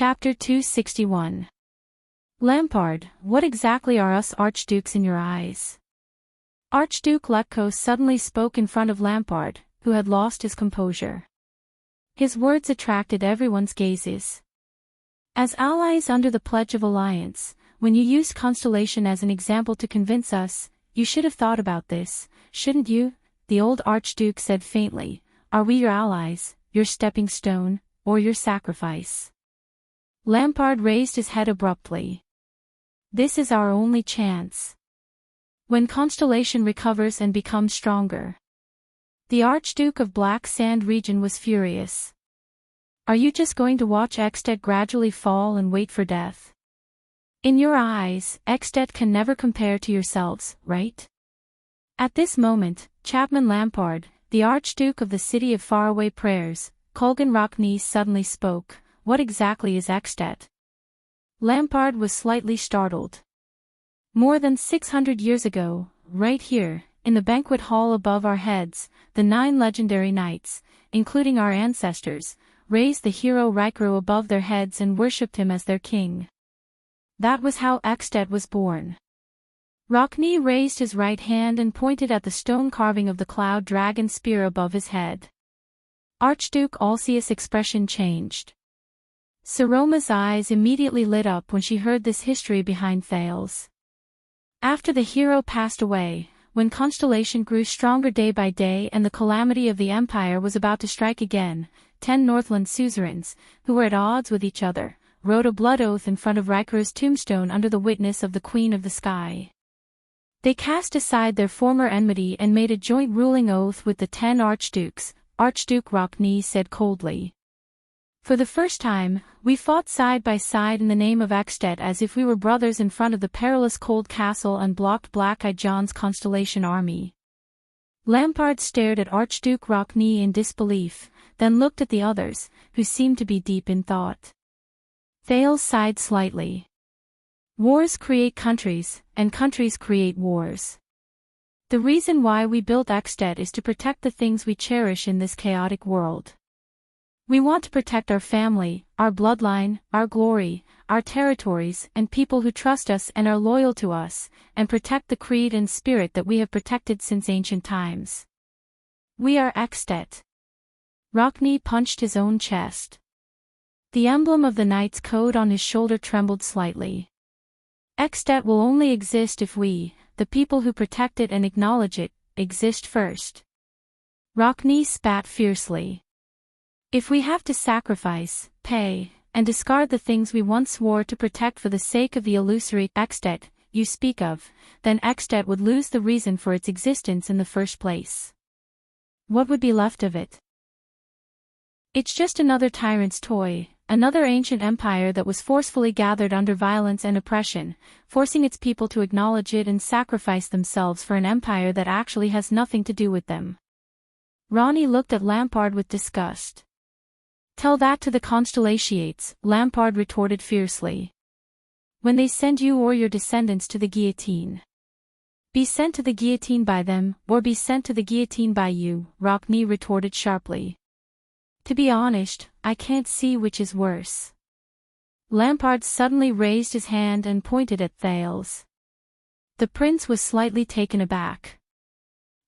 Chapter 261. Lampard, what exactly are us archdukes in your eyes? Archduke Letko suddenly spoke in front of Lampard, who had lost his composure. His words attracted everyone's gazes. As allies under the Pledge of Alliance, when you used Constellation as an example to convince us, you should have thought about this, shouldn't you? The old Archduke said faintly. Are we your allies, your stepping stone, or your sacrifice? Lampard raised his head abruptly. This is our only chance. When Constellation recovers and becomes stronger. The Archduke of Black Sand region was furious. Are you just going to watch Eckstedt gradually fall and wait for death? In your eyes, Eckstedt can never compare to yourselves, right? At this moment, Chapman Lampard, the Archduke of the City of Faraway Prayers, Colgan Rockney suddenly spoke. What exactly is Eckstedt? Lampard was slightly startled. More than 600 years ago, right here, in the banquet hall above our heads, the 9 legendary knights, including our ancestors, raised the hero Rykro above their heads and worshipped him as their king. That was how Eckstedt was born. Rockney raised his right hand and pointed at the stone carving of the cloud dragon spear above his head. Archduke Alcius' expression changed. Saroma's eyes immediately lit up when she heard this history behind Thales. After the hero passed away, when Constellation grew stronger day by day and the calamity of the Empire was about to strike again, 10 Northland suzerains, who were at odds with each other, wrote a blood oath in front of Rykro's tombstone under the witness of the Queen of the Sky. They cast aside their former enmity and made a joint ruling oath with the 10 archdukes, Archduke Rockney said coldly. For the first time, we fought side by side in the name of Eckstedt as if we were brothers in front of the perilous cold castle and blocked Black-Eyed John's Constellation army. Lampard stared at Archduke Rockney in disbelief, then looked at the others, who seemed to be deep in thought. Thales sighed slightly. Wars create countries, and countries create wars. The reason why we built Eckstedt is to protect the things we cherish in this chaotic world. We want to protect our family, our bloodline, our glory, our territories and people who trust us and are loyal to us, and protect the creed and spirit that we have protected since ancient times. We are Eckstedt. Rockney punched his own chest. The emblem of the knight's code on his shoulder trembled slightly. Eckstedt will only exist if we, the people who protect it and acknowledge it, exist first. Rockney spat fiercely. If we have to sacrifice, pay, and discard the things we once swore to protect for the sake of the illusory Eckstedt you speak of, then Eckstedt would lose the reason for its existence in the first place. What would be left of it? It's just another tyrant's toy, another ancient empire that was forcefully gathered under violence and oppression, forcing its people to acknowledge it and sacrifice themselves for an empire that actually has nothing to do with them. Ronnie looked at Lampard with disgust. Tell that to the Constellations, Lampard retorted fiercely. When they send you or your descendants to the guillotine. Be sent to the guillotine by them, or be sent to the guillotine by you, Rockney retorted sharply. To be honest, I can't see which is worse. Lampard suddenly raised his hand and pointed at Thales. The prince was slightly taken aback.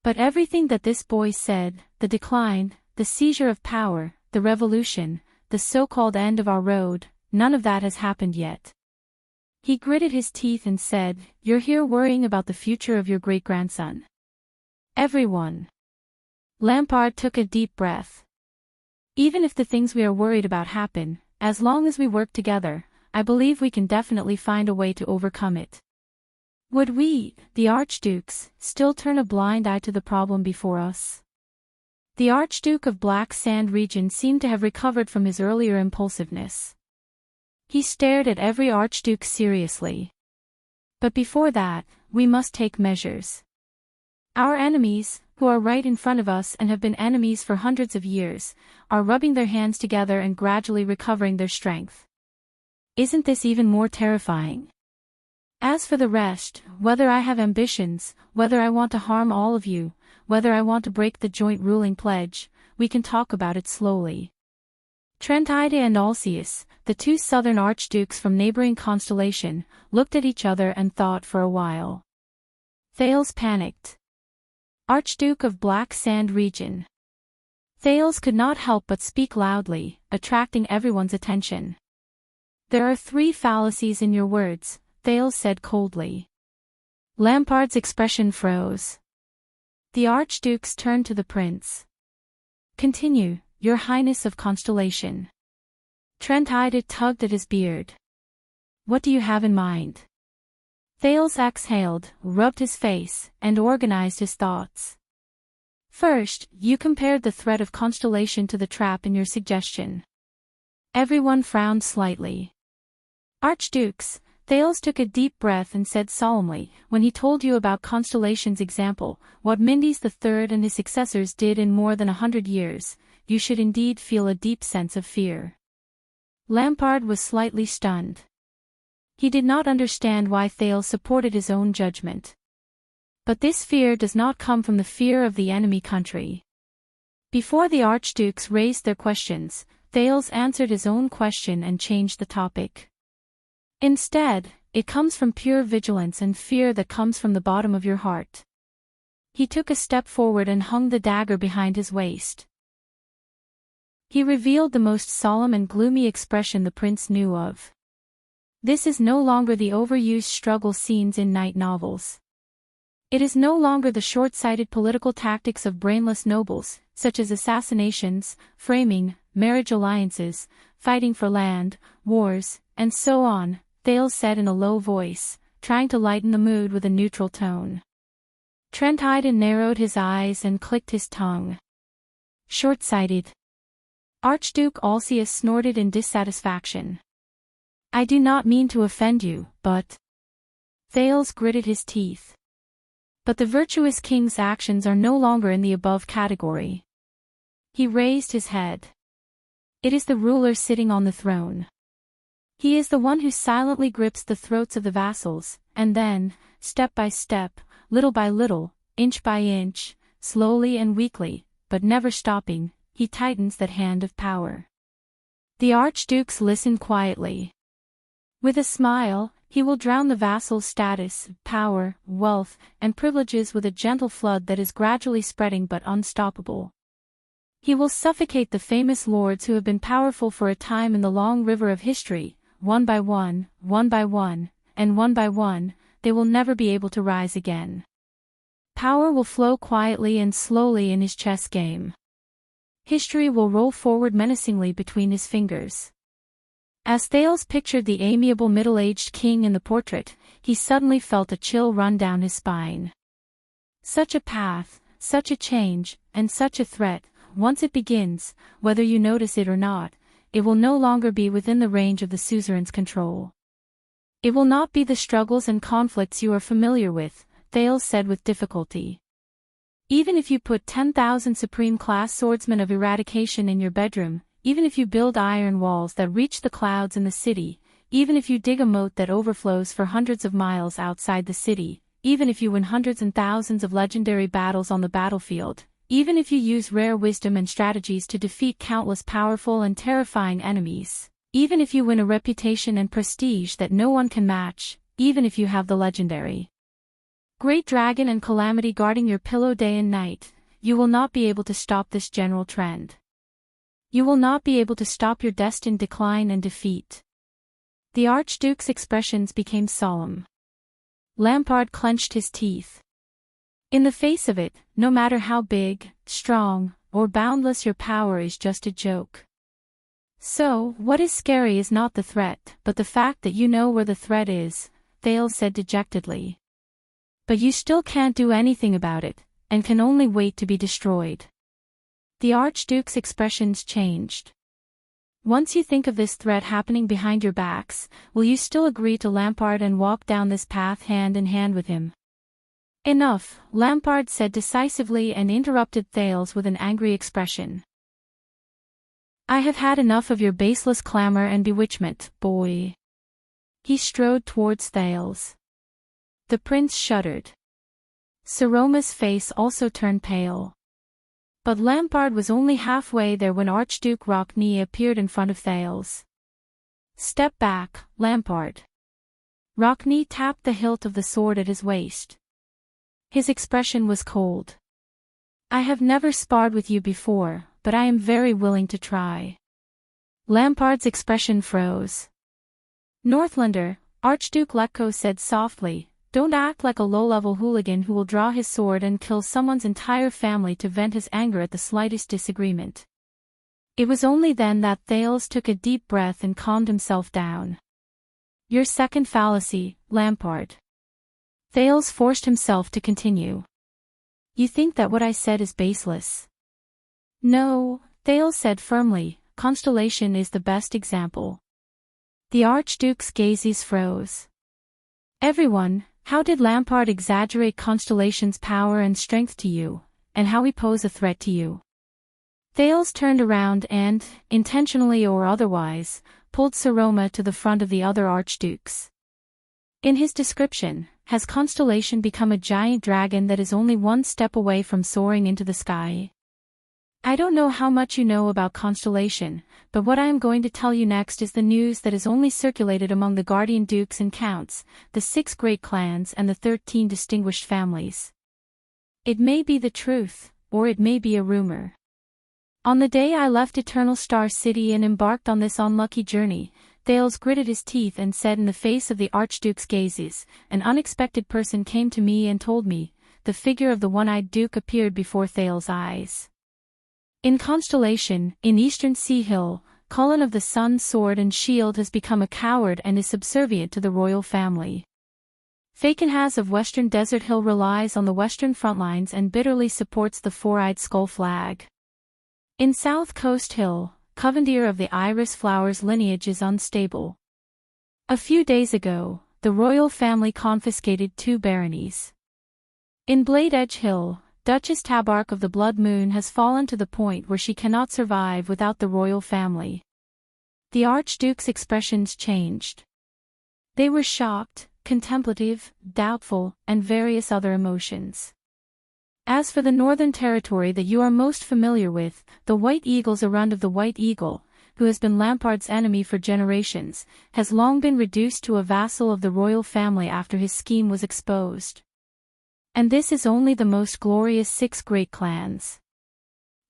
But everything that this boy said, the decline, the seizure of power, the revolution, the so-called end of our road, none of that has happened yet. He gritted his teeth and said, You're here worrying about the future of your great-grandson. Everyone. Lampard took a deep breath. Even if the things we are worried about happen, as long as we work together, I believe we can definitely find a way to overcome it. Would we, the archdukes, still turn a blind eye to the problem before us? The Archduke of Black Sand region seemed to have recovered from his earlier impulsiveness. He stared at every archduke seriously. But before that, we must take measures. Our enemies, who are right in front of us and have been enemies for hundreds of years, are rubbing their hands together and gradually recovering their strength. Isn't this even more terrifying? As for the rest, whether I have ambitions, whether I want to harm all of you, whether I want to break the joint ruling pledge, we can talk about it slowly. Trentide and Alcius, the two southern archdukes from neighboring constellation, looked at each other and thought for a while. Thales panicked. Archduke of Black Sand region. Thales could not help but speak loudly, attracting everyone's attention. There are 3 fallacies in your words, Thales said coldly. Lampard's expression froze. The archdukes turned to the prince. Continue, Your Highness of Constellation. Trent-eyed tugged at his beard. What do you have in mind? Thales exhaled, rubbed his face, and organized his thoughts. First, you compared the threat of constellation to the trap in your suggestion. Everyone frowned slightly. Archdukes, Thales took a deep breath and said solemnly, when he told you about Constellation's example, what Mendes III and his successors did in more than 100 years, you should indeed feel a deep sense of fear. Lampard was slightly stunned. He did not understand why Thales supported his own judgment. But this fear does not come from the fear of the enemy country. Before the archdukes raised their questions, Thales answered his own question and changed the topic. Instead, it comes from pure vigilance and fear that comes from the bottom of your heart. He took a step forward and hung the dagger behind his waist. He revealed the most solemn and gloomy expression the prince knew of. This is no longer the overused struggle scenes in night novels. It is no longer the short-sighted political tactics of brainless nobles, such as assassinations, framing, marriage alliances, fighting for land, wars, and so on, Thales said in a low voice, trying to lighten the mood with a neutral tone. Trent-eyed narrowed his eyes and clicked his tongue. Short-sighted. Archduke Alcius snorted in dissatisfaction. I do not mean to offend you, but... Thales gritted his teeth. But the virtuous king's actions are no longer in the above category. He raised his head. It is the ruler sitting on the throne. He is the one who silently grips the throats of the vassals, and then, step by step, little by little, inch by inch, slowly and weakly, but never stopping, he tightens that hand of power. The archdukes listened quietly. With a smile, he will drown the vassal's status, power, wealth, and privileges with a gentle flood that is gradually spreading but unstoppable. He will suffocate the famous lords who have been powerful for a time in the long river of history, one by one, and one by one, they will never be able to rise again. Power will flow quietly and slowly in his chess game. History will roll forward menacingly between his fingers. As Thales pictured the amiable middle-aged king in the portrait, he suddenly felt a chill run down his spine. Such a path, such a change, and such a threat, once it begins, whether you notice it or not, it will no longer be within the range of the suzerain's control. It will not be the struggles and conflicts you are familiar with, Thales said with difficulty. Even if you put 10,000 supreme-class swordsmen of eradication in your bedroom, even if you build iron walls that reach the clouds in the city, even if you dig a moat that overflows for hundreds of miles outside the city, even if you win hundreds and thousands of legendary battles on the battlefield, even if you use rare wisdom and strategies to defeat countless powerful and terrifying enemies, even if you win a reputation and prestige that no one can match, even if you have the legendary Great Dragon and Calamity guarding your pillow day and night, you will not be able to stop this general trend. You will not be able to stop your destined decline and defeat. The Archduke's expressions became solemn. Lampard clenched his teeth. In the face of it, no matter how big, strong, or boundless your power is just a joke. So, what is scary is not the threat, but the fact that you know where the threat is, Thales said dejectedly. But you still can't do anything about it, and can only wait to be destroyed. The Archduke's expressions changed. Once you think of this threat happening behind your backs, will you still agree to Lampard and walk down this path hand in hand with him? Enough, Lampard said decisively and interrupted Thales with an angry expression. I have had enough of your baseless clamor and bewitchment, boy. He strode towards Thales. The prince shuddered. Saroma's face also turned pale. But Lampard was only halfway there when Archduke Rockney appeared in front of Thales. Step back, Lampard. Rockney tapped the hilt of the sword at his waist. His expression was cold. I have never sparred with you before, but I am very willing to try. Lampard's expression froze. Northlander, Archduke Letko said softly, don't act like a low-level hooligan who will draw his sword and kill someone's entire family to vent his anger at the slightest disagreement. It was only then that Thales took a deep breath and calmed himself down. Your second fallacy, Lampard. Thales forced himself to continue. You think that what I said is baseless? No, Thales said firmly, Constellation is the best example. The Archduke's gazes froze. Everyone, how did Lampard exaggerate Constellation's power and strength to you, and how he pose a threat to you? Thales turned around and, intentionally or otherwise, pulled Saroma to the front of the other archdukes. In his description, has Constellation become a giant dragon that is only one step away from soaring into the sky? I don't know how much you know about Constellation, but what I am going to tell you next is the news that is only circulated among the guardian dukes and counts, the 6 great clans and the 13 distinguished families. It may be the truth, or it may be a rumor. On the day I left Eternal Star City and embarked on this unlucky journey, Thales gritted his teeth and said in the face of the Archduke's gazes, an unexpected person came to me and told me, the figure of the one-eyed Duke appeared before Thales' eyes. In Constellation, in Eastern Sea Hill, Cullen of the Sun's sword and shield has become a coward and is subservient to the royal family. Fakenhaz of Western Desert Hill relies on the western front lines and bitterly supports the four-eyed skull flag. In South Coast Hill, Covendier of the Iris Flowers lineage is unstable. A few days ago, the royal family confiscated 2 baronies. In Blade Edge Hill, Duchess Tabark of the Blood Moon has fallen to the point where she cannot survive without the royal family. The Archduke's expressions changed. They were shocked, contemplative, doubtful, and various other emotions. As for the northern territory that you are most familiar with, the White Eagle's Arund of the White Eagle, who has been Lampard's enemy for generations, has long been reduced to a vassal of the royal family after his scheme was exposed. And this is only the most glorious 6 great clans.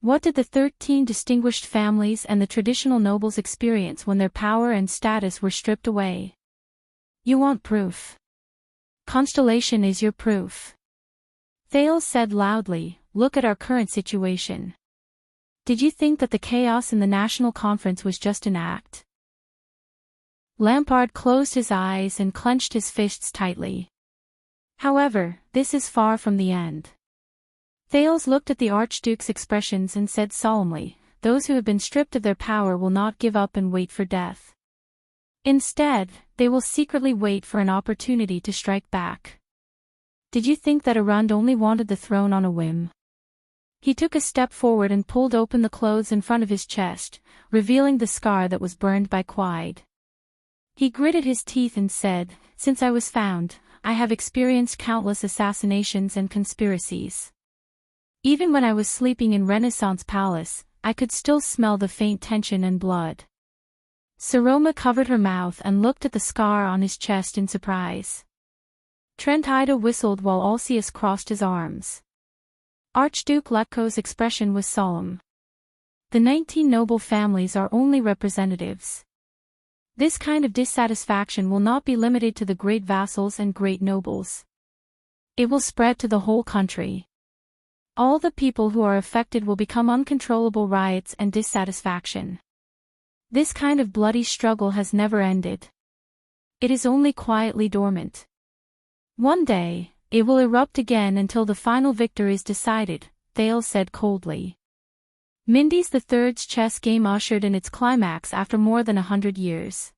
What did the 13 distinguished families and the traditional nobles experience when their power and status were stripped away? You want proof. Constellation is your proof. Thales said loudly, look at our current situation. Did you think that the chaos in the National Conference was just an act? Lampard closed his eyes and clenched his fists tightly. However, this is far from the end. Thales looked at the Archduke's expressions and said solemnly, those who have been stripped of their power will not give up and wait for death. Instead, they will secretly wait for an opportunity to strike back. Did you think that Arund only wanted the throne on a whim? He took a step forward and pulled open the clothes in front of his chest, revealing the scar that was burned by Quide. He gritted his teeth and said, since I was found, I have experienced countless assassinations and conspiracies. Even when I was sleeping in Renaissance Palace, I could still smell the faint tension and blood. Saroma covered her mouth and looked at the scar on his chest in surprise. Trent Ida whistled while Alceus crossed his arms. Archduke Letko's expression was solemn. The 19 noble families are only representatives. This kind of dissatisfaction will not be limited to the great vassals and great nobles. It will spread to the whole country. All the people who are affected will become uncontrollable riots and dissatisfaction. This kind of bloody struggle has never ended. It is only quietly dormant. One day, it will erupt again until the final victor is decided, Thales said coldly. Mindy's III's chess game ushered in its climax after more than 100 years.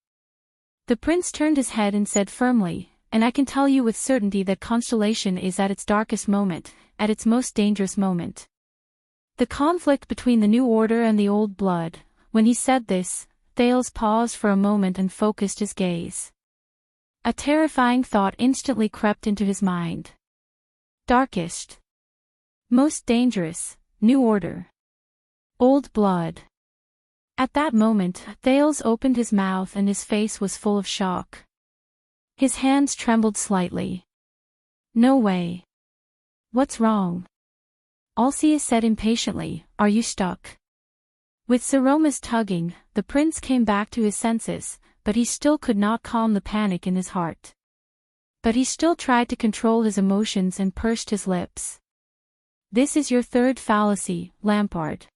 The prince turned his head and said firmly, and I can tell you with certainty that Constellation is at its darkest moment, at its most dangerous moment. The conflict between the new order and the old blood. When he said this, Thales paused for a moment and focused his gaze. A terrifying thought instantly crept into his mind. Darkest. Most dangerous, new order. Old blood. At that moment, Thales opened his mouth and his face was full of shock. His hands trembled slightly. No way. What's wrong? Alcæus said impatiently, are you stuck? With Saroma's tugging, the prince came back to his senses, but he still could not calm the panic in his heart. But he still tried to control his emotions and pursed his lips. This is your third fallacy, Lampard.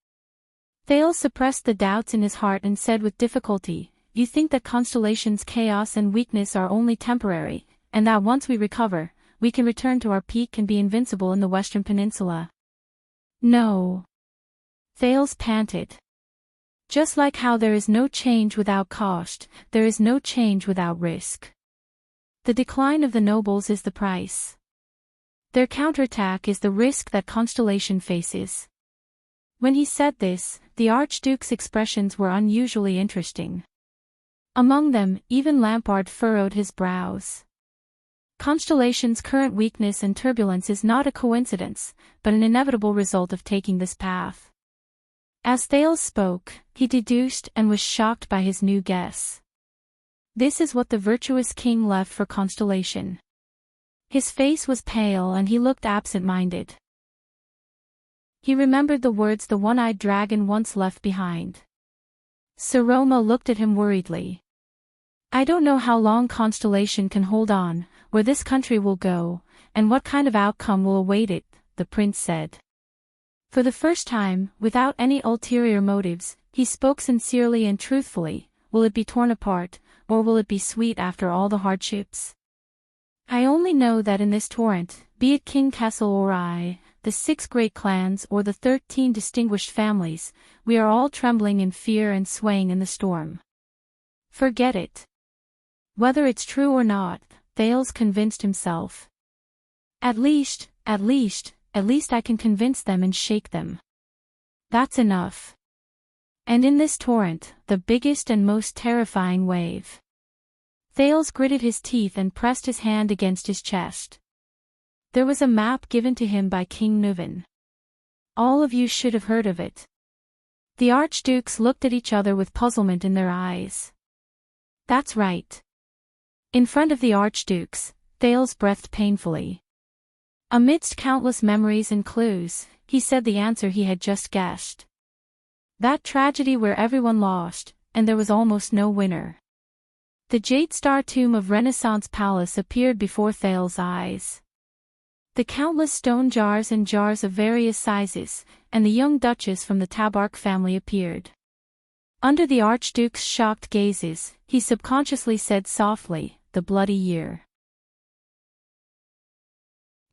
Thales suppressed the doubts in his heart and said with difficulty, you think that Constellation's chaos and weakness are only temporary, and that once we recover, we can return to our peak and be invincible in the Western Peninsula. No. Thales panted. Just like how there is no change without cost, there is no change without risk. The decline of the nobles is the price. Their counterattack is the risk that Constellation faces. When he said this, the Archduke's expressions were unusually interesting. Among them, even Lampard furrowed his brows. Constellation's current weakness and turbulence is not a coincidence, but an inevitable result of taking this path. As Thales spoke, he deduced and was shocked by his new guess. This is what the virtuous king left for Constellation. His face was pale and he looked absent-minded. He remembered the words the one-eyed dragon once left behind. Saroma looked at him worriedly. I don't know how long Constellation can hold on, where this country will go, and what kind of outcome will await it, the prince said. For the first time, without any ulterior motives, he spoke sincerely and truthfully. Will it be torn apart, or will it be sweet after all the hardships? I only know that in this torrent, be it King Kessel or I, the 6 great clans or the 13 distinguished families, we are all trembling in fear and swaying in the storm. Forget it. Whether it's true or not, Thales convinced himself. At least I can convince them and shake them. That's enough. And in this torrent, the biggest and most terrifying wave. Thales gritted his teeth and pressed his hand against his chest. There was a map given to him by King Nuvan. All of you should have heard of it. The archdukes looked at each other with puzzlement in their eyes. That's right. In front of the archdukes, Thales breathed painfully. Amidst countless memories and clues, he said the answer he had just guessed. That tragedy where everyone lost, and there was almost no winner. The Jade Star tomb of Renaissance Palace appeared before Thales' eyes. The countless stone jars and jars of various sizes, and the young duchess from the Tabark family appeared. Under the Archduke's shocked gazes, he subconsciously said softly, the bloody year.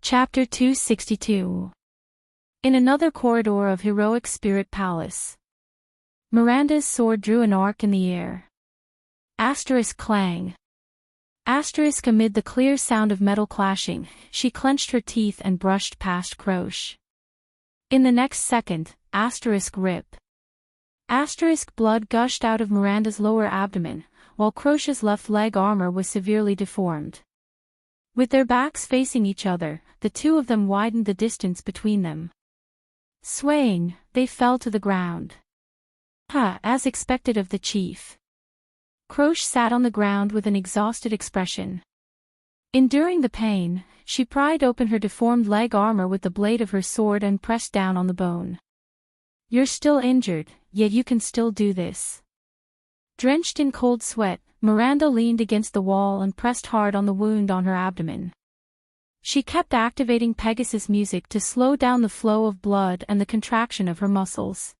Chapter 262. In another corridor of Heroic Spirit Palace. Miranda's sword drew an arc in the air. Asterisk clang. Asterisk amid the clear sound of metal clashing, she clenched her teeth and brushed past Croce. In the next second, asterisk rip. Asterisk blood gushed out of Miranda's lower abdomen, while Croce's left leg armor was severely deformed. With their backs facing each other, the two of them widened the distance between them. Swaying, they fell to the ground. As expected of the chief. Croce sat on the ground with an exhausted expression. Enduring the pain, she pried open her deformed leg armor with the blade of her sword and pressed down on the bone. You're still injured, yet you can still do this. Drenched in cold sweat, Miranda leaned against the wall and pressed hard on the wound on her abdomen. She kept activating Pegasus music to slow down the flow of blood and the contraction of her muscles.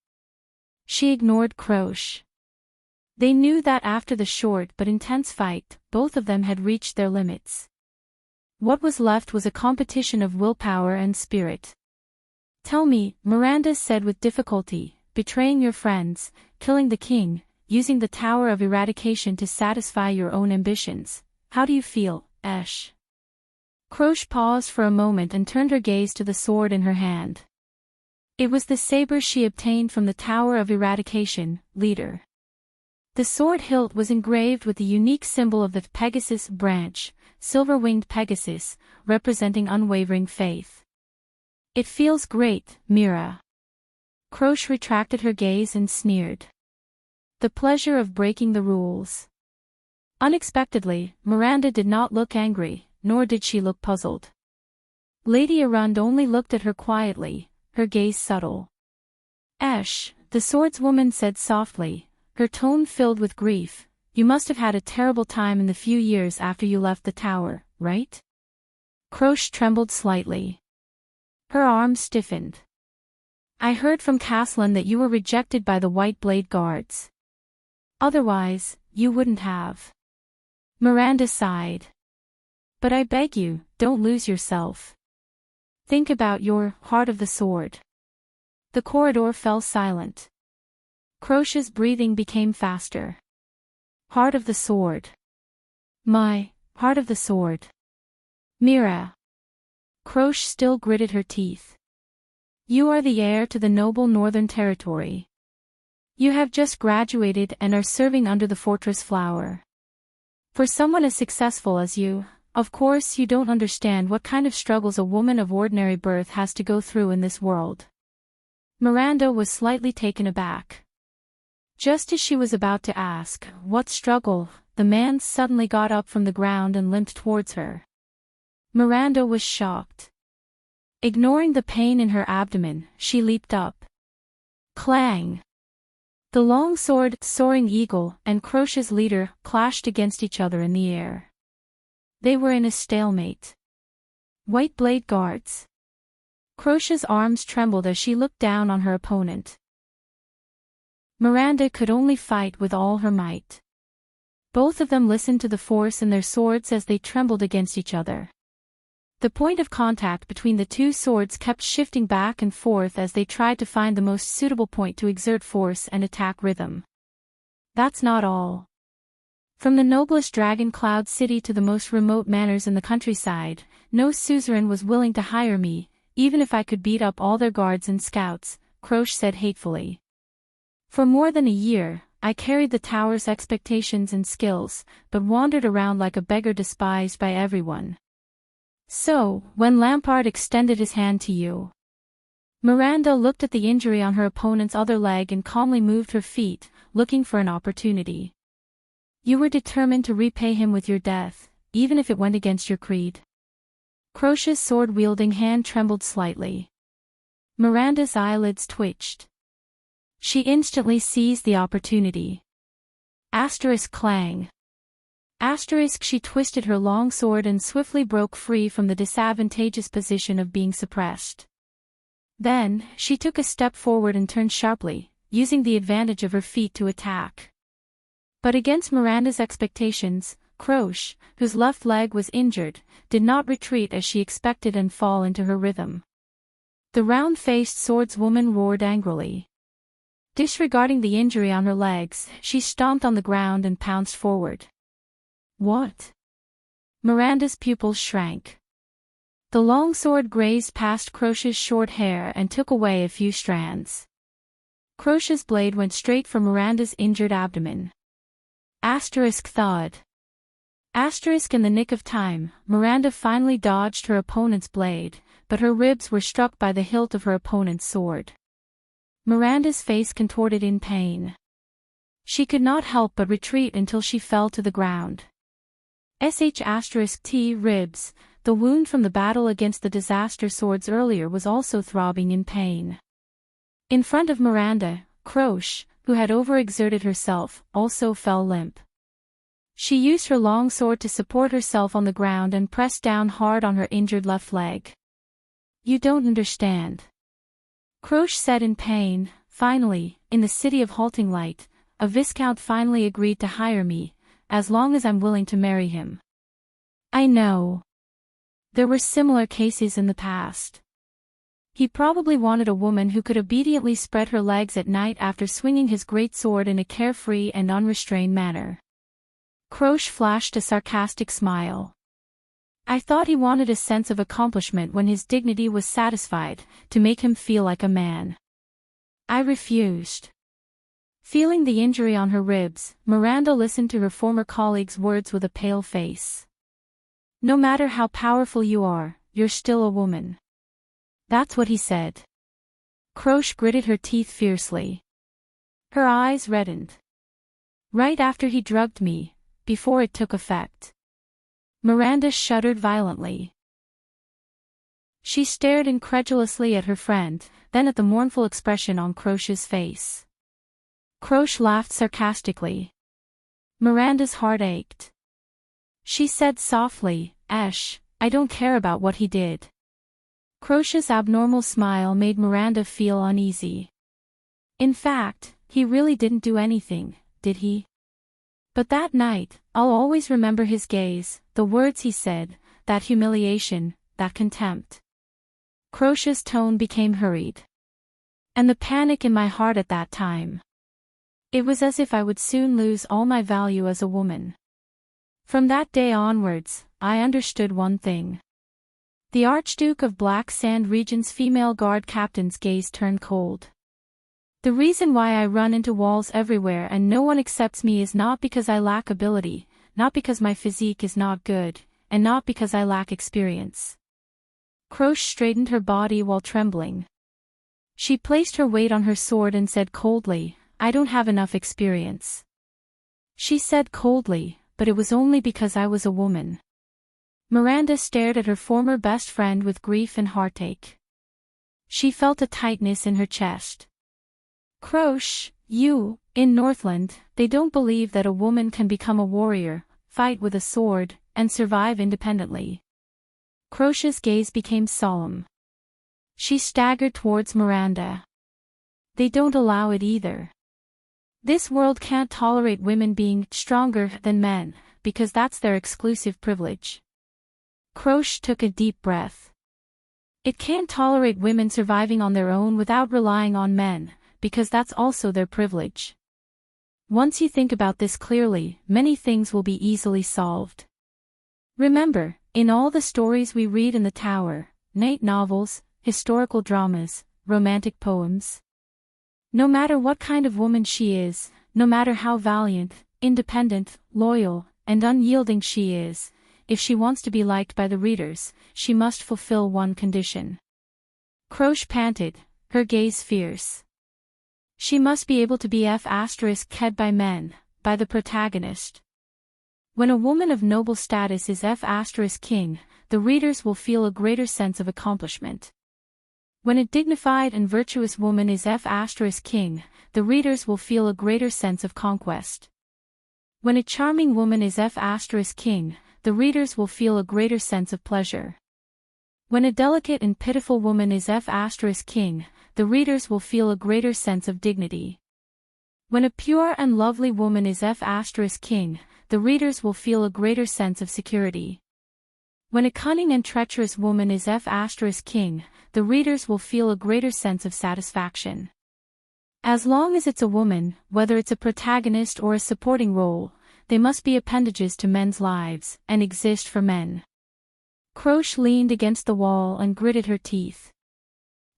She ignored Croce. They knew that after the short but intense fight, both of them had reached their limits. What was left was a competition of willpower and spirit. Tell me, Miranda said with difficulty, betraying your friends, killing the king, using the Tower of Eradication to satisfy your own ambitions, how do you feel, Esh? Croce paused for a moment and turned her gaze to the sword in her hand. It was the saber she obtained from the Tower of Eradication, leader. The sword hilt was engraved with the unique symbol of the Pegasus branch, silver-winged Pegasus, representing unwavering faith. It feels great, Mira. Croce retracted her gaze and sneered. The pleasure of breaking the rules. Unexpectedly, Miranda did not look angry, nor did she look puzzled. Lady Arund only looked at her quietly, her gaze subtle. "Esh," the swordswoman said softly, her tone filled with grief, "you must have had a terrible time in the few years after you left the tower, right?" Croche trembled slightly. Her arms stiffened. "I heard from Caslin that you were rejected by the White Blade Guards. Otherwise, you wouldn't have." Miranda sighed. "But I beg you, don't lose yourself. Think about your Heart of the Sword." The corridor fell silent. Croche's breathing became faster. Heart of the Sword. My Heart of the Sword. Mira. Croche still gritted her teeth. "You are the heir to the noble Northern Territory. You have just graduated and are serving under the Fortress Flower. For someone as successful as you, of course you don't understand what kind of struggles a woman of ordinary birth has to go through in this world." Miranda was slightly taken aback. Just as she was about to ask, "What struggle?" the man suddenly got up from the ground and limped towards her. Miranda was shocked. Ignoring the pain in her abdomen, she leaped up. Clang! The long sword, Soaring Eagle, and Croche's leader clashed against each other in the air. They were in a stalemate. White Blade Guards. Croche's arms trembled as she looked down on her opponent. Miranda could only fight with all her might. Both of them listened to the force in their swords as they trembled against each other. The point of contact between the two swords kept shifting back and forth as they tried to find the most suitable point to exert force and attack rhythm. That's not all. From the noblest dragon cloud city to the most remote manors in the countryside, no suzerain was willing to hire me, even if I could beat up all their guards and scouts, Croche said hatefully. For more than a year, I carried the tower's expectations and skills, but wandered around like a beggar despised by everyone. So, when Lampard extended his hand to you. Miranda looked at the injury on her opponent's other leg and calmly moved her feet, looking for an opportunity. You were determined to repay him with your death, even if it went against your creed. Croche's sword-wielding hand trembled slightly. Miranda's eyelids twitched. She instantly seized the opportunity. Asterisk clang. Asterisk she twisted her long sword and swiftly broke free from the disadvantageous position of being suppressed. Then, she took a step forward and turned sharply, using the advantage of her feet to attack. But against Miranda's expectations, Croche, whose left leg was injured, did not retreat as she expected and fall into her rhythm. The round-faced swordswoman roared angrily. Disregarding the injury on her legs, she stomped on the ground and pounced forward. What? Miranda's pupils shrank. The long sword grazed past Croche's short hair and took away a few strands. Croche's blade went straight for Miranda's injured abdomen. Asterisk thud. Asterisk in the nick of time, Miranda finally dodged her opponent's blade, but her ribs were struck by the hilt of her opponent's sword. Miranda's face contorted in pain. She could not help but retreat until she fell to the ground. *T ribs, the wound from the battle against the disaster swords earlier was also throbbing in pain. In front of Miranda, Croche, who had overexerted herself, also fell limp. She used her long sword to support herself on the ground and pressed down hard on her injured left leg. You don't understand. Croche said in pain. Finally, in the city of Halting Light, a viscount finally agreed to hire me, as long as I'm willing to marry him. I know. There were similar cases in the past. He probably wanted a woman who could obediently spread her legs at night after swinging his great sword in a carefree and unrestrained manner. Croche flashed a sarcastic smile. I thought he wanted a sense of accomplishment when his dignity was satisfied, to make him feel like a man. I refused. Feeling the injury on her ribs, Miranda listened to her former colleague's words with a pale face. No matter how powerful you are, you're still a woman. That's what he said. Croche gritted her teeth fiercely. Her eyes reddened. Right after he drugged me, before it took effect. Miranda shuddered violently. She stared incredulously at her friend, then at the mournful expression on Croche's face. Croche laughed sarcastically. Miranda's heart ached. She said softly, "Esh, I don't care about what he did." Croche's abnormal smile made Miranda feel uneasy. In fact, he really didn't do anything, did he? But that night, I'll always remember his gaze, the words he said, that humiliation, that contempt. Croche's tone became hurried. And the panic in my heart at that time. It was as if I would soon lose all my value as a woman. From that day onwards, I understood one thing. The Archduke of Black Sand Region's female guard captain's gaze turned cold. The reason why I run into walls everywhere and no one accepts me is not because I lack ability, not because my physique is not good, and not because I lack experience. Croche straightened her body while trembling. She placed her weight on her sword and said coldly, "I don't have enough experience." She said coldly, but it was only because I was a woman. Miranda stared at her former best friend with grief and heartache. She felt a tightness in her chest. Croche, in Northland, they don't believe that a woman can become a warrior, fight with a sword, and survive independently. Croche's gaze became solemn. She staggered towards Miranda. They don't allow it either. This world can't tolerate women being stronger than men, because that's their exclusive privilege. Croche took a deep breath. It can't tolerate women surviving on their own without relying on men, because that's also their privilege. Once you think about this clearly, many things will be easily solved. Remember, in all the stories we read in the Tower, night novels, historical dramas, romantic poems, no matter what kind of woman she is, no matter how valiant, independent, loyal, and unyielding she is, if she wants to be liked by the readers, she must fulfill one condition. Croche panted, her gaze fierce. She must be able to be f***ed by men, by the protagonist. When a woman of noble status is f***king, the readers will feel a greater sense of accomplishment. When a dignified and virtuous woman is f***king, the readers will feel a greater sense of conquest. When a charming woman is f***king, the readers will feel a greater sense of pleasure. When a delicate and pitiful woman is f***king, the readers will feel a greater sense of dignity. When a pure and lovely woman is f***king, the readers will feel a greater sense of security. When a cunning and treacherous woman is f***king, the readers will feel a greater sense of satisfaction. As long as it's a woman, whether it's a protagonist or a supporting role, they must be appendages to men's lives, and exist for men. Croche leaned against the wall and gritted her teeth.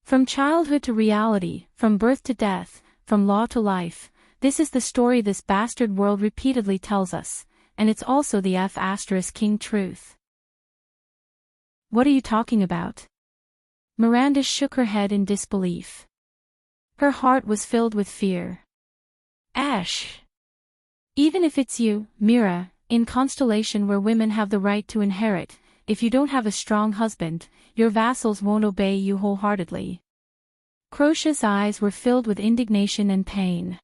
From childhood to reality, from birth to death, from law to life, this is the story this bastard world repeatedly tells us, and it's also the f***king truth. What are you talking about? Miranda shook her head in disbelief. Her heart was filled with fear. Ash! Even if it's you, Mira, in Constellation where women have the right to inherit, if you don't have a strong husband, your vassals won't obey you wholeheartedly. Croche's eyes were filled with indignation and pain.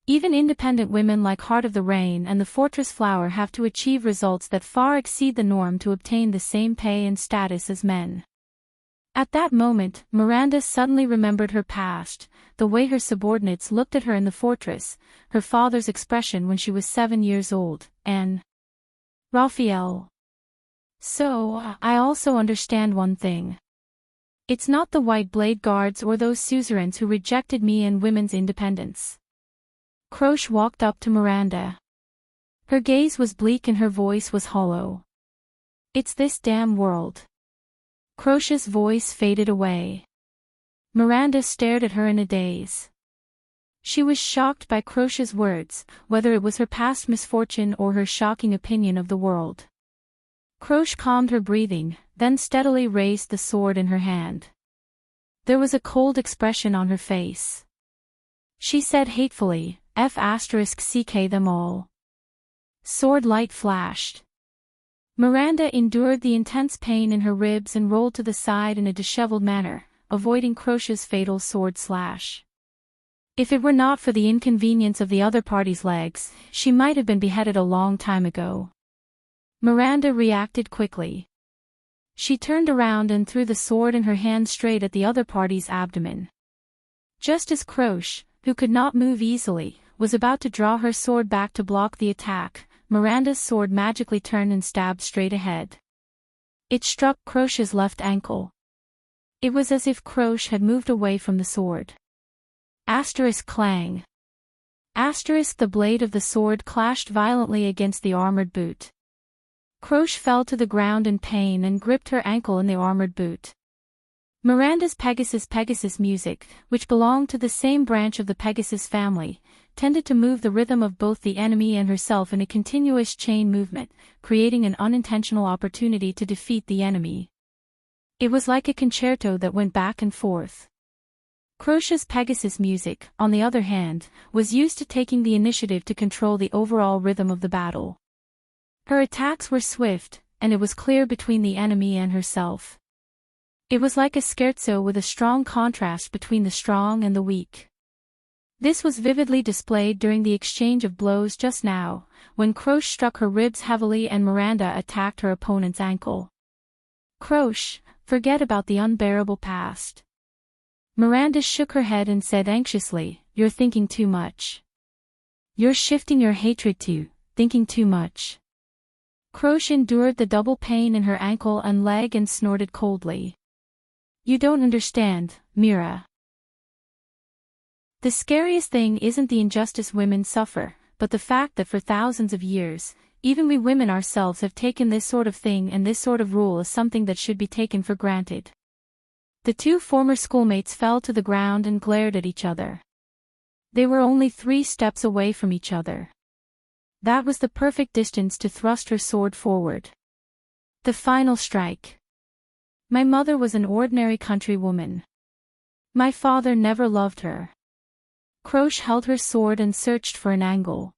Even independent women like Heart of the Rain and the Fortress Flower have to achieve results that far exceed the norm to obtain the same pay and status as men. At that moment, Miranda suddenly remembered her past, the way her subordinates looked at her in the fortress, her father's expression when she was 7 years old, and Raphael. So, I also understand one thing. It's not the White Blade Guards or those suzerains who rejected me and women's independence. Croche walked up to Miranda. Her gaze was bleak and her voice was hollow. It's this damn world. Croche's voice faded away. Miranda stared at her in a daze. She was shocked by Croche's words, whether it was her past misfortune or her shocking opinion of the world. Croche calmed her breathing, then steadily raised the sword in her hand. There was a cold expression on her face. She said hatefully, F*ck them all. Sword light flashed. Miranda endured the intense pain in her ribs and rolled to the side in a disheveled manner, avoiding Croce's fatal sword slash. If it were not for the inconvenience of the other party's legs, she might have been beheaded a long time ago. Miranda reacted quickly. She turned around and threw the sword in her hand straight at the other party's abdomen. Just as Croce, who could not move easily, was about to draw her sword back to block the attack, Miranda's sword magically turned and stabbed straight ahead. It struck Croce's left ankle. It was as if Croce had moved away from the sword. Clang. The blade of the sword clashed violently against the armored boot. Croce fell to the ground in pain and gripped her ankle in the armored boot. Miranda's Pegasus music, which belonged to the same branch of the Pegasus family, tended to move the rhythm of both the enemy and herself in a continuous chain movement, creating an unintentional opportunity to defeat the enemy. It was like a concerto that went back and forth. Croce's Pegasus music, on the other hand, was used to taking the initiative to control the overall rhythm of the battle. Her attacks were swift, and it was clear between the enemy and herself. It was like a scherzo with a strong contrast between the strong and the weak. This was vividly displayed during the exchange of blows just now, when Croce struck her ribs heavily and Miranda attacked her opponent's ankle. Croce, forget about the unbearable past. Miranda shook her head and said anxiously, "You're thinking too much. You're shifting your hatred to, thinking too much." Croce endured the double pain in her ankle and leg and snorted coldly. "You don't understand, Mira. The scariest thing isn't the injustice women suffer, but the fact that for thousands of years, even we women ourselves have taken this sort of thing and this sort of rule as something that should be taken for granted." The two former schoolmates fell to the ground and glared at each other. They were only 3 steps away from each other. That was the perfect distance to thrust her sword forward. The final strike. My mother was an ordinary country woman. My father never loved her. Croce held her sword and searched for an angle.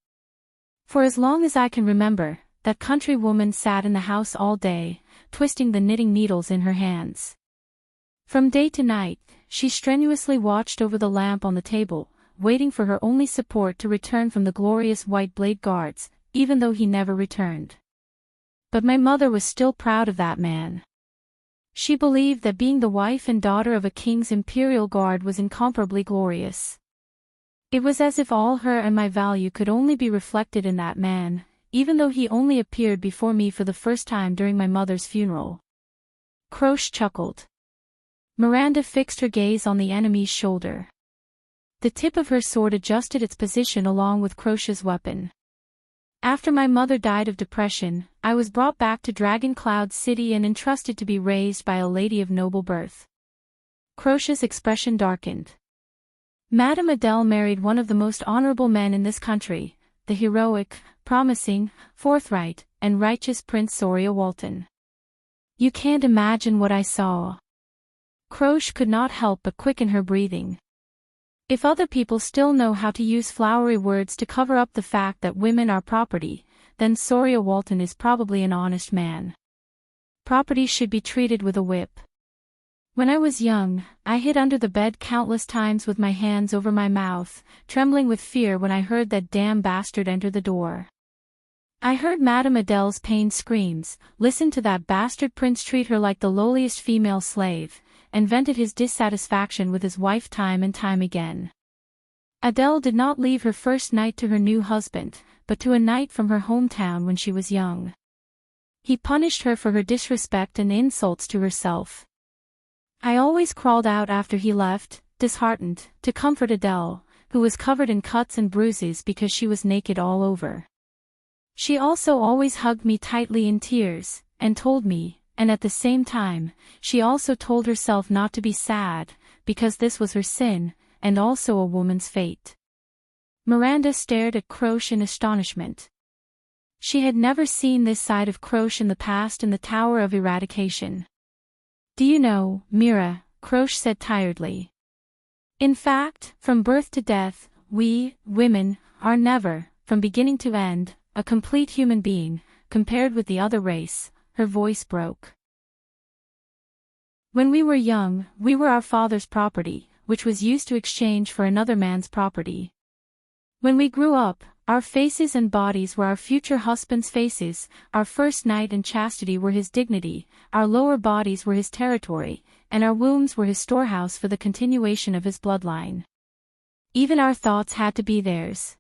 For as long as I can remember, that country woman sat in the house all day, twisting the knitting needles in her hands. From day to night, she strenuously watched over the lamp on the table, waiting for her only support to return from the glorious White Blade Guards, even though he never returned. But my mother was still proud of that man. She believed that being the wife and daughter of a king's imperial guard was incomparably glorious. It was as if all her and my value could only be reflected in that man, even though he only appeared before me for the first time during my mother's funeral. Croce chuckled. Miranda fixed her gaze on the enemy's shoulder. The tip of her sword adjusted its position along with Croce's weapon. After my mother died of depression, I was brought back to Dragon Cloud City and entrusted to be raised by a lady of noble birth. Croce's expression darkened. Madame Adele married one of the most honorable men in this country, the heroic, promising, forthright, and righteous Prince Soria Walton. You can't imagine what I saw. Croce could not help but quicken her breathing. If other people still know how to use flowery words to cover up the fact that women are property, then Soria Walton is probably an honest man. Property should be treated with a whip. When I was young, I hid under the bed countless times with my hands over my mouth, trembling with fear when I heard that damn bastard enter the door. I heard Madame Adele's pained screams, listened to that bastard prince treat her like the lowliest female slave, and vented his dissatisfaction with his wife time and time again. Adele did not leave her first night to her new husband, but to a knight from her hometown when she was young. He punished her for her disrespect and insults to herself. I always crawled out after he left, disheartened, to comfort Adele, who was covered in cuts and bruises because she was naked all over. She also always hugged me tightly in tears, and told me, and at the same time, she also told herself not to be sad, because this was her sin, and also a woman's fate. Miranda stared at Croce in astonishment. She had never seen this side of Croce in the past in the Tower of Eradication. Do you know, Mira, Croce said tiredly. In fact, from birth to death, we, women, are never, from beginning to end, a complete human being, compared with the other race. Her voice broke. When we were young, we were our father's property, which was used to exchange for another man's property. When we grew up, our faces and bodies were our future husband's faces, our first night and chastity were his dignity, our lower bodies were his territory, and our wombs were his storehouse for the continuation of his bloodline. Even our thoughts had to be theirs.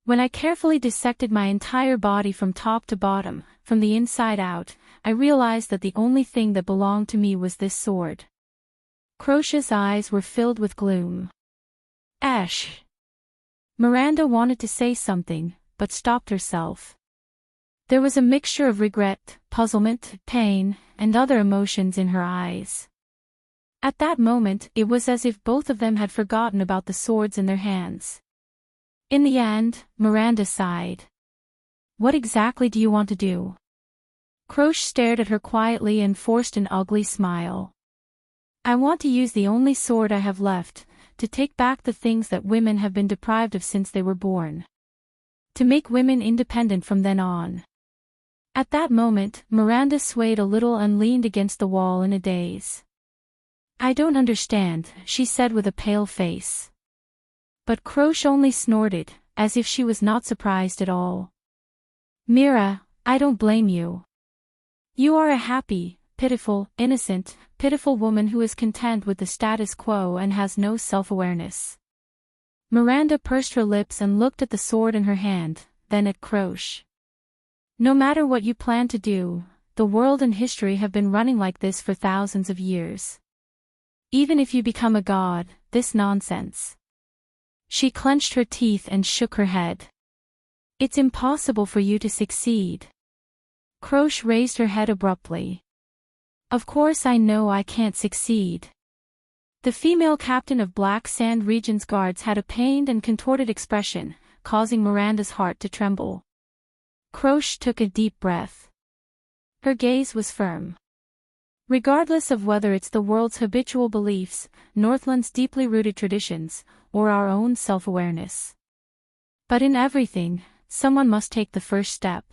When I carefully dissected my entire body from top to bottom, from the inside out, I realized that the only thing that belonged to me was this sword. Croce's eyes were filled with gloom. Ash. Miranda wanted to say something, but stopped herself. There was a mixture of regret, puzzlement, pain, and other emotions in her eyes. At that moment, it was as if both of them had forgotten about the swords in their hands. In the end, Miranda sighed. What exactly do you want to do? Croce stared at her quietly and forced an ugly smile. I want to use the only sword I have left, to take back the things that women have been deprived of since they were born. To make women independent from then on. At that moment, Miranda swayed a little and leaned against the wall in a daze. I don't understand, she said with a pale face. But Croce only snorted, as if she was not surprised at all. Mira, I don't blame you. You are a happy, pitiful, innocent, pitiful woman who is content with the status quo and has no self-awareness. Miranda pursed her lips and looked at the sword in her hand, then at Croce. No matter what you plan to do, the world and history have been running like this for thousands of years. Even if you become a god, this nonsense. She clenched her teeth and shook her head. It's impossible for you to succeed. Croce raised her head abruptly. Of course I know I can't succeed. The female captain of Black Sand Region's guards had a pained and contorted expression, causing Miranda's heart to tremble. Croce took a deep breath. Her gaze was firm. Regardless of whether it's the world's habitual beliefs, Northland's deeply rooted traditions, or our own self-awareness. But in everything, someone must take the first step.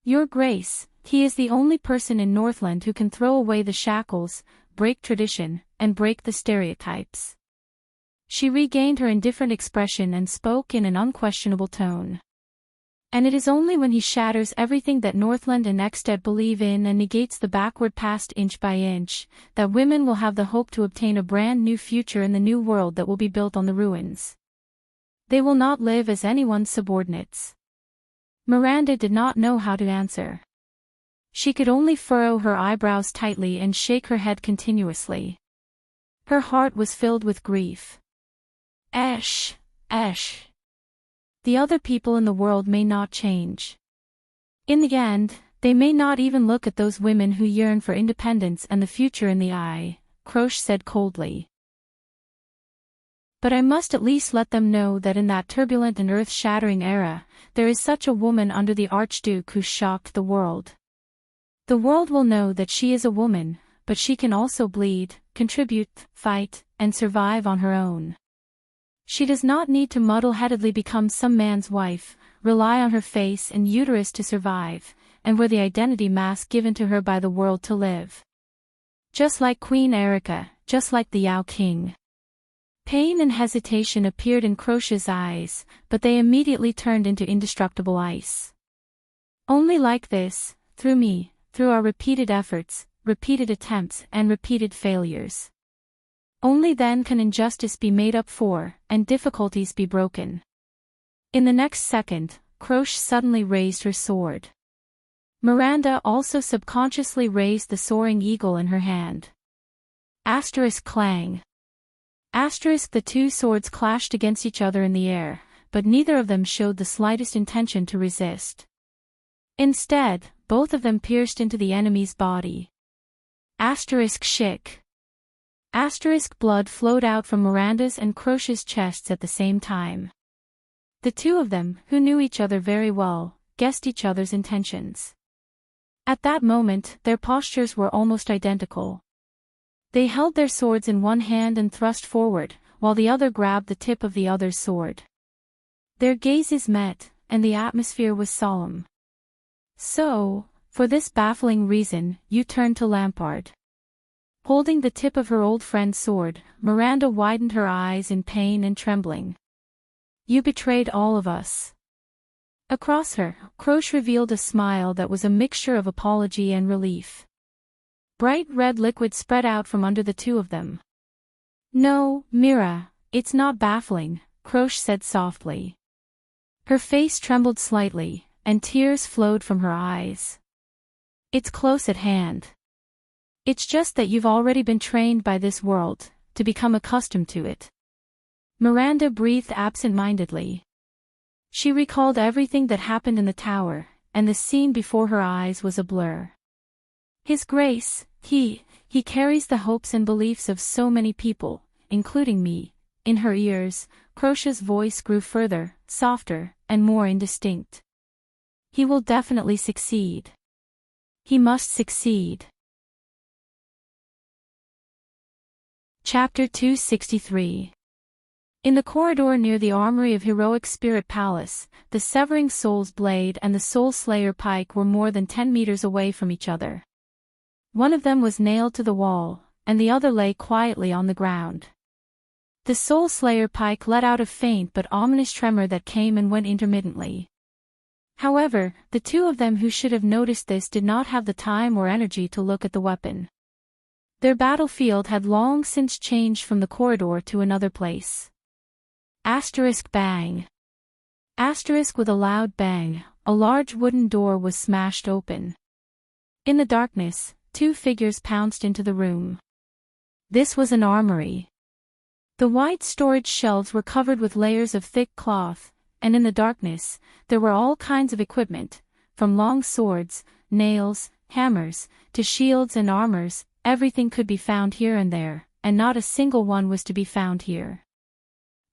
Your Grace, he is the only person in Northland who can throw away the shackles, break tradition, and break the stereotypes. She regained her indifferent expression and spoke in an unquestionable tone. And it is only when he shatters everything that Northland and Ekstead believe in and negates the backward past inch by inch, that women will have the hope to obtain a brand new future in the new world that will be built on the ruins. They will not live as anyone's subordinates. Miranda did not know how to answer. She could only furrow her eyebrows tightly and shake her head continuously. Her heart was filled with grief. Ash. The other people in the world may not change. In the end, they may not even look at those women who yearn for independence and the future in the eye, Croce said coldly. But I must at least let them know that in that turbulent and earth-shattering era, there is such a woman under the Archduke who shocked the world. The world will know that she is a woman, but she can also bleed, contribute, fight, and survive on her own. She does not need to muddle-headedly become some man's wife, rely on her face and uterus to survive, and wear the identity mask given to her by the world to live. Just like Queen Erica, just like the Yao King. Pain and hesitation appeared in Croce's eyes, but they immediately turned into indestructible ice. Only like this, through me, through our repeated efforts, repeated attempts, and repeated failures. Only then can injustice be made up for, and difficulties be broken. In the next second, Croce suddenly raised her sword. Miranda also subconsciously raised the soaring eagle in her hand. Asterisk clang. Asterisk the two swords clashed against each other in the air, but neither of them showed the slightest intention to resist. Instead, both of them pierced into the enemy's body. Asterisk shick. Asterisk blood flowed out from Miranda's and Croce's chests at the same time. The two of them, who knew each other very well, guessed each other's intentions. At that moment, their postures were almost identical. They held their swords in one hand and thrust forward, while the other grabbed the tip of the other's sword. Their gazes met, and the atmosphere was solemn. So, for this baffling reason, you turned to Lampard. Holding the tip of her old friend's sword, Miranda widened her eyes in pain and trembling. You betrayed all of us. Across her, Croce revealed a smile that was a mixture of apology and relief. Bright red liquid spread out from under the two of them. No, Mira, it's not baffling, Croce said softly. Her face trembled slightly, and tears flowed from her eyes. It's close at hand. It's just that you've already been trained by this world, to become accustomed to it. Miranda breathed absent-mindedly. She recalled everything that happened in the tower, and the scene before her eyes was a blur. His Grace, he carries the hopes and beliefs of so many people, including me. In her ears, Croce's voice grew further, softer, and more indistinct. He will definitely succeed. He must succeed. Chapter 263. In the corridor near the armory of Heroic Spirit Palace, the Severing Soul's blade and the Soul Slayer pike were more than 10 meters away from each other. One of them was nailed to the wall, and the other lay quietly on the ground. The Soul Slayer pike let out a faint but ominous tremor that came and went intermittently. However, the two of them who should have noticed this did not have the time or energy to look at the weapon. Their battlefield had long since changed from the corridor to another place. Asterisk bang. Asterisk with a loud bang, a large wooden door was smashed open. In the darkness, two figures pounced into the room. This was an armory. The wide storage shelves were covered with layers of thick cloth, and in the darkness, there were all kinds of equipment, from long swords, nails, hammers, to shields and armors. Everything could be found here and there, and not a single one was to be found here.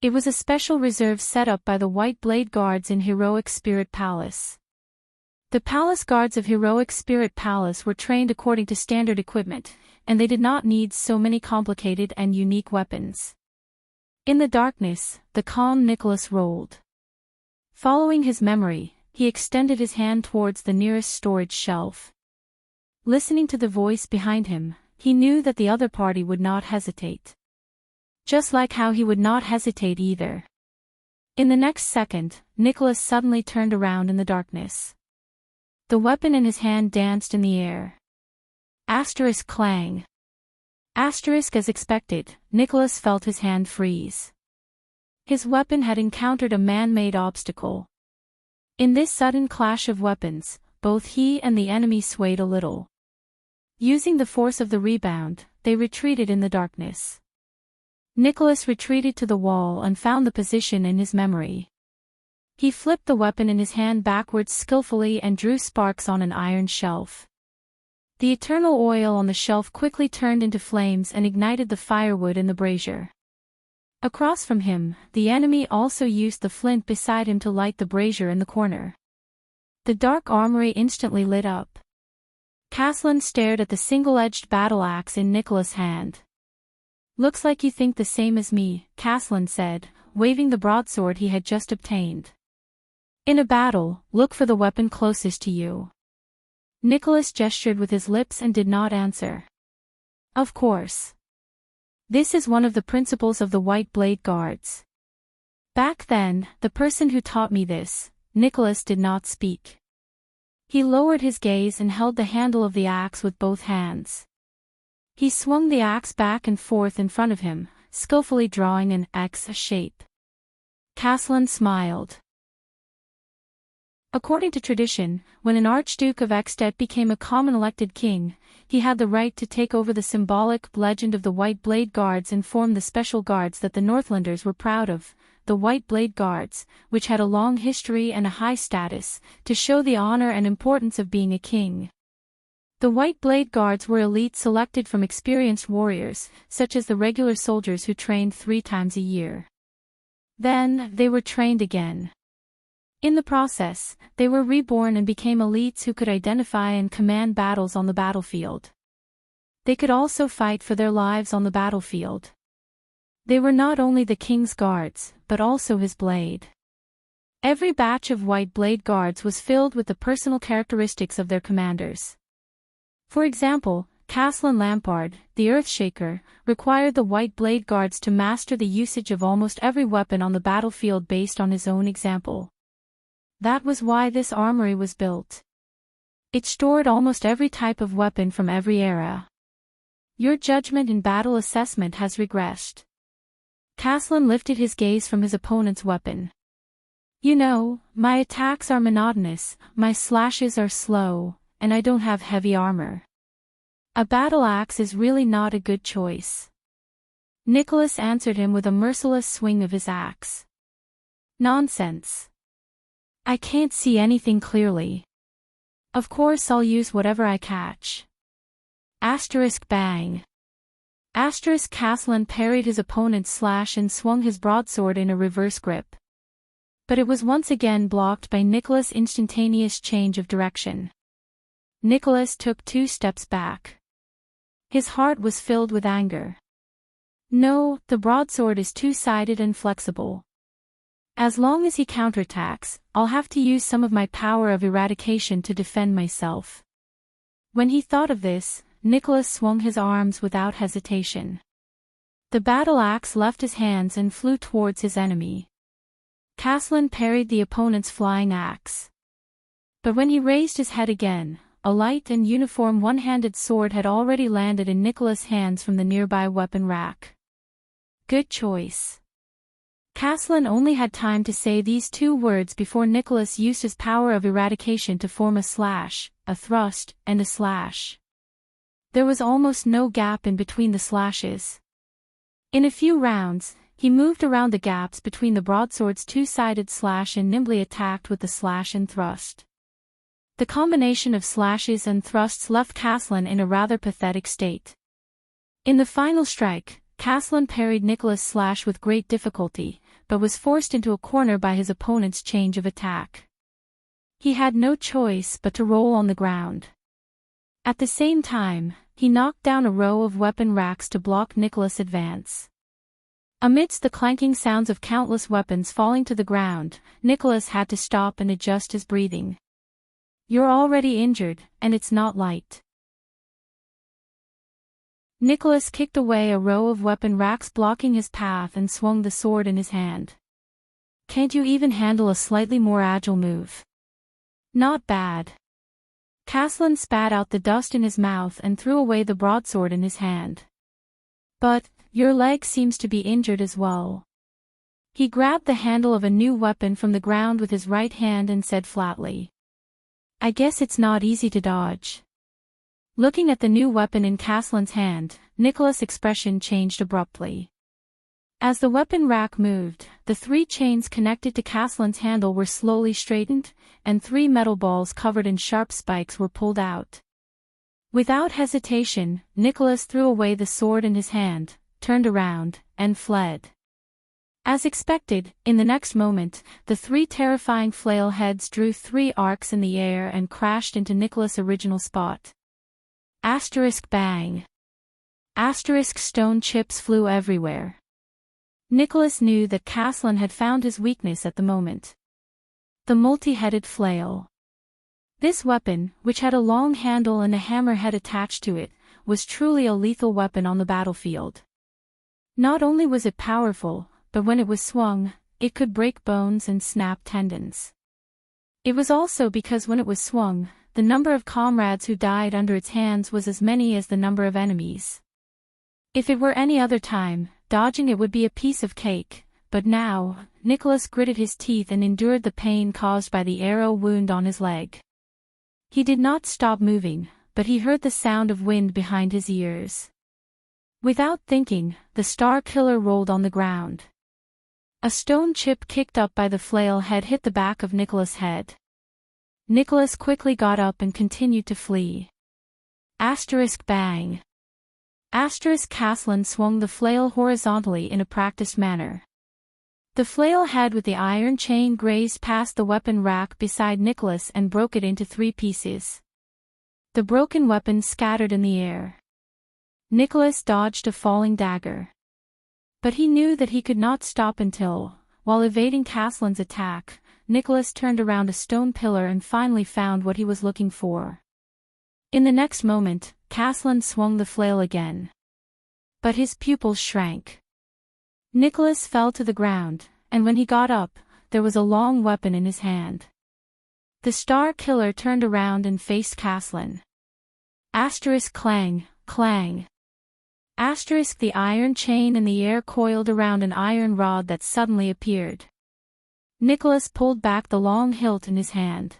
It was a special reserve set up by the White Blade Guards in Heroic Spirit Palace. The Palace Guards of Heroic Spirit Palace were trained according to standard equipment, and they did not need so many complicated and unique weapons. In the darkness, the calm Nicholas rolled. Following his memory, he extended his hand towards the nearest storage shelf. Listening to the voice behind him, he knew that the other party would not hesitate. Just like how he would not hesitate either. In the next second, Nicholas suddenly turned around in the darkness. The weapon in his hand danced in the air. Asterisk clang. Asterisk as expected, Nicholas felt his hand freeze. His weapon had encountered a man-made obstacle. In this sudden clash of weapons, both he and the enemy swayed a little. Using the force of the rebound, they retreated in the darkness. Nicholas retreated to the wall and found the position in his memory. He flipped the weapon in his hand backwards skillfully and drew sparks on an iron shelf. The eternal oil on the shelf quickly turned into flames and ignited the firewood in the brazier. Across from him, the enemy also used the flint beside him to light the brazier in the corner. The dark armory instantly lit up. Caslin stared at the single-edged battle-axe in Nicholas' hand. Looks like you think the same as me, Caslin said, waving the broadsword he had just obtained. In a battle, look for the weapon closest to you. Nicholas gestured with his lips and did not answer. Of course. This is one of the principles of the White Blade Guards. Back then, the person who taught me this, Nicholas did not speak. He lowered his gaze and held the handle of the axe with both hands. He swung the axe back and forth in front of him, skillfully drawing an X shape. Caslin smiled. According to tradition, when an Archduke of Extet became a common elected king, he had the right to take over the symbolic legend of the White Blade Guards and form the special guards that the Northlanders were proud of, the White Blade Guards, which had a long history and a high status, to show the honor and importance of being a king. The White Blade Guards were elite selected from experienced warriors, such as the regular soldiers who trained 3 times a year. Then, they were trained again. In the process, they were reborn and became elites who could identify and command battles on the battlefield. They could also fight for their lives on the battlefield. They were not only the king's guards, but also his blade. Every batch of white blade guards was filled with the personal characteristics of their commanders. For example, Caslin Lampard, the Earthshaker, required the white blade guards to master the usage of almost every weapon on the battlefield based on his own example. That was why this armory was built. It stored almost every type of weapon from every era. Your judgment in battle assessment has regressed. Caslin lifted his gaze from his opponent's weapon. You know, my attacks are monotonous, my slashes are slow, and I don't have heavy armor. A battle axe is really not a good choice. Nicholas answered him with a merciless swing of his axe. Nonsense. I can't see anything clearly. Of course I'll use whatever I catch. Asterisk bang. Asterisk Caslin parried his opponent's slash and swung his broadsword in a reverse grip. But it was once again blocked by Nicholas' instantaneous change of direction. Nicholas took 2 steps back. His heart was filled with anger. No, the broadsword is two-sided and flexible. As long as he counterattacks, I'll have to use some of my power of eradication to defend myself. When he thought of this, Nicholas swung his arms without hesitation. The battle axe left his hands and flew towards his enemy. Caslin parried the opponent's flying axe. But when he raised his head again, a light and uniform one-handed sword had already landed in Nicholas' hands from the nearby weapon rack. Good choice. Caslin only had time to say these 2 words before Nicholas used his power of eradication to form a slash, a thrust, and a slash. There was almost no gap in between the slashes. In a few rounds, he moved around the gaps between the broadsword's two-sided slash and nimbly attacked with the slash and thrust. The combination of slashes and thrusts left Caslin in a rather pathetic state. In the final strike, Caslin parried Nicholas' slash with great difficulty, but was forced into a corner by his opponent's change of attack. He had no choice but to roll on the ground. At the same time, he knocked down a row of weapon racks to block Nicholas' advance. Amidst the clanking sounds of countless weapons falling to the ground, Nicholas had to stop and adjust his breathing. You're already injured, and it's not light. Nicholas kicked away a row of weapon racks blocking his path and swung the sword in his hand. Can't you even handle a slightly more agile move? Not bad. Caslin spat out the dust in his mouth and threw away the broadsword in his hand. But, your leg seems to be injured as well. He grabbed the handle of a new weapon from the ground with his right hand and said flatly. I guess it's not easy to dodge. Looking at the new weapon in Caslin's hand, Nicholas' expression changed abruptly. As the weapon rack moved, the 3 chains connected to Caslin's handle were slowly straightened, and 3 metal balls covered in sharp spikes were pulled out. Without hesitation, Nicholas threw away the sword in his hand, turned around, and fled. As expected, in the next moment, the 3 terrifying flail heads drew 3 arcs in the air and crashed into Nicholas' original spot. Asterisk bang. Asterisk stone chips flew everywhere. Nicholas knew that Caslin had found his weakness at the moment. The multi-headed flail. This weapon, which had a long handle and a hammerhead attached to it, was truly a lethal weapon on the battlefield. Not only was it powerful, but when it was swung, it could break bones and snap tendons. It was also because when it was swung, the number of comrades who died under its hands was as many as the number of enemies. If it were any other time, dodging it would be a piece of cake, but now, Nicholas gritted his teeth and endured the pain caused by the arrow wound on his leg. He did not stop moving, but he heard the sound of wind behind his ears. Without thinking, the Star Killer rolled on the ground. A stone chip kicked up by the flail head hit the back of Nicholas' head. Nicholas quickly got up and continued to flee. Asterisk bang. Asterisk Caslin swung the flail horizontally in a practiced manner. The flail head with the iron chain grazed past the weapon rack beside Nicholas and broke it into 3 pieces. The broken weapon scattered in the air. Nicholas dodged a falling dagger. But he knew that he could not stop until, while evading Caslin's attack, Nicholas turned around a stone pillar and finally found what he was looking for. In the next moment, Caslin swung the flail again. But his pupils shrank. Nicholas fell to the ground, and when he got up, there was a long weapon in his hand. The Star Killer turned around and faced Caslin. Asterisk clang, clang. Asterisk the iron chain in the air coiled around an iron rod that suddenly appeared. Nicholas pulled back the long hilt in his hand.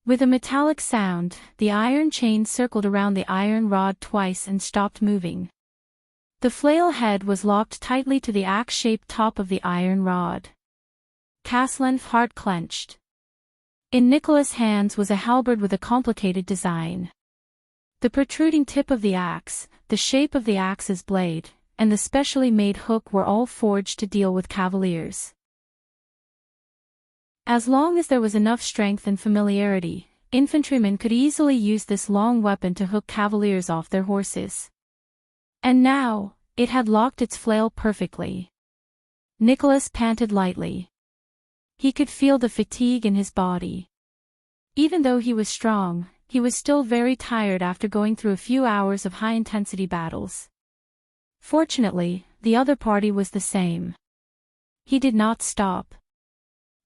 With a metallic sound, the iron chain circled around the iron rod twice and stopped moving. The flail head was locked tightly to the axe-shaped top of the iron rod. Caslin's heart clenched. In Nicholas' hands was a halberd with a complicated design. The protruding tip of the axe, the shape of the axe's blade, and the specially made hook were all forged to deal with cavaliers. As long as there was enough strength and familiarity, infantrymen could easily use this long weapon to hook cavaliers off their horses. And now, it had locked its flail perfectly. Nicholas panted lightly. He could feel the fatigue in his body. Even though he was strong, he was still very tired after going through a few hours of high-intensity battles. Fortunately, the other party was the same. He did not stop.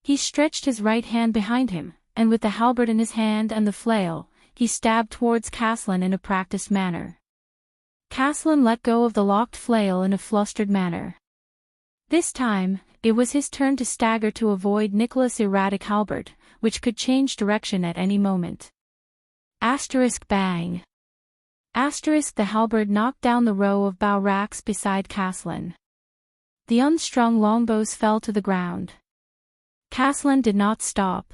He stretched his right hand behind him, and with the halberd in his hand and the flail, he stabbed towards Caslin in a practiced manner. Caslin let go of the locked flail in a flustered manner. This time, it was his turn to stagger to avoid Nicholas' erratic halberd, which could change direction at any moment. Asterisk bang. Asterisk the halberd knocked down the row of bow racks beside Caslin. The unstrung longbows fell to the ground. Caslin did not stop.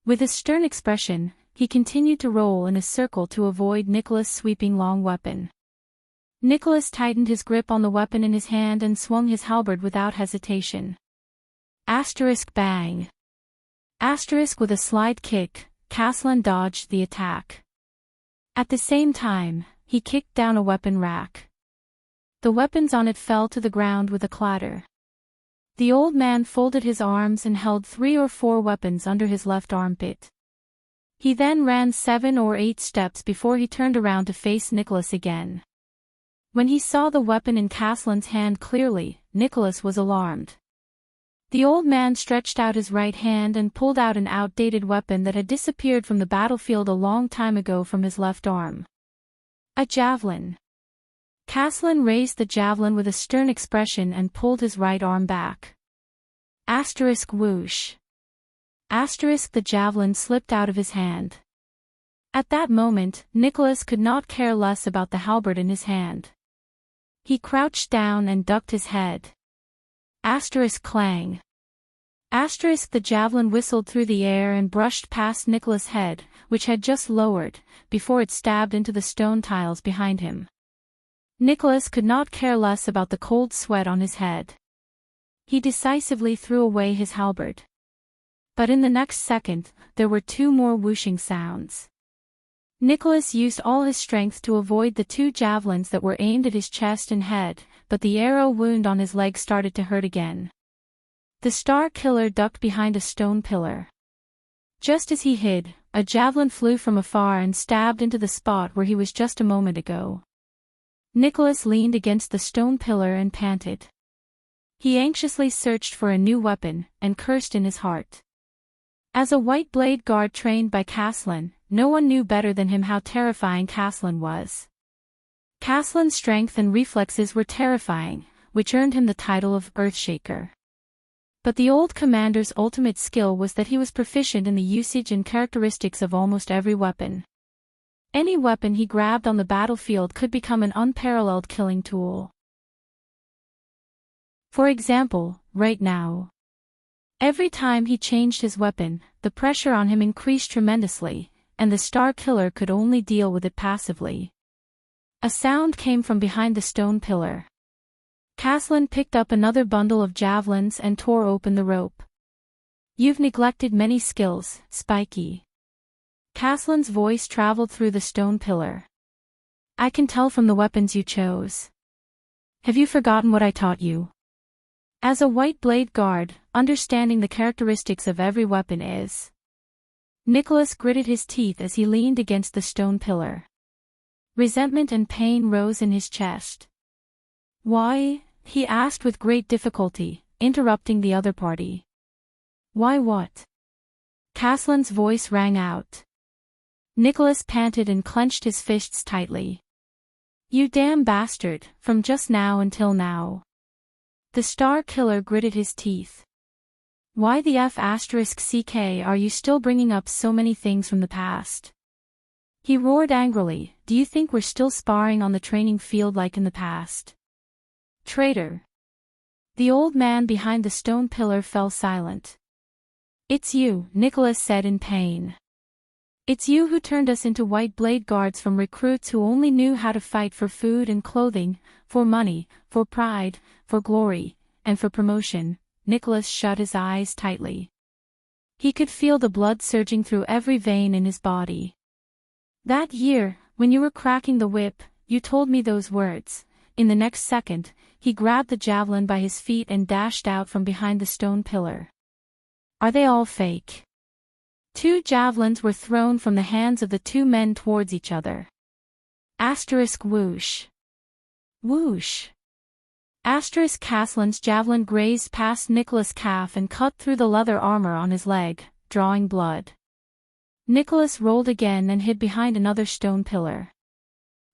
With a stern expression, he continued to roll in a circle to avoid Nicholas' sweeping long weapon. Nicholas tightened his grip on the weapon in his hand and swung his halberd without hesitation. Asterisk bang. Asterisk with a slide kick, Caslin dodged the attack. At the same time, he kicked down a weapon rack. The weapons on it fell to the ground with a clatter. The old man folded his arms and held 3 or 4 weapons under his left armpit. He then ran 7 or 8 steps before he turned around to face Nicholas again. When he saw the weapon in Caslin's hand clearly, Nicholas was alarmed. The old man stretched out his right hand and pulled out an outdated weapon that had disappeared from the battlefield a long time ago from his left arm. A javelin. Caslin raised the javelin with a stern expression and pulled his right arm back. Asterisk whoosh. Asterisk the javelin slipped out of his hand. At that moment, Nicholas could not care less about the halberd in his hand. He crouched down and ducked his head. Asterisk clang. Asterisk the javelin whistled through the air and brushed past Nicholas' head, which had just lowered, before it stabbed into the stone tiles behind him. Nicholas could not care less about the cold sweat on his head. He decisively threw away his halberd. But in the next second, there were 2 more whooshing sounds. Nicholas used all his strength to avoid the 2 javelins that were aimed at his chest and head, but the arrow wound on his leg started to hurt again. The Star Killer ducked behind a stone pillar. Just as he hid, a javelin flew from afar and stabbed into the spot where he was just a moment ago. Nicholas leaned against the stone pillar and panted. He anxiously searched for a new weapon, and cursed in his heart. As a white blade guard trained by Caslin, no one knew better than him how terrifying Caslin was. Caslin's strength and reflexes were terrifying, which earned him the title of Earthshaker. But the old commander's ultimate skill was that he was proficient in the usage and characteristics of almost every weapon. Any weapon he grabbed on the battlefield could become an unparalleled killing tool. For example, right now. Every time he changed his weapon, the pressure on him increased tremendously, and the Star Killer could only deal with it passively. A sound came from behind the stone pillar. Caslin picked up another bundle of javelins and tore open the rope. "You've neglected many skills, Spiky." Caslin's voice traveled through the stone pillar. "I can tell from the weapons you chose. Have you forgotten what I taught you?" As a white blade guard, understanding the characteristics of every weapon is. Nicholas gritted his teeth as he leaned against the stone pillar. Resentment and pain rose in his chest. Why? He asked with great difficulty, interrupting the other party. Why what? Caslan's voice rang out. Nicholas panted and clenched his fists tightly. You damn bastard, from just now until now. The Star Killer gritted his teeth. Why the F***ck are you still bringing up so many things from the past? He roared angrily, do you think we're still sparring on the training field like in the past? Traitor. The old man behind the stone pillar fell silent. It's you, Nicholas said in pain. It's you who turned us into white blade guards from recruits who only knew how to fight for food and clothing, for money, for pride, for glory, and for promotion. Nicholas shut his eyes tightly. He could feel the blood surging through every vein in his body. That year, when you were cracking the whip, you told me those words. In the next second, he grabbed the javelin by his feet and dashed out from behind the stone pillar. Are they all fake? 2 javelins were thrown from the hands of the 2 men towards each other. Asterisk whoosh. Whoosh. Asterisk Caslan's javelin grazed past Nicholas' calf and cut through the leather armor on his leg, drawing blood. Nicholas rolled again and hid behind another stone pillar.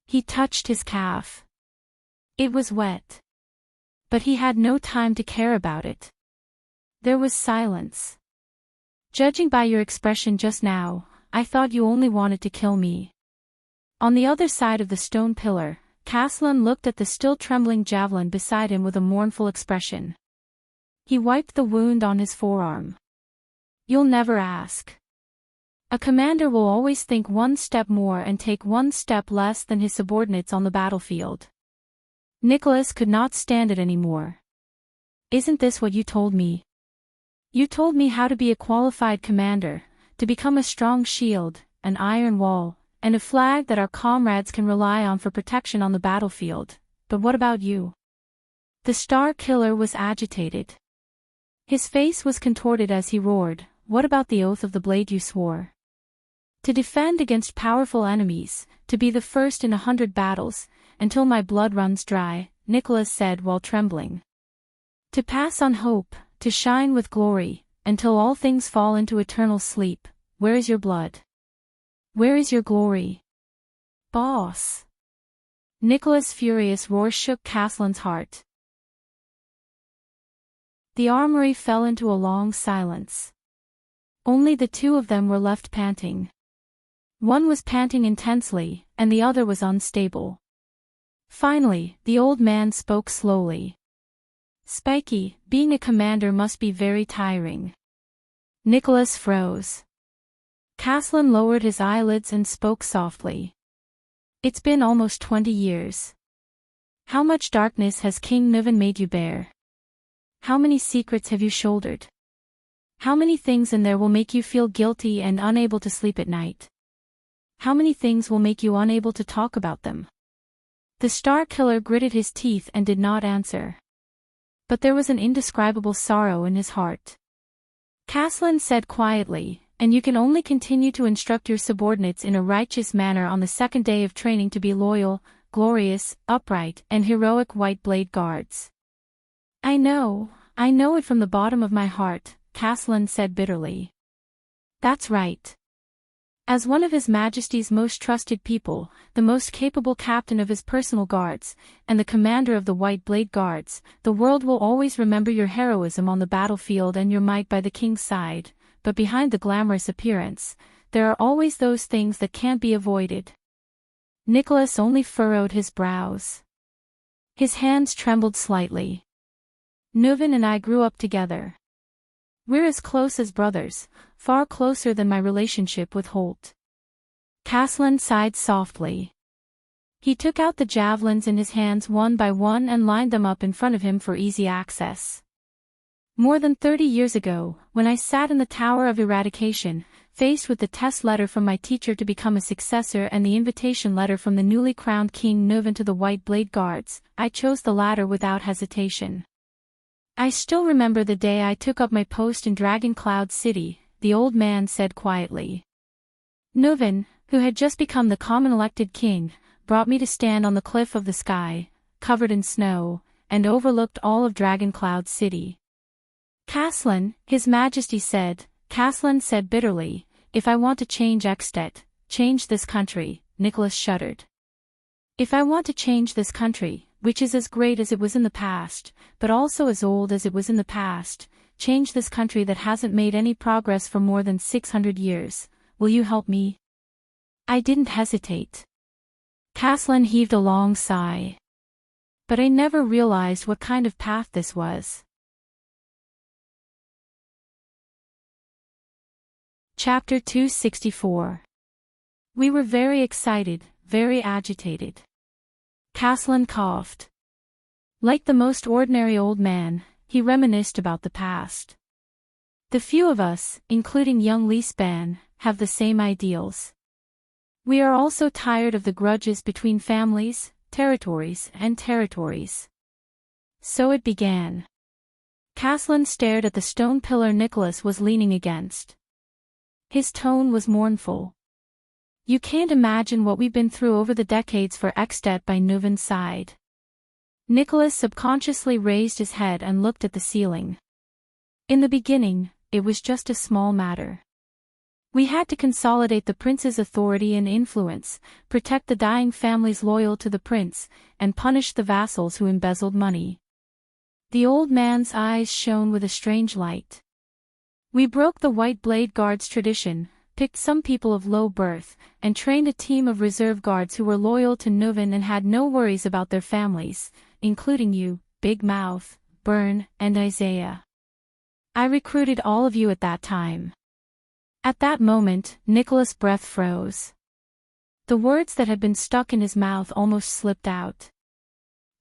He touched his calf. It was wet. But he had no time to care about it. There was silence. Judging by your expression just now, I thought you only wanted to kill me. On the other side of the stone pillar, Caslan looked at the still trembling javelin beside him with a mournful expression. He wiped the wound on his forearm. You'll never ask. A commander will always think 1 step more and take 1 step less than his subordinates on the battlefield. Nicholas could not stand it anymore. Isn't this what you told me? You told me how to be a qualified commander, to become a strong shield, an iron wall, and a flag that our comrades can rely on for protection on the battlefield. But what about you? The Star Killer was agitated. His face was contorted as he roared, what about the oath of the blade you swore? To defend against powerful enemies, to be the first in 100 battles, until my blood runs dry, Nicholas said while trembling. To pass on hope, to shine with glory, until all things fall into eternal sleep. Where is your blood? Where is your glory? Boss! Nicholas' furious roar shook Caslan's heart. The armory fell into a long silence. Only the 2 of them were left panting. One was panting intensely, and the other was unstable. Finally, the old man spoke slowly. Spiky, being a commander must be very tiring. Nicholas froze. Caslan lowered his eyelids and spoke softly. It's been almost 20 years. How much darkness has King Nuven made you bear? How many secrets have you shouldered? How many things in there will make you feel guilty and unable to sleep at night? How many things will make you unable to talk about them? The Star Killer gritted his teeth and did not answer. But there was an indescribable sorrow in his heart. Caslan said quietly, and you can only continue to instruct your subordinates in a righteous manner on the 2nd day of training to be loyal, glorious, upright, and heroic white blade guards. I know it from the bottom of my heart, Caslan said bitterly. That's right. As one of His Majesty's most trusted people, the most capable captain of his personal guards, and the commander of the White Blade Guards, the world will always remember your heroism on the battlefield and your might by the king's side, but behind the glamorous appearance, there are always those things that can't be avoided. Nicholas only furrowed his brows. His hands trembled slightly. Nuven and I grew up together. We're as close as brothers, far closer than my relationship with Holt. Caslan sighed softly. He took out the javelins in his hands one by one and lined them up in front of him for easy access. More than 30 years ago, when I sat in the Tower of Eradication, faced with the test letter from my teacher to become a successor and the invitation letter from the newly crowned King Nuven to the White Blade Guards, I chose the latter without hesitation. I still remember the day I took up my post in Dragon Cloud City, the old man said quietly. Nuven, who had just become the common elected king, brought me to stand on the cliff of the sky, covered in snow, and overlooked all of Dragon Cloud City. Caslan, His Majesty said, Caslan said bitterly, if I want to change Extet, change this country, Nicholas shuddered. If I want to change this country, which is as great as it was in the past, but also as old as it was in the past, change this country that hasn't made any progress for more than 600 years, will you help me? I didn't hesitate. Caslan heaved a long sigh. But I never realized what kind of path this was. Chapter 264. We were very excited, very agitated. Caslan coughed. Like the most ordinary old man, he reminisced about the past. The few of us, including young Lisban, have the same ideals. We are also tired of the grudges between families, territories, and territories. So it began. Caslan stared at the stone pillar Nicholas was leaning against. His tone was mournful. You can't imagine what we've been through over the decades for Extet by Nuven's side. Nicholas subconsciously raised his head and looked at the ceiling. In the beginning, it was just a small matter. We had to consolidate the prince's authority and influence, protect the dying families loyal to the prince, and punish the vassals who embezzled money. The old man's eyes shone with a strange light. We broke the White Blade Guards tradition, picked some people of low birth, and trained a team of reserve guards who were loyal to Nuven and had no worries about their families, including you, Big Mouth, Byrne, and Isaiah. I recruited all of you at that time. At that moment, Nicholas' breath froze. The words that had been stuck in his mouth almost slipped out.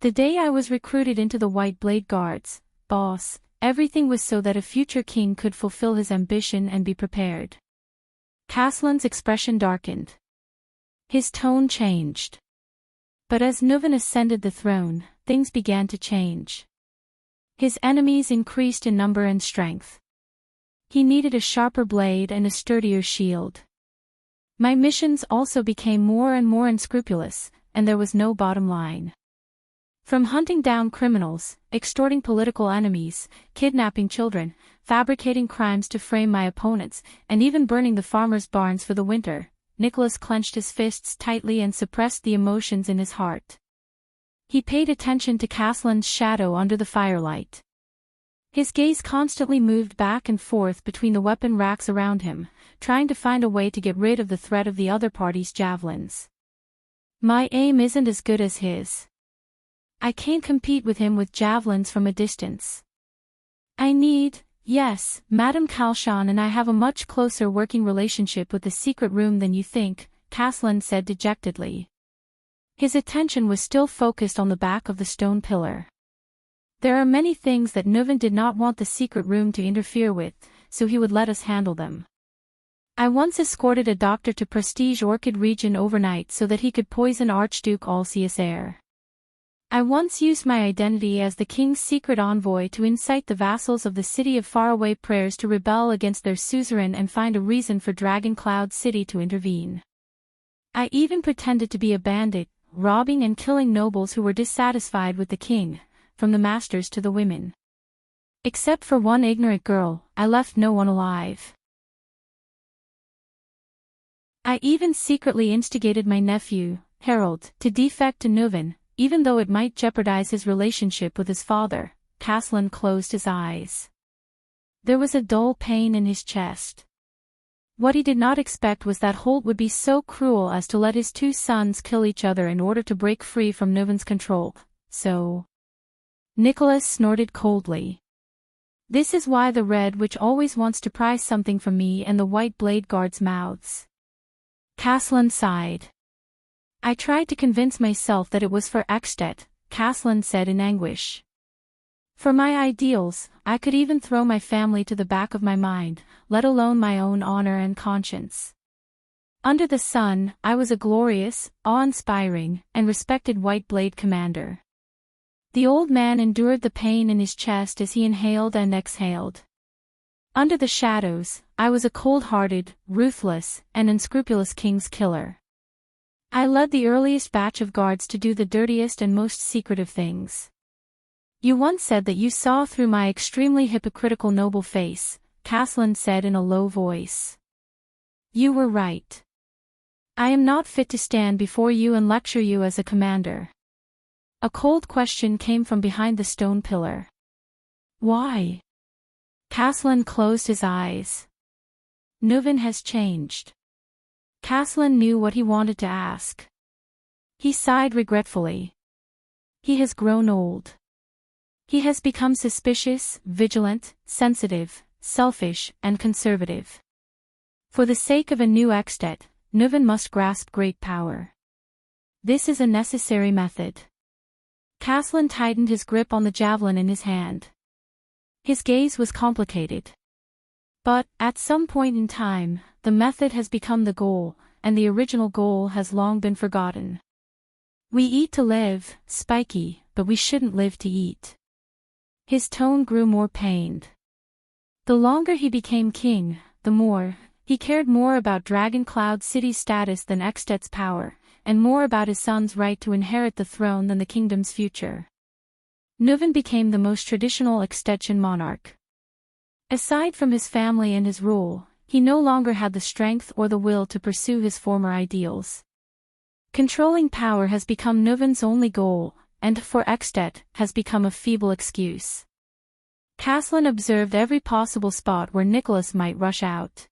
The day I was recruited into the White Blade Guards, boss, everything was so that a future king could fulfill his ambition and be prepared. Caslan's expression darkened. His tone changed. But as Nuven ascended the throne, things began to change. His enemies increased in number and strength. He needed a sharper blade and a sturdier shield. My missions also became more and more unscrupulous, and there was no bottom line. From hunting down criminals, extorting political enemies, kidnapping children, fabricating crimes to frame my opponents, and even burning the farmers' barns for the winter, Nicholas clenched his fists tightly and suppressed the emotions in his heart. He paid attention to Caslan's shadow under the firelight. His gaze constantly moved back and forth between the weapon racks around him, trying to find a way to get rid of the threat of the other party's javelins. My aim isn't as good as his. I can't compete with him with javelins from a distance. Yes, Madame Kalshan and I have a much closer working relationship with the secret room than you think, Caslan said dejectedly. His attention was still focused on the back of the stone pillar. There are many things that Nuven did not want the secret room to interfere with, so he would let us handle them. I once escorted a doctor to Prestige Orchid region overnight so that he could poison Archduke Alcius. I once used my identity as the king's secret envoy to incite the vassals of the city of faraway prayers to rebel against their suzerain and find a reason for Dragon Cloud City to intervene. I even pretended to be a bandit, robbing and killing nobles who were dissatisfied with the king, from the masters to the women. Except for one ignorant girl, I left no one alive. I even secretly instigated my nephew, Harold, to defect to Nuven, even though it might jeopardize his relationship with his father. Caslan closed his eyes. There was a dull pain in his chest. What he did not expect was that Holt would be so cruel as to let his two sons kill each other in order to break free from Nuven's control, so... Nicholas snorted coldly. This is why the Red Witch always wants to pry something from me and the White Blade Guards' mouths. Caslan sighed. I tried to convince myself that it was for Extet, Caslan said in anguish. For my ideals, I could even throw my family to the back of my mind, let alone my own honor and conscience. Under the sun, I was a glorious, awe-inspiring, and respected White Blade commander. The old man endured the pain in his chest as he inhaled and exhaled. Under the shadows, I was a cold-hearted, ruthless, and unscrupulous king's killer. I led the earliest batch of guards to do the dirtiest and most secretive things. You once said that you saw through my extremely hypocritical noble face, Caslin said in a low voice. You were right. I am not fit to stand before you and lecture you as a commander. A cold question came from behind the stone pillar. Why? Caslin closed his eyes. Nuven has changed. Caslin knew what he wanted to ask. He sighed regretfully. He has grown old. He has become suspicious, vigilant, sensitive, selfish, and conservative. For the sake of a new Extet, Nuven must grasp great power. This is a necessary method. Caslin tightened his grip on the javelin in his hand. His gaze was complicated. But, at some point in time, the method has become the goal, and the original goal has long been forgotten. We eat to live, Spiky, but we shouldn't live to eat. His tone grew more pained. The longer he became king, the more, he cared more about Dragon Cloud City's status than Extet's power, and more about his son's right to inherit the throne than the kingdom's future. Nuven became the most traditional Extetian monarch. Aside from his family and his rule, he no longer had the strength or the will to pursue his former ideals. Controlling power has become Nuven's only goal, and for Extet, has become a feeble excuse. Caslin observed every possible spot where Nicholas might rush out.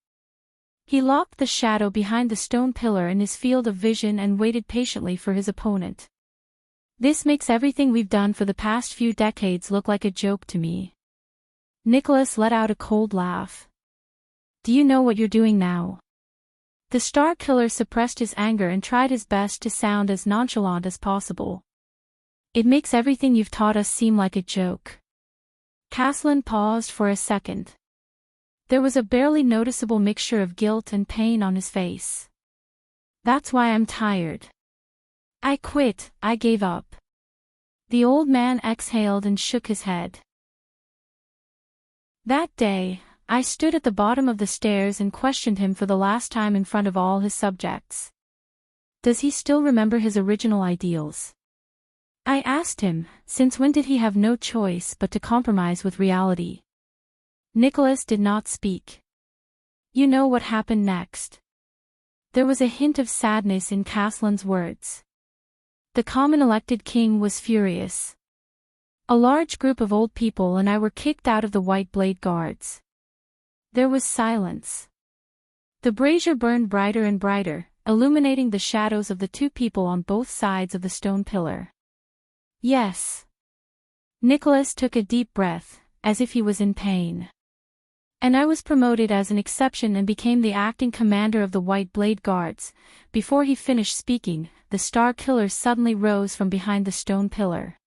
He locked the shadow behind the stone pillar in his field of vision and waited patiently for his opponent. This makes everything we've done for the past few decades look like a joke to me. Nicholas let out a cold laugh. Do you know what you're doing now? The Star Killer suppressed his anger and tried his best to sound as nonchalant as possible. It makes everything you've taught us seem like a joke. Caslin paused for a second. There was a barely noticeable mixture of guilt and pain on his face. That's why I'm tired. I quit, I gave up. The old man exhaled and shook his head. That day, I stood at the bottom of the stairs and questioned him for the last time in front of all his subjects. Does he still remember his original ideals? I asked him, since when did he have no choice but to compromise with reality? Nicholas did not speak. You know what happened next. There was a hint of sadness in Caslin's words. The common elected king was furious. A large group of old people and I were kicked out of the White Blade Guards. There was silence. The brazier burned brighter and brighter, illuminating the shadows of the two people on both sides of the stone pillar. Yes. Nicholas took a deep breath, as if he was in pain. And I was promoted as an exception and became the acting commander of the White Blade Guards. Before he finished speaking, the Star Killer suddenly rose from behind the stone pillar.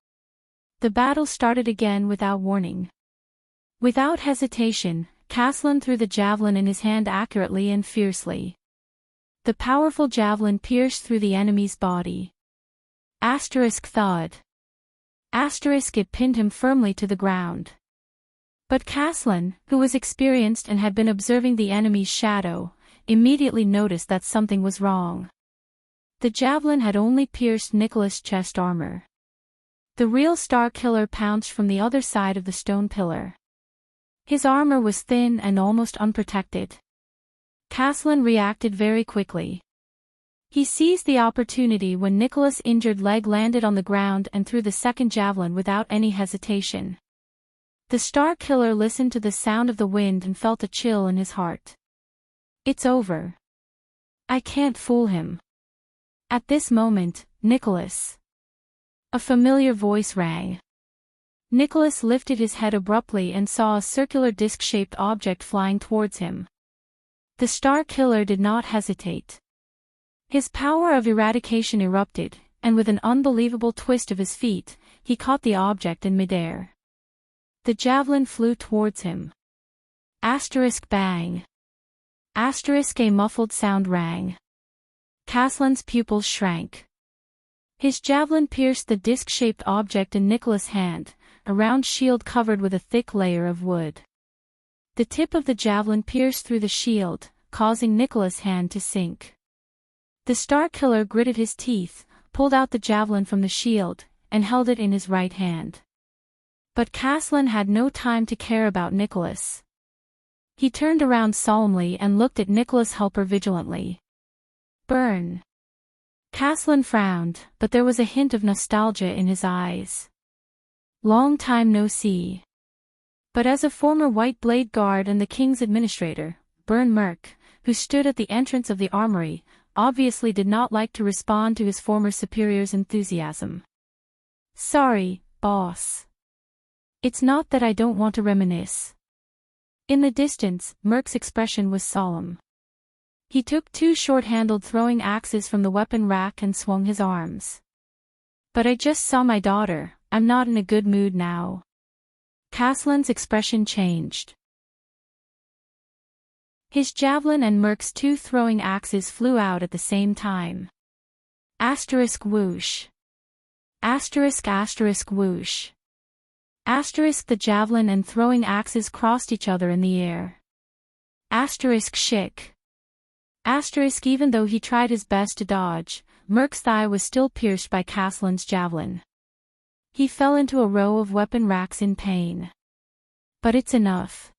The battle started again without warning. Without hesitation, Caslin threw the javelin in his hand accurately and fiercely. The powerful javelin pierced through the enemy's body. Thud. It pinned him firmly to the ground. But Caslin, who was experienced and had been observing the enemy's shadow, immediately noticed that something was wrong. The javelin had only pierced Nicholas' chest armor. The real Star Killer pounced from the other side of the stone pillar. His armor was thin and almost unprotected. Caslin reacted very quickly. He seized the opportunity when Nicholas' injured leg landed on the ground and threw the second javelin without any hesitation. The Star Killer listened to the sound of the wind and felt a chill in his heart. It's over. I can't fool him. At this moment, Nicholas. A familiar voice rang. Nicholas lifted his head abruptly and saw a circular disc-shaped object flying towards him. The Star Killer did not hesitate. His power of eradication erupted, and with an unbelievable twist of his feet, he caught the object in midair. The javelin flew towards him. Bang. A muffled sound rang. Caslin's pupils shrank. His javelin pierced the disc-shaped object in Nicholas' hand, a round shield covered with a thick layer of wood. The tip of the javelin pierced through the shield, causing Nicholas' hand to sink. The Star Killer gritted his teeth, pulled out the javelin from the shield, and held it in his right hand. But Caslin had no time to care about Nicholas. He turned around solemnly and looked at Nicholas' helper vigilantly. "Burn." Caslin frowned, but there was a hint of nostalgia in his eyes. Long time no see. But as a former White Blade Guard and the King's administrator, Burn Merc, who stood at the entrance of the armory, obviously did not like to respond to his former superior's enthusiasm. "Sorry, boss. It's not that I don't want to reminisce." In the distance, Merc's expression was solemn. He took two short-handled throwing axes from the weapon rack and swung his arms. "But I just saw my daughter, I'm not in a good mood now." Caslin's expression changed. His javelin and Merc's two throwing axes flew out at the same time. Asterisk whoosh. Asterisk whoosh. Asterisk the javelin and throwing axes crossed each other in the air. Asterisk shick. Asterisk even though he tried his best to dodge, Merc's thigh was still pierced by Caslin's javelin. He fell into a row of weapon racks in pain. But it's enough.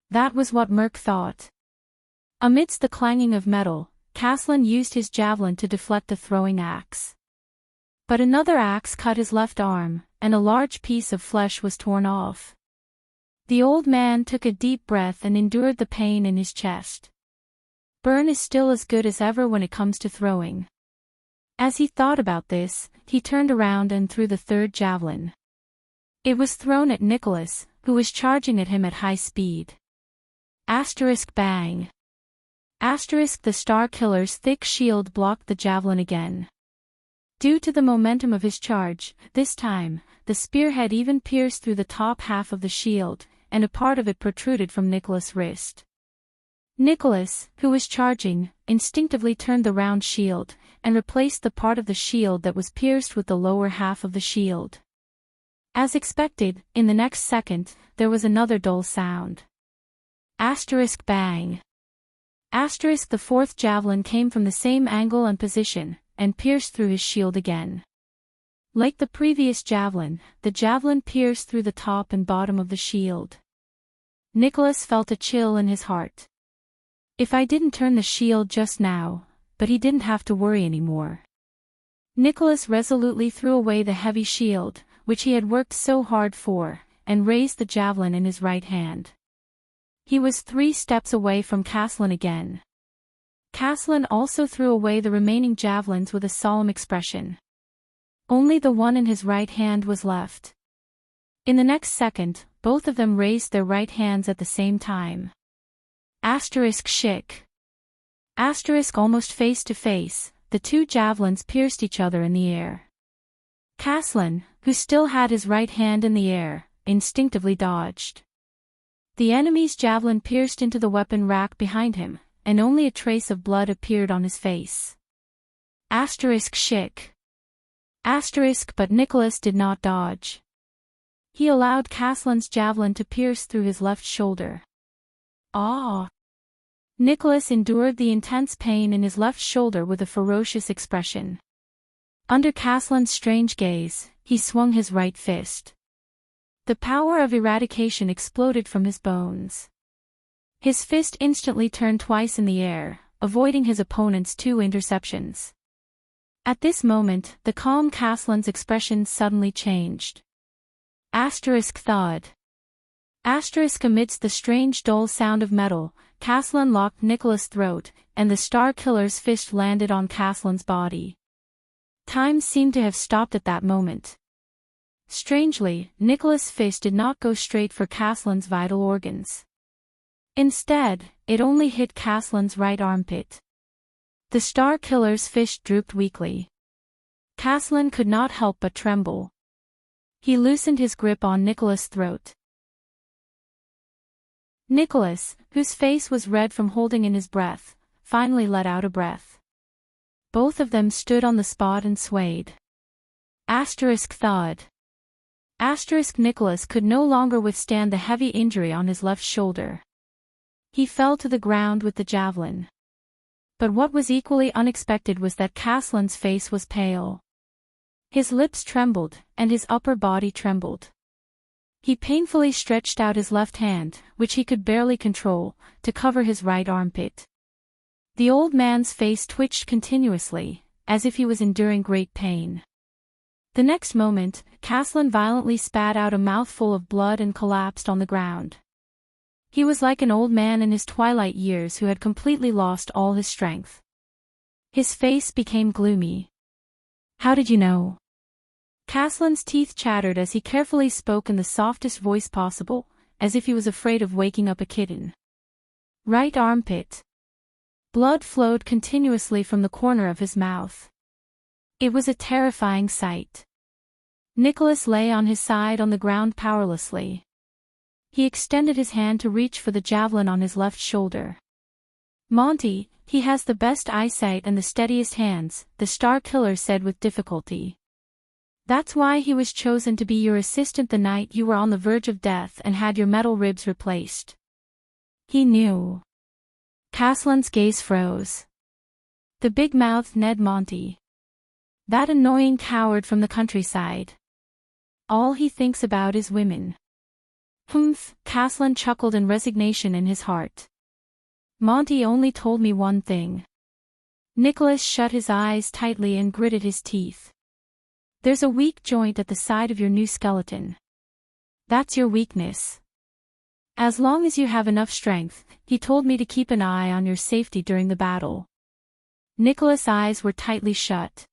That was what Merc thought. Amidst the clanging of metal, Caslin used his javelin to deflect a throwing axe. But another axe cut his left arm, and a large piece of flesh was torn off. The old man took a deep breath and endured the pain in his chest. Burn is still as good as ever when it comes to throwing. As he thought about this, he turned around and threw the third javelin. It was thrown at Nicholas, who was charging at him at high speed. Asterisk bang. Asterisk the Star Killer's thick shield blocked the javelin again. Due to the momentum of his charge, this time, the spearhead even pierced through the top half of the shield, and a part of it protruded from Nicholas' wrist. Nicholas, who was charging, instinctively turned the round shield, and replaced the part of the shield that was pierced with the lower half of the shield. As expected, in the next second, there was another dull sound. Asterisk bang. Asterisk the fourth javelin came from the same angle and position, and pierced through his shield again. Like the previous javelin, the javelin pierced through the top and bottom of the shield. Nicholas felt a chill in his heart. If I didn't turn the shield just now, but he didn't have to worry anymore. Nicholas resolutely threw away the heavy shield, which he had worked so hard for, and raised the javelin in his right hand. He was 3 steps away from Caslin again. Caslin also threw away the remaining javelins with a solemn expression. Only the one in his right hand was left. In the next second, both of them raised their right hands at the same time. Asterisk shick. Asterisk almost face to face, the two javelins pierced each other in the air. Caslin, who still had his right hand in the air, instinctively dodged. The enemy's javelin pierced into the weapon rack behind him, and only a trace of blood appeared on his face. Asterisk shick. Asterisk but Nicholas did not dodge. He allowed Caslin's javelin to pierce through his left shoulder. Ah! Nicholas endured the intense pain in his left shoulder with a ferocious expression. Under Caslin's strange gaze, he swung his right fist. The power of eradication exploded from his bones. His fist instantly turned twice in the air, avoiding his opponent's 2 interceptions. At this moment, the calm Caslin's expression suddenly changed. Asterisk thud. Asterisk amidst the strange dull sound of metal, Caslin locked Nicholas' throat, and the Star Killer's fist landed on Caslin's body. Time seemed to have stopped at that moment. Strangely, Nicholas' fist did not go straight for Caslin's vital organs. Instead, it only hit Caslin's right armpit. The Star Killer's fist drooped weakly. Caslin could not help but tremble. He loosened his grip on Nicholas' throat. Nicholas, whose face was red from holding in his breath, finally let out a breath. Both of them stood on the spot and swayed. Thud. Nicholas could no longer withstand the heavy injury on his left shoulder. He fell to the ground with the javelin. But what was equally unexpected was that Castellan's face was pale. His lips trembled, and his upper body trembled. He painfully stretched out his left hand, which he could barely control, to cover his right armpit. The old man's face twitched continuously, as if he was enduring great pain. The next moment, Castellan violently spat out a mouthful of blood and collapsed on the ground. He was like an old man in his twilight years who had completely lost all his strength. His face became gloomy. "How did you know?" Castellan's teeth chattered as he carefully spoke in the softest voice possible, as if he was afraid of waking up a kitten. "Right armpit." Blood flowed continuously from the corner of his mouth. It was a terrifying sight. Nicholas lay on his side on the ground powerlessly. He extended his hand to reach for the javelin on his left shoulder. "Monty, he has the best eyesight and the steadiest hands," the Star Killer said with difficulty. "That's why he was chosen to be your assistant the night you were on the verge of death and had your metal ribs replaced." He knew. Castellan's gaze froze. The big-mouthed Ned Monty. That annoying coward from the countryside. All he thinks about is women. Humph, Castellan chuckled in resignation in his heart. "Monty only told me one thing." Nicholas shut his eyes tightly and gritted his teeth. "There's a weak joint at the side of your new skeleton. That's your weakness. As long as you have enough strength, he told me to keep an eye on your safety during the battle." Nicholas' eyes were tightly shut.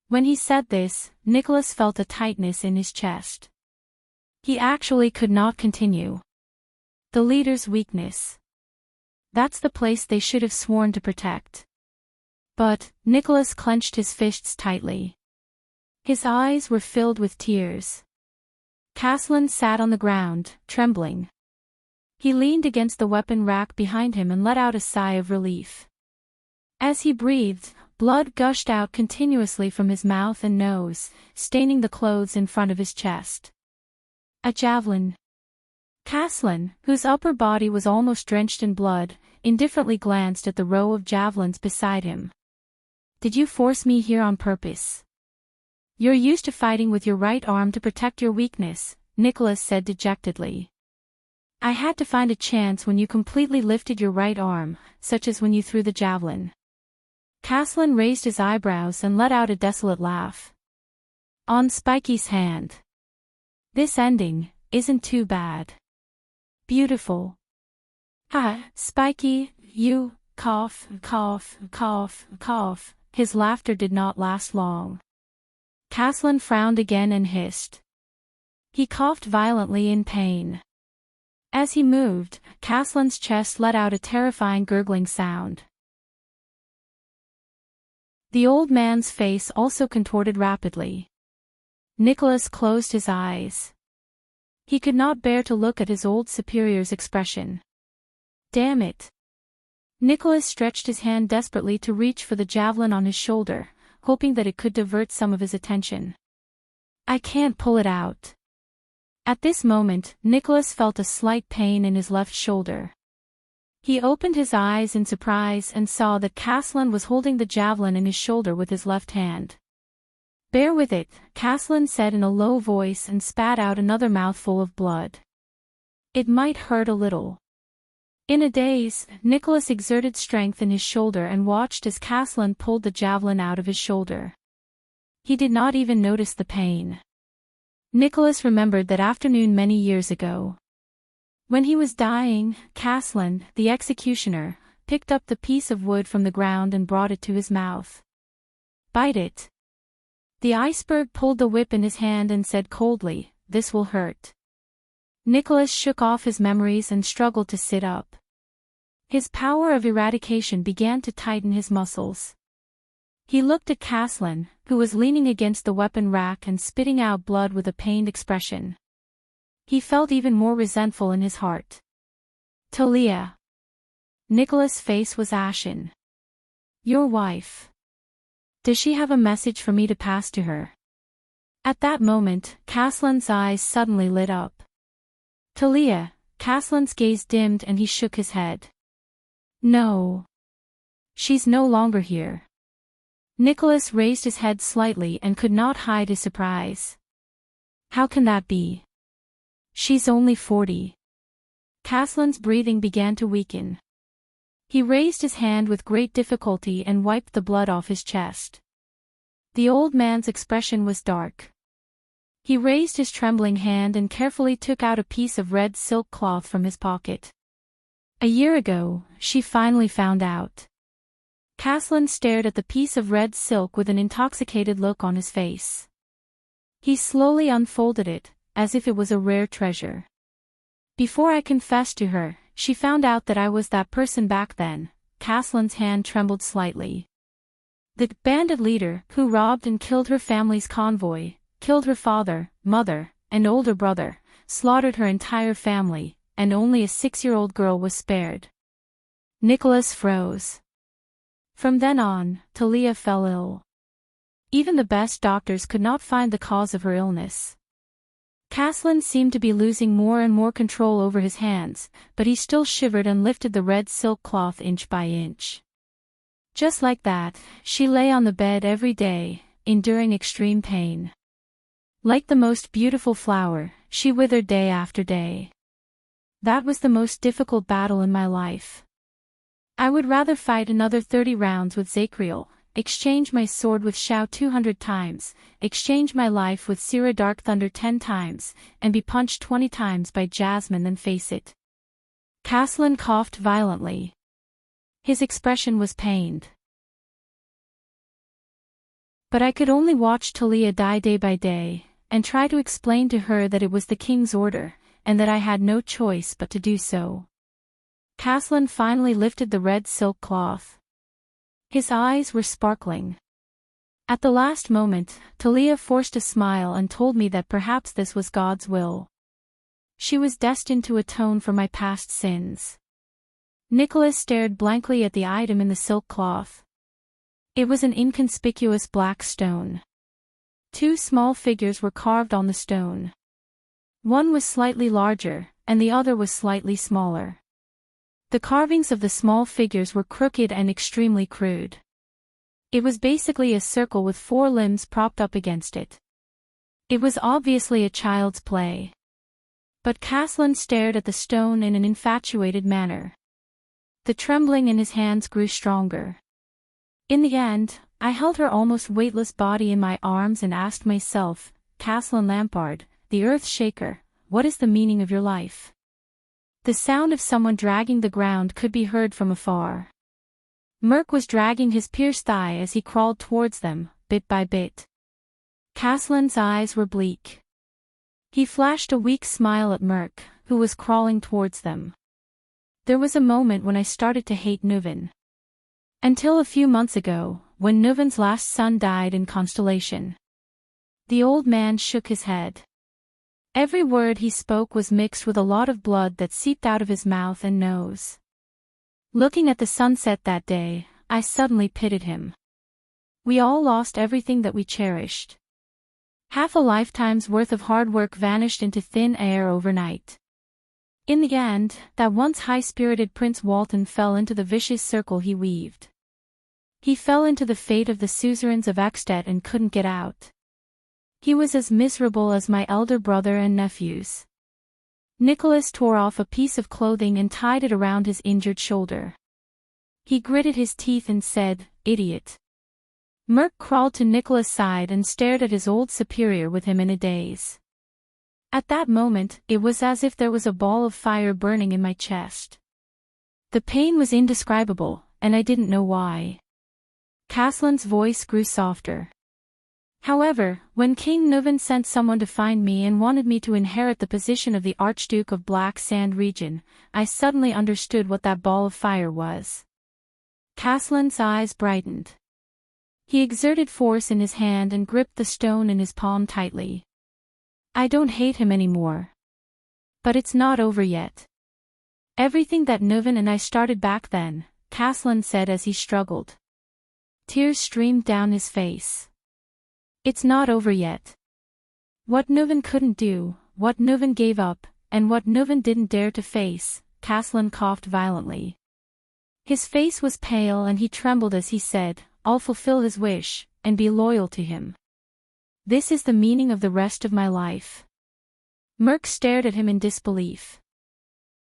When he said this, Nicholas felt a tightness in his chest. He actually could not continue. The leader's weakness. That's the place they should have sworn to protect. But, Nicholas clenched his fists tightly. His eyes were filled with tears. Castellan sat on the ground, trembling. He leaned against the weapon rack behind him and let out a sigh of relief. As he breathed, blood gushed out continuously from his mouth and nose, staining the clothes in front of his chest. A javelin. Castellan, whose upper body was almost drenched in blood, indifferently glanced at the row of javelins beside him. "Did you force me here on purpose?" "You're used to fighting with your right arm to protect your weakness," Nicholas said dejectedly. "I had to find a chance when you completely lifted your right arm, such as when you threw the javelin." Castellan raised his eyebrows and let out a desolate laugh. "On Spiky's hand. This ending isn't too bad. Beautiful. Ha, Spiky, you, cough, cough, cough, cough." His laughter did not last long. Castellan frowned again and hissed. He coughed violently in pain. As he moved, Castellan's chest let out a terrifying gurgling sound. The old man's face also contorted rapidly. Nicholas closed his eyes. He could not bear to look at his old superior's expression. "Damn it." Nicholas stretched his hand desperately to reach for the javelin on his shoulder, hoping that it could divert some of his attention. "I can't pull it out." At this moment, Nicholas felt a slight pain in his left shoulder. He opened his eyes in surprise and saw that Castellan was holding the javelin in his shoulder with his left hand. "Bear with it," Castellan said in a low voice and spat out another mouthful of blood. "It might hurt a little." In a daze, Nicholas exerted strength in his shoulder and watched as Castellan pulled the javelin out of his shoulder. He did not even notice the pain. Nicholas remembered that afternoon many years ago. When he was dying, Castellan, the executioner, picked up the piece of wood from the ground and brought it to his mouth. "Bite it." The iceberg pulled the whip in his hand and said coldly, "This will hurt." Nicholas shook off his memories and struggled to sit up. His power of eradication began to tighten his muscles. He looked at Castellan, who was leaning against the weapon rack and spitting out blood with a pained expression. He felt even more resentful in his heart. "Talia." Nicholas' face was ashen. "Your wife. Does she have a message for me to pass to her?" At that moment, Caslin's eyes suddenly lit up. Talia, Caslin's gaze dimmed and he shook his head. No. She's no longer here. Nicholas raised his head slightly and could not hide his surprise. How can that be? She's only 40. Caslin's breathing began to weaken. He raised his hand with great difficulty and wiped the blood off his chest. The old man's expression was dark. He raised his trembling hand and carefully took out a piece of red silk cloth from his pocket. A year ago, she finally found out. Caslin stared at the piece of red silk with an intoxicated look on his face. He slowly unfolded it, as if it was a rare treasure. Before I confessed to her, she found out that I was that person back then. Caslin's hand trembled slightly. The bandit leader, who robbed and killed her family's convoy, killed her father, mother, and older brother, slaughtered her entire family, and only a 6-year-old girl was spared. Nicholas froze. From then on, Talia fell ill. Even the best doctors could not find the cause of her illness. Caslin seemed to be losing more and more control over his hands, but he still shivered and lifted the red silk cloth inch by inch. Just like that, she lay on the bed every day, enduring extreme pain. Like the most beautiful flower, she withered day after day. That was the most difficult battle in my life. I would rather fight another 30 rounds with Zacriel, exchange my sword with Xiao 200 times, exchange my life with Sira Dark Thunder 10 times, and be punched 20 times by Jasmine than face it. Caslin coughed violently. His expression was pained. But I could only watch Talia die day by day, and try to explain to her that it was the king's order, and that I had no choice but to do so. Caslin finally lifted the red silk cloth. His eyes were sparkling. At the last moment, Talia forced a smile and told me that perhaps this was God's will. She was destined to atone for my past sins. Nicholas stared blankly at the item in the silk cloth. It was an inconspicuous black stone. 2 small figures were carved on the stone. One was slightly larger, and the other was slightly smaller. The carvings of the small figures were crooked and extremely crude. It was basically a circle with 4 limbs propped up against it. It was obviously a child's play. But Caslin stared at the stone in an infatuated manner. The trembling in his hands grew stronger. In the end, I held her almost weightless body in my arms and asked myself, Caslin Lampard, the Earth Shaker, what is the meaning of your life? The sound of someone dragging the ground could be heard from afar. Merc was dragging his pierced thigh as he crawled towards them, bit by bit. Caslin's eyes were bleak. He flashed a weak smile at Merc, who was crawling towards them. There was a moment when I started to hate Nuven. Until a few months ago, when Nuven's last son died in Constellation. The old man shook his head. Every word he spoke was mixed with a lot of blood that seeped out of his mouth and nose. Looking at the sunset that day, I suddenly pitied him. We all lost everything that we cherished. Half a lifetime's worth of hard work vanished into thin air overnight. In the end, that once high-spirited Prince Walton fell into the vicious circle he weaved. He fell into the fate of the suzerains of Extet and couldn't get out. He was as miserable as my elder brother and nephews. Nicholas tore off a piece of clothing and tied it around his injured shoulder. He gritted his teeth and said, "Idiot." Merc crawled to Nicholas' side and stared at his old superior with him in a daze. At that moment, it was as if there was a ball of fire burning in my chest. The pain was indescribable, and I didn't know why. Caslin's voice grew softer. However, when King Nuven sent someone to find me and wanted me to inherit the position of the Archduke of Black Sand region, I suddenly understood what that ball of fire was. Caslin's eyes brightened. He exerted force in his hand and gripped the stone in his palm tightly. I don't hate him anymore. But it's not over yet. Everything that Nuven and I started back then, Caslin said as he struggled. Tears streamed down his face. It's not over yet. What Nuven couldn't do, what Nuven gave up, and what Nuven didn't dare to face, Caslin coughed violently. His face was pale and he trembled as he said, I'll fulfill his wish, and be loyal to him. This is the meaning of the rest of my life. Merc stared at him in disbelief.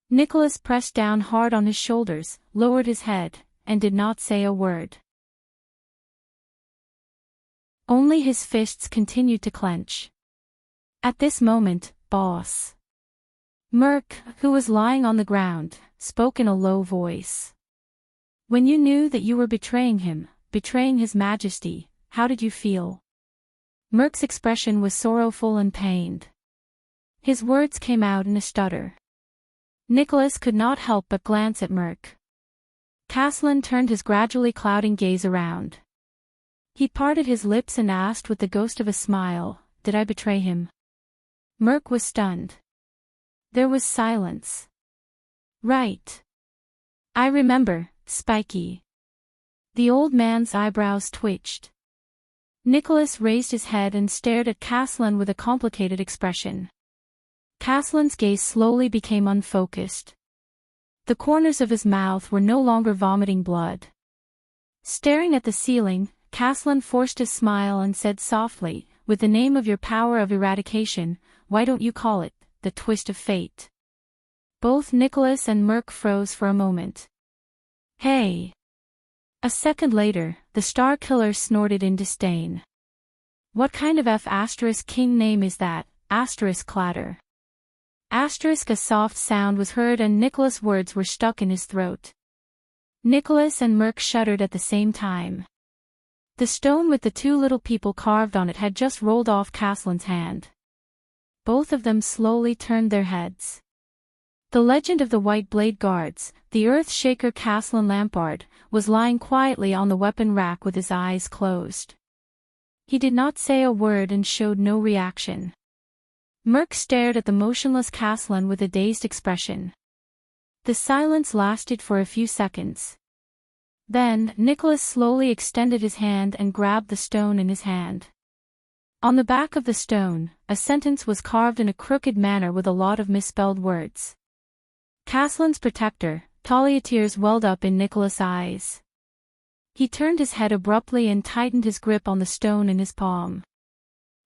Nicholas pressed down hard on his shoulders, lowered his head, and did not say a word. Only his fists continued to clench. At this moment, boss. Merc, who was lying on the ground, spoke in a low voice. When you knew that you were betraying him, betraying his majesty, how did you feel? Merc's expression was sorrowful and pained. His words came out in a stutter. Nicholas could not help but glance at Merc. Caslin turned his gradually clouding gaze around. He parted his lips and asked with the ghost of a smile, did I betray him? Merc was stunned. There was silence. Right. I remember, Spiky. The old man's eyebrows twitched. Nicholas raised his head and stared at Caslin with a complicated expression. Caslin's gaze slowly became unfocused. The corners of his mouth were no longer vomiting blood. Staring at the ceiling, Caslin forced a smile and said softly, with the name of your power of eradication, why don't you call it, the twist of fate? Both Nicholas and Merc froze for a moment. Hey! A second later, the Star Killer snorted in disdain. What kind of F***king name is that, *clatter? A soft sound was heard and Nicholas' words were stuck in his throat. Nicholas and Merc shuddered at the same time. The stone with the two little people carved on it had just rolled off Caslin's hand. Both of them slowly turned their heads. The legend of the White Blade Guards, the Earth-Shaker Caslin Lampard, was lying quietly on the weapon rack with his eyes closed. He did not say a word and showed no reaction. Merc stared at the motionless Caslin with a dazed expression. The silence lasted for a few seconds. Then, Nicholas slowly extended his hand and grabbed the stone in his hand. On the back of the stone, a sentence was carved in a crooked manner with a lot of misspelled words. Caslin's protector, tears welled up in Nicholas' eyes. He turned his head abruptly and tightened his grip on the stone in his palm.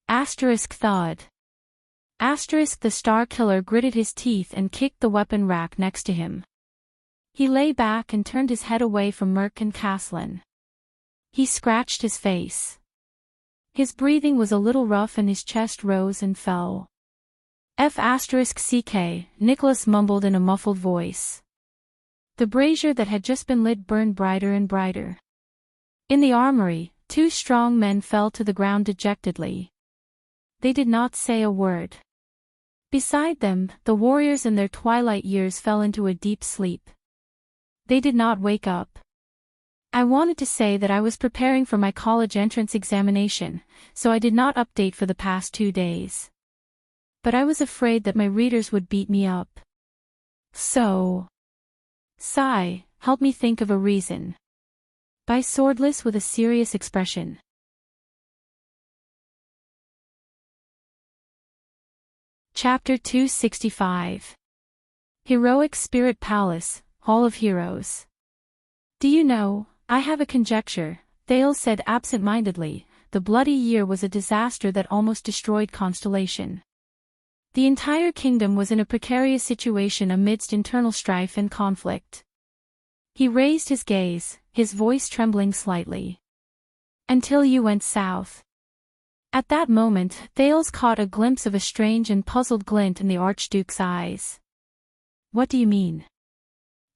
Thawed. The Star Killer gritted his teeth and kicked the weapon rack next to him. He lay back and turned his head away from Merc and Caslin. He scratched his face. His breathing was a little rough and his chest rose and fell. F***ck, Nicholas mumbled in a muffled voice. The brazier that had just been lit burned brighter and brighter. In the armory, two strong men fell to the ground dejectedly. They did not say a word. Beside them, the warriors in their twilight years fell into a deep sleep. They did not wake up. I wanted to say that I was preparing for my college entrance examination, so I did not update for the past 2 days. But I was afraid that my readers would beat me up. So. Sigh, help me think of a reason. By Swordless with a serious expression. Chapter 265. Heroic Spirit Palace, Hall of Heroes. Do you know, I have a conjecture, Thales said absent-mindedly, the bloody year was a disaster that almost destroyed Constellation. The entire kingdom was in a precarious situation amidst internal strife and conflict. He raised his gaze, his voice trembling slightly. Until you went south. At that moment, Thales caught a glimpse of a strange and puzzled glint in the Archduke's eyes. What do you mean?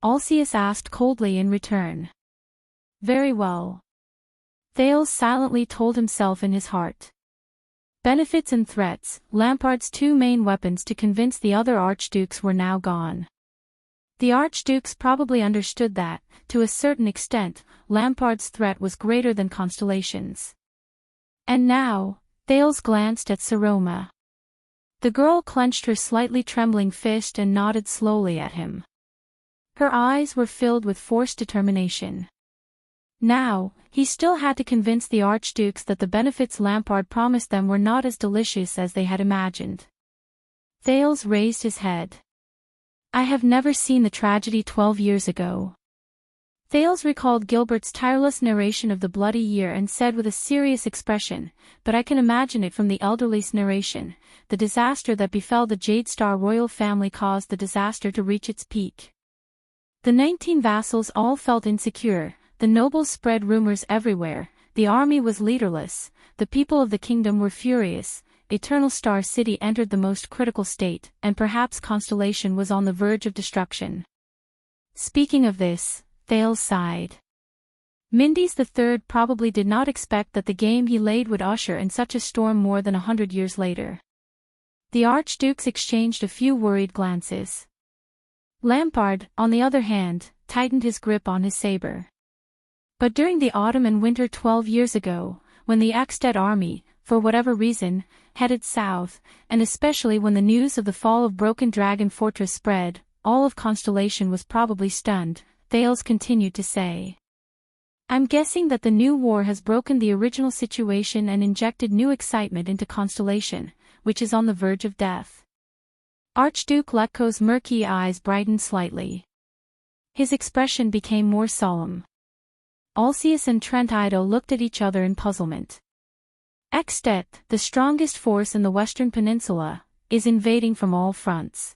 Alceus asked coldly in return. Very well. Thales silently told himself in his heart. Benefits and threats, Lampard's two main weapons to convince the other archdukes were now gone. The archdukes probably understood that, to a certain extent, Lampard's threat was greater than Constellation's. And now, Thales glanced at Saroma. The girl clenched her slightly trembling fist and nodded slowly at him. Her eyes were filled with forced determination. Now, he still had to convince the archdukes that the benefits Lampard promised them were not as delicious as they had imagined. Thales raised his head. I have never seen the tragedy 12 years ago. Thales recalled Gilbert's tireless narration of the bloody year and said with a serious expression, but I can imagine it from the elderly's narration. The disaster that befell the Jade Star royal family caused the disaster to reach its peak. The 19 vassals all felt insecure, the nobles spread rumors everywhere, the army was leaderless, the people of the kingdom were furious, Eternal Star City entered the most critical state, and perhaps Constellation was on the verge of destruction. Speaking of this, Thales sighed. Mindys III probably did not expect that the game he laid would usher in such a storm more than 100 years later. The archdukes exchanged a few worried glances. Lampard, on the other hand, tightened his grip on his saber. But during the autumn and winter 12 years ago, when the Ekstedt army, for whatever reason, headed south, and especially when the news of the fall of Broken Dragon Fortress spread, all of Constellation was probably stunned, Thales continued to say. I'm guessing that the new war has broken the original situation and injected new excitement into Constellation, which is on the verge of death. Archduke Letko's murky eyes brightened slightly. His expression became more solemn. Alceus and Trent Ido looked at each other in puzzlement. Ekstedt, the strongest force in the Western Peninsula, is invading from all fronts.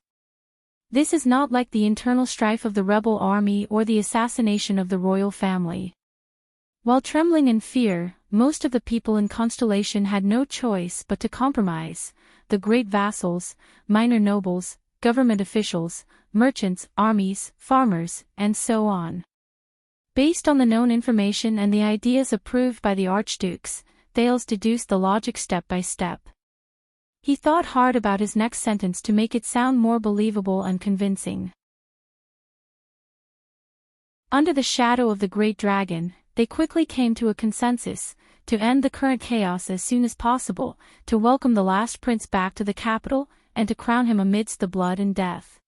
This is not like the internal strife of the rebel army or the assassination of the royal family. While trembling in fear, most of the people in Constellation had no choice but to compromise. The great vassals, minor nobles, government officials, merchants, armies, farmers, and so on. Based on the known information and the ideas approved by the archdukes, Thales deduced the logic step by step. He thought hard about his next sentence to make it sound more believable and convincing. Under the shadow of the great dragon, they quickly came to a consensus, to end the current chaos as soon as possible, to welcome the last prince back to the capital, and to crown him amidst the blood and death.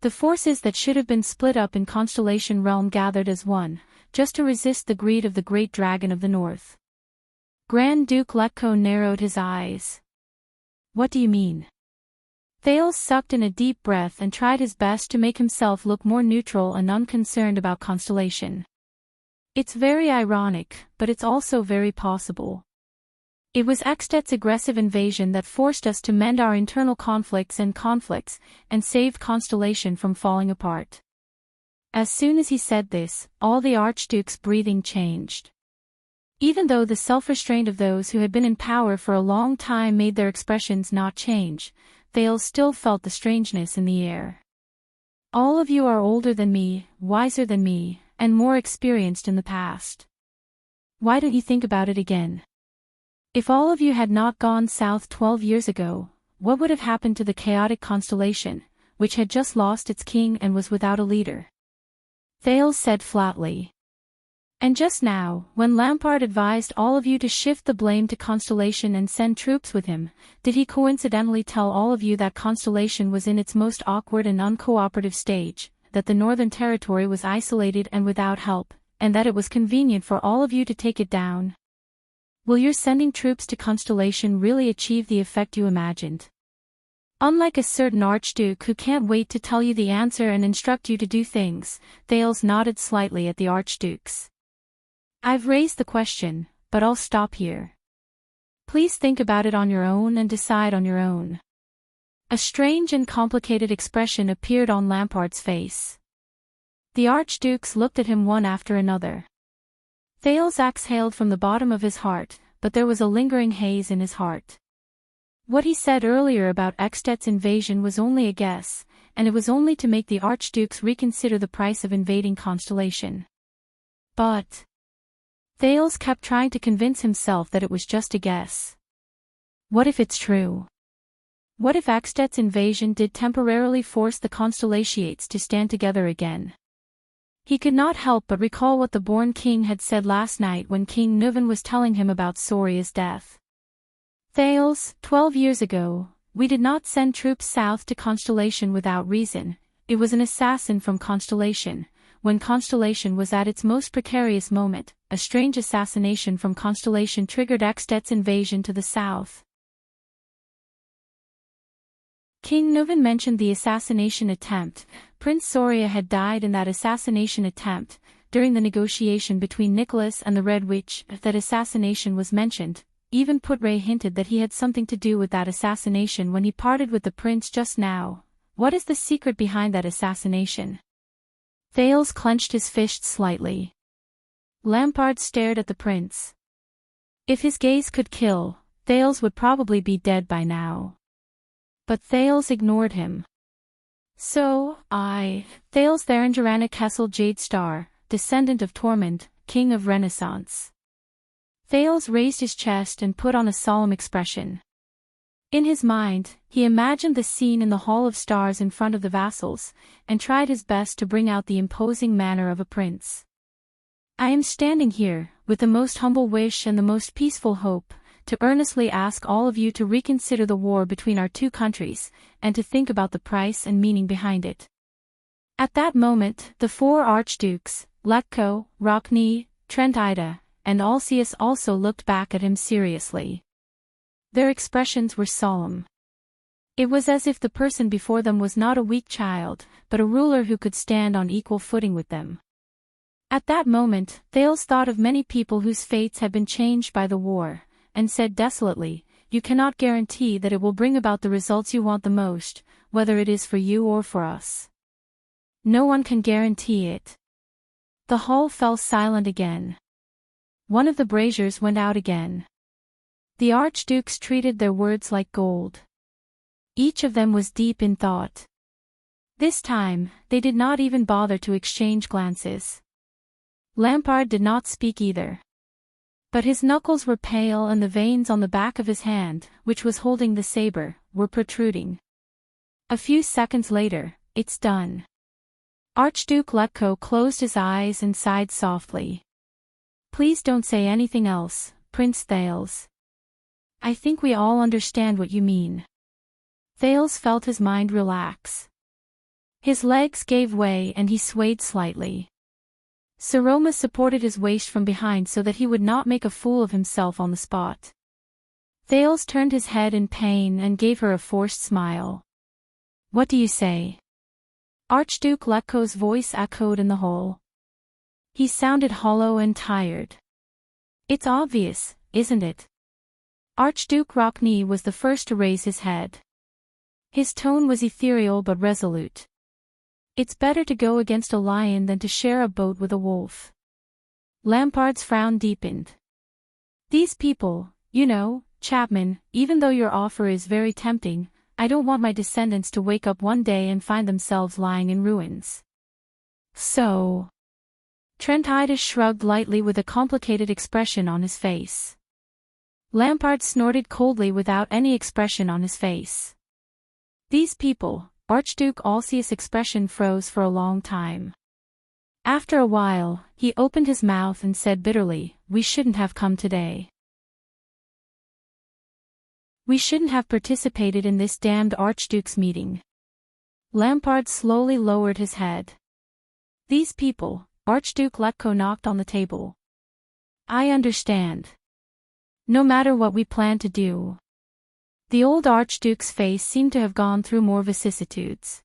The forces that should have been split up in Constellation Realm gathered as one, just to resist the greed of the great dragon of the north. Grand Duke Letko narrowed his eyes. What do you mean? Thales sucked in a deep breath and tried his best to make himself look more neutral and unconcerned about Constellation. It's very ironic, but it's also very possible. It was Ekstedt's aggressive invasion that forced us to mend our internal conflicts and saved Constellation from falling apart. As soon as he said this, all the archduke's breathing changed. Even though the self-restraint of those who had been in power for a long time made their expressions not change, Thales still felt the strangeness in the air. All of you are older than me, wiser than me, and more experienced in the past. Why don't you think about it again? If all of you had not gone south 12 years ago, what would have happened to the chaotic Constellation, which had just lost its king and was without a leader? Thales said flatly. And just now, when Lampard advised all of you to shift the blame to Constellation and send troops with him, did he coincidentally tell all of you that Constellation was in its most awkward and uncooperative stage, that the Northern Territory was isolated and without help, and that it was convenient for all of you to take it down? Will your sending troops to Constellation really achieve the effect you imagined? Unlike a certain archduke who can't wait to tell you the answer and instruct you to do things, Thales nodded slightly at the archdukes. I've raised the question, but I'll stop here. Please think about it on your own and decide on your own. A strange and complicated expression appeared on Lampard's face. The archdukes looked at him one after another. Thales exhaled from the bottom of his heart, but there was a lingering haze in his heart. What he said earlier about Ekstedt's invasion was only a guess, and it was only to make the archdukes reconsider the price of invading Constellation. But Thales kept trying to convince himself that it was just a guess. What if it's true? What if Ekstedt's invasion did temporarily force the Constellations to stand together again? He could not help but recall what the Born King had said last night when King Nuvan was telling him about Soria's death. Thales, 12 years ago, we did not send troops south to Constellation without reason. It was an assassin from Constellation. when Constellation was at its most precarious moment, a strange assassination from Constellation triggered Extet's invasion to the south. King Nuvan mentioned the assassination attempt. Prince Soria had died in that assassination attempt. During the negotiation between Nicholas and the Red Witch, that assassination was mentioned. Even Putray hinted that he had something to do with that assassination when he parted with the prince just now. What is the secret behind that assassination? Thales clenched his fist slightly. Lampard stared at the prince. If his gaze could kill, Thales would probably be dead by now. But Thales ignored him. So, Thales Therangerana Kessel Jade Star, descendant of Tormund, king of Renaissance. Thales raised his chest and put on a solemn expression. In his mind, he imagined the scene in the Hall of Stars in front of the vassals, and tried his best to bring out the imposing manner of a prince. I am standing here, with the most humble wish and the most peaceful hope, to earnestly ask all of you to reconsider the war between our two countries, and to think about the price and meaning behind it. At that moment, the four archdukes, Letko, Rockney, Trentida, and Alceus also looked back at him seriously. Their expressions were solemn. It was as if the person before them was not a weak child, but a ruler who could stand on equal footing with them. At that moment, Thales thought of many people whose fates had been changed by the war, and said desolately, "You cannot guarantee that it will bring about the results you want the most, whether it is for you or for us. No one can guarantee it." The hall fell silent again. One of the braziers went out again. The archdukes treated their words like gold. Each of them was deep in thought. This time, they did not even bother to exchange glances. Lampard did not speak either. But his knuckles were pale and the veins on the back of his hand, which was holding the saber, were protruding. A few seconds later, "It's done." Archduke Letko closed his eyes and sighed softly. "Please don't say anything else, Prince Thales. I think we all understand what you mean." Thales felt his mind relax. His legs gave way and he swayed slightly. Saroma supported his waist from behind so that he would not make a fool of himself on the spot. Thales turned his head in pain and gave her a forced smile. "What do you say?" Archduke Letko's voice echoed in the hall. He sounded hollow and tired. "It's obvious, isn't it?" Archduke Rockney was the first to raise his head. His tone was ethereal but resolute. "It's better to go against a lion than to share a boat with a wolf." Lampard's frown deepened. "These people, you know, Chapman, even though your offer is very tempting, I don't want my descendants to wake up one day and find themselves lying in ruins." "So?" Trentida shrugged lightly with a complicated expression on his face. Lampard snorted coldly without any expression on his face. "These people," Archduke Alceus' expression froze for a long time. After a while, he opened his mouth and said bitterly, "We shouldn't have come today. We shouldn't have participated in this damned Archduke's meeting." Lampard slowly lowered his head. "These people," Archduke Letko knocked on the table. "I understand. No matter what we plan to do." The old Archduke's face seemed to have gone through more vicissitudes.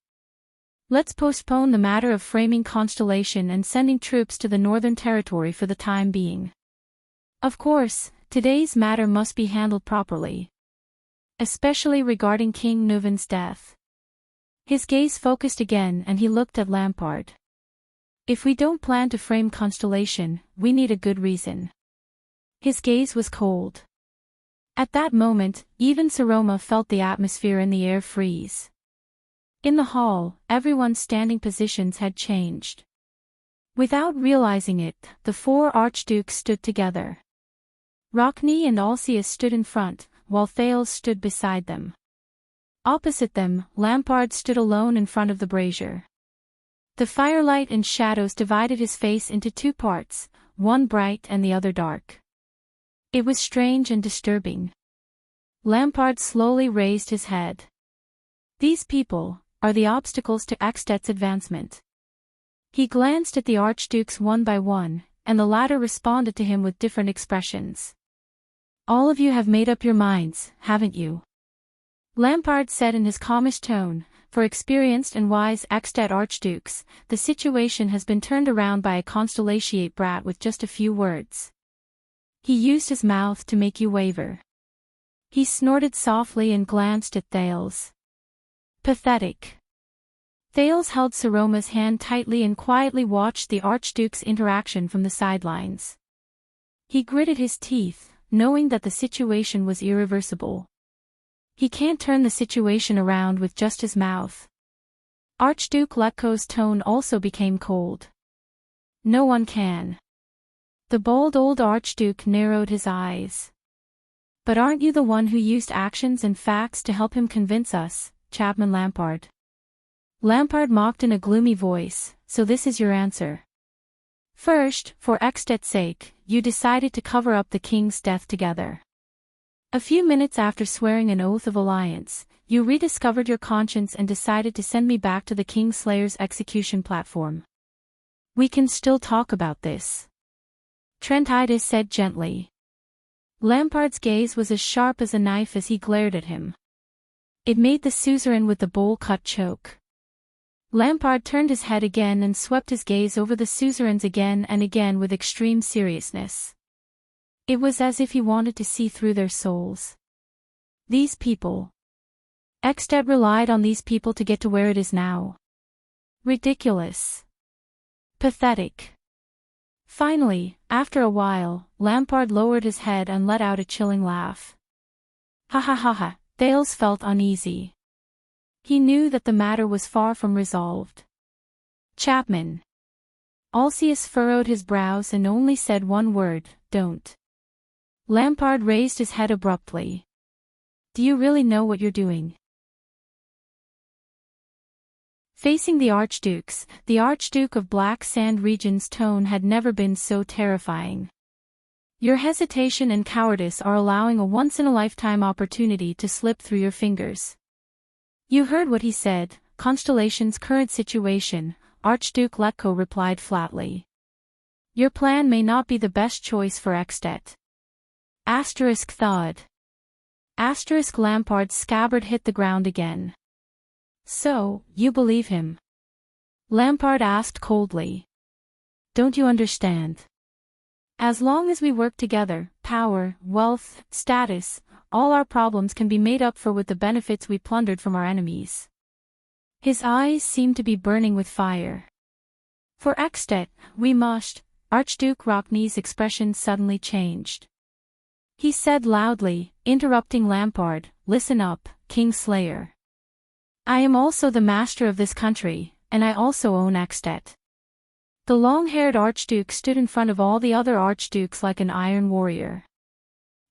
"Let's postpone the matter of framing Constellation and sending troops to the Northern Territory for the time being. Of course, today's matter must be handled properly. Especially regarding King Nuvan's death." His gaze focused again and he looked at Lampard. "If we don't plan to frame Constellation, we need a good reason." His gaze was cold. At that moment, even Saroma felt the atmosphere in the air freeze. In the hall, everyone's standing positions had changed. Without realizing it, the four archdukes stood together. Rockney and Alceus stood in front, while Thales stood beside them. Opposite them, Lampard stood alone in front of the brazier. The firelight and shadows divided his face into two parts, one bright and the other dark. It was strange and disturbing. Lampard slowly raised his head. "These people are the obstacles to Extet's advancement. He glanced at the archdukes one by one, and the latter responded to him with different expressions. "All of you have made up your minds, haven't you?" Lampard said in his calmish tone. "For experienced and wise Eckstedt archdukes, the situation has been turned around by a constellatiate brat with just a few words. He used his mouth to make you waver." He snorted softly and glanced at Thales. "Pathetic." Thales held Saroma's hand tightly and quietly watched the archduke's interaction from the sidelines. He gritted his teeth, knowing that the situation was irreversible. He can't turn the situation around with just his mouth. Archduke Letko's tone also became cold. "No one can." The bold old archduke narrowed his eyes. "But aren't you the one who used actions and facts to help him convince us, Chapman Lampard?" Lampard mocked in a gloomy voice. "So this is your answer. First, for Eckstedt's sake, you decided to cover up the king's death together. A few minutes after swearing an oath of alliance, you rediscovered your conscience and decided to send me back to the Kingslayer's execution platform. We can still talk about this," Trentides said gently. Lampard's gaze was as sharp as a knife as he glared at him. It made the suzerain with the bowl-cut choke. Lampard turned his head again and swept his gaze over the suzerains again and again with extreme seriousness. It was as if he wanted to see through their souls. These people. Eckstedt relied on these people to get to where it is now. Ridiculous. Pathetic. Finally, after a while, Lampard lowered his head and let out a chilling laugh. "Ha ha ha ha." Thales felt uneasy. He knew that the matter was far from resolved. "Chapman." Alcius furrowed his brows and only said one word, "Don't." Lampard raised his head abruptly. "Do you really know what you're doing?" Facing the archdukes, the Archduke of Black Sand Region's tone had never been so terrifying. "Your hesitation and cowardice are allowing a once-in-a-lifetime opportunity to slip through your fingers." "You heard what he said, Constellation's current situation," Archduke Letko replied flatly. "Your plan may not be the best choice for Eckstedt." Thawed. Lampard's scabbard hit the ground again. "So, you believe him?" Lampard asked coldly. "Don't you understand? As long as we work together, power, wealth, status, all our problems can be made up for with the benefits we plundered from our enemies." His eyes seemed to be burning with fire. "For Eckstedt, we must." Archduke Rockney's expression suddenly changed. He said loudly, interrupting Lampard, "Listen up, Kingslayer. I am also the master of this country, and I also own Eckstedt." The long-haired archduke stood in front of all the other archdukes like an iron warrior.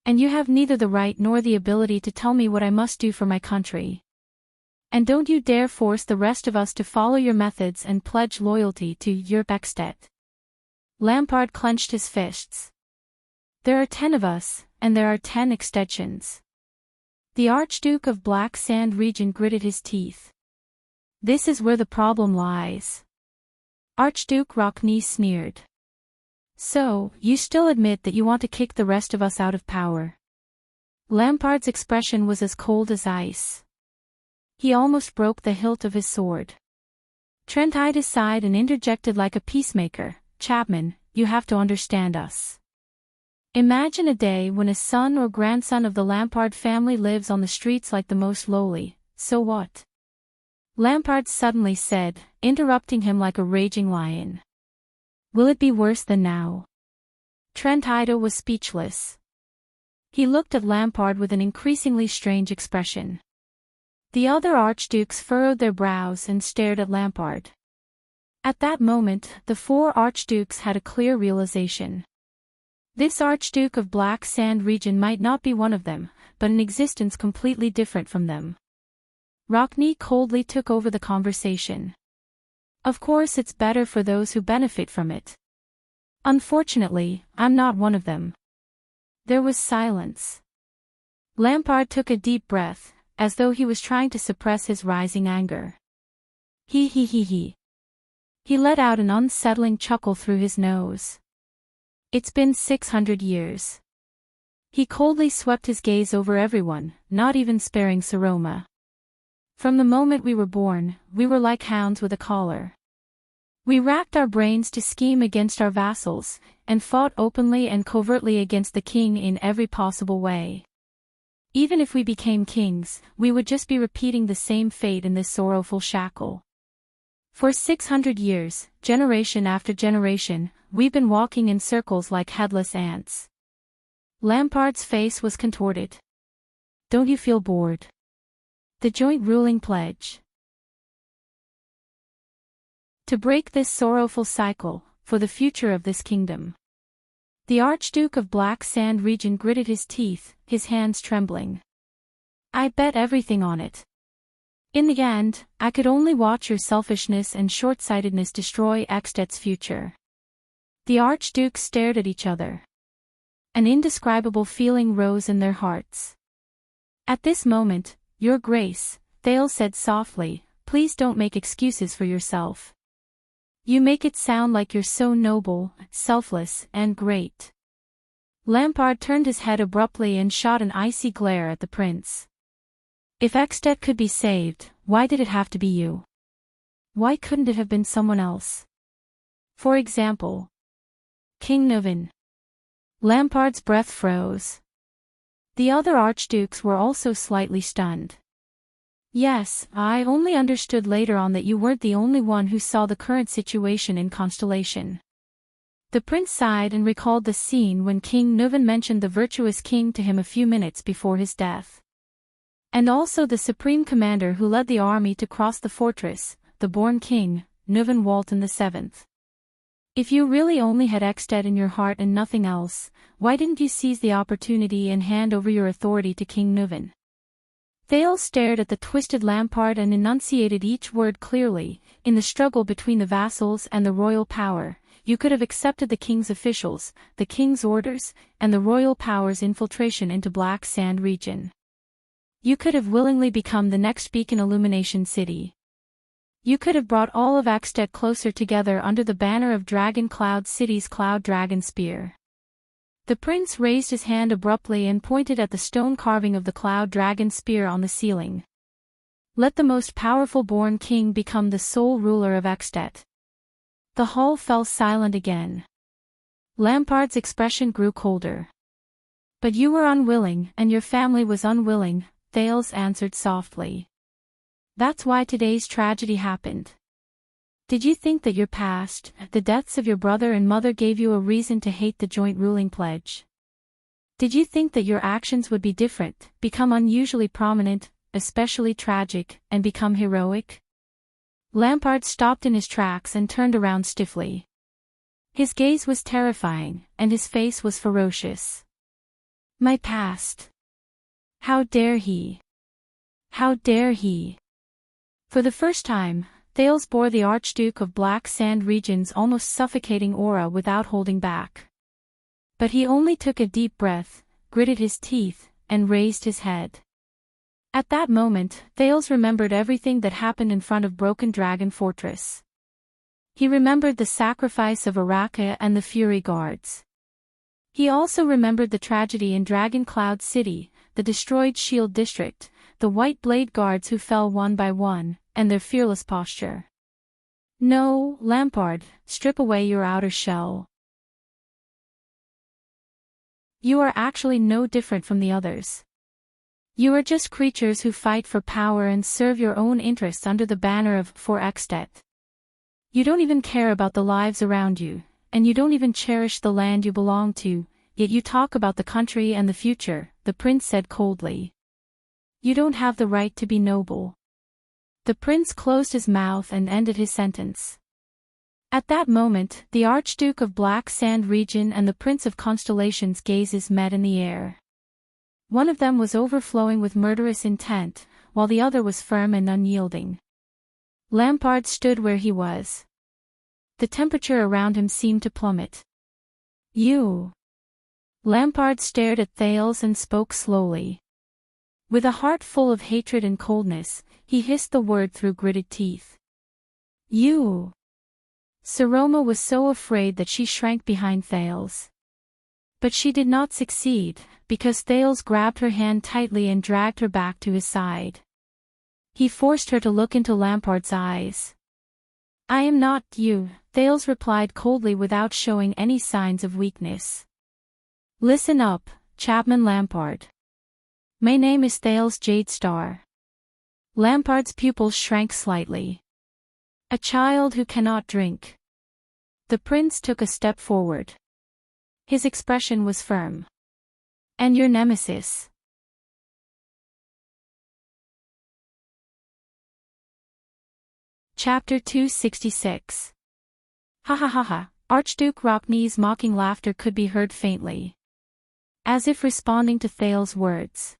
"And you have neither the right nor the ability to tell me what I must do for my country. And don't you dare force the rest of us to follow your methods and pledge loyalty to your Eckstedt." Lampard clenched his fists. "There are 10 of us, and there are 10 extensions." The Archduke of Black Sand Region gritted his teeth. "This is where the problem lies." Archduke Rockney sneered. "So, you still admit that you want to kick the rest of us out of power?" Lampard's expression was as cold as ice. He almost broke the hilt of his sword. Trentides sighed and interjected like a peacemaker, "Chapman, you have to understand us. Imagine a day when a son or grandson of the Lampard family lives on the streets like the most lowly, so what?" Lampard suddenly said, interrupting him like a raging lion. "Will it be worse than now?" Trentides was speechless. He looked at Lampard with an increasingly strange expression. The other archdukes furrowed their brows and stared at Lampard. At that moment, the 4 archdukes had a clear realization. This Archduke of Black Sand Region might not be one of them, but an existence completely different from them. Rockney coldly took over the conversation. "Of course it's better for those who benefit from it. Unfortunately, I'm not one of them." There was silence. Lampard took a deep breath, as though he was trying to suppress his rising anger. He. He let out an unsettling chuckle through his nose. It's been 600 years. He coldly swept his gaze over everyone, not even sparing Saroma. From the moment we were born, we were like hounds with a collar. We racked our brains to scheme against our vassals, and fought openly and covertly against the king in every possible way. Even if we became kings, we would just be repeating the same fate in this sorrowful shackle. For 600 years, generation after generation, we've been walking in circles like headless ants. Lampard's face was contorted. Don't you feel bored? The joint ruling pledge. To break this sorrowful cycle, for the future of this kingdom. The Archduke of Black Sand Region gritted his teeth, his hands trembling. I bet everything on it. In the end, I could only watch your selfishness and short-sightedness destroy Eksted's future. The Archdukes stared at each other. An indescribable feeling rose in their hearts. At this moment, Your Grace, Thale said softly, please don't make excuses for yourself. You make it sound like you're so noble, selfless, and great. Lampard turned his head abruptly and shot an icy glare at the prince. If Eksted could be saved, why did it have to be you? Why couldn't it have been someone else? For example, King Nuven. Lampard's breath froze. The other archdukes were also slightly stunned. Yes, I only understood later on that you weren't the only one who saw the current situation in Constellation. The prince sighed and recalled the scene when King Nuven mentioned the virtuous king to him a few minutes before his death. And also the supreme commander who led the army to cross the fortress, the born king, Nuven Walton VII. If you really only had Eksted in your heart and nothing else, why didn't you seize the opportunity and hand over your authority to King Nuven? Thale stared at the twisted Lampard and enunciated each word clearly. In the struggle between the vassals and the royal power, you could have accepted the king's officials, the king's orders, and the royal power's infiltration into Black Sand Region. You could have willingly become the next beacon illumination city. You could have brought all of Eksted closer together under the banner of Dragon Cloud City's Cloud Dragon Spear. The prince raised his hand abruptly and pointed at the stone carving of the Cloud Dragon Spear on the ceiling. Let the most powerful born king become the sole ruler of Eksted. The hall fell silent again. Lampard's expression grew colder. But you were unwilling, and your family was unwilling, Thales answered softly. That's why today's tragedy happened. Did you think that your past, the deaths of your brother and mother gave you a reason to hate the joint ruling pledge? Did you think that your actions would be different, become unusually prominent, especially tragic, and become heroic? Lampard stopped in his tracks and turned around stiffly. His gaze was terrifying, and his face was ferocious. My past. How dare he? How dare he? For the first time, Thales bore the Archduke of Black Sand Region's almost suffocating aura without holding back. But he only took a deep breath, gritted his teeth, and raised his head. At that moment, Thales remembered everything that happened in front of Broken Dragon Fortress. He remembered the sacrifice of Araka and the Fury Guards. He also remembered the tragedy in Dragon Cloud City, the destroyed Shield District, the White Blade Guards who fell one by one, and their fearless posture. No, Lampard, strip away your outer shell. You are actually no different from the others. You are just creatures who fight for power and serve your own interests under the banner of For Eksted. You don't even care about the lives around you, and you don't even cherish the land you belong to, yet you talk about the country and the future, the prince said coldly. You don't have the right to be noble. The prince closed his mouth and ended his sentence. At that moment, the Archduke of Black Sand Region and the Prince of Constellation's gazes met in the air. One of them was overflowing with murderous intent, while the other was firm and unyielding. Lampard stood where he was. The temperature around him seemed to plummet. You. Lampard stared at Thales and spoke slowly. With a heart full of hatred and coldness, he hissed the word through gritted teeth. You. Saroma was so afraid that she shrank behind Thales. But she did not succeed, because Thales grabbed her hand tightly and dragged her back to his side. He forced her to look into Lampard's eyes. "I am not you," Thales replied coldly without showing any signs of weakness. "Listen up, Chapman Lampard. My name is Thales Jadestar." Lampard's pupils shrank slightly. "A child who cannot drink." The prince took a step forward. His expression was firm. "And your nemesis?" Chapter 266. Ha ha ha ha. Archduke Rockney's mocking laughter could be heard faintly, as if responding to Thales' words.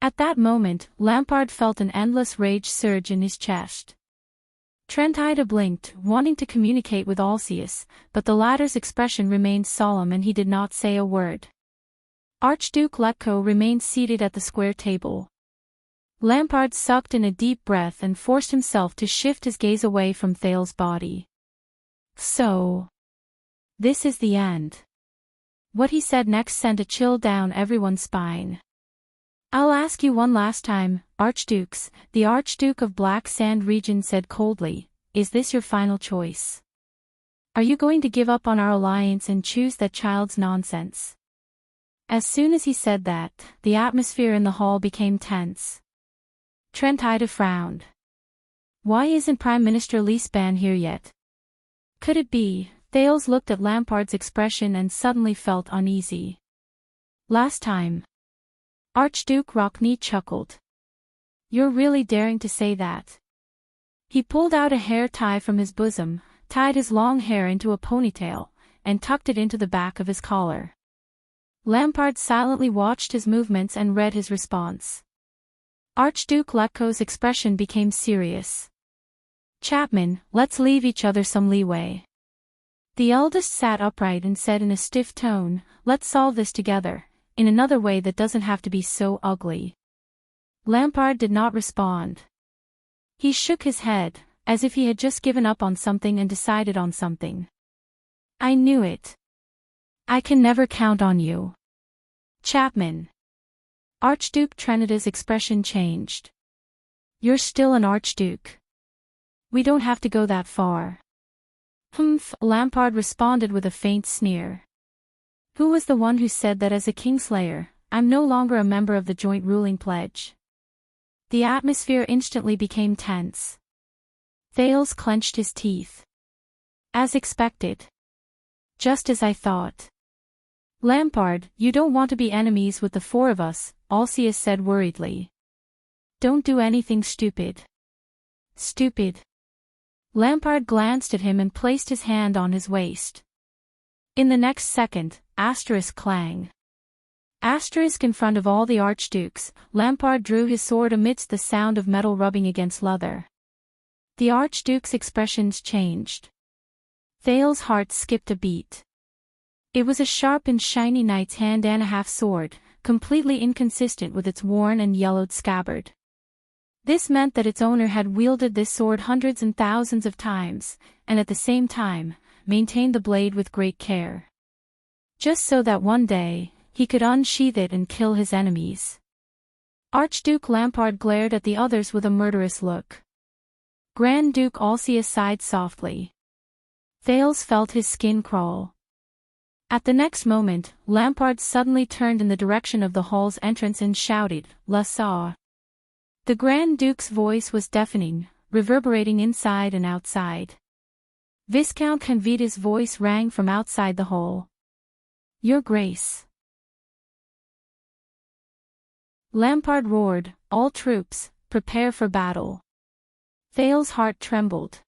At that moment, Lampard felt an endless rage surge in his chest. Trentida blinked, wanting to communicate with Alcius, but the latter's expression remained solemn and he did not say a word. Archduke Letko remained seated at the square table. Lampard sucked in a deep breath and forced himself to shift his gaze away from Thales' body. "So, this is the end." What he said next sent a chill down everyone's spine. "I'll ask you one last time, Archdukes," the Archduke of Black Sand Region said coldly, "is this your final choice? Are you going to give up on our alliance and choose that child's nonsense?" As soon as he said that, the atmosphere in the hall became tense. Trentida frowned. "Why isn't Prime Minister Leespan here yet? Could it be?" Thales looked at Lampard's expression and suddenly felt uneasy. "Last time." Archduke Rockney chuckled. "You're really daring to say that?" He pulled out a hair tie from his bosom, tied his long hair into a ponytail, and tucked it into the back of his collar. Lampard silently watched his movements and read his response. Archduke Letko's expression became serious. "Chapman, let's leave each other some leeway." The eldest sat upright and said in a stiff tone, "Let's solve this together, in another way that doesn't have to be so ugly." Lampard did not respond. He shook his head, as if he had just given up on something and decided on something. "I knew it. I can never count on you, Chapman." Archduke Trenida's expression changed. "You're still an archduke. We don't have to go that far." "Humph," Lampard responded with a faint sneer. "Who was the one who said that as a Kingslayer, I'm no longer a member of the joint ruling pledge?" The atmosphere instantly became tense. Thales clenched his teeth. "As expected. Just as I thought." "Lampard, you don't want to be enemies with the four of us," Alcius said worriedly. "Don't do anything stupid." "Stupid?" Lampard glanced at him and placed his hand on his waist. In the next second, asterisk clang. Asterisk in front of all the archdukes, Lampard drew his sword amidst the sound of metal rubbing against leather. The archduke's expressions changed. Thales' heart skipped a beat. It was a sharp and shiny knight's hand and a half sword, completely inconsistent with its worn and yellowed scabbard. This meant that its owner had wielded this sword hundreds and thousands of times, and at the same time, maintained the blade with great care. Just so that one day, he could unsheath it and kill his enemies. Archduke Lampard glared at the others with a murderous look. Grand Duke Alcius sighed softly. Thales felt his skin crawl. At the next moment, Lampard suddenly turned in the direction of the hall's entrance and shouted, "La Saw!" The Grand Duke's voice was deafening, reverberating inside and outside. Viscount Convita's voice rang from outside the hall. "Your Grace." Lampard roared, "All troops, prepare for battle." Thales' heart trembled.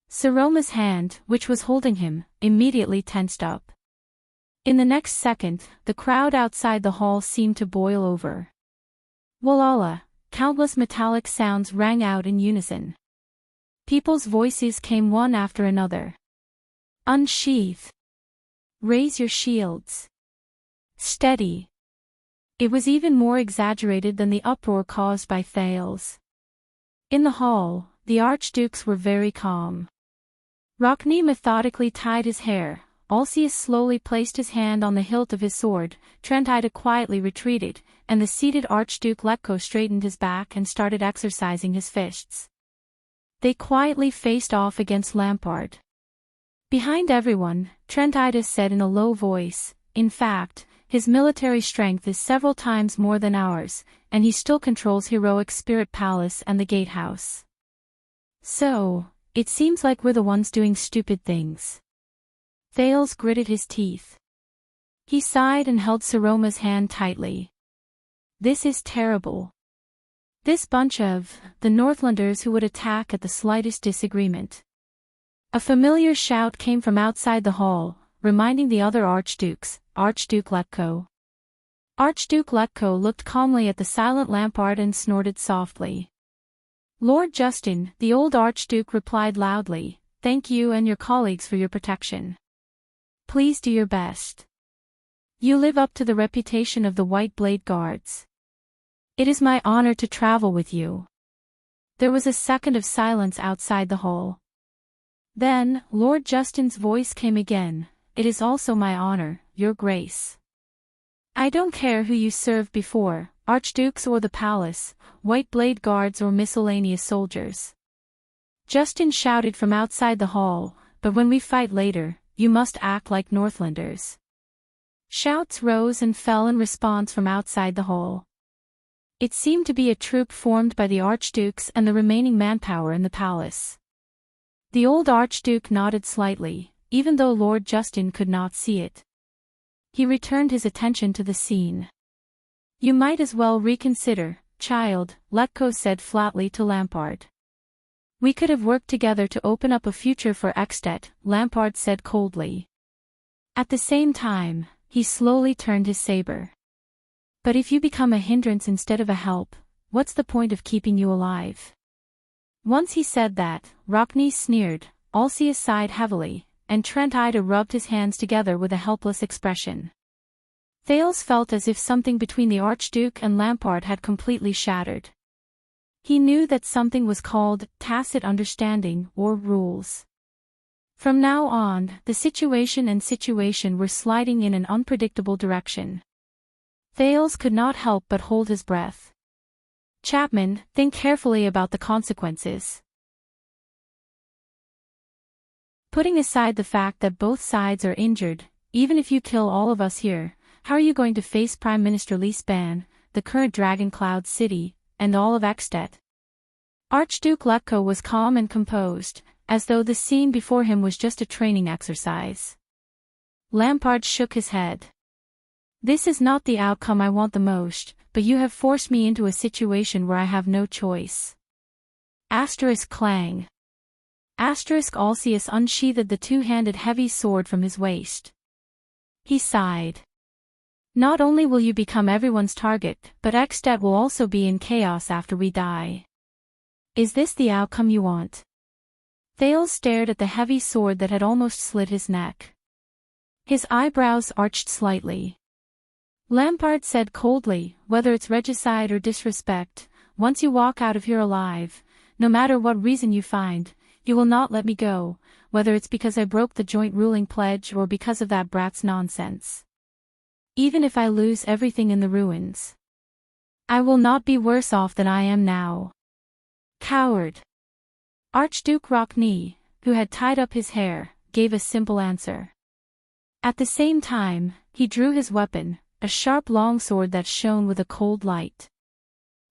Saroma's hand, which was holding him, immediately tensed up. In the next second, the crowd outside the hall seemed to boil over. Walala! Countless metallic sounds rang out in unison. People's voices came one after another. "Unsheath! Raise your shields! Steady!" It was even more exaggerated than the uproar caused by Thales. In the hall, the archdukes were very calm. Rockne methodically tied his hair. Alcius slowly placed his hand on the hilt of his sword. Trentida quietly retreated, and the seated Archduke Letko straightened his back and started exercising his fists. They quietly faced off against Lampard. Behind everyone, Trentida said in a low voice, "In fact, his military strength is several times more than ours, and he still controls Heroic Spirit Palace and the Gatehouse. So, it seems like we're the ones doing stupid things." Thales gritted his teeth. He sighed and held Saroma's hand tightly. "This is terrible. This bunch of the Northlanders who would attack at the slightest disagreement." A familiar shout came from outside the hall, reminding the other archdukes, Archduke Letko. Archduke Letko looked calmly at the silent Lampard and snorted softly. "Lord Justin," the old archduke replied loudly, "thank you and your colleagues for your protection. Please do your best. You live up to the reputation of the White Blade Guards. It is my honor to travel with you." There was a second of silence outside the hall. Then, Lord Justin's voice came again, "It is also my honor, Your Grace. I don't care who you served before, archdukes or the palace, White Blade Guards or miscellaneous soldiers." Justin shouted from outside the hall, "But when we fight later, you must act like Northlanders." Shouts rose and fell in response from outside the hall. It seemed to be a troop formed by the archdukes and the remaining manpower in the palace. The old archduke nodded slightly, even though Lord Justin could not see it. He returned his attention to the scene. "You might as well reconsider, child," Letko said flatly to Lampard. "We could have worked together to open up a future for Ekstedt," Lampard said coldly. At the same time, he slowly turned his saber. "But if you become a hindrance instead of a help, what's the point of keeping you alive?" Once he said that, Rockne sneered, Alcius sighed heavily, and Trentida rubbed his hands together with a helpless expression. Thales felt as if something between the Archduke and Lampard had completely shattered. He knew that something was called tacit understanding or rules. From now on, the situation were sliding in an unpredictable direction. Thales could not help but hold his breath. "Chapman, think carefully about the consequences. Putting aside the fact that both sides are injured, even if you kill all of us here, how are you going to face Prime Minister Lisban, the current Dragon Cloud City, and all of Ekstedt?" Archduke Letko was calm and composed, as though the scene before him was just a training exercise. Lampard shook his head. "This is not the outcome I want the most, but you have forced me into a situation where I have no choice." Asterisk clang. Asterisk Alcius unsheathed the two-handed heavy sword from his waist. He sighed. "Not only will you become everyone's target, but Ekstedt will also be in chaos after we die. Is this the outcome you want?" Thales stared at the heavy sword that had almost slit his neck. His eyebrows arched slightly. Lampard said coldly, "Whether it's regicide or disrespect, once you walk out of here alive, no matter what reason you find, you will not let me go, whether it's because I broke the joint ruling pledge or because of that brat's nonsense. Even if I lose everything in the ruins, I will not be worse off than I am now." "Coward." Archduke Rockne, who had tied up his hair, gave a simple answer. At the same time, he drew his weapon, a sharp longsword that shone with a cold light.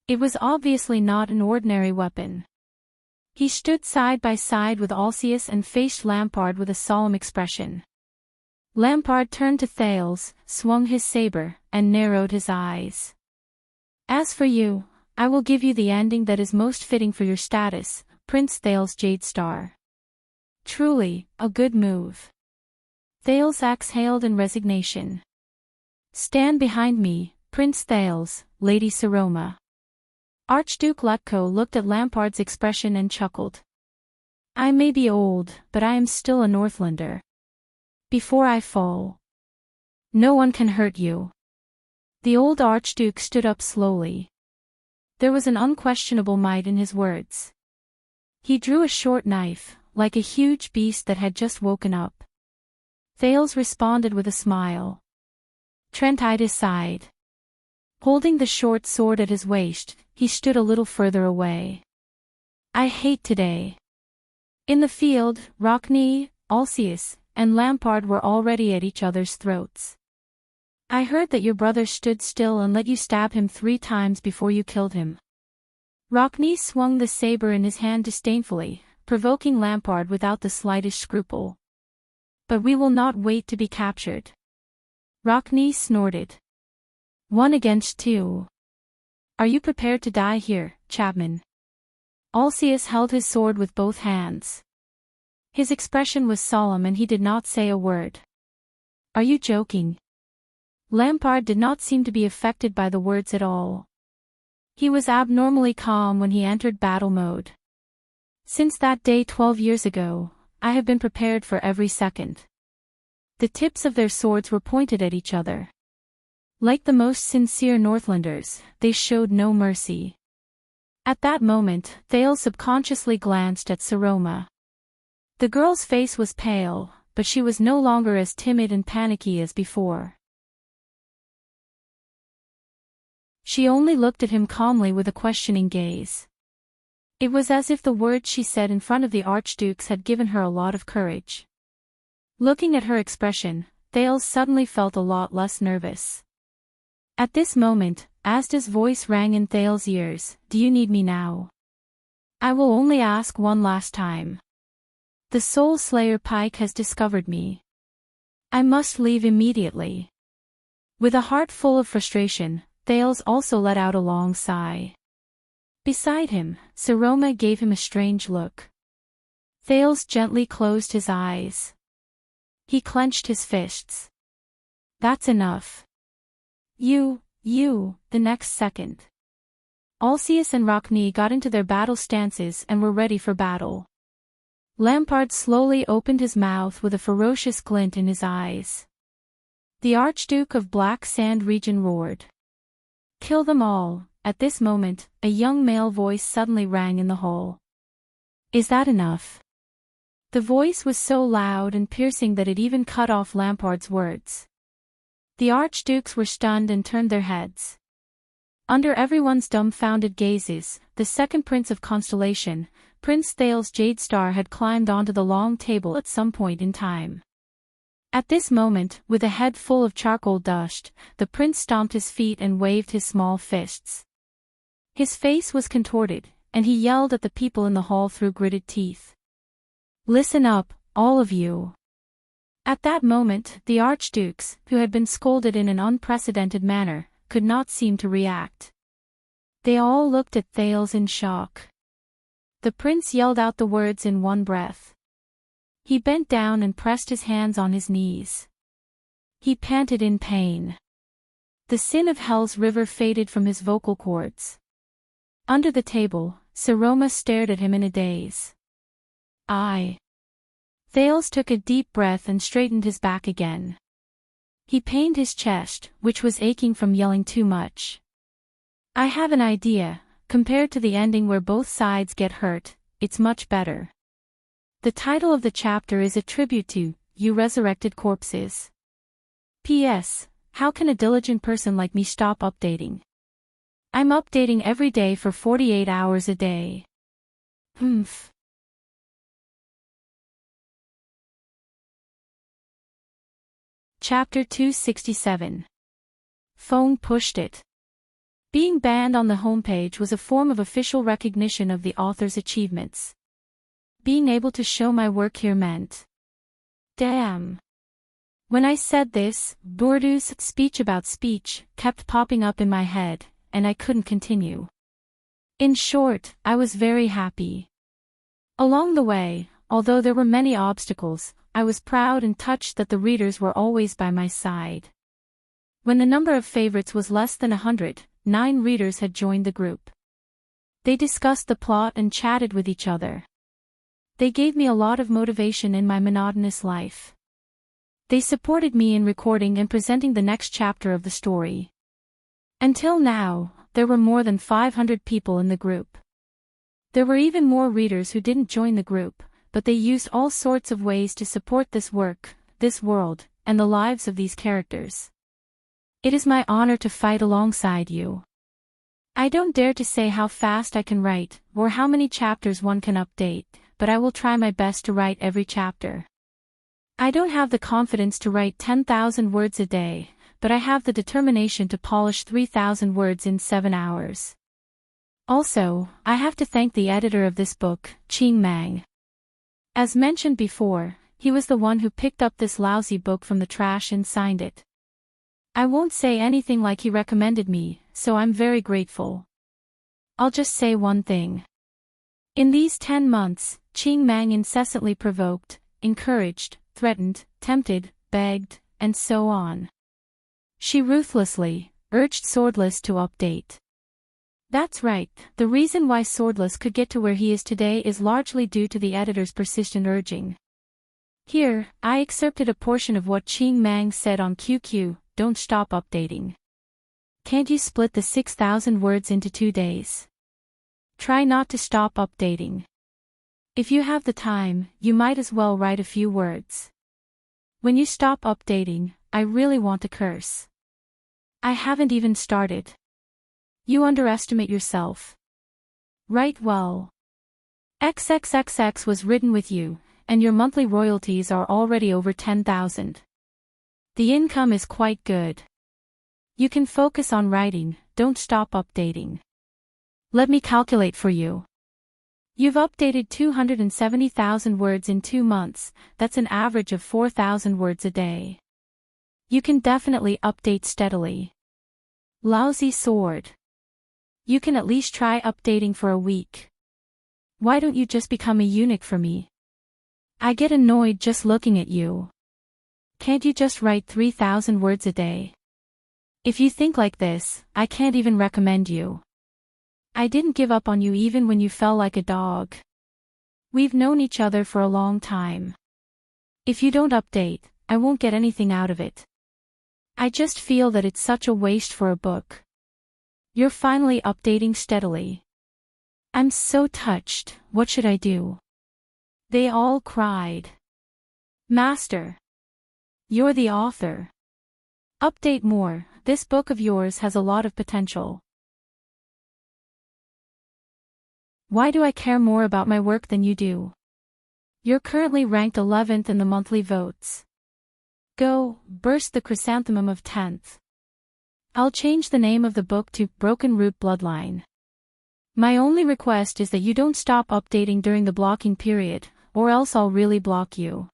It was obviously not an ordinary weapon. He stood side by side with Alcius and faced Lampard with a solemn expression. Lampard turned to Thales, swung his saber, and narrowed his eyes. "As for you, I will give you the ending that is most fitting for your status, Prince Thales Jadestar." Truly, a good move. Thales exhaled in resignation. "Stand behind me, Prince Thales, Lady Saroma." Archduke Letko looked at Lampard's expression and chuckled. "I may be old, but I am still a Northlander. Before I fall, no one can hurt you." The old Archduke stood up slowly. There was an unquestionable might in his words. He drew a short knife, like a huge beast that had just woken up. Thales responded with a smile. Trent eyed his side. Holding the short sword at his waist, he stood a little further away. I hate today. In the field, Rockne, Alceus, and Lampard were already at each other's throats. I heard that your brother stood still and let you stab him 3 times before you killed him. Rockne swung the saber in his hand disdainfully, provoking Lampard without the slightest scruple. But we will not wait to be captured. Rockne snorted. 1 against 2. Are you prepared to die here, Chapman? Alceus held his sword with both hands. His expression was solemn and he did not say a word. Are you joking? Lampard did not seem to be affected by the words at all. He was abnormally calm when he entered battle mode. Since that day 12 years ago, I have been prepared for every second. The tips of their swords were pointed at each other. Like the most sincere Northlanders, they showed no mercy. At that moment, Thales subconsciously glanced at Saroma. The girl's face was pale, but she was no longer as timid and panicky as before. She only looked at him calmly with a questioning gaze. It was as if the words she said in front of the archdukes had given her a lot of courage. Looking at her expression, Thales suddenly felt a lot less nervous. At this moment, Asda's voice rang in Thales' ears, "Do you need me now? I will only ask one last time. The Soul Slayer Pike has discovered me. I must leave immediately." With a heart full of frustration, Thales also let out a long sigh. Beside him, Saroma gave him a strange look. Thales gently closed his eyes. He clenched his fists. That's enough. You, the next second. Alceus and Rockne got into their battle stances and were ready for battle. Lampard slowly opened his mouth with a ferocious glint in his eyes. The Archduke of Black Sand Region roared. Kill them all. At this moment, a young male voice suddenly rang in the hall. Is that enough? The voice was so loud and piercing that it even cut off Lampard's words. The archdukes were stunned and turned their heads. Under everyone's dumbfounded gazes, the second Prince of Constellation, Prince Thales Jadestar, had climbed onto the long table at some point in time. At this moment, with a head full of charcoal dust, the prince stomped his feet and waved his small fists. His face was contorted, and he yelled at the people in the hall through gritted teeth. Listen up, all of you. At that moment, the archdukes, who had been scolded in an unprecedented manner, could not seem to react. They all looked at Thales in shock. The prince yelled out the words in one breath. He bent down and pressed his hands on his knees. He panted in pain. The sin of Hell's river faded from his vocal cords. Under the table, Saroma stared at him in a daze. Thales took a deep breath and straightened his back again. He pained his chest, which was aching from yelling too much. I have an idea. Compared to the ending where both sides get hurt, it's much better. The title of the chapter is a tribute to You Resurrected Corpses. P.S. How can a diligent person like me stop updating? I'm updating every day for 48 hours a day. Humph. Chapter 267. Phone pushed it. Being banned on the homepage was a form of official recognition of the author's achievements. Being able to show my work here meant. Damn. When I said this, Bourdieu's speech about speech kept popping up in my head, and I couldn't continue. In short, I was very happy. Along the way, although there were many obstacles, I was proud and touched that the readers were always by my side. When the number of favorites was less than 100, 9 readers had joined the group. They discussed the plot and chatted with each other. They gave me a lot of motivation in my monotonous life. They supported me in recording and presenting the next chapter of the story. Until now, there were more than 500 people in the group. There were even more readers who didn't join the group, but they used all sorts of ways to support this work, this world, and the lives of these characters. It is my honor to fight alongside you. I don't dare to say how fast I can write, or how many chapters one can update, but I will try my best to write every chapter. I don't have the confidence to write 10,000 words a day, but I have the determination to polish 3,000 words in 7 hours. Also, I have to thank the editor of this book, Ching Mang. As mentioned before, he was the one who picked up this lousy book from the trash and signed it. I won't say anything like he recommended me, so I'm very grateful. I'll just say one thing. In these 10 months, Ching Mang incessantly provoked, encouraged, threatened, tempted, begged, and so on. She ruthlessly urged Swordless to update. That's right, the reason why Swordless could get to where he is today is largely due to the editor's persistent urging. Here, I excerpted a portion of what Ching Mang said on QQ, don't stop updating. Can't you split the 6,000 words into 2 days? Try not to stop updating. If you have the time, you might as well write a few words. When you stop updating, I really want to curse. I haven't even started. You underestimate yourself. Write well. XXXX was written with you, and your monthly royalties are already over 10,000. The income is quite good. You can focus on writing, don't stop updating. Let me calculate for you. You've updated 270,000 words in 2 months, that's an average of 4,000 words a day. You can definitely update steadily. Lousy sword. You can at least try updating for a week. Why don't you just become a eunuch for me? I get annoyed just looking at you. Can't you just write 3,000 words a day? If you think like this, I can't even recommend you. I didn't give up on you even when you fell like a dog. We've known each other for a long time. If you don't update, I won't get anything out of it. I just feel that it's such a waste for a book. You're finally updating steadily. I'm so touched, what should I do? They all cried. Master. You're the author. Update more, this book of yours has a lot of potential. Why do I care more about my work than you do? You're currently ranked 11th in the monthly votes. Go, burst the chrysanthemum of 10th. I'll change the name of the book to Broken Root Bloodline. My only request is that you don't stop updating during the blocking period, or else I'll really block you.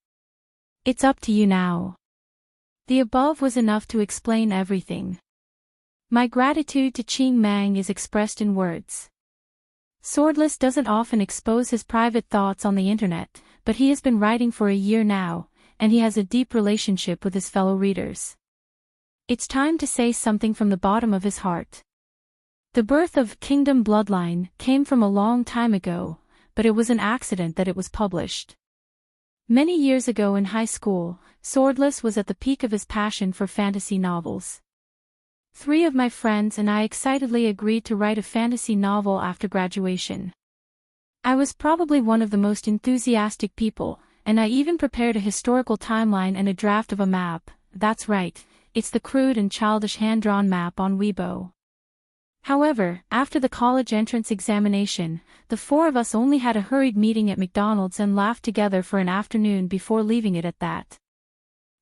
It's up to you now. The above was enough to explain everything. My gratitude to Ching Mang is expressed in words. Swordless doesn't often expose his private thoughts on the internet, but he has been writing for a year now, and he has a deep relationship with his fellow readers. It's time to say something from the bottom of his heart. The birth of Kingdom Bloodline came from a long time ago, but it was an accident that it was published. Many years ago in high school, Swordless was at the peak of his passion for fantasy novels. 3 of my friends and I excitedly agreed to write a fantasy novel after graduation. I was probably one of the most enthusiastic people, and I even prepared a historical timeline and a draft of a map. That's right, it's the crude and childish hand-drawn map on Weibo. However, after the college entrance examination, the 4 of us only had a hurried meeting at McDonald's and laughed together for an afternoon before leaving it at that.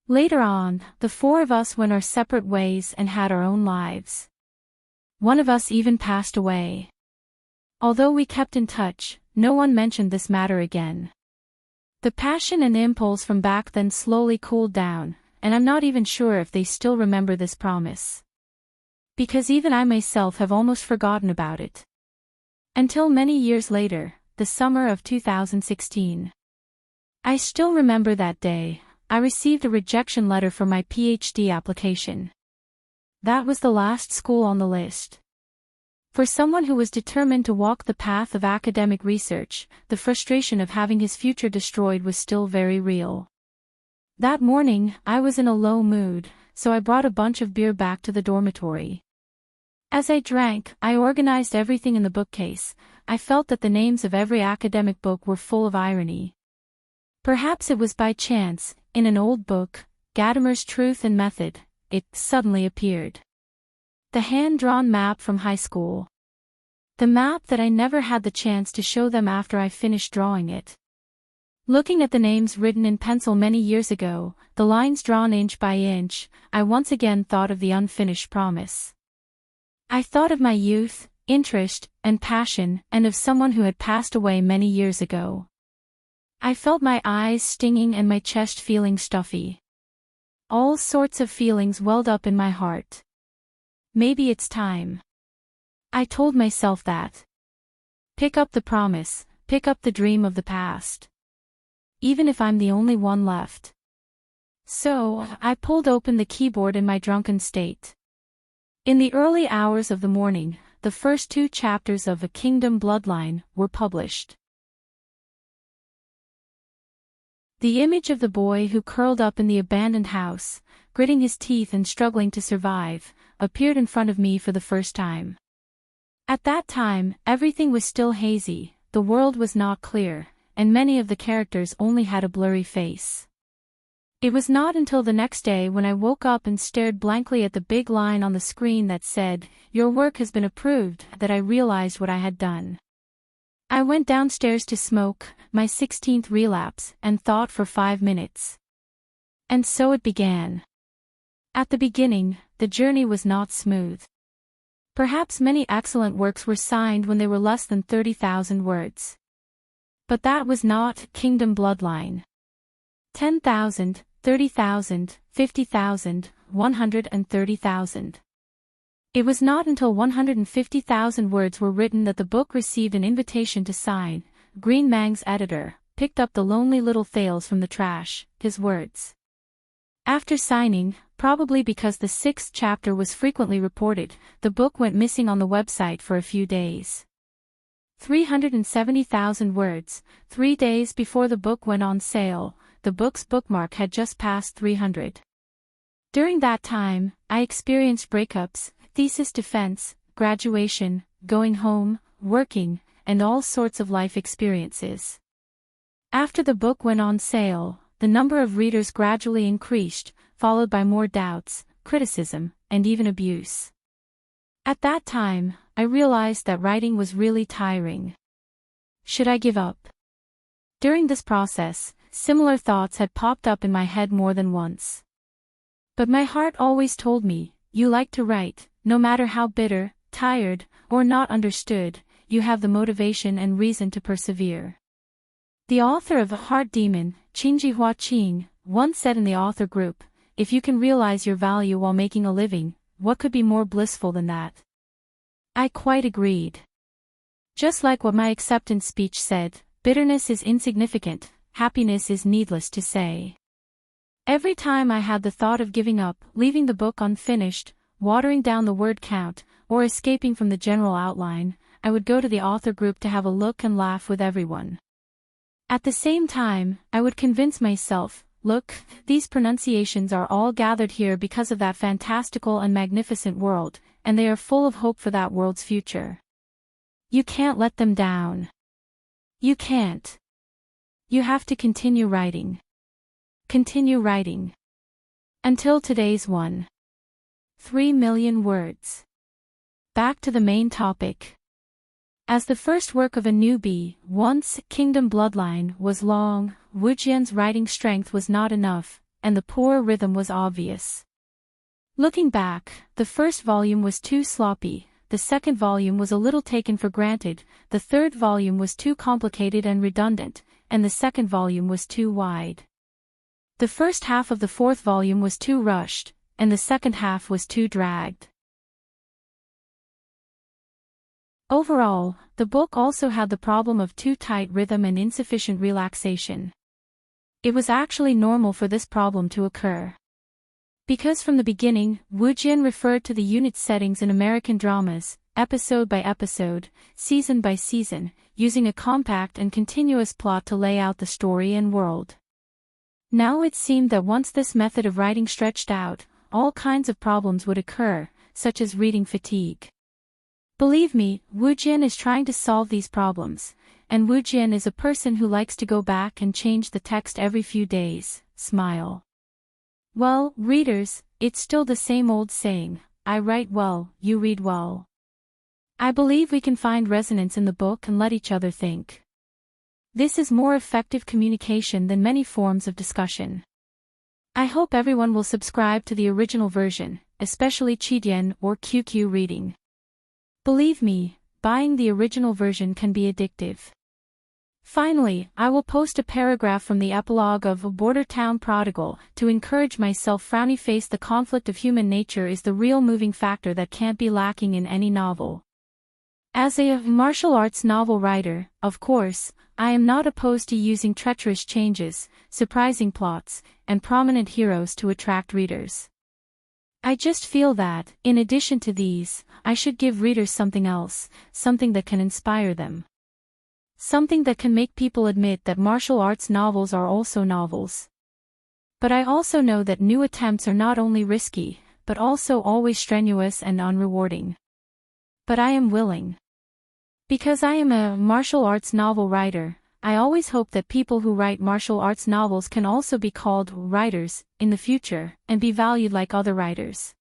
Later on, the 4 of us went our separate ways and had our own lives. One of us even passed away. Although we kept in touch, no one mentioned this matter again. The passion and impulse from back then slowly cooled down, and I'm not even sure if they still remember this promise. Because even I myself have almost forgotten about it. Until many years later, the summer of 2016. I still remember that day. I received a rejection letter for my PhD application. That was the last school on the list. For someone who was determined to walk the path of academic research, the frustration of having his future destroyed was still very real. That morning, I was in a low mood, so I brought a bunch of beer back to the dormitory. As I drank, I organized everything in the bookcase. I felt that the names of every academic book were full of irony. Perhaps it was by chance, in an old book, Gadamer's Truth and Method, it suddenly appeared. The hand-drawn map from high school. The map that I never had the chance to show them after I finished drawing it. Looking at the names written in pencil many years ago, the lines drawn inch by inch, I once again thought of the unfinished promise. I thought of my youth, interest, and passion, and of someone who had passed away many years ago. I felt my eyes stinging and my chest feeling stuffy. All sorts of feelings welled up in my heart. Maybe it's time. I told myself that. Pick up the promise, pick up the dream of the past. Even if I'm the only one left. So, I pulled open the keyboard in my drunken state. In the early hours of the morning, the first 2 chapters of A Kingdom Bloodline were published. The image of the boy who curled up in the abandoned house, gritting his teeth and struggling to survive, appeared in front of me for the first time. At that time, everything was still hazy, the world was not clear, and many of the characters only had a blurry face. It was not until the next day when I woke up and stared blankly at the big line on the screen that said, "Your work has been approved," that I realized what I had done. I went downstairs to smoke, my 16th relapse, and thought for 5 minutes. And so it began. At the beginning, the journey was not smooth. Perhaps many excellent works were signed when they were less than 30,000 words. But that was not Kingdom Bloodline. 10,000, 30,000, 50,000, 130,000. It was not until 150,000 words were written that the book received an invitation to sign. Green Mang's editor picked up the lonely little Thales from the trash, his words. After signing, probably because the 6th chapter was frequently reported, the book went missing on the website for a few days. 370,000 words, 3 days before the book went on sale, the book's bookmark had just passed 300. During that time, I experienced breakups, thesis defense, graduation, going home, working, and all sorts of life experiences. After the book went on sale, the number of readers gradually increased, followed by more doubts, criticism, and even abuse. At that time, I realized that writing was really tiring. Should I give up? During this process, similar thoughts had popped up in my head more than once. But my heart always told me, you like to write, no matter how bitter, tired, or not understood, you have the motivation and reason to persevere. The author of The Heart Demon, Qingji Huaqing, once said in the author group, if you can realize your value while making a living, what could be more blissful than that? I quite agreed. Just like what my acceptance speech said, bitterness is insignificant, happiness is needless to say. Every time I had the thought of giving up, leaving the book unfinished, watering down the word count, or escaping from the general outline, I would go to the author group to have a look and laugh with everyone. At the same time, I would convince myself, look, these pronunciations are all gathered here because of that fantastical and magnificent world, and they are full of hope for that world's future. You can't let them down. You can't. You have to continue writing. Continue writing. Until today's one. 3 million words. Back to the main topic. As the first work of a newbie, once Kingdom Bloodline was long, Wu Jian's writing strength was not enough, and the poor rhythm was obvious. Looking back, the first volume was too sloppy, the second volume was a little taken for granted, the third volume was too complicated and redundant, and the second volume was too wide. The first half of the fourth volume was too rushed, and the second half was too dragged. Overall, the book also had the problem of too tight rhythm and insufficient relaxation. It was actually normal for this problem to occur. Because from the beginning, Wu Jian referred to the unit settings in American dramas, episode by episode, season by season, using a compact and continuous plot to lay out the story and world. Now it seemed that once this method of writing stretched out, all kinds of problems would occur, such as reading fatigue. Believe me, Wu Jian is trying to solve these problems, and Wu Jian is a person who likes to go back and change the text every few days. Smile. Well, readers, it's still the same old saying, I write well, you read well. I believe we can find resonance in the book and let each other think. This is more effective communication than many forms of discussion. I hope everyone will subscribe to the original version, especially Qidian or QQ reading. Believe me, buying the original version can be addictive. Finally, I will post a paragraph from the epilogue of A Border Town Prodigal to encourage myself. Frowny face. The conflict of human nature is the real moving factor that can't be lacking in any novel. As a martial arts novel writer, of course, I am not opposed to using treacherous changes, surprising plots, and prominent heroes to attract readers. I just feel that, in addition to these, I should give readers something else, something that can inspire them. Something that can make people admit that martial arts novels are also novels. But I also know that new attempts are not only risky, but also always strenuous and unrewarding. But I am willing. Because I am a martial arts novel writer, I always hope that people who write martial arts novels can also be called writers in the future and be valued like other writers.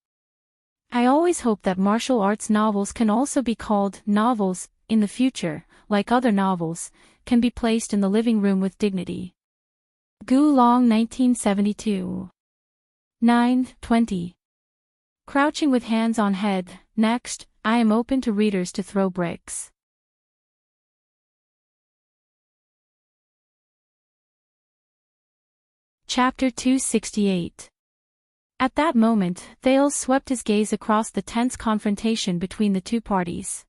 I always hope that martial arts novels can also be called novels in the future, like other novels, can be placed in the living room with dignity. Gu Long 1972. 9:20. Crouching with hands on head. Next, I am open to readers to throw bricks. Chapter 268. At that moment, Thales swept his gaze across the tense confrontation between the two parties.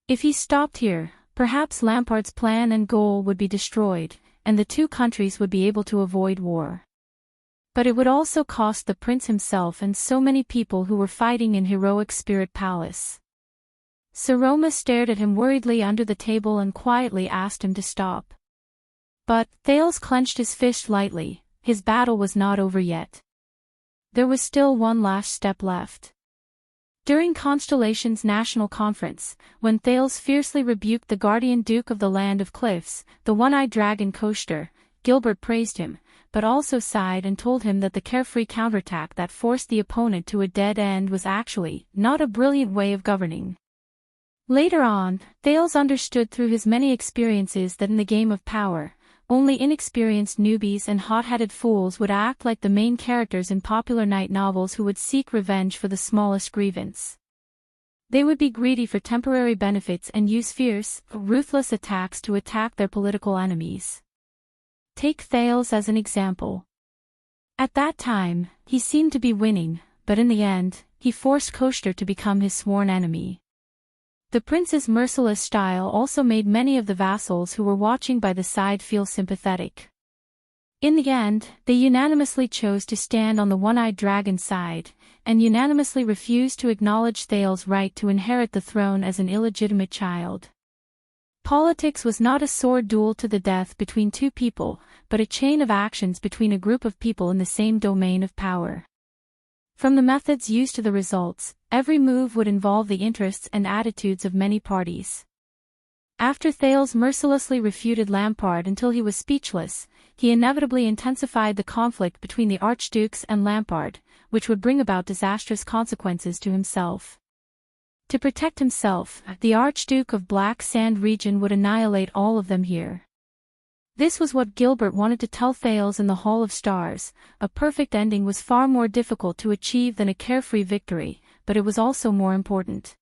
If he stopped here, perhaps Lampard's plan and goal would be destroyed, and the two countries would be able to avoid war. But it would also cost the prince himself and so many people who were fighting in Heroic Spirit Palace. Saroma stared at him worriedly under the table and quietly asked him to stop. But Thales clenched his fist lightly. His battle was not over yet. There was still one last step left. During Constellation's national conference, when Thales fiercely rebuked the guardian duke of the Land of Cliffs, the one-eyed dragon Coaster, Gilbert praised him, but also sighed and told him that the carefree counterattack that forced the opponent to a dead end was actually not a brilliant way of governing. Later on, Thales understood through his many experiences that in the game of power, only inexperienced newbies and hot-headed fools would act like the main characters in popular night novels who would seek revenge for the smallest grievance. They would be greedy for temporary benefits and use fierce, ruthless attacks to attack their political enemies. Take Thales as an example. At that time, he seemed to be winning, but in the end, he forced Coaster to become his sworn enemy. The prince's merciless style also made many of the vassals who were watching by the side feel sympathetic. In the end, they unanimously chose to stand on the one-eyed dragon's side, and unanimously refused to acknowledge Thales' right to inherit the throne as an illegitimate child. Politics was not a sword duel to the death between two people, but a chain of actions between a group of people in the same domain of power. From the methods used to the results, every move would involve the interests and attitudes of many parties. After Thales mercilessly refuted Lampard until he was speechless, he inevitably intensified the conflict between the archdukes and Lampard, which would bring about disastrous consequences to himself. To protect himself, the Archduke of Black Sand region would annihilate all of them here. This was what Gilbert wanted to tell Thales in the Hall of Stars. A perfect ending was far more difficult to achieve than a carefree victory, but it was also more important.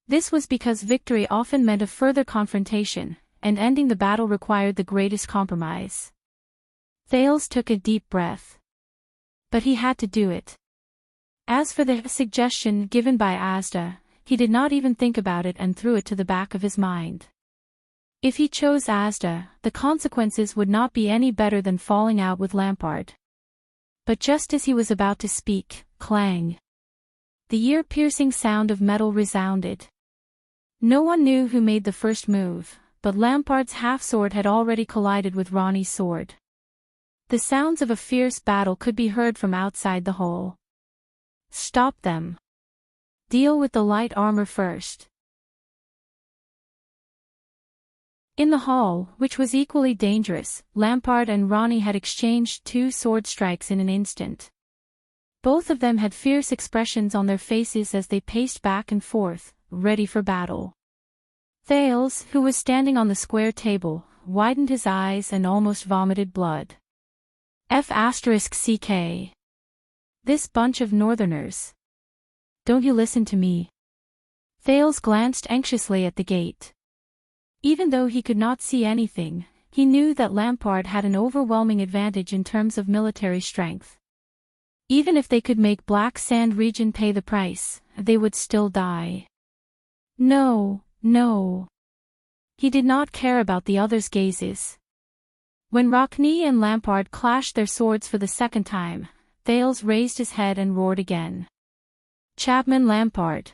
This was because victory often meant a further confrontation, and ending the battle required the greatest compromise. Thales took a deep breath. But he had to do it. As for the suggestion given by Asda, he did not even think about it and threw it to the back of his mind. If he chose Asda, the consequences would not be any better than falling out with Lampard. But just as he was about to speak, clang! The ear-piercing sound of metal resounded. No one knew who made the first move, but Lampard's half-sword had already collided with Ronnie's sword. The sounds of a fierce battle could be heard from outside the hall. Stop them. Deal with the light armor first. In the hall, which was equally dangerous, Lampard and Ronnie had exchanged 2 sword strikes in an instant. Both of them had fierce expressions on their faces as they paced back and forth, ready for battle. Thales, who was standing on the square table, widened his eyes and almost vomited blood. F***CK. This bunch of northerners. Don't you listen to me? Thales glanced anxiously at the gate. Even though he could not see anything, he knew that Lampard had an overwhelming advantage in terms of military strength. Even if they could make Black Sand region pay the price, they would still die. No, no. He did not care about the others' gazes. When Rockne and Lampard clashed their swords for the second time, Thales raised his head and roared again. Chapman Lampard.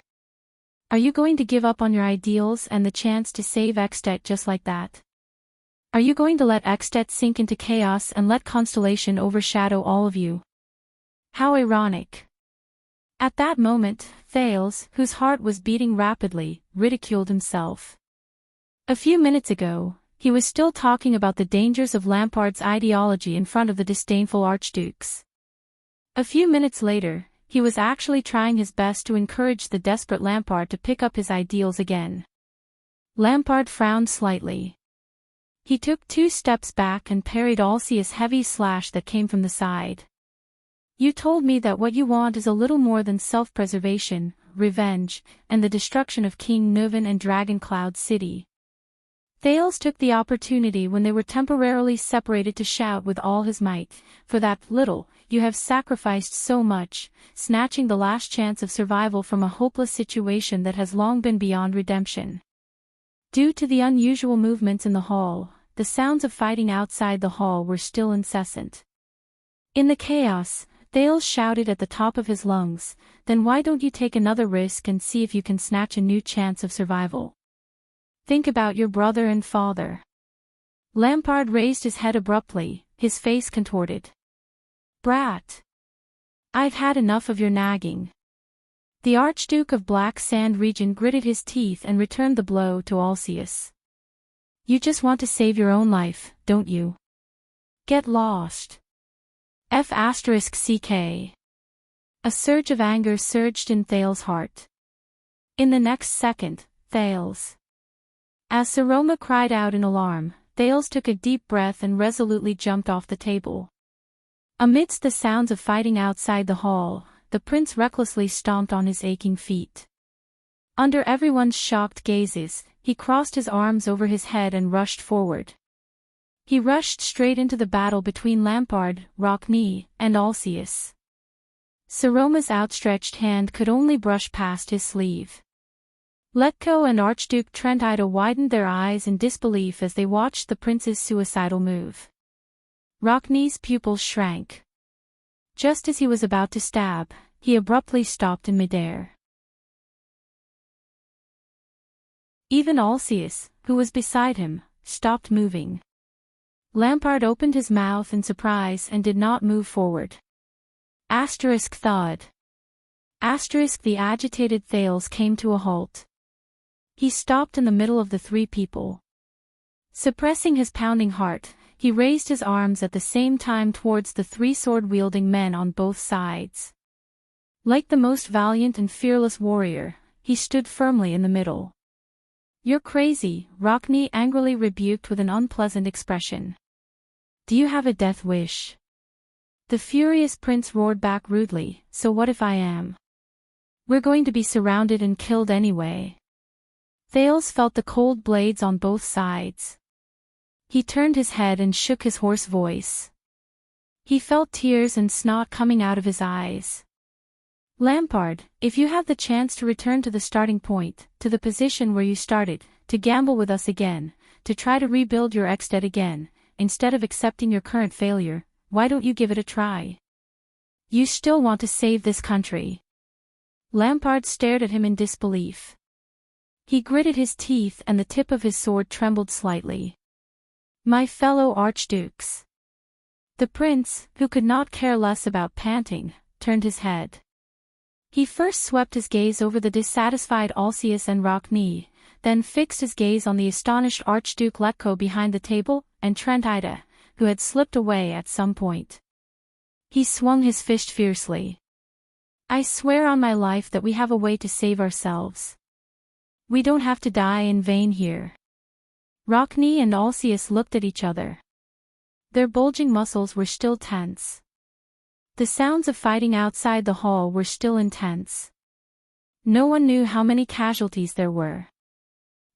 Are you going to give up on your ideals and the chance to save Extet just like that? Are you going to let Extet sink into chaos and let Constellation overshadow all of you? How ironic. At that moment, Thales, whose heart was beating rapidly, ridiculed himself. A few minutes ago, he was still talking about the dangers of Lampard's ideology in front of the disdainful archdukes. A few minutes later, he was actually trying his best to encourage the desperate Lampard to pick up his ideals again. Lampard frowned slightly. He took 2 steps back and parried Alcia's heavy slash that came from the side. You told me that what you want is a little more than self-preservation, revenge, and the destruction of King Nuven and Dragoncloud City. Thales took the opportunity when they were temporarily separated to shout with all his might, for that little, you have sacrificed so much, snatching the last chance of survival from a hopeless situation that has long been beyond redemption. Due to the unusual movements in the hall, the sounds of fighting outside the hall were still incessant. In the chaos, Thales shouted at the top of his lungs, then why don't you take another risk and see if you can snatch a new chance of survival? Think about your brother and father. Lampard raised his head abruptly, his face contorted. Brat. I've had enough of your nagging. The Archduke of Black Sand region gritted his teeth and returned the blow to Alcius. You just want to save your own life, don't you? Get lost. F***CK. A surge of anger surged in Thales' heart. In the next second, Thales. As Saroma cried out in alarm, Thales took a deep breath and resolutely jumped off the table. Amidst the sounds of fighting outside the hall, the prince recklessly stomped on his aching feet. Under everyone's shocked gazes, he crossed his arms over his head and rushed forward. He rushed straight into the battle between Lampard, Rockne, and Alcius. Saroma's outstretched hand could only brush past his sleeve. Letko and Archduke Trentida widened their eyes in disbelief as they watched the prince's suicidal move. Rockne's pupils shrank. Just as he was about to stab, he abruptly stopped in midair. Even Alcius, who was beside him, stopped moving. Lampard opened his mouth in surprise and did not move forward. Thud. The agitated Thales came to a halt. He stopped in the middle of the 3 people. Suppressing his pounding heart, he raised his arms at the same time towards the 3 sword-wielding men on both sides. Like the most valiant and fearless warrior, he stood firmly in the middle. You're crazy, Rockne angrily rebuked with an unpleasant expression. Do you have a death wish? The furious prince roared back rudely, so what if I am? We're going to be surrounded and killed anyway. Thales felt the cold blades on both sides. He turned his head and shook his hoarse voice. He felt tears and snot coming out of his eyes. Lampard, if you have the chance to return to the starting point, to the position where you started, to gamble with us again, to try to rebuild your Extet again, instead of accepting your current failure, why don't you give it a try? You still want to save this country. Lampard stared at him in disbelief. He gritted his teeth and the tip of his sword trembled slightly. My fellow archdukes. The prince, who could not care less about panting, turned his head. He first swept his gaze over the dissatisfied Alcius and Rockne, then fixed his gaze on the astonished Archduke Letko behind the table, and Trent Ida, who had slipped away at some point. He swung his fist fiercely. I swear on my life that we have a way to save ourselves. We don't have to die in vain here. Rockney and Alceus looked at each other. Their bulging muscles were still tense. The sounds of fighting outside the hall were still intense. No one knew how many casualties there were.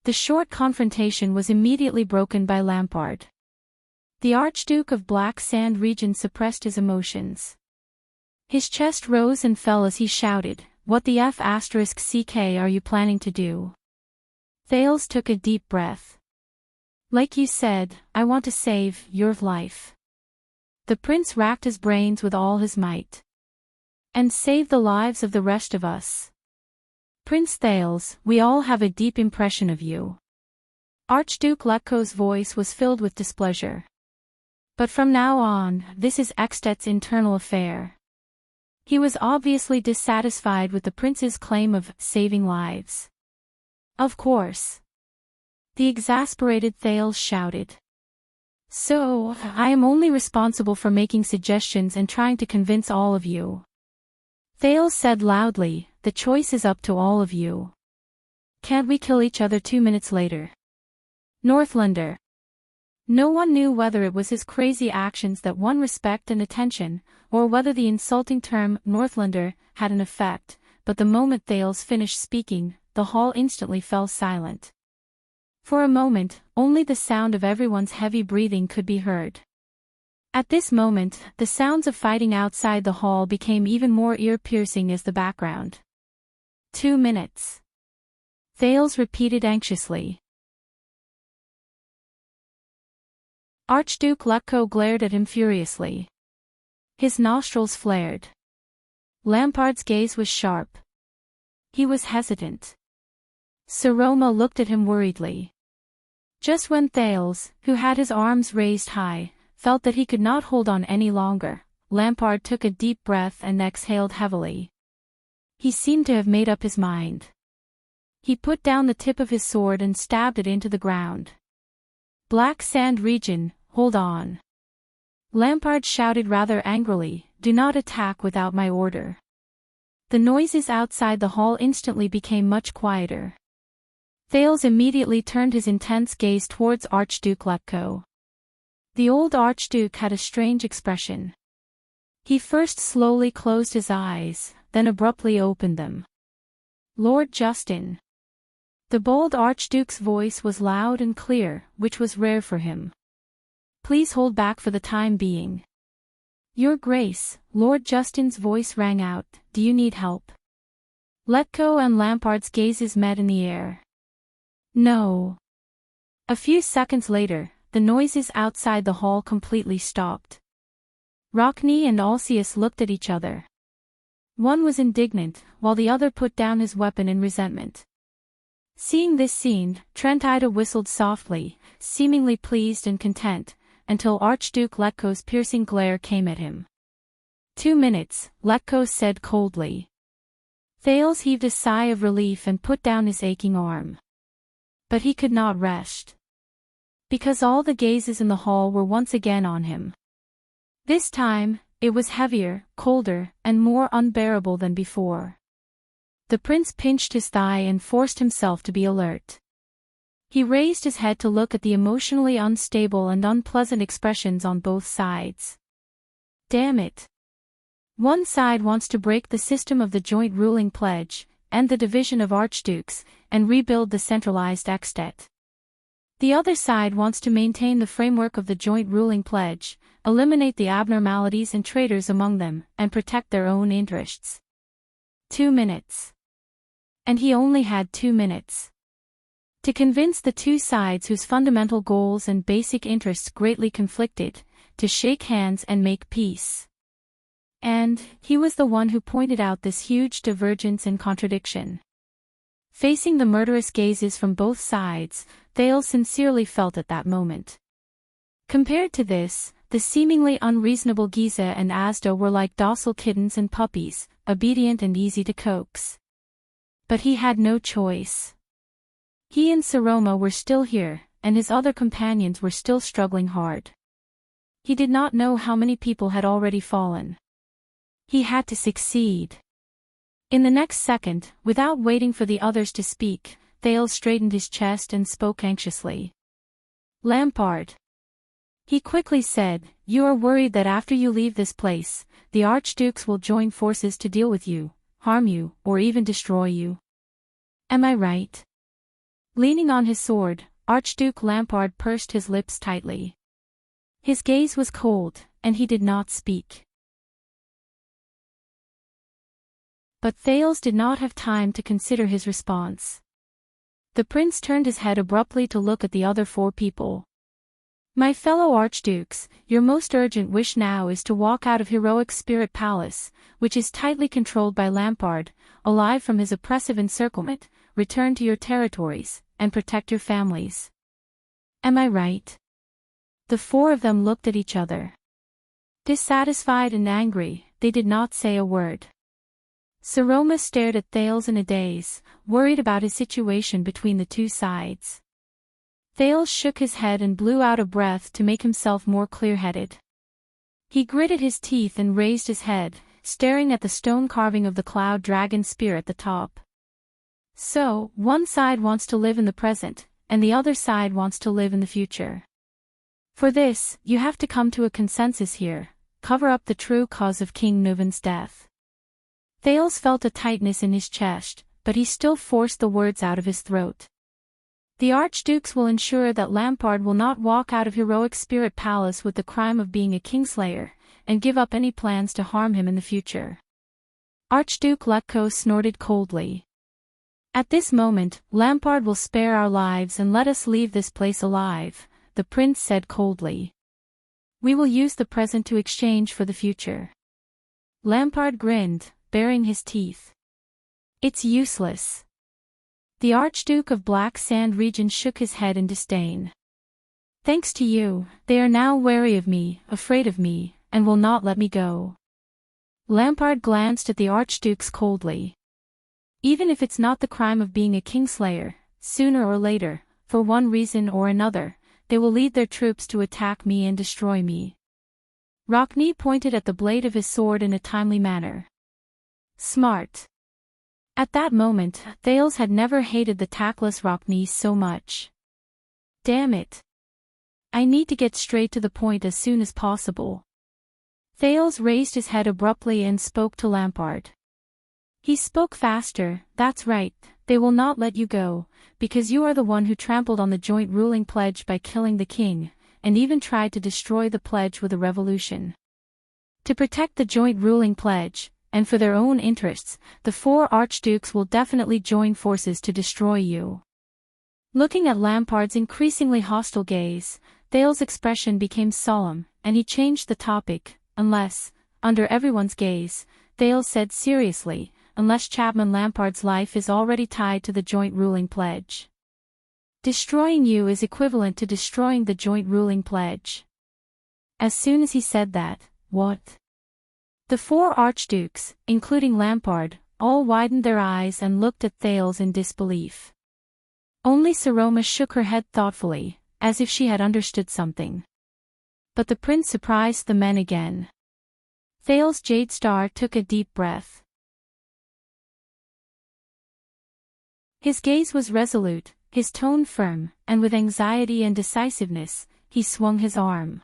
The short confrontation was immediately broken by Lampard. The Archduke of Black Sand region suppressed his emotions. His chest rose and fell as he shouted, "What the F***ck are you planning to do?" Thales took a deep breath. Like you said, I want to save your life. The prince racked his brains with all his might. And save the lives of the rest of us. Prince Thales, we all have a deep impression of you. Archduke Letko's voice was filled with displeasure. But from now on, this is Ekstedt's internal affair. He was obviously dissatisfied with the prince's claim of saving lives. Of course. The exasperated Thales shouted. So, I am only responsible for making suggestions and trying to convince all of you. Thales said loudly, the choice is up to all of you. Can't we kill each other 2 minutes later? Northlander. No one knew whether it was his crazy actions that won respect and attention, or whether the insulting term Northlander had an effect, but the moment Thales finished speaking, the hall instantly fell silent. For a moment, only the sound of everyone's heavy breathing could be heard. At this moment, the sounds of fighting outside the hall became even more ear-piercing as the background. 2 minutes. Thales repeated anxiously. Archduke Letko glared at him furiously. His nostrils flared. Lampard's gaze was sharp. He was hesitant. Saroma looked at him worriedly. Just when Thales, who had his arms raised high, felt that he could not hold on any longer, Lampard took a deep breath and exhaled heavily. He seemed to have made up his mind. He put down the tip of his sword and stabbed it into the ground. Black Sand region, hold on. Lampard shouted rather angrily, do not attack without my order. The noises outside the hall instantly became much quieter. Thales immediately turned his intense gaze towards Archduke Letko. The old Archduke had a strange expression. He first slowly closed his eyes, then abruptly opened them. Lord Justin. The bold Archduke's voice was loud and clear, which was rare for him. Please hold back for the time being. Your Grace, Lord Justin's voice rang out, do you need help? Letko and Lampard's gazes met in the air. No. A few seconds later, the noises outside the hall completely stopped. Rockney and Alceus looked at each other. One was indignant, while the other put down his weapon in resentment. Seeing this scene, Trent Ida whistled softly, seemingly pleased and content, until Archduke Letko's piercing glare came at him. 2 minutes, Letko said coldly. Thales heaved a sigh of relief and put down his aching arm. But he could not rest. Because all the gazes in the hall were once again on him. This time, it was heavier, colder, and more unbearable than before. The prince pinched his thigh and forced himself to be alert. He raised his head to look at the emotionally unstable and unpleasant expressions on both sides. Damn it. One side wants to break the system of the joint ruling pledge, end the division of archdukes, and rebuild the centralized Ekstedt. The other side wants to maintain the framework of the joint ruling pledge, eliminate the abnormalities and traitors among them, and protect their own interests. 2 minutes. And he only had 2 minutes. To convince the two sides whose fundamental goals and basic interests greatly conflicted, to shake hands and make peace. And he was the one who pointed out this huge divergence and contradiction. Facing the murderous gazes from both sides, Thales sincerely felt at that moment. Compared to this, the seemingly unreasonable Giza and Asda were like docile kittens and puppies, obedient and easy to coax. But he had no choice. He and Saroma were still here, and his other companions were still struggling hard. He did not know how many people had already fallen. He had to succeed. In the next second, without waiting for the others to speak, Thales straightened his chest and spoke anxiously. Lampard. He quickly said, "You are worried that after you leave this place, the archdukes will join forces to deal with you, harm you, or even destroy you. Am I right?" Leaning on his sword, Archduke Lampard pursed his lips tightly. His gaze was cold, and he did not speak. But Thales did not have time to consider his response. The prince turned his head abruptly to look at the other four people. "My fellow archdukes, your most urgent wish now is to walk out of Heroic Spirit Palace, which is tightly controlled by Lampard, alive from his oppressive encirclement, return to your territories, and protect your families. Am I right?" The four of them looked at each other. Dissatisfied and angry, they did not say a word. Saroma stared at Thales in a daze, worried about his situation between the two sides. Thales shook his head and blew out a breath to make himself more clear-headed. He gritted his teeth and raised his head, staring at the stone carving of the cloud dragon spear at the top. "So, one side wants to live in the present, and the other side wants to live in the future. For this, you have to come to a consensus here, cover up the true cause of King Nuven's death." Thales felt a tightness in his chest, but he still forced the words out of his throat. "The archdukes will ensure that Lampard will not walk out of Heroic Spirit Palace with the crime of being a kingslayer, and give up any plans to harm him in the future." Archduke Letko snorted coldly. "At this moment, Lampard will spare our lives and let us leave this place alive," the prince said coldly. "We will use the present to exchange for the future." Lampard grinned, baring his teeth. "It's useless." The Archduke of Black Sand Region shook his head in disdain. "Thanks to you, they are now wary of me, afraid of me, and will not let me go." Lampard glanced at the archdukes coldly. "Even if it's not the crime of being a kingslayer, sooner or later, for one reason or another, they will lead their troops to attack me and destroy me." Rockne pointed at the blade of his sword in a timely manner. "Smart." At that moment, Thales had never hated the tactless Rockne so much. "Damn it. I need to get straight to the point as soon as possible." Thales raised his head abruptly and spoke to Lampard. He spoke faster. "That's right, they will not let you go, because you are the one who trampled on the joint ruling pledge by killing the king, and even tried to destroy the pledge with a revolution. To protect the joint ruling pledge, and for their own interests, the four archdukes will definitely join forces to destroy you." Looking at Lampard's increasingly hostile gaze, Thales' expression became solemn, and he changed the topic. "Unless, under everyone's gaze," Thales said seriously, "unless Chapman Lampard's life is already tied to the joint ruling pledge. Destroying you is equivalent to destroying the joint ruling pledge." As soon as he said that, what? The four archdukes, including Lampard, all widened their eyes and looked at Thales in disbelief. Only Saroma shook her head thoughtfully, as if she had understood something. But the prince surprised the men again. Thales Jadestar took a deep breath. His gaze was resolute, his tone firm, and with anxiety and decisiveness, he swung his arm.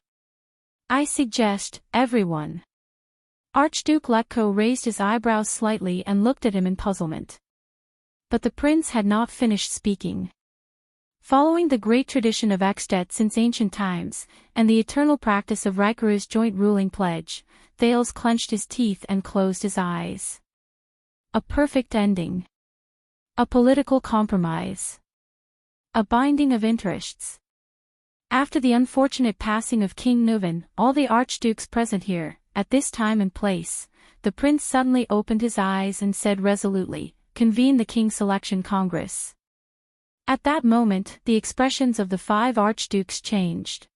"I suggest, everyone." Archduke Letko raised his eyebrows slightly and looked at him in puzzlement. But the prince had not finished speaking. Following the great tradition of Extet since ancient times, and the eternal practice of Rikuru's joint ruling pledge, Thales clenched his teeth and closed his eyes. A perfect ending. A political compromise. A binding of interests. After the unfortunate passing of King Nuven, all the archdukes present here, at this time and place, the prince suddenly opened his eyes and said resolutely, "Convene the King Selection Congress." At that moment, the expressions of the five archdukes changed.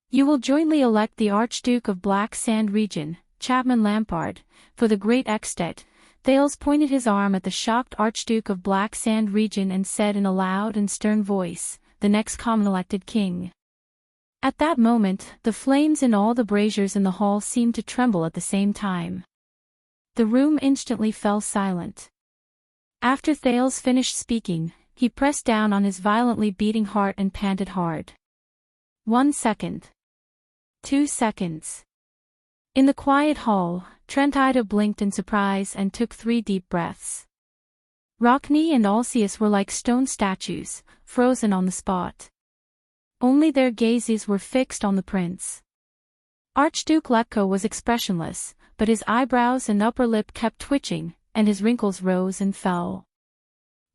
"You will jointly elect the Archduke of Black Sand Region, Chapman Lampard, for the Great Extet, Thales pointed his arm at the shocked Archduke of Black Sand region and said in a loud and stern voice, "The next common-elected king." At that moment, the flames in all the braziers in the hall seemed to tremble at the same time. The room instantly fell silent. After Thales finished speaking, he pressed down on his violently beating heart and panted hard. 1 second. 2 seconds. In the quiet hall, Trentida blinked in surprise and took 3 deep breaths. Rockne and Alceus were like stone statues, frozen on the spot. Only their gazes were fixed on the prince. Archduke Letko was expressionless, but his eyebrows and upper lip kept twitching, and his wrinkles rose and fell.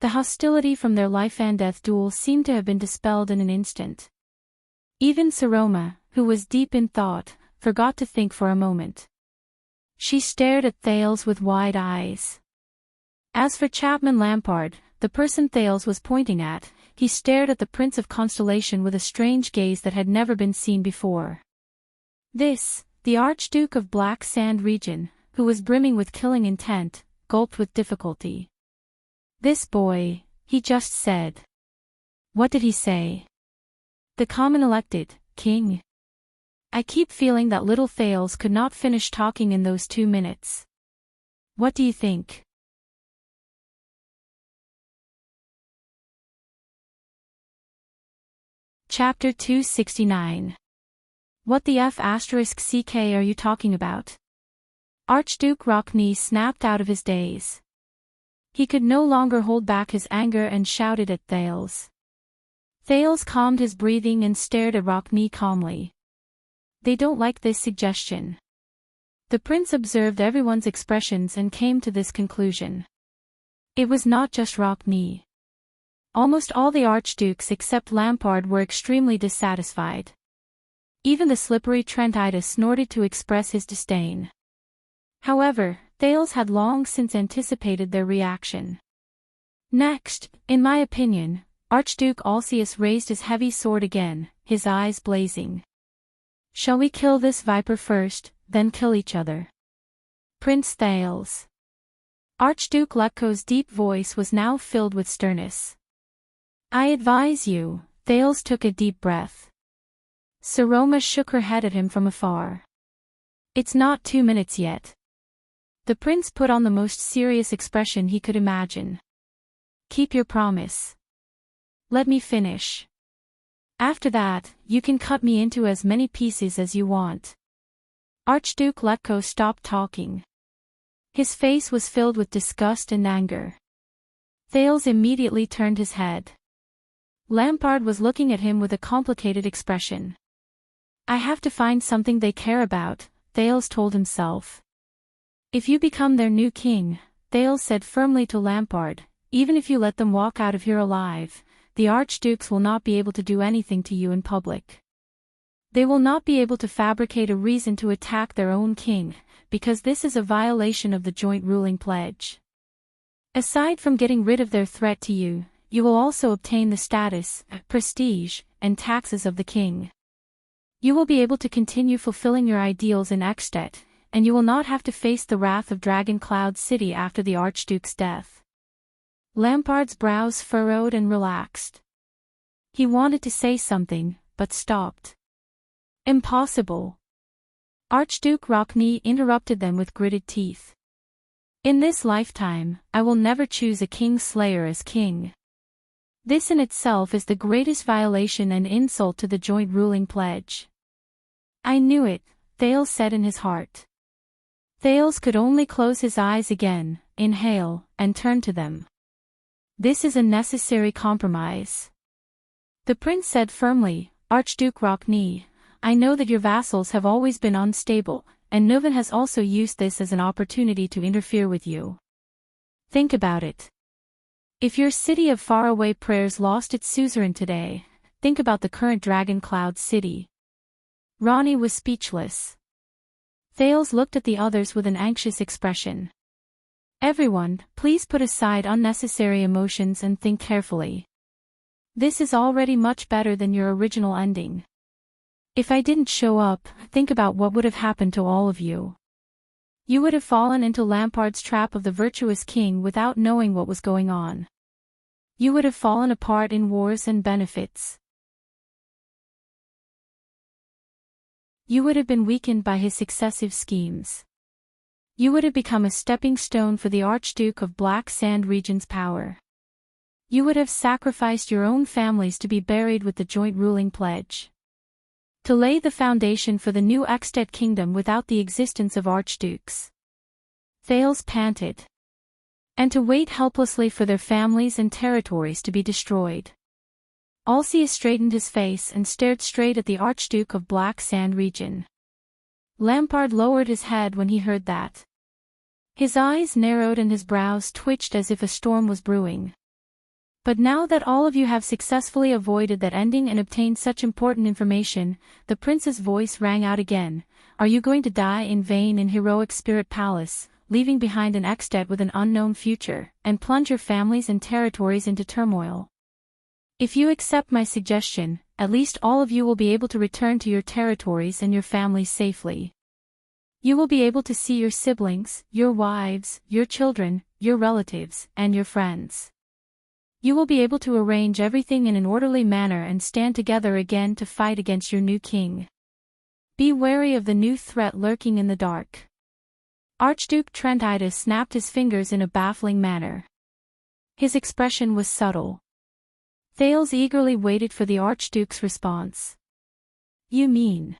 The hostility from their life-and-death duel seemed to have been dispelled in an instant. Even Saroma, who was deep in thought, forgot to think for a moment. She stared at Thales with wide eyes. As for Chapman Lampard, the person Thales was pointing at, he stared at the Prince of Constellation with a strange gaze that had never been seen before. This, the Archduke of Black Sand region, who was brimming with killing intent, gulped with difficulty. "This boy," he just said. "What did he say?" "The common-elected king." I keep feeling that little Thales could not finish talking in those 2 minutes. What do you think? Chapter 269. What the F***ck are you talking about? Archduke Rockne snapped out of his daze. He could no longer hold back his anger and shouted at Thales. Thales calmed his breathing and stared at Rockne calmly. They don't like this suggestion. The prince observed everyone's expressions and came to this conclusion. It was not just Rockne. Almost all the archdukes except Lampard were extremely dissatisfied. Even the slippery Trentida snorted to express his disdain. However, Thales had long since anticipated their reaction. Next, in my opinion, Archduke Alceus raised his heavy sword again, his eyes blazing. "Shall we kill this viper first, then kill each other?" Prince Thales. Archduke Letko's deep voice was now filled with sternness. "I advise you." Thales took a deep breath. Saroma shook her head at him from afar. "It's not 2 minutes yet." The prince put on the most serious expression he could imagine. "Keep your promise. Let me finish. After that, you can cut me into as many pieces as you want." Archduke Letko stopped talking. His face was filled with disgust and anger. Thales immediately turned his head. Lampard was looking at him with a complicated expression. "I have to find something they care about," Thales told himself. "If you become their new king," Thales said firmly to Lampard, "even if you let them walk out of here alive, the archdukes will not be able to do anything to you in public. They will not be able to fabricate a reason to attack their own king, because this is a violation of the joint ruling pledge. Aside from getting rid of their threat to you, you will also obtain the status, prestige, and taxes of the king. You will be able to continue fulfilling your ideals in Ekstedt, and you will not have to face the wrath of Dragon Cloud City after the Archduke's death." Lampard's brows furrowed and relaxed. He wanted to say something, but stopped. "Impossible." Archduke Rockne interrupted them with gritted teeth. "In this lifetime, I will never choose a king's slayer as king. This in itself is the greatest violation and insult to the joint ruling pledge." "I knew it," Thales said in his heart. Thales could only close his eyes again, inhale, and turn to them. "This is a necessary compromise." The prince said firmly, "Archduke Rockne, I know that your vassals have always been unstable, and Nuven has also used this as an opportunity to interfere with you. Think about it. If your city of faraway prayers lost its suzerain today, think about the current Dragon Cloud City." Ronnie was speechless. Thales looked at the others with an anxious expression. "Everyone, please put aside unnecessary emotions and think carefully. This is already much better than your original ending. If I didn't show up, think about what would have happened to all of you. You would have fallen into Lampard's trap of the virtuous king without knowing what was going on. You would have fallen apart in wars and benefits. You would have been weakened by his successive schemes. You would have become a stepping stone for the Archduke of Black Sand Region's power. You would have sacrificed your own families to be buried with the joint ruling pledge. To lay the foundation for the new Extet kingdom without the existence of archdukes. Thales panted. And to wait helplessly for their families and territories to be destroyed. Alcius straightened his face and stared straight at the Archduke of Black Sand Region. Lampard lowered his head when he heard that. His eyes narrowed and his brows twitched as if a storm was brewing. But now that all of you have successfully avoided that ending and obtained such important information, the prince's voice rang out again. Are you going to die in vain in heroic Spirit Palace, leaving behind an Extet with an unknown future, and plunge your families and territories into turmoil? If you accept my suggestion, at least all of you will be able to return to your territories and your families safely. You will be able to see your siblings, your wives, your children, your relatives, and your friends. You will be able to arrange everything in an orderly manner and stand together again to fight against your new king. Be wary of the new threat lurking in the dark. Archduke Trentidas snapped his fingers in a baffling manner. His expression was subtle. Thales eagerly waited for the Archduke's response. You mean?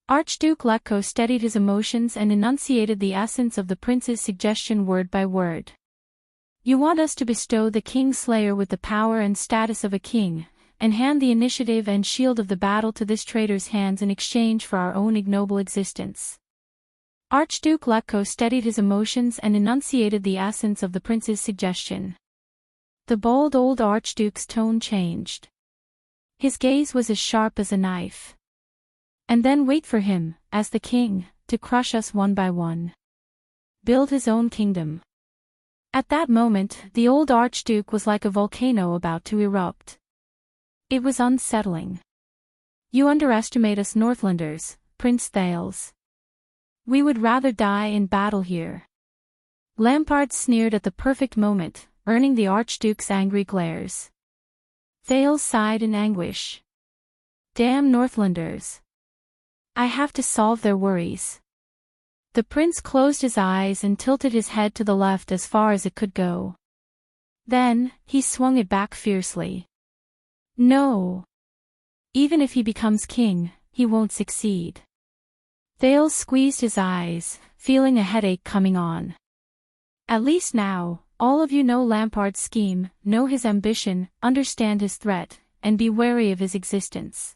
Archduke Letko steadied his emotions and enunciated the essence of the prince's suggestion word by word. You want us to bestow the Kingslayer with the power and status of a king, and hand the initiative and shield of the battle to this traitor's hands in exchange for our own ignoble existence. Archduke Letko steadied his emotions and enunciated the essence of the prince's suggestion. The bold old Archduke's tone changed. His gaze was as sharp as a knife. And then wait for him, as the king, to crush us one by one. Build his own kingdom. At that moment, the old Archduke was like a volcano about to erupt. It was unsettling. You underestimate us Northlanders, Prince Thales. We would rather die in battle here. Lampard sneered at the perfect moment, earning the Archduke's angry glares. Thales sighed in anguish. Damn Northlanders. I have to solve their worries. The prince closed his eyes and tilted his head to the left as far as it could go. Then, he swung it back fiercely. No. Even if he becomes king, he won't succeed. Thales squeezed his eyes, feeling a headache coming on. At least now, all of you know Lampard's scheme, know his ambition, understand his threat, and be wary of his existence.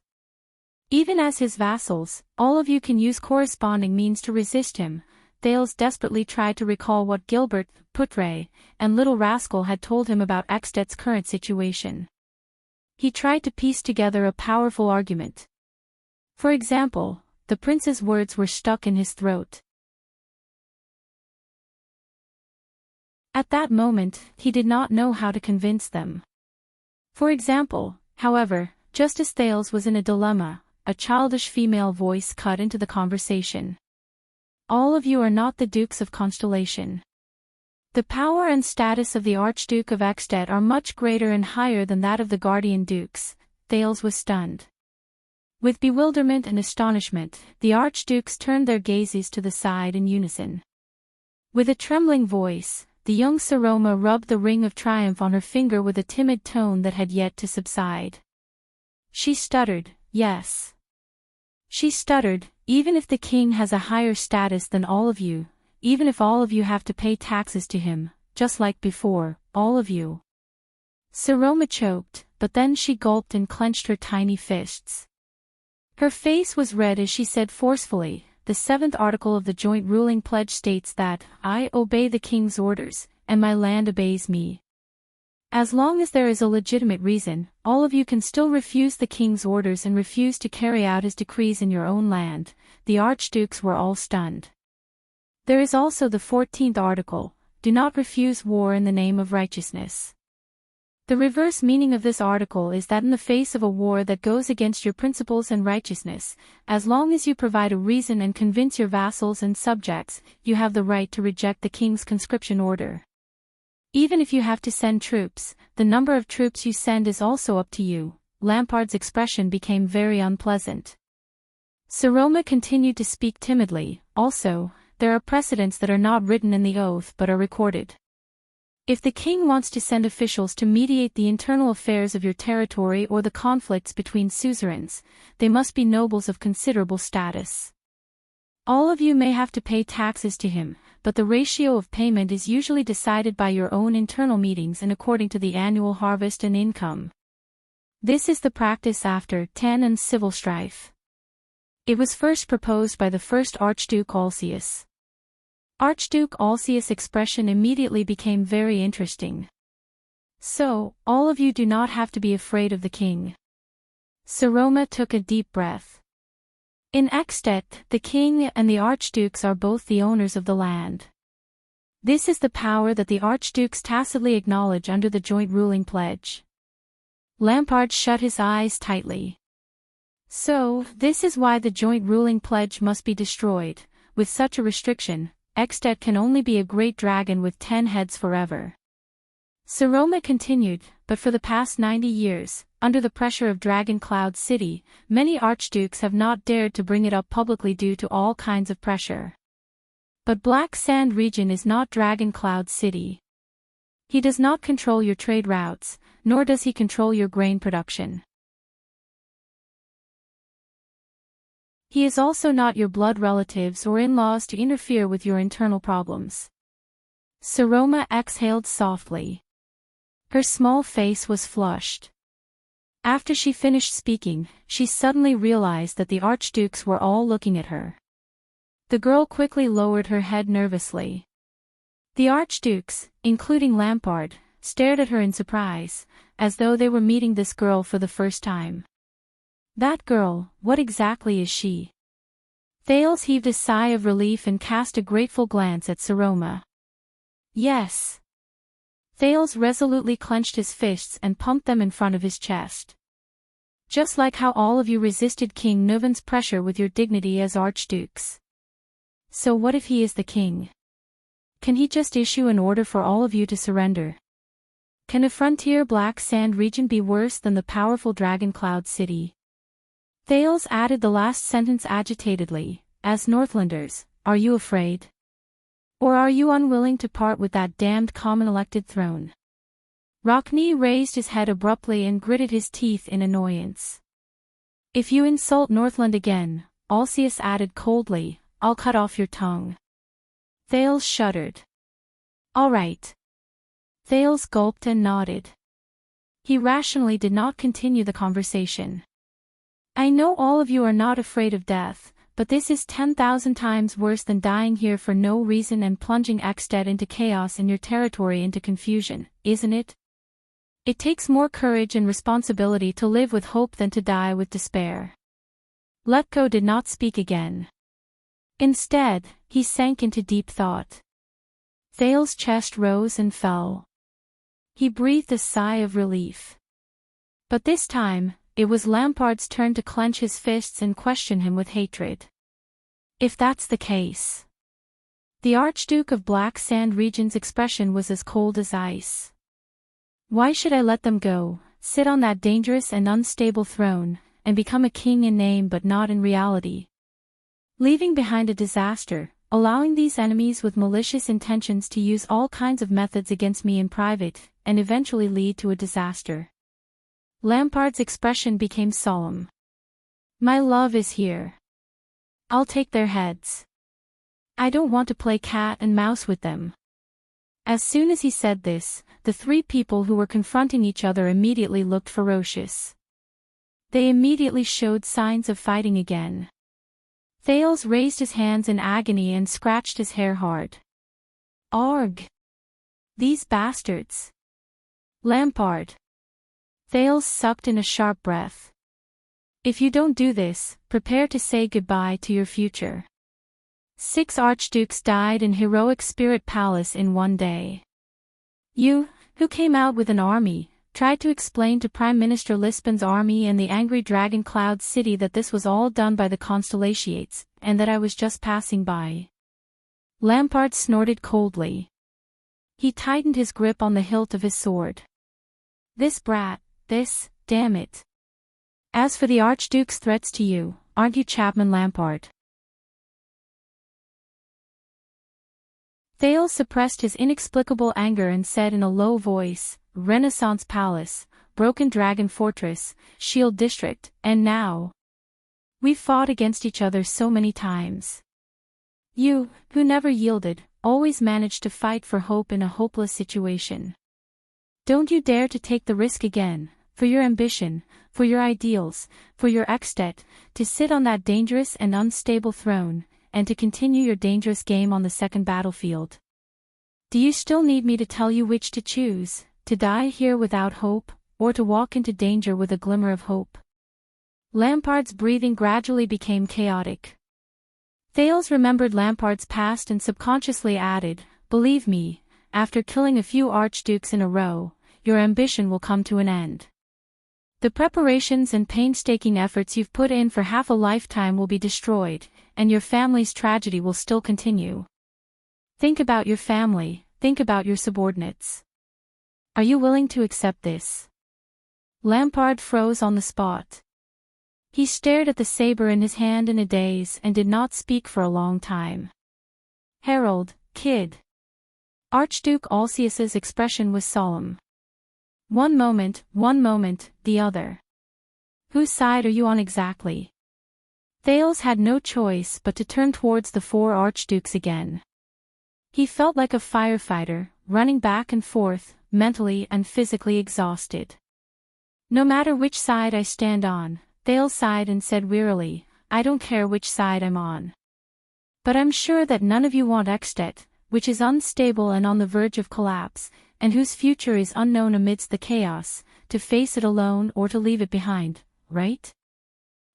Even as his vassals, all of you can use corresponding means to resist him. Thales desperately tried to recall what Gilbert, Putre, and Little Rascal had told him about Extet's current situation. He tried to piece together a powerful argument. For example, the prince's words were stuck in his throat. At that moment, he did not know how to convince them. For example, however, just as Thales was in a dilemma, a childish female voice cut into the conversation. All of you are not the Dukes of Constellation. The power and status of the Archduke of Extet are much greater and higher than that of the Guardian Dukes. Thales was stunned. With bewilderment and astonishment, the Archdukes turned their gazes to the side in unison. With a trembling voice, the young Saroma rubbed the ring of triumph on her finger with a timid tone that had yet to subside. She stuttered, yes. She stuttered, even if the king has a higher status than all of you, even if all of you have to pay taxes to him, just like before, all of you. Saroma choked, but then she gulped and clenched her tiny fists. Her face was red as she said forcefully, the seventh article of the joint ruling pledge states that, I obey the king's orders, and my land obeys me. As long as there is a legitimate reason, all of you can still refuse the king's orders and refuse to carry out his decrees in your own land. The archdukes were all stunned. There is also the 14th article, do not refuse war in the name of righteousness. The reverse meaning of this article is that in the face of a war that goes against your principles and righteousness, as long as you provide a reason and convince your vassals and subjects, you have the right to reject the king's conscription order. Even if you have to send troops, the number of troops you send is also up to you. Lampard's expression became very unpleasant. Saroma continued to speak timidly. Also, there are precedents that are not written in the oath but are recorded. If the king wants to send officials to mediate the internal affairs of your territory or the conflicts between suzerains, they must be nobles of considerable status. All of you may have to pay taxes to him, but the ratio of payment is usually decided by your own internal meetings and according to the annual harvest and income. This is the practice after Tannin's civil strife. It was first proposed by the first Archduke Alsius. Archduke Alsius' expression immediately became very interesting. So, all of you do not have to be afraid of the king. Saroma took a deep breath. In Eckstedt, the king and the archdukes are both the owners of the land. This is the power that the archdukes tacitly acknowledge under the joint ruling pledge. Lampard shut his eyes tightly. So, this is why the joint ruling pledge must be destroyed. With such a restriction, Eckstedt can only be a great dragon with 10 heads forever. Saroma continued, but for the past 90 years, under the pressure of Dragon Cloud City, many archdukes have not dared to bring it up publicly due to all kinds of pressure. But Black Sand region is not Dragon Cloud City. He does not control your trade routes, nor does he control your grain production. He is also not your blood relatives or in-laws to interfere with your internal problems. Saroma exhaled softly. Her small face was flushed. After she finished speaking, she suddenly realized that the archdukes were all looking at her. The girl quickly lowered her head nervously. The archdukes, including Lampard, stared at her in surprise, as though they were meeting this girl for the first time. That girl, what exactly is she? Thales heaved a sigh of relief and cast a grateful glance at Saroma. Yes. Thales resolutely clenched his fists and pumped them in front of his chest. Just like how all of you resisted King Nuvan's pressure with your dignity as archdukes. So what if he is the king? Can he just issue an order for all of you to surrender? Can a frontier Black Sand region be worse than the powerful Dragon Cloud City? Thales added the last sentence agitatedly. As Northlanders, are you afraid? Or are you unwilling to part with that damned common-elected throne? Rockney raised his head abruptly and gritted his teeth in annoyance. If you insult Northland again, Alsius added coldly, I'll cut off your tongue. Thales shuddered. All right. Thales gulped and nodded. He rationally did not continue the conversation. I know all of you are not afraid of death, but this is 10,000 times worse than dying here for no reason and plunging Eckstedt into chaos and your territory into confusion, isn't it? It takes more courage and responsibility to live with hope than to die with despair. Letko did not speak again. Instead, he sank into deep thought. Thales' chest rose and fell. He breathed a sigh of relief. But this time, it was Lampard's turn to clench his fists and question him with hatred. If that's the case. The Archduke of Black Sand region's expression was as cold as ice. Why should I let them go, sit on that dangerous and unstable throne, and become a king in name but not in reality? Leaving behind a disaster, allowing these enemies with malicious intentions to use all kinds of methods against me in private, and eventually lead to a disaster. Lampard's expression became solemn. My love is here. I'll take their heads. I don't want to play cat and mouse with them. As soon as he said this, the three people who were confronting each other immediately looked ferocious. They immediately showed signs of fighting again. Thales raised his hands in agony and scratched his hair hard. Arg! These bastards! Lampard! Thales sucked in a sharp breath. If you don't do this, prepare to say goodbye to your future. 6 archdukes died in heroic Spirit Palace in one day. You, who came out with an army, tried to explain to Prime Minister Lisbon's army and the angry Dragon Cloud City that this was all done by the Constellations, and that I was just passing by. Lampard snorted coldly. He tightened his grip on the hilt of his sword. This brat, damn it. As for the Archduke's threats to you, aren't you Chapman Lampard? Thales suppressed his inexplicable anger and said in a low voice, Renaissance Palace, Broken Dragon Fortress, Shield District, and now. We've fought against each other so many times. You, who never yielded, always managed to fight for hope in a hopeless situation. Don't you dare to take the risk again, for your ambition, for your ideals, for your extet, to sit on that dangerous and unstable throne, and to continue your dangerous game on the second battlefield. Do you still need me to tell you which to choose, to die here without hope, or to walk into danger with a glimmer of hope? Lampard's breathing gradually became chaotic. Thales remembered Lampard's past and subconsciously added, believe me, after killing a few archdukes in a row, your ambition will come to an end. The preparations and painstaking efforts you've put in for half a lifetime will be destroyed, and your family's tragedy will still continue. Think about your family, think about your subordinates. Are you willing to accept this? Lampard froze on the spot. He stared at the saber in his hand in a daze and did not speak for a long time. Harold, kid. Archduke Alcius's expression was solemn. One moment, the other. Whose side are you on exactly? Thales had no choice but to turn towards the four archdukes again. He felt like a firefighter, running back and forth, mentally and physically exhausted. No matter which side I stand on, Thales sighed and said wearily, I don't care which side I'm on. But I'm sure that none of you want Extet, which is unstable and on the verge of collapse, and whose future is unknown amidst the chaos, to face it alone or to leave it behind, right?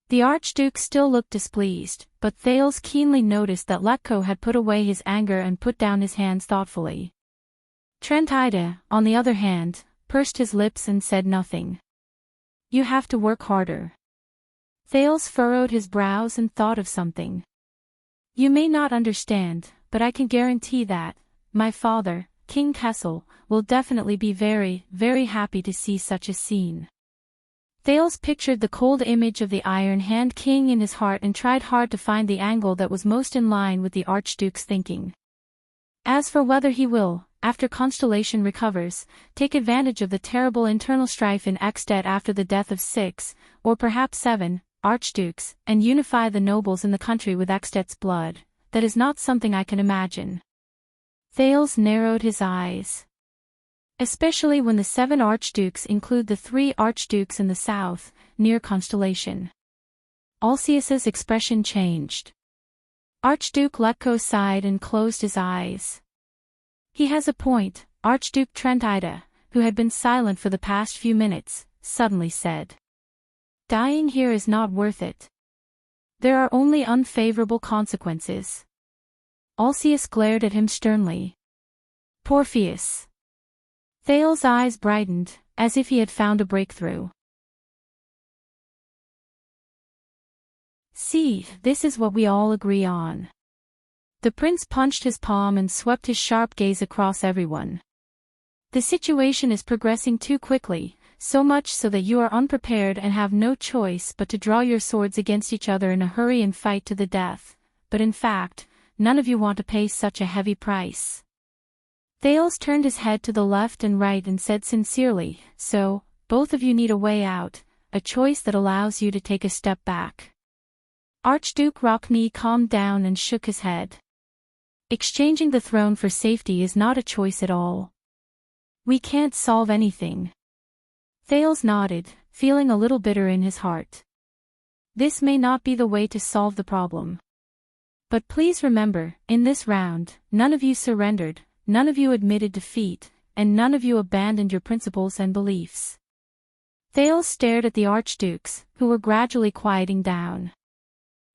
The Archduke still looked displeased, but Thales keenly noticed that Letko had put away his anger and put down his hands thoughtfully. Trent Ida, on the other hand, pursed his lips and said nothing. You have to work harder. Thales furrowed his brows and thought of something. You may not understand, but I can guarantee that, my father, King Kessel, will definitely be very, very happy to see such a scene. Thales pictured the cold image of the Iron Hand King in his heart and tried hard to find the angle that was most in line with the Archduke's thinking. As for whether he will, after Constellation recovers, take advantage of the terrible internal strife in Extet after the death of 6, or perhaps 7, archdukes, and unify the nobles in the country with Extet's blood, that is not something I can imagine. Thales narrowed his eyes. Especially when the 7 archdukes include the 3 archdukes in the south, near Constellation. Alcius's expression changed. Archduke Letko sighed and closed his eyes. He has a point, Archduke Trent Ida, who had been silent for the past few minutes, suddenly said. Dying here is not worth it. There are only unfavorable consequences. Alcius glared at him sternly. Porpheus. Thales' eyes brightened, as if he had found a breakthrough. See, this is what we all agree on. The prince punched his palm and swept his sharp gaze across everyone. The situation is progressing too quickly, so much so that you are unprepared and have no choice but to draw your swords against each other in a hurry and fight to the death, but in fact, none of you want to pay such a heavy price. Thales turned his head to the left and right and said sincerely, so, both of you need a way out, a choice that allows you to take a step back. Archduke Rockney calmed down and shook his head. Exchanging the throne for safety is not a choice at all. We can't solve anything. Thales nodded, feeling a little bitter in his heart. This may not be the way to solve the problem. But please remember, in this round, none of you surrendered, none of you admitted defeat, and none of you abandoned your principles and beliefs. Thales stared at the archdukes, who were gradually quieting down.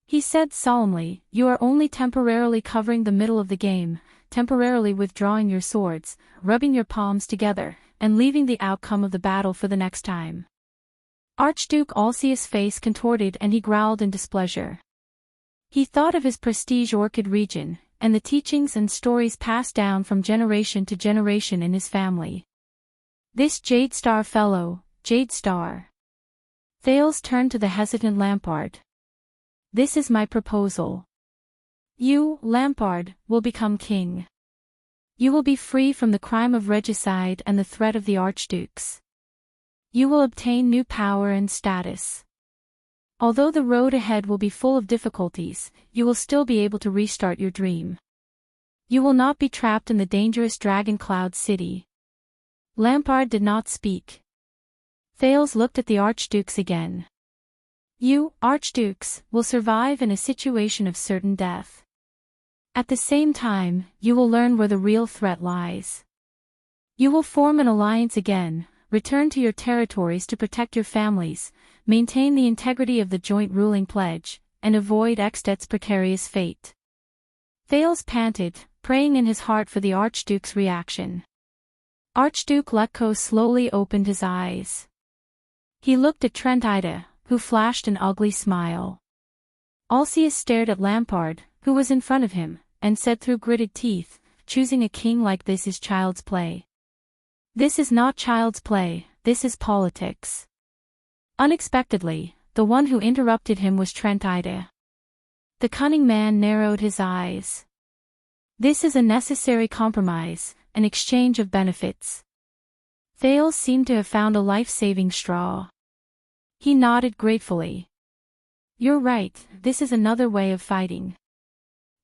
He said solemnly, you are only temporarily covering the middle of the game, temporarily withdrawing your swords, rubbing your palms together, and leaving the outcome of the battle for the next time. Archduke Alcius' face contorted and he growled in displeasure. He thought of his prestige Orchid region, and the teachings and stories passed down from generation to generation in his family. This Jade Star fellow, Jade Star. Thales turned to the hesitant Lampard. This is my proposal. You, Lampard, will become king. You will be free from the crime of regicide and the threat of the archdukes. You will obtain new power and status. Although the road ahead will be full of difficulties, you will still be able to restart your dream. You will not be trapped in the dangerous Dragon Cloud City. Lampard did not speak. Thales looked at the archdukes again. You, archdukes, will survive in a situation of certain death. At the same time, you will learn where the real threat lies. You will form an alliance again, return to your territories to protect your families, maintain the integrity of the joint ruling pledge, and avoid Extet's precarious fate. Thales panted, praying in his heart for the Archduke's reaction. Archduke Letko slowly opened his eyes. He looked at Trent Ida, who flashed an ugly smile. Alcius stared at Lampard, who was in front of him, and said through gritted teeth, choosing a king like this is child's play. This is not child's play, this is politics. Unexpectedly, the one who interrupted him was Trent Ida. The cunning man narrowed his eyes. This is a necessary compromise, an exchange of benefits. Thales seemed to have found a life-saving straw. He nodded gratefully. You're right, this is another way of fighting.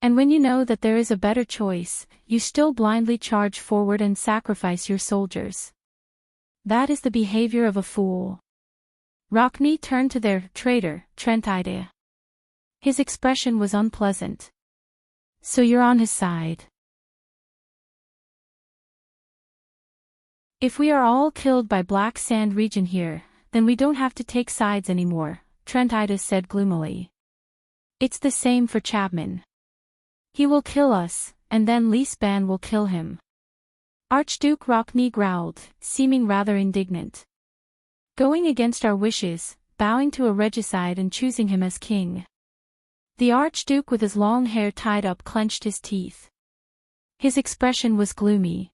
And when you know that there is a better choice, you still blindly charge forward and sacrifice your soldiers. That is the behavior of a fool. Rockney turned to their traitor, Trent Ida. His expression was unpleasant. So you're on his side. If we are all killed by Black Sand region here, then we don't have to take sides anymore, Trent Ida said gloomily. It's the same for Chapman. He will kill us, and then Leespan will kill him. Archduke Rockney growled, seeming rather indignant. Going against our wishes, bowing to a regicide and choosing him as king. The Archduke with his long hair tied up clenched his teeth. His expression was gloomy.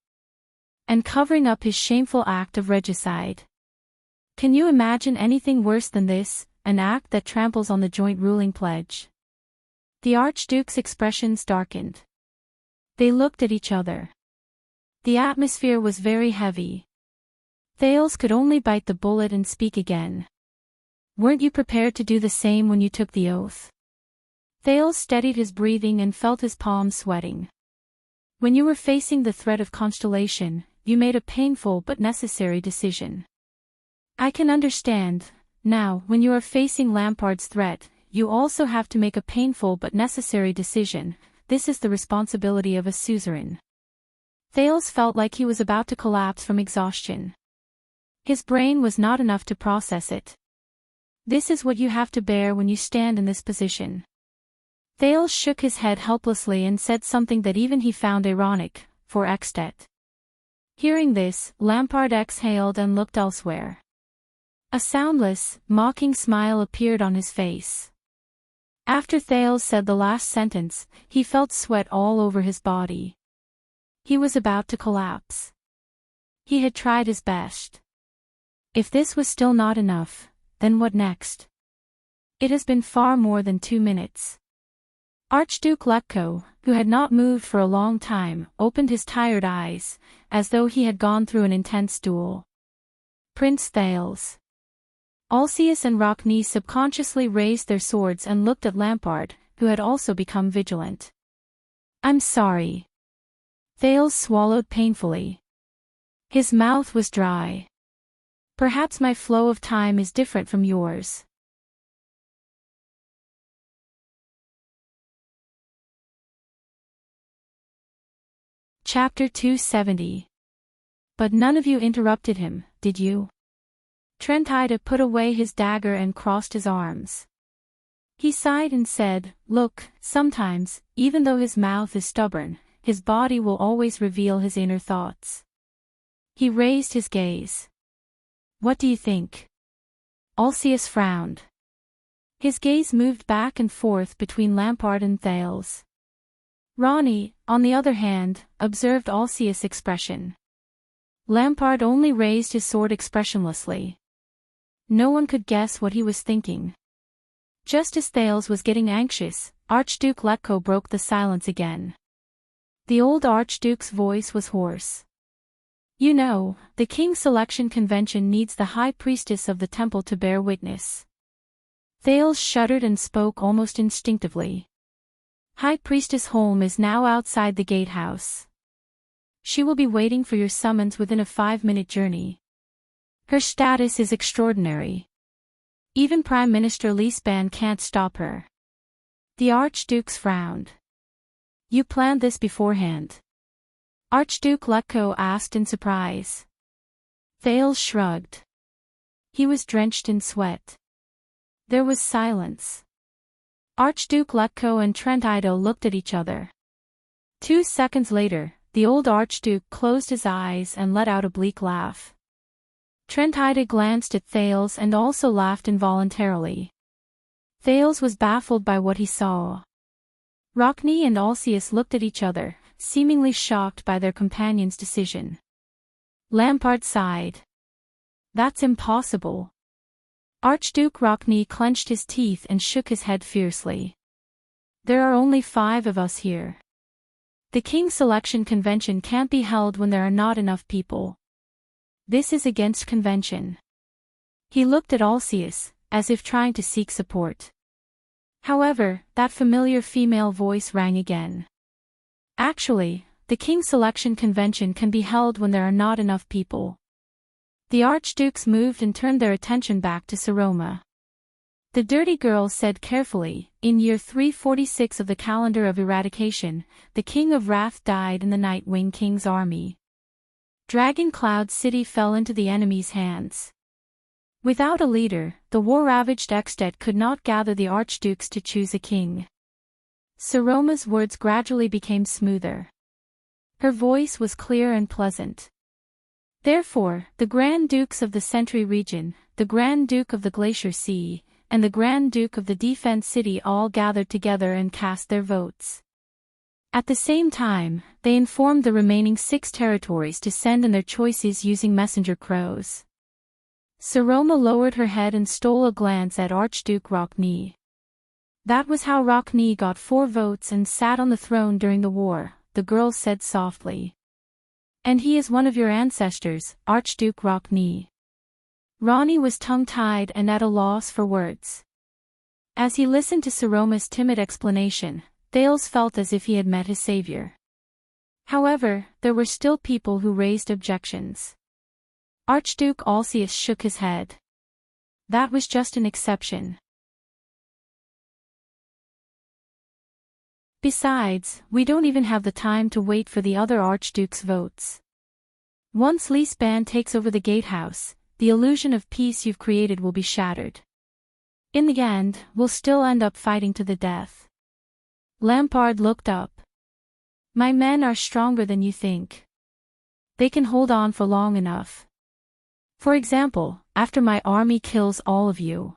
And covering up his shameful act of regicide. Can you imagine anything worse than this, an act that tramples on the joint ruling pledge? The Archduke's expressions darkened. They looked at each other. The atmosphere was very heavy. Thales could only bite the bullet and speak again. Weren't you prepared to do the same when you took the oath? Thales steadied his breathing and felt his palms sweating. When you were facing the threat of Constellation, you made a painful but necessary decision. I can understand. Now, when you are facing Lampard's threat, you also have to make a painful but necessary decision. This is the responsibility of a suzerain. Thales felt like he was about to collapse from exhaustion. His brain was not enough to process it. This is what you have to bear when you stand in this position. Thales shook his head helplessly and said something that even he found ironic, for Extet. Hearing this, Lampard exhaled and looked elsewhere. A soundless, mocking smile appeared on his face. After Thales said the last sentence, he felt sweat all over his body. He was about to collapse. He had tried his best. If this was still not enough, then what next? It has been far more than 2 minutes. Archduke Letko, who had not moved for a long time, opened his tired eyes, as though he had gone through an intense duel. Prince Thales. Alcius and Rockney subconsciously raised their swords and looked at Lampard, who had also become vigilant. I'm sorry. Thales swallowed painfully. His mouth was dry. Perhaps my flow of time is different from yours. Chapter 270. But none of you interrupted him, did you? Trent Ida put away his dagger and crossed his arms. He sighed and said, Look, sometimes, even though his mouth is stubborn, his body will always reveal his inner thoughts. He raised his gaze. What do you think? Alcius frowned. His gaze moved back and forth between Lampard and Thales. Ronnie, on the other hand, observed Alcius' expression. Lampard only raised his sword expressionlessly. No one could guess what he was thinking. Just as Thales was getting anxious, Archduke Letko broke the silence again. The old Archduke's voice was hoarse. You know, the King's Selection Convention needs the High Priestess of the Temple to bear witness. Thales shuddered and spoke almost instinctively. High Priestess Holm is now outside the gatehouse. She will be waiting for your summons within a 5-minute journey. Her status is extraordinary. Even Prime Minister Leesban can't stop her. The Archdukes frowned. You planned this beforehand? Archduke Letko asked in surprise. Thales shrugged. He was drenched in sweat. There was silence. Archduke Letko and Trentido looked at each other. 2 seconds later, the old Archduke closed his eyes and let out a bleak laugh. Trentido glanced at Thales and also laughed involuntarily. Thales was baffled by what he saw. Rockne and Alcius looked at each other, seemingly shocked by their companion's decision. Lampard sighed. That's impossible. Archduke Rockne clenched his teeth and shook his head fiercely. There are only 5 of us here. The King's Selection Convention can't be held when there are not enough people. This is against convention. He looked at Alcius, as if trying to seek support. However, that familiar female voice rang again. Actually, the King's Selection Convention can be held when there are not enough people. The Archdukes moved and turned their attention back to Saroma. The dirty girl said carefully, in year 346 of the calendar of eradication, the King of Wrath died in the Nightwing King's army. Dragon Cloud City fell into the enemy's hands. Without a leader, the war-ravaged Extet could not gather the Archdukes to choose a king. Saroma's words gradually became smoother. Her voice was clear and pleasant. Therefore, the Grand Dukes of the Sentry region, the Grand Duke of the Glacier Sea, and the Grand Duke of the Defense City all gathered together and cast their votes. At the same time, they informed the remaining 6 territories to send in their choices using messenger crows. Saroma lowered her head and stole a glance at Archduke Rockne. That was how Rockne got 4 votes and sat on the throne during the war, the girl said softly. And he is one of your ancestors, Archduke Rockne. Ronnie was tongue-tied and at a loss for words. As he listened to Saroma's timid explanation, Thales felt as if he had met his savior. However, there were still people who raised objections. Archduke Alcius shook his head. That was just an exception. Besides, we don't even have the time to wait for the other Archduke's votes. Once Leesban takes over the gatehouse, the illusion of peace you've created will be shattered. In the end, we'll still end up fighting to the death. Lampard looked up. My men are stronger than you think. They can hold on for long enough. For example, after my army kills all of you.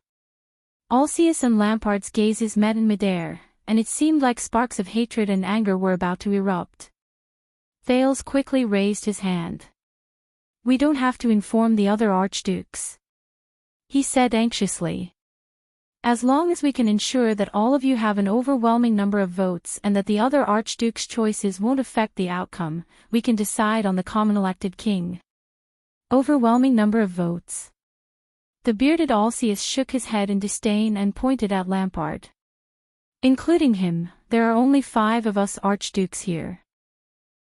Alcius and Lampard's gazes met in midair, and it seemed like sparks of hatred and anger were about to erupt. Thales quickly raised his hand. We don't have to inform the other archdukes. He said anxiously. As long as we can ensure that all of you have an overwhelming number of votes and that the other archdukes' choices won't affect the outcome, we can decide on the common elected king. Overwhelming number of votes. The bearded Alcius shook his head in disdain and pointed at Lampard. Including him, there are only 5 of us archdukes here.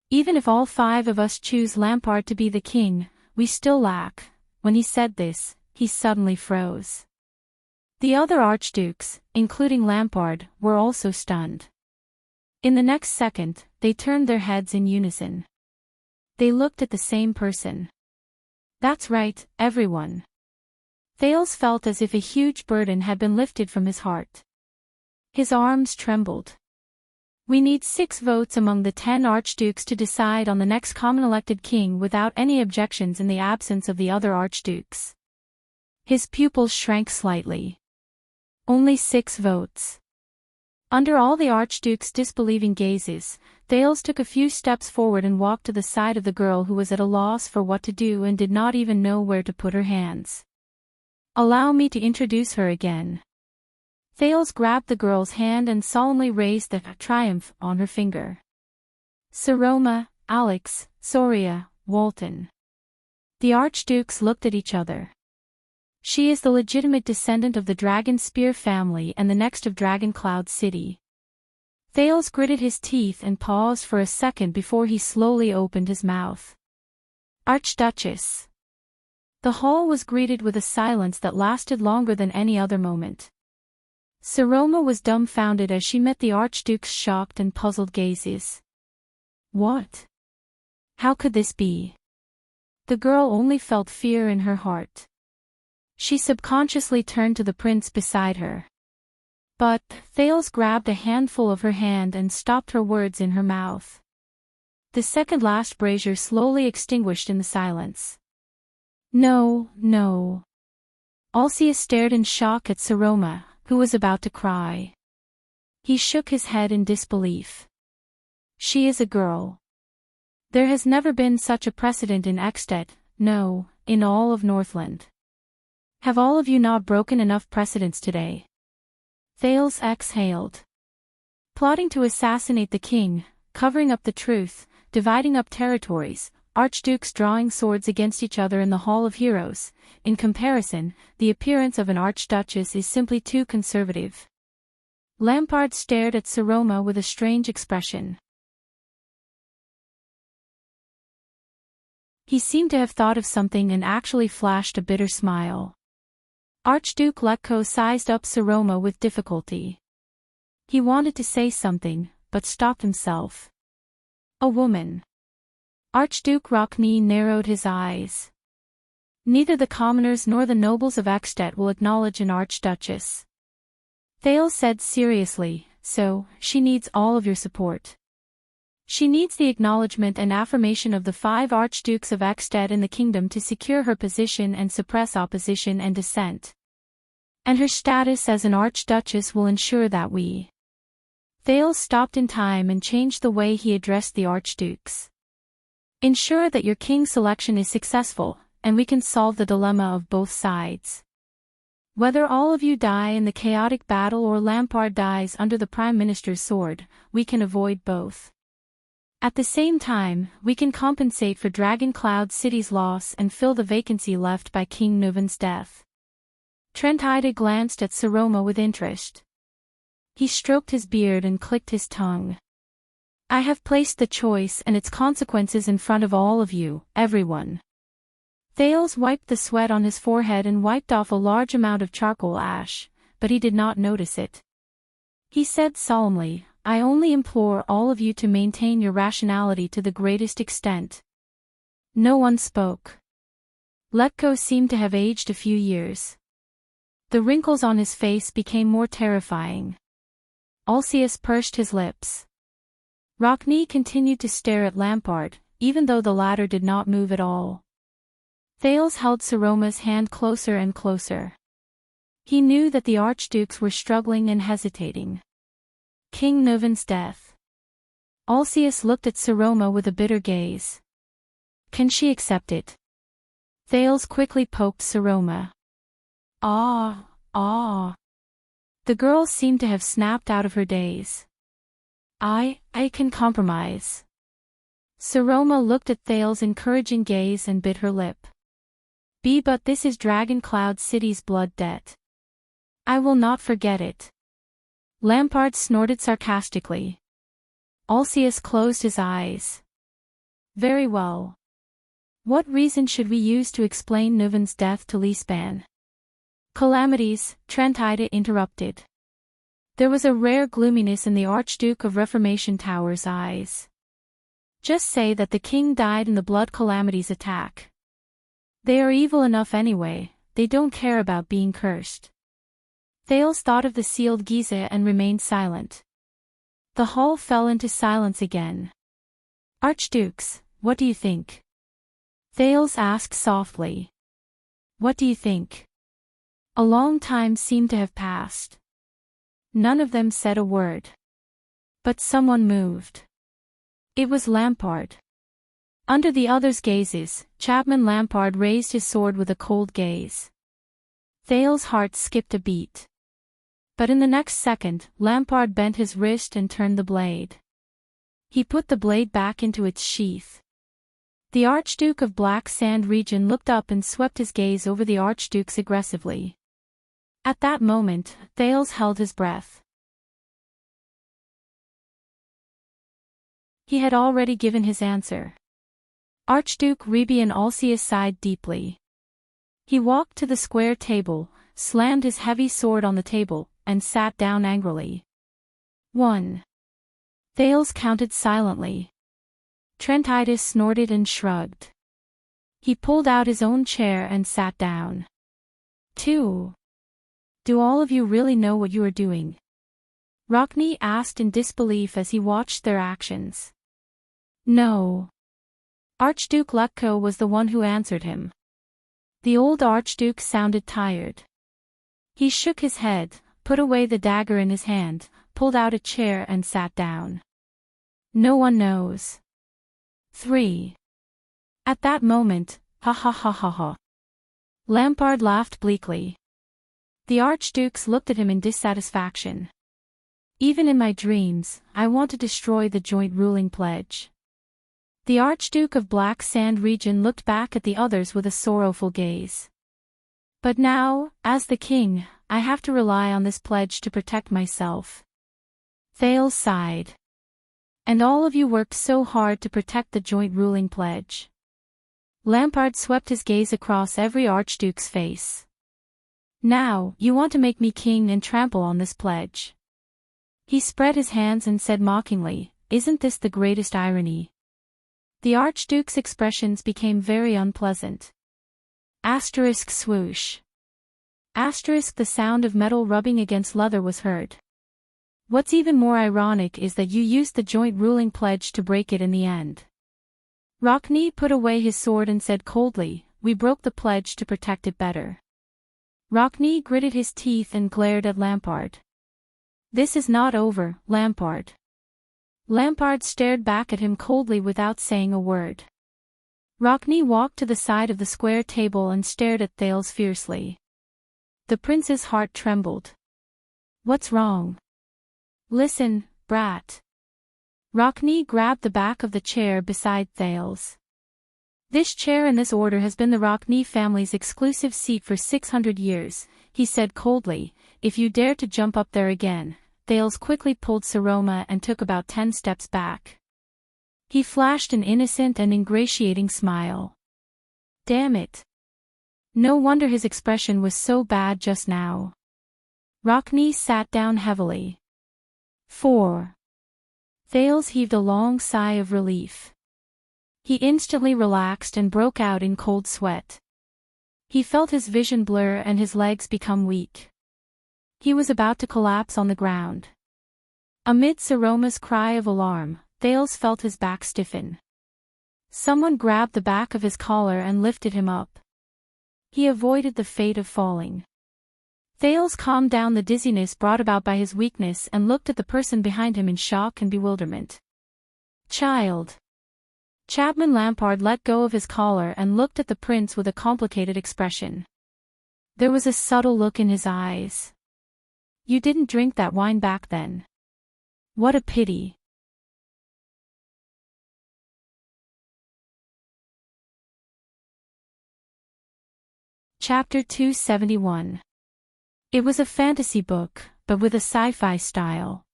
Even if all 5 of us choose Lampard to be the king, we still lack. When he said this, he suddenly froze. The other archdukes, including Lampard, were also stunned. In the next second, they turned their heads in unison. They looked at the same person. That's right, everyone. Thales felt as if a huge burden had been lifted from his heart. His arms trembled. We need 6 votes among the 10 archdukes to decide on the next common elected king without any objections in the absence of the other archdukes. His pupils shrank slightly. Only 6 votes. Under all the archduke's disbelieving gazes, Thales took a few steps forward and walked to the side of the girl who was at a loss for what to do and did not even know where to put her hands. Allow me to introduce her again. Thales grabbed the girl's hand and solemnly raised the triumph on her finger. Saroma, Alex, Soria, Walton. The archdukes looked at each other. She is the legitimate descendant of the Dragon Spear family and the next of Dragon Cloud City. Thales gritted his teeth and paused for a second before he slowly opened his mouth. Archduchess. The hall was greeted with a silence that lasted longer than any other moment. Saroma was dumbfounded as she met the archduke's shocked and puzzled gazes. What? How could this be? The girl only felt fear in her heart. She subconsciously turned to the prince beside her. But Thales grabbed a handful of her hand and stopped her words in her mouth. The second last brazier slowly extinguished in the silence. No, no. Alcia stared in shock at Saroma, who was about to cry. He shook his head in disbelief. She is a girl. There has never been such a precedent in Ekstedt, no, in all of Northland. Have all of you not broken enough precedents today? Thales exhaled. Plotting to assassinate the king, covering up the truth, dividing up territories, archdukes drawing swords against each other in the Hall of Heroes. In comparison, the appearance of an archduchess is simply too conservative. Lampard stared at Saroma with a strange expression. He seemed to have thought of something and actually flashed a bitter smile. Archduke Letko sized up Saroma with difficulty. He wanted to say something, but stopped himself. A woman. Archduke Rockney narrowed his eyes. Neither the commoners nor the nobles of Ekstedt will acknowledge an archduchess. Thales said seriously, so, she needs all of your support. She needs the acknowledgement and affirmation of the 5 archdukes of Ekstedt in the kingdom to secure her position and suppress opposition and dissent. And her status as an archduchess will ensure that we. Thales stopped in time and changed the way he addressed the archdukes. Ensure that your king's selection is successful, and we can solve the dilemma of both sides. Whether all of you die in the chaotic battle or Lampard dies under the Prime Minister's sword, we can avoid both. At the same time, we can compensate for Dragon Cloud City's loss and fill the vacancy left by King Nuven's death. Trentide glanced at Saroma with interest. He stroked his beard and clicked his tongue. I have placed the choice and its consequences in front of all of you, everyone. Thales wiped the sweat on his forehead and wiped off a large amount of charcoal ash, but he did not notice it. He said solemnly, I only implore all of you to maintain your rationality to the greatest extent. No one spoke. Letko seemed to have aged a few years. The wrinkles on his face became more terrifying. Alcius pursed his lips. Rockney continued to stare at Lampard, even though the latter did not move at all. Thales held Saroma's hand closer and closer. He knew that the archdukes were struggling and hesitating. King Nuven's death. Alcius looked at Saroma with a bitter gaze. Can she accept it? Thales quickly poked Saroma. Ah. The girl seemed to have snapped out of her daze. I can compromise. Saroma looked at Thales' encouraging gaze and bit her lip. But this is Dragon Cloud City's blood debt. I will not forget it. Lampard snorted sarcastically. Alcius closed his eyes. Very well. What reason should we use to explain Nuven's death to Lisban? Calamities, Trentide interrupted. There was a rare gloominess in the Archduke of Reformation Tower's eyes. Just say that the king died in the blood calamities attack. They are evil enough anyway, they don't care about being cursed. Thales thought of the sealed Giza and remained silent. The hall fell into silence again. Archdukes, what do you think? Thales asked softly. What do you think? A long time seemed to have passed. None of them said a word. But someone moved. It was Lampard. Under the others' gazes, Chapman Lampard raised his sword with a cold gaze. Thales' heart skipped a beat. But in the next second, Lampard bent his wrist and turned the blade. He put the blade back into its sheath. The Archduke of Black Sand region looked up and swept his gaze over the Archdukes aggressively. At that moment, Thales held his breath. He had already given his answer. Archduke Rebian Alcius sighed deeply. He walked to the square table, slammed his heavy sword on the table, and sat down angrily. 1. Thales counted silently. Trentitus snorted and shrugged. He pulled out his own chair and sat down. 2. Do all of you really know what you are doing? Rockney asked in disbelief as he watched their actions. No. Archduke Letko was the one who answered him. The old Archduke sounded tired. He shook his head, put away the dagger in his hand, pulled out a chair and sat down. No one knows. 3. At that moment, ha ha ha ha ha. Lampard laughed bleakly. The Archdukes looked at him in dissatisfaction. Even in my dreams, I want to destroy the joint ruling pledge. The Archduke of Black Sand region looked back at the others with a sorrowful gaze. But now, as the king, I have to rely on this pledge to protect myself. Thales sighed. And all of you worked so hard to protect the joint ruling pledge. Lampard swept his gaze across every Archduke's face. Now, you want to make me king and trample on this pledge. He spread his hands and said mockingly, isn't this the greatest irony? The Archduke's expressions became very unpleasant. Asterisk swoosh. Asterisk the sound of metal rubbing against leather was heard. What's even more ironic is that you used the joint ruling pledge to break it in the end. Rockney put away his sword and said coldly, we broke the pledge to protect it better. Rockney gritted his teeth and glared at Lampard. This is not over, Lampard. Lampard stared back at him coldly without saying a word. Rockney walked to the side of the square table and stared at Thales fiercely. The prince's heart trembled. What's wrong? Listen, brat. Rockney grabbed the back of the chair beside Thales. This chair in this order has been the Rockney family's exclusive seat for 600 years, he said coldly. If you dare to jump up there again. Thales quickly pulled Saroma and took about 10 steps back. He flashed an innocent and ingratiating smile. Damn it. No wonder his expression was so bad just now. Rockney sat down heavily. 4. Thales heaved a long sigh of relief. He instantly relaxed and broke out in cold sweat. He felt his vision blur and his legs become weak. He was about to collapse on the ground. Amid Saroma's cry of alarm, Thales felt his back stiffen. Someone grabbed the back of his collar and lifted him up. He avoided the fate of falling. Thales calmed down the dizziness brought about by his weakness and looked at the person behind him in shock and bewilderment. Child. Chapman Lampard let go of his collar and looked at the prince with a complicated expression. There was a subtle look in his eyes. You didn't drink that wine back then. What a pity. Chapter 271. It was a fantasy book, but with a sci-fi style.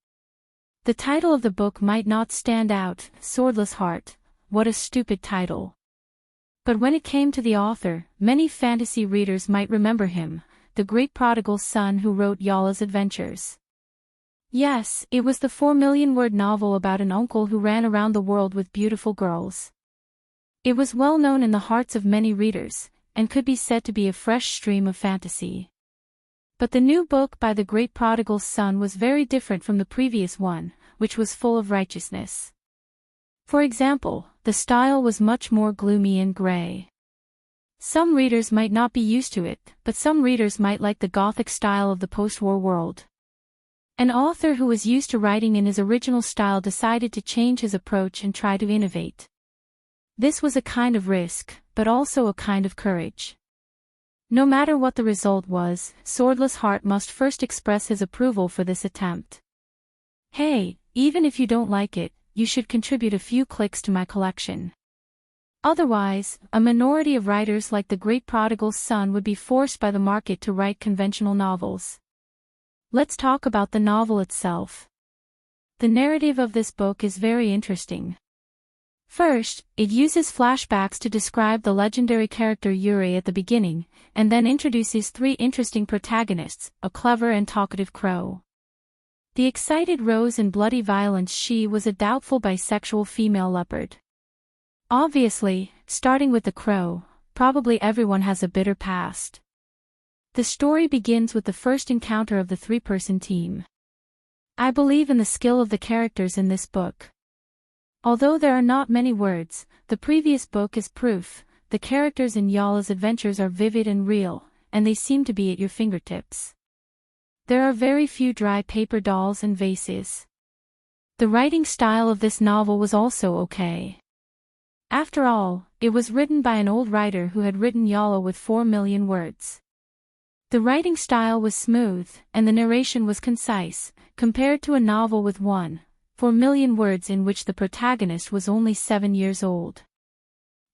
The title of the book might not stand out, Swordless Heart, what a stupid title. But when it came to the author, many fantasy readers might remember him, the great prodigal son who wrote Yala's Adventures. Yes, it was the 4 million-word novel about an uncle who ran around the world with beautiful girls. It was well known in the hearts of many readers, and could be said to be a fresh stream of fantasy. But the new book by the great prodigal son was very different from the previous one, which was full of righteousness. For example, the style was much more gloomy and gray. Some readers might not be used to it, but some readers might like the Gothic style of the post-war world. An author who was used to writing in his original style decided to change his approach and try to innovate. This was a kind of risk, but also a kind of courage. No matter what the result was, Swordless Heart must first express his approval for this attempt. Hey, even if you don't like it, you should contribute a few clicks to my collection. Otherwise, a minority of writers like the Great Prodigal Son would be forced by the market to write conventional novels. Let's talk about the novel itself. The narrative of this book is very interesting. First, it uses flashbacks to describe the legendary character Yuri at the beginning, and then introduces three interesting protagonists, a clever and talkative crow. The excited Rose and bloody violence she was a doubtful bisexual female leopard. Obviously, starting with the crow, probably everyone has a bitter past. The story begins with the first encounter of the three-person team. I believe in the skill of the characters in this book. Although there are not many words, the previous book is proof. The characters in Yala's adventures are vivid and real, and they seem to be at your fingertips. There are very few dry paper dolls and vases. The writing style of this novel was also okay. After all, it was written by an old writer who had written Yala with 4 million words. The writing style was smooth, and the narration was concise, compared to a novel with 1.4 million words in which the protagonist was only 7 years old.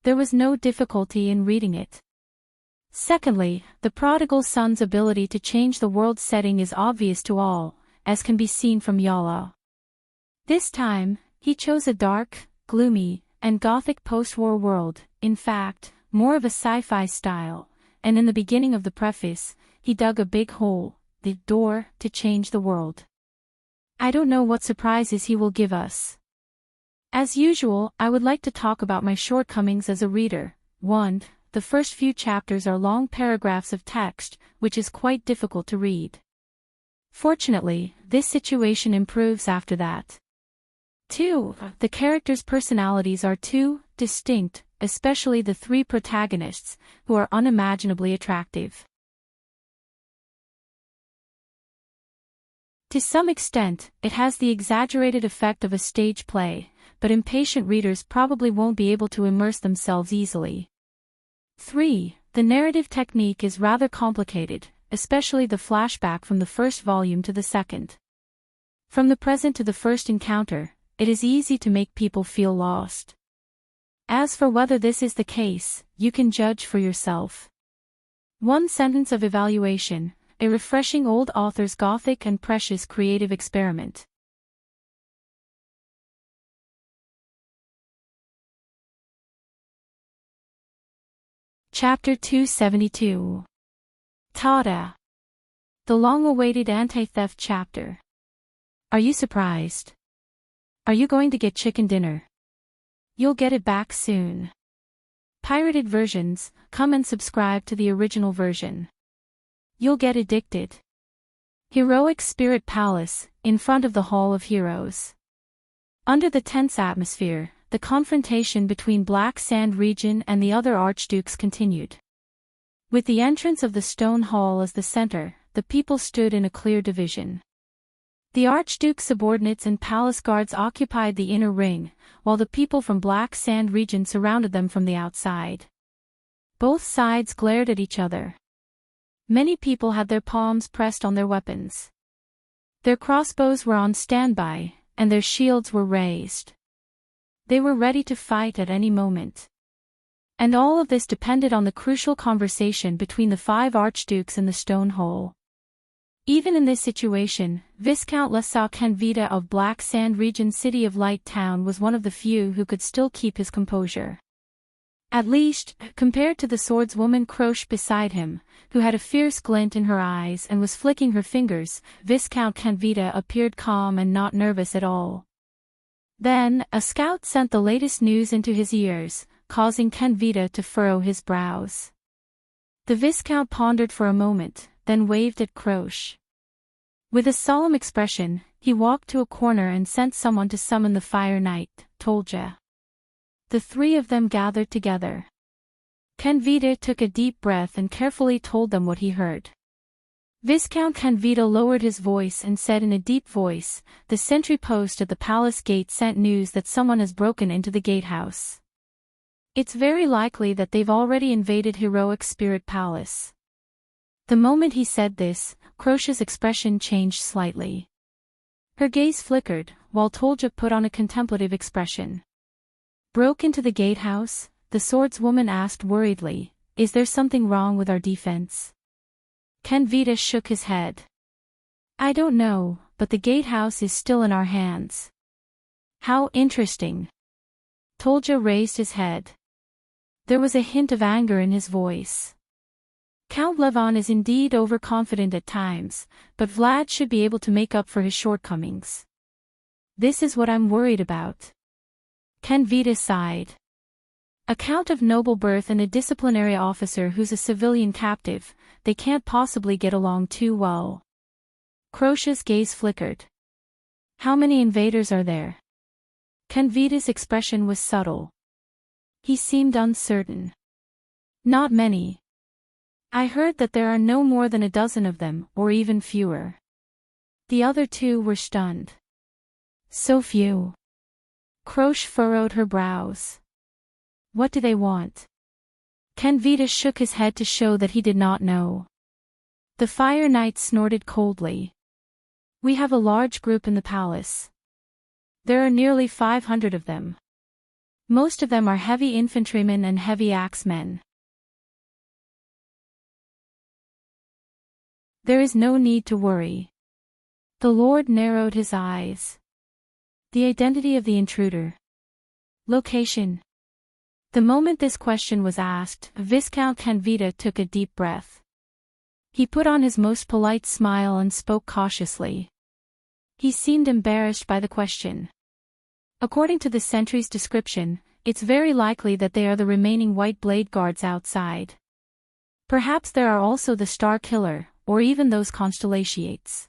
There was no difficulty in reading it. Secondly, the prodigal son's ability to change the world setting is obvious to all, as can be seen from Yala. This time, he chose a dark, gloomy, and gothic post-war world, in fact, more of a sci-fi style, and in the beginning of the preface, he dug a big hole, the door, to change the world. I don't know what surprises he will give us. As usual, I would like to talk about my shortcomings as a reader. 1. The first few chapters are long paragraphs of text, which is quite difficult to read. Fortunately, this situation improves after that. 2. The characters' personalities are too distinct, especially the three protagonists, who are unimaginably attractive. To some extent, it has the exaggerated effect of a stage play, but impatient readers probably won't be able to immerse themselves easily. 3. The narrative technique is rather complicated, especially the flashback from the first volume to the second. From the present to the first encounter, it is easy to make people feel lost. As for whether this is the case, you can judge for yourself. One sentence of evaluation: a refreshing old author's gothic and precious creative experiment. Chapter 272. Tada! The long-awaited anti-theft chapter. Are you surprised? Are you going to get chicken dinner? You'll get it back soon. Pirated versions, come and subscribe to the original version. You'll get addicted. Heroic Spirit Palace, in front of the Hall of Heroes. Under the tense atmosphere, the confrontation between Black Sand region and the other archdukes continued. With the entrance of the stone hall as the center, the people stood in a clear division. The archduke's subordinates and palace guards occupied the inner ring, while the people from Black Sand region surrounded them from the outside. Both sides glared at each other. Many people had their palms pressed on their weapons. Their crossbows were on standby, and their shields were raised. They were ready to fight at any moment. And all of this depended on the crucial conversation between the 5 archdukes in the stone hole. Even in this situation, Viscount Lasaw Canvita of Black Sand region City of Light Town was one of the few who could still keep his composure. At least, compared to the swordswoman Croche beside him, who had a fierce glint in her eyes and was flicking her fingers, Viscount Canvita appeared calm and not nervous at all. Then, a scout sent the latest news into his ears, causing Canvita to furrow his brows. The Viscount pondered for a moment, then waved at Croche. With a solemn expression, he walked to a corner and sent someone to summon the Fire Knight, Tolja. The three of them gathered together. Canvita took a deep breath and carefully told them what he heard. Viscount Canvita lowered his voice and said in a deep voice, "The sentry post at the palace gate sent news that someone has broken into the gatehouse. It's very likely that they've already invaded Heroic Spirit Palace." The moment he said this, Crocia's expression changed slightly. Her gaze flickered, while Tolja put on a contemplative expression. "Broke into the gatehouse?" the swordswoman asked worriedly. "Is there something wrong with our defense?" Canvita shook his head. "I don't know, but the gatehouse is still in our hands." "How interesting." Tolja raised his head. There was a hint of anger in his voice. "Count Levon is indeed overconfident at times, but Vlad should be able to make up for his shortcomings. This is what I'm worried about." Canvita sighed. "A count of noble birth and a disciplinary officer who's a civilian captive, they can't possibly get along too well." Crocia's gaze flickered. "How many invaders are there?" Canvita's expression was subtle. He seemed uncertain. "Not many. I heard that there are no more than a dozen of them, or even fewer." The other two were stunned. "So few?" Croce furrowed her brows. "What do they want?" Canvita shook his head to show that he did not know. The Fire Knight snorted coldly. "We have a large group in the palace. There are nearly 500 of them. Most of them are heavy infantrymen and heavy axemen. There is no need to worry." The Lord narrowed his eyes. "The identity of the intruder. Location." The moment this question was asked, Viscount Canvita took a deep breath. He put on his most polite smile and spoke cautiously. He seemed embarrassed by the question. "According to the sentry's description, it's very likely that they are the remaining White Blade Guards outside. Perhaps there are also the Star Killer, or even those Constellations."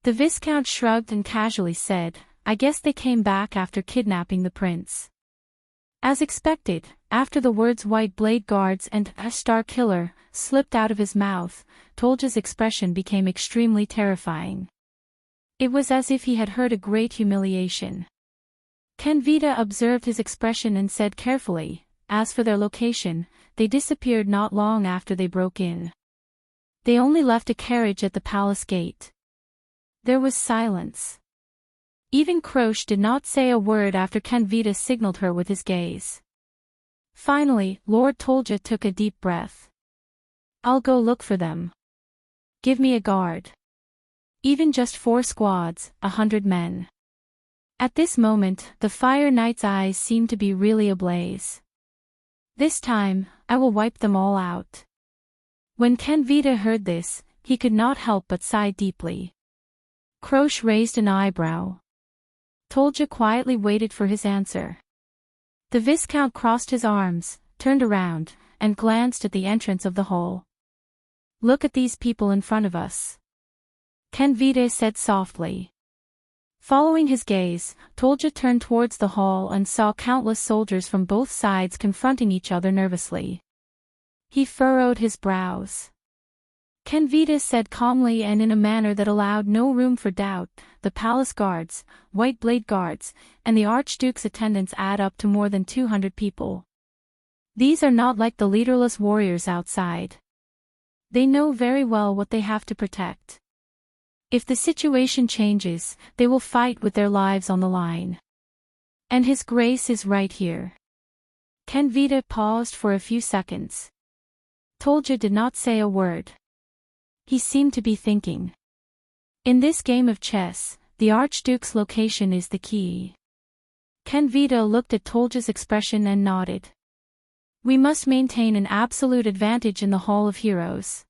The Viscount shrugged and casually said, "I guess they came back after kidnapping the prince." As expected, after the words White Blade Guards and a Star Killer slipped out of his mouth, Tolja's expression became extremely terrifying. It was as if he had heard a great humiliation. Canvita observed his expression and said carefully, "As for their location, they disappeared not long after they broke in. They only left a carriage at the palace gate." There was silence. Even Croce did not say a word after Canvita signaled her with his gaze. Finally, Lord Tolja took a deep breath. "I'll go look for them. Give me a guard. Even just 4 squads, 100 men." At this moment, the Fire Knight's eyes seemed to be really ablaze. "This time, I will wipe them all out." When Canvita heard this, he could not help but sigh deeply. Croce raised an eyebrow. Tolja quietly waited for his answer. The Viscount crossed his arms, turned around, and glanced at the entrance of the hall. "Look at these people in front of us," Canvita said softly. Following his gaze, Tolja turned towards the hall and saw countless soldiers from both sides confronting each other nervously. He furrowed his brows. Canvita said calmly and in a manner that allowed no room for doubt, "The palace guards, White Blade Guards, and the Archduke's attendants add up to more than 200 people. These are not like the leaderless warriors outside. They know very well what they have to protect. If the situation changes, they will fight with their lives on the line. And His Grace is right here." Canvita paused for a few seconds. Tolja did not say a word. He seemed to be thinking. In this game of chess, the Archduke's location is the key. Canvita looked at Tolja's expression and nodded. "We must maintain an absolute advantage in the Hall of Heroes.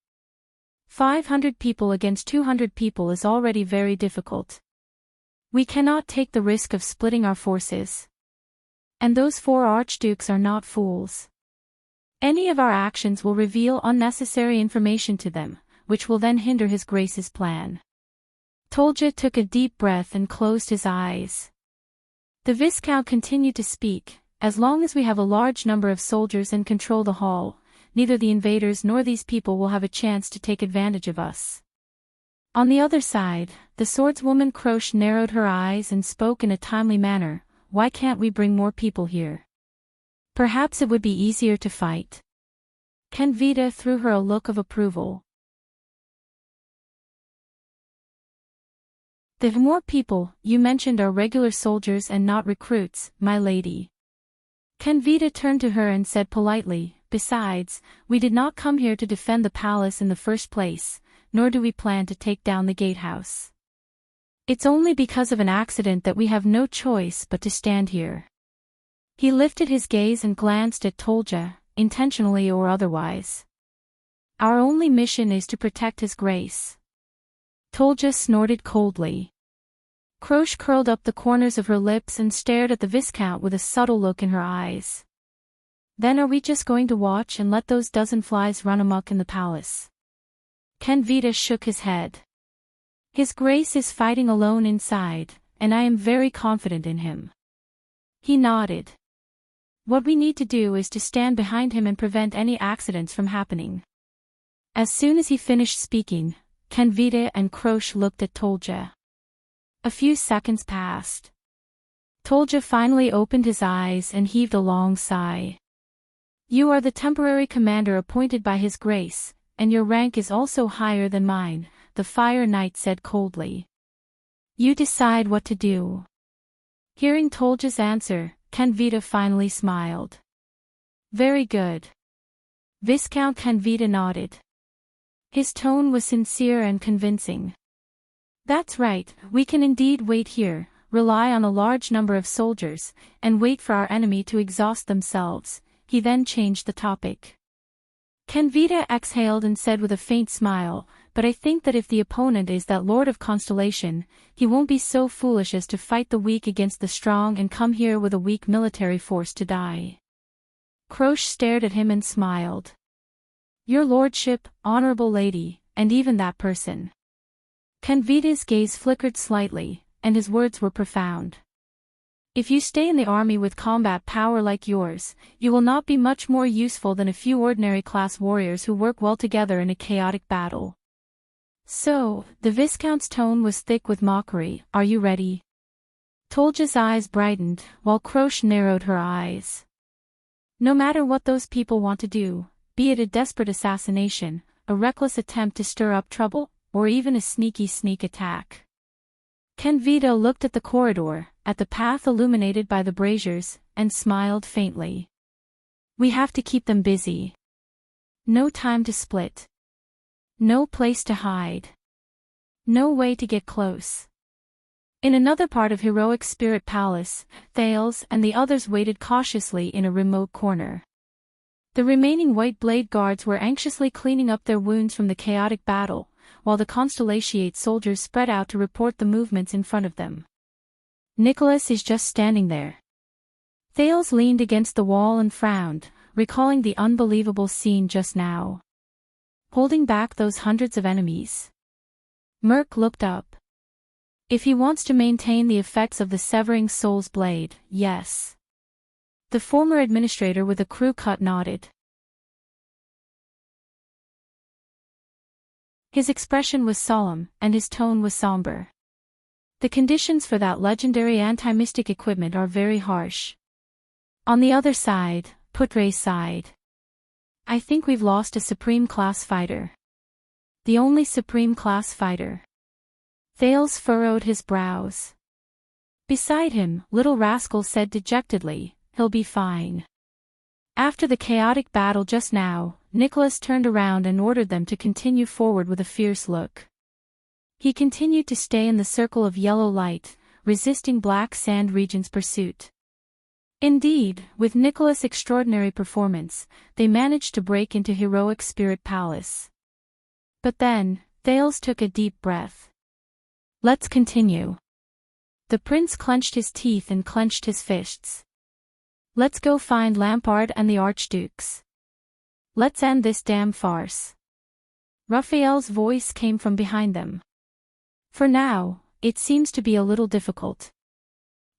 500 people against 200 people is already very difficult. We cannot take the risk of splitting our forces. And those 4 archdukes are not fools. Any of our actions will reveal unnecessary information to them, which will then hinder His Grace's plan. Tolja took a deep breath and closed his eyes. The Viscount continued to speak, as long as we have a large number of soldiers and control the hall, neither the invaders nor these people will have a chance to take advantage of us. On the other side, the swordswoman Croche narrowed her eyes and spoke in a timely manner. Why can't we bring more people here? Perhaps it would be easier to fight. Kenvita threw her a look of approval. The more people you mentioned are regular soldiers and not recruits, my lady. Kenvita turned to her and said politely, besides, we did not come here to defend the palace in the first place, nor do we plan to take down the gatehouse. It's only because of an accident that we have no choice but to stand here. He lifted his gaze and glanced at Tolja, intentionally or otherwise. Our only mission is to protect his grace. Tolja snorted coldly. Croche curled up the corners of her lips and stared at the Viscount with a subtle look in her eyes. Then are we just going to watch and let those dozen flies run amok in the palace? Kenvita shook his head. His grace is fighting alone inside, and I am very confident in him. He nodded. What we need to do is to stand behind him and prevent any accidents from happening. As soon as he finished speaking, Kenvita and Croche looked at Tolja. A few seconds passed. Tolja finally opened his eyes and heaved a long sigh. You are the temporary commander appointed by His Grace, and your rank is also higher than mine, the Fire Knight said coldly. You decide what to do. Hearing Tolja's answer, Kenvita finally smiled. Very good. Viscount Kenvita nodded. His tone was sincere and convincing. That's right, we can indeed wait here, rely on a large number of soldiers, and wait for our enemy to exhaust themselves. He then changed the topic. Kenvita exhaled and said with a faint smile, but I think that if the opponent is that Lord of Constellation, he won't be so foolish as to fight the weak against the strong and come here with a weak military force to die. Croche stared at him and smiled. Your lordship, honorable lady, and even that person. Kenvita's gaze flickered slightly, and his words were profound. If you stay in the army with combat power like yours, you will not be much more useful than a few ordinary class warriors who work well together in a chaotic battle. So, the Viscount's tone was thick with mockery. Are you ready? Tolja's eyes brightened, while Croche narrowed her eyes. No matter what those people want to do, be it a desperate assassination, a reckless attempt to stir up trouble, or even a sneaky sneak attack. Kenvita looked at the corridor, at the path illuminated by the braziers, and smiled faintly. We have to keep them busy. No time to split. No place to hide. No way to get close. In another part of Heroic Spirit Palace, Thales and the others waited cautiously in a remote corner. The remaining White Blade Guards were anxiously cleaning up their wounds from the chaotic battle, while the Constellatiate soldiers spread out to report the movements in front of them. Nicholas is just standing there. Thales leaned against the wall and frowned, recalling the unbelievable scene just now. Holding back those hundreds of enemies. Merc looked up. If he wants to maintain the effects of the Severing Soul's blade, yes. The former administrator with a crew cut nodded. His expression was solemn, and his tone was somber. The conditions for that legendary anti-mystic equipment are very harsh. On the other side, Putre sighed. I think we've lost a Supreme Class fighter. The only Supreme Class fighter. Thales furrowed his brows. Beside him, Little Rascal said dejectedly, he'll be fine. After the chaotic battle just now, Nicholas turned around and ordered them to continue forward with a fierce look. He continued to stay in the circle of yellow light, resisting Black Sand Region's pursuit. Indeed, with Nicholas' extraordinary performance, they managed to break into Heroic Spirit Palace. But then, Thales took a deep breath. Let's continue. The prince clenched his teeth and clenched his fists. Let's go find Lampard and the Archdukes. Let's end this damn farce. Raphael's voice came from behind them. For now, it seems to be a little difficult.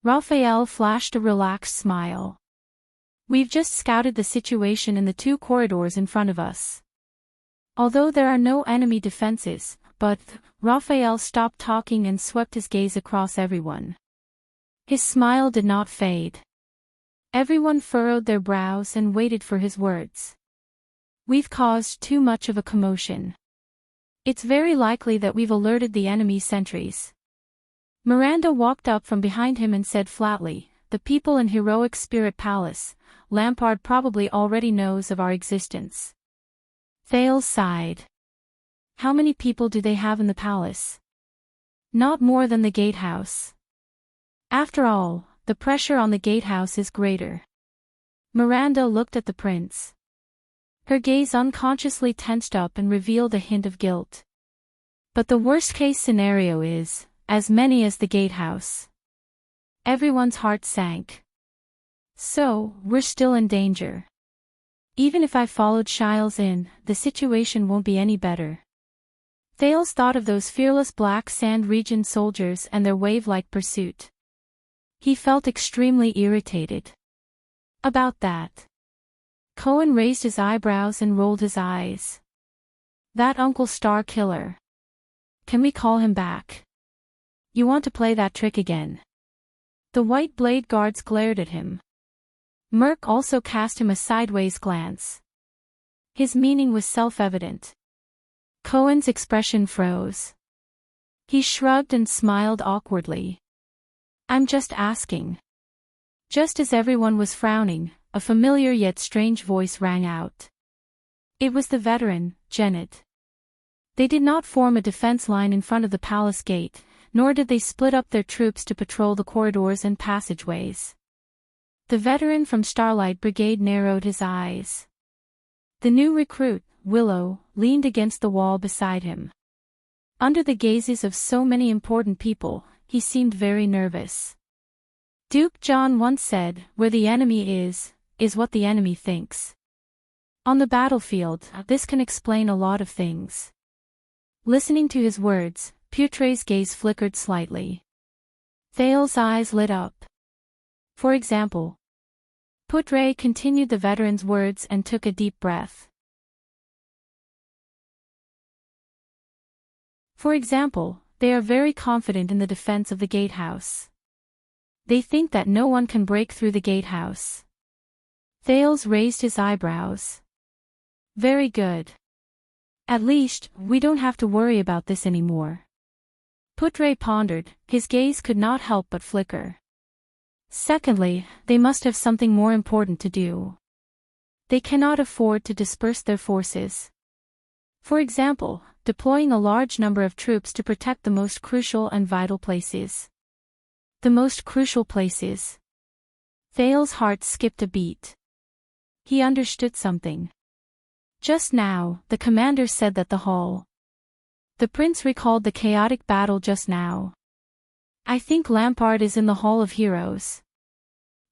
Raphael flashed a relaxed smile. We've just scouted the situation in the 2 corridors in front of us. Although there are no enemy defenses, but Raphael stopped talking and swept his gaze across everyone. His smile did not fade. Everyone furrowed their brows and waited for his words. We've caused too much of a commotion. It's very likely that we've alerted the enemy sentries. Miranda walked up from behind him and said flatly, "The people in Heroic Spirit Palace, Lampard probably already knows of our existence." Thales sighed. How many people do they have in the palace? Not more than the gatehouse. After all, the pressure on the gatehouse is greater. Miranda looked at the prince. Her gaze unconsciously tensed up and revealed a hint of guilt. But the worst-case scenario is, as many as the gatehouse. Everyone's heart sank. So, we're still in danger. Even if I followed Shiles in, the situation won't be any better. Thales thought of those fearless Black Sand region soldiers and their wave-like pursuit. He felt extremely irritated about that. Cohen raised his eyebrows and rolled his eyes. That Uncle Star Killer. Can we call him back? You want to play that trick again? The White Blade guards glared at him. Merc also cast him a sideways glance. His meaning was self-evident. Cohen's expression froze. He shrugged and smiled awkwardly. I'm just asking. Just as everyone was frowning, a familiar yet strange voice rang out. It was the veteran, Janet. They did not form a defense line in front of the palace gate, nor did they split up their troops to patrol the corridors and passageways. The veteran from Starlight Brigade narrowed his eyes. The new recruit, Willow, leaned against the wall beside him. Under the gazes of so many important people, he seemed very nervous. Duke John once said, "Where the enemy is what the enemy thinks." On the battlefield, this can explain a lot of things. Listening to his words, Putre's gaze flickered slightly. Thales' eyes lit up. For example. Putre continued the veteran's words and took a deep breath. For example, they are very confident in the defense of the gatehouse. They think that no one can break through the gatehouse. Thales raised his eyebrows. Very good. At least, we don't have to worry about this anymore. Putre pondered, his gaze could not help but flicker. Secondly, they must have something more important to do. They cannot afford to disperse their forces. For example, deploying a large number of troops to protect the most crucial and vital places. The most crucial places. Thales' heart skipped a beat. He understood something. Just now, the commander said that the hall. The prince recalled the chaotic battle just now. I think Lampard is in the Hall of Heroes.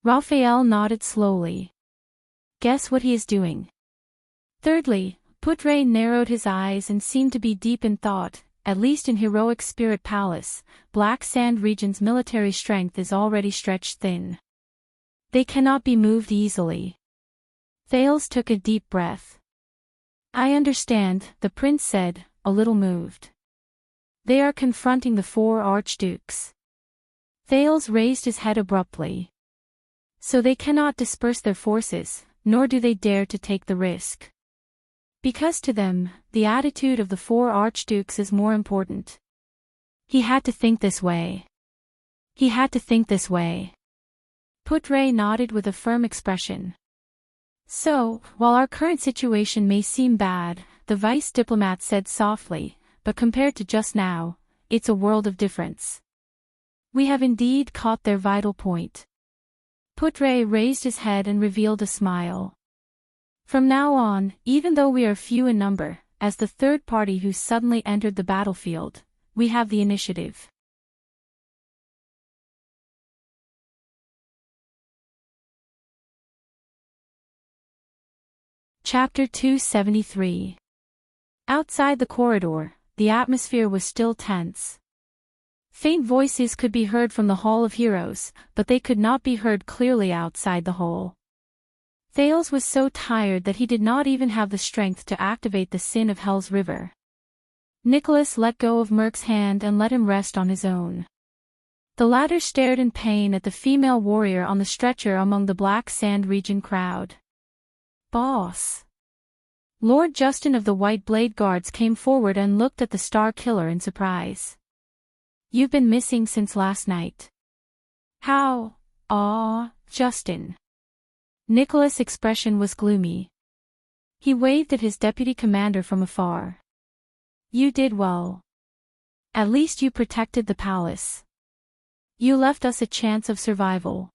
Raphael nodded slowly. Guess what he is doing? Thirdly, Putre narrowed his eyes and seemed to be deep in thought. At least in Heroic Spirit Palace, Black Sand region's military strength is already stretched thin. They cannot be moved easily. Thales took a deep breath. I understand, the prince said, a little moved. They are confronting the 4 archdukes. Thales raised his head abruptly. So they cannot disperse their forces, nor do they dare to take the risk. Because to them, the attitude of the 4 archdukes is more important. He had to think this way. He had to think this way. Putre nodded with a firm expression. So, while our current situation may seem bad, the vice diplomat said softly, but compared to just now, it's a world of difference. We have indeed caught their vital point. Putre raised his head and revealed a smile. From now on, even though we are few in number, as the third party who suddenly entered the battlefield, we have the initiative. Chapter 273. Outside the corridor, the atmosphere was still tense. Faint voices could be heard from the Hall of Heroes, but they could not be heard clearly outside the hall. Thales was so tired that he did not even have the strength to activate the Sin of Hell's river. Nicholas let go of Merc's hand and let him rest on his own. The latter stared in pain at the female warrior on the stretcher among the black sand region crowd. "Boss." Lord Justin of the White Blade Guards came forward and looked at the Star Killer in surprise. "You've been missing since last night." "How? Justin." Nicholas' expression was gloomy. He waved at his deputy commander from afar. "You did well. At least you protected the palace. You left us a chance of survival."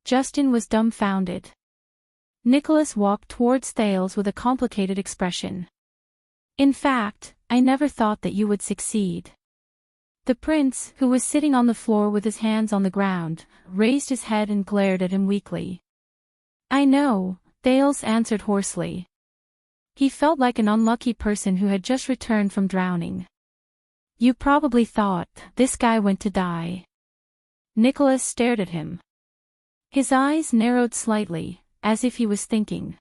Justin was dumbfounded. Nicholas walked towards Thales with a complicated expression. "In fact, I never thought that you would succeed." The prince, who was sitting on the floor with his hands on the ground, raised his head and glared at him weakly. "I know," Thales answered hoarsely. He felt like an unlucky person who had just returned from drowning. "You probably thought, this guy went to die." Nicholas stared at him. His eyes narrowed slightly, as if he was thinking.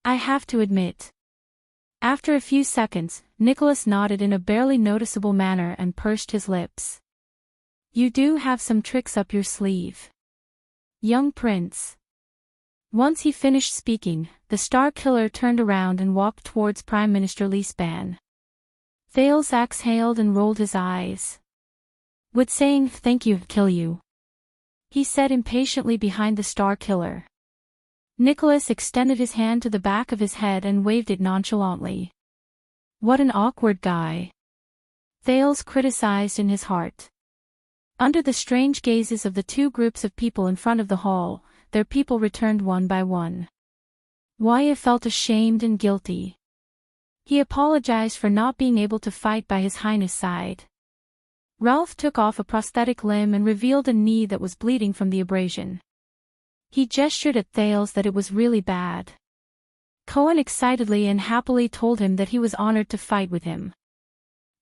"I have to admit." After a few seconds, Nicholas nodded in a barely noticeable manner and pursed his lips. "You do have some tricks up your sleeve, young prince." Once he finished speaking, the Star Killer turned around and walked towards Prime Minister Leespan. Thales exhaled and rolled his eyes. "Would saying thank you kill you?" he said impatiently behind the Star Killer. Nicholas extended his hand to the back of his head and waved it nonchalantly. "What an awkward guy," Thales criticized in his heart. Under the strange gazes of the two groups of people in front of the hall, their people returned one by one. Wyatt felt ashamed and guilty. He apologized for not being able to fight by His Highness' side. Ralph took off a prosthetic limb and revealed a knee that was bleeding from the abrasion. He gestured at Thales that it was really bad. Cohen excitedly and happily told him that he was honored to fight with him.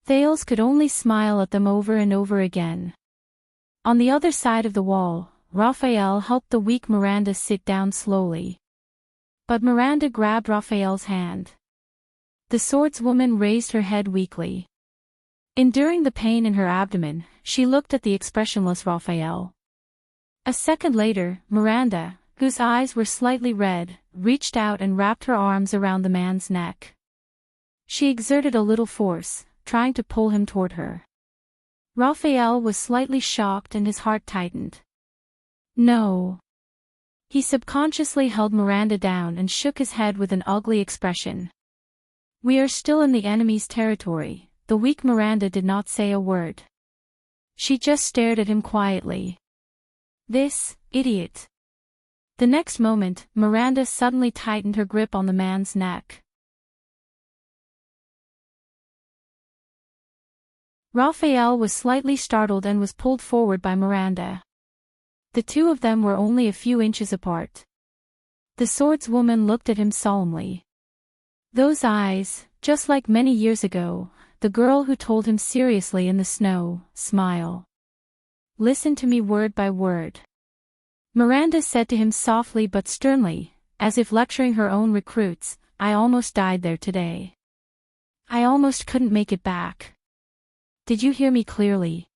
Thales could only smile at them over and over again. On the other side of the wall, Raphael helped the weak Miranda sit down slowly. But Miranda grabbed Raphael's hand. The swordswoman raised her head weakly. Enduring the pain in her abdomen, she looked at the expressionless Raphael. A second later, Miranda, whose eyes were slightly red, reached out and wrapped her arms around the man's neck. She exerted a little force, trying to pull him toward her. Raphael was slightly shocked and his heart tightened. "No." He subconsciously held Miranda down and shook his head with an ugly expression. "We are still in the enemy's territory." The weak Miranda did not say a word. She just stared at him quietly. "This idiot." The next moment, Miranda suddenly tightened her grip on the man's neck. Raphael was slightly startled and was pulled forward by Miranda. The two of them were only a few inches apart. The swordswoman looked at him solemnly. Those eyes, just like many years ago, the girl who told him seriously in the snow, "Smile. Listen to me word by word." Miranda said to him softly but sternly, as if lecturing her own recruits, "I almost died there today. I almost couldn't make it back. Did you hear me clearly?"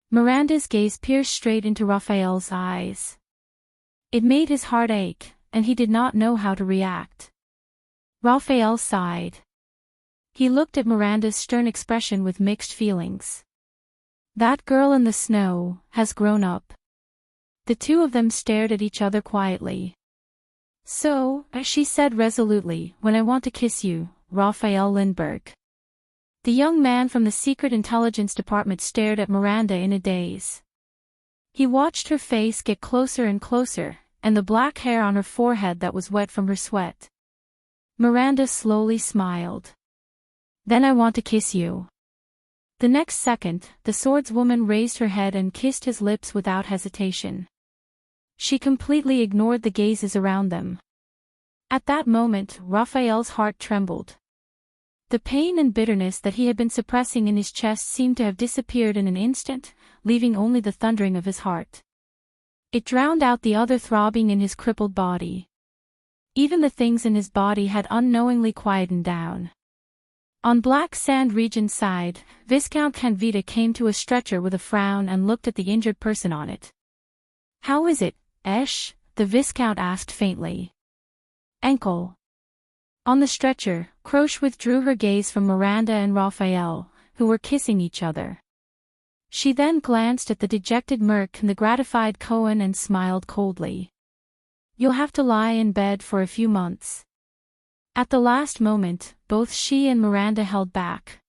Miranda's gaze pierced straight into Raphael's eyes. It made his heart ache, and he did not know how to react. Raphael sighed. He looked at Miranda's stern expression with mixed feelings. That girl in the snow has grown up. The two of them stared at each other quietly. "So," she said resolutely, "when I want to kiss you, Raphael Lindbergh." The young man from the Secret Intelligence Department stared at Miranda in a daze. He watched her face get closer and closer, and the black hair on her forehead that was wet from her sweat. Miranda slowly smiled. "Then I want to kiss you." The next second, the swordswoman raised her head and kissed his lips without hesitation. She completely ignored the gazes around them. At that moment, Raphael's heart trembled. The pain and bitterness that he had been suppressing in his chest seemed to have disappeared in an instant, leaving only the thundering of his heart. It drowned out the other throbbing in his crippled body. Even the things in his body had unknowingly quietened down. On Black Sand Region's side, Viscount Canvita came to a stretcher with a frown and looked at the injured person on it. "How is it, Esh?" the Viscount asked faintly. "Ankle." On the stretcher, Croce withdrew her gaze from Miranda and Raphael, who were kissing each other. She then glanced at the dejected Merc and the gratified Cohen and smiled coldly. "You'll have to lie in bed for a few months." At the last moment, both she and Miranda held back.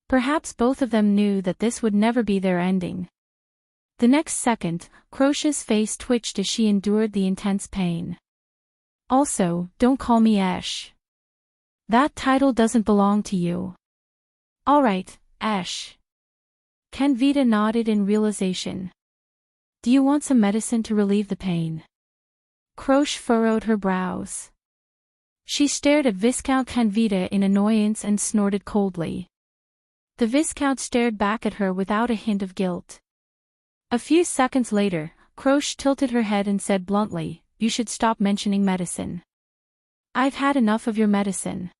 Perhaps both of them knew that this would never be their ending. The next second, Croce's face twitched as she endured the intense pain. "Also, don't call me Esh. That title doesn't belong to you." "All right, Esh." Canvita nodded in realization. "Do you want some medicine to relieve the pain?" Croce furrowed her brows. She stared at Viscount Canvita in annoyance and snorted coldly. The Viscount stared back at her without a hint of guilt. A few seconds later, Croce tilted her head and said bluntly, "You should stop mentioning medicine. I've had enough of your medicine."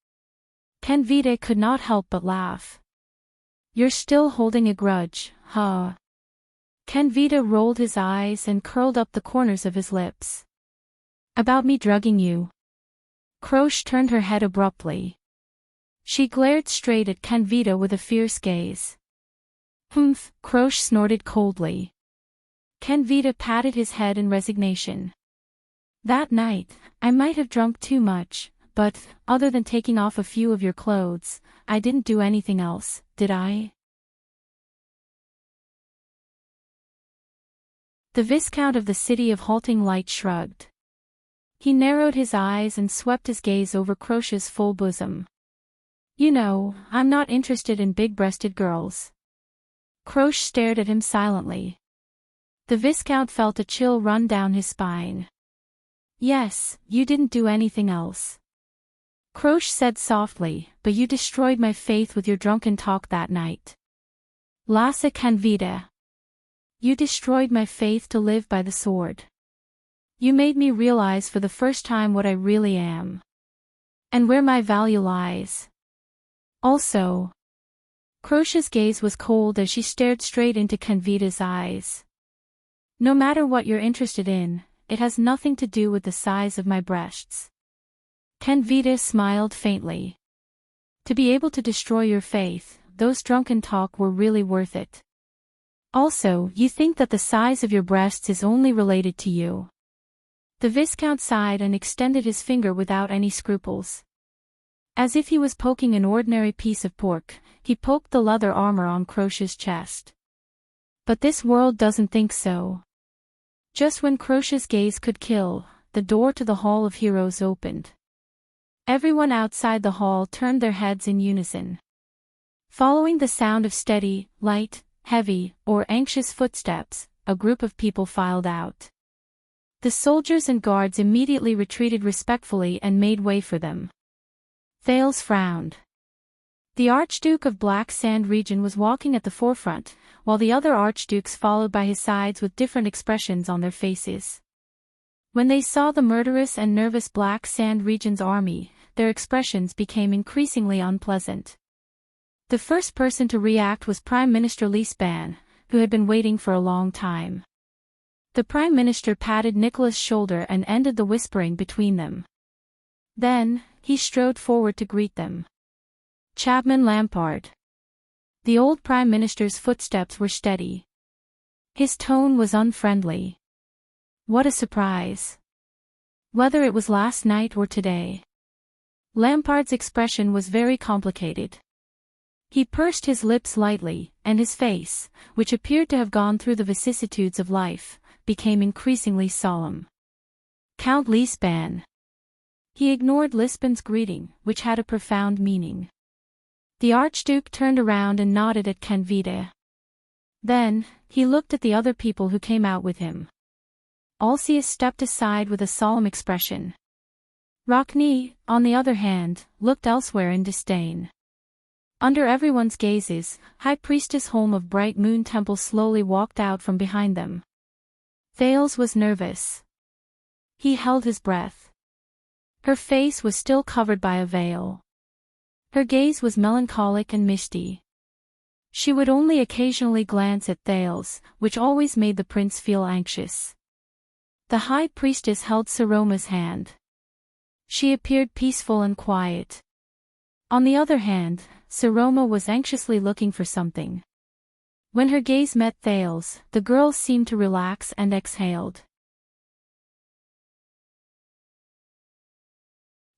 Canvita could not help but laugh. "You're still holding a grudge, huh?" Canvita rolled his eyes and curled up the corners of his lips. "About me drugging you?" Croce turned her head abruptly. She glared straight at Canvita with a fierce gaze. "Humph," Croce snorted coldly. Canvita patted his head in resignation. "That night, I might have drunk too much, but, other than taking off a few of your clothes, I didn't do anything else, did I?" The Viscount of the City of Halting Light shrugged. He narrowed his eyes and swept his gaze over Croce's full bosom. "You know, I'm not interested in big-breasted girls." Croce stared at him silently. The Viscount felt a chill run down his spine. "Yes, you didn't do anything else," Croce said softly, "but you destroyed my faith with your drunken talk that night. Lassa Canvita. You destroyed my faith to live by the sword. You made me realize for the first time what I really am. And where my value lies. Also." Croce's gaze was cold as she stared straight into Canvita's eyes. "No matter what you're interested in, it has nothing to do with the size of my breasts." Canvita smiled faintly. "To be able to destroy your faith, those drunken talk were really worth it. Also, you think that the size of your breasts is only related to you." The Viscount sighed and extended his finger without any scruples. As if he was poking an ordinary piece of pork, he poked the leather armor on Croce's chest. But this world doesn't think so. Just when Croce's gaze could kill, the door to the Hall of Heroes opened. Everyone outside the hall turned their heads in unison. Following the sound of steady, light, heavy, or anxious footsteps, a group of people filed out. The soldiers and guards immediately retreated respectfully and made way for them. Thales frowned. The Archduke of Black Sand Region was walking at the forefront, while the other archdukes followed by his sides with different expressions on their faces. When they saw the murderous and nervous Black Sand Region's army, their expressions became increasingly unpleasant. The first person to react was Prime Minister Lisban, who had been waiting for a long time. The Prime Minister patted Nicholas' shoulder and ended the whispering between them. Then, he strode forward to greet them. "Chapman Lampard." The old Prime Minister's footsteps were steady. His tone was unfriendly. What a surprise. Whether it was last night or today. Lampard's expression was very complicated. He pursed his lips lightly, and his face, which appeared to have gone through the vicissitudes of life, became increasingly solemn. "Count Lisban." He ignored Lisban's greeting, which had a profound meaning. The Archduke turned around and nodded at Canvita. Then, he looked at the other people who came out with him. Alcius stepped aside with a solemn expression. Rockne, on the other hand, looked elsewhere in disdain. Under everyone's gazes, High Priestess Holm of Bright Moon Temple slowly walked out from behind them. Thales was nervous. He held his breath. Her face was still covered by a veil. Her gaze was melancholic and misty. She would only occasionally glance at Thales, which always made the prince feel anxious. The High Priestess held Saroma's hand. She appeared peaceful and quiet. On the other hand, Saroma was anxiously looking for something. When her gaze met Thales, the girl seemed to relax and exhaled.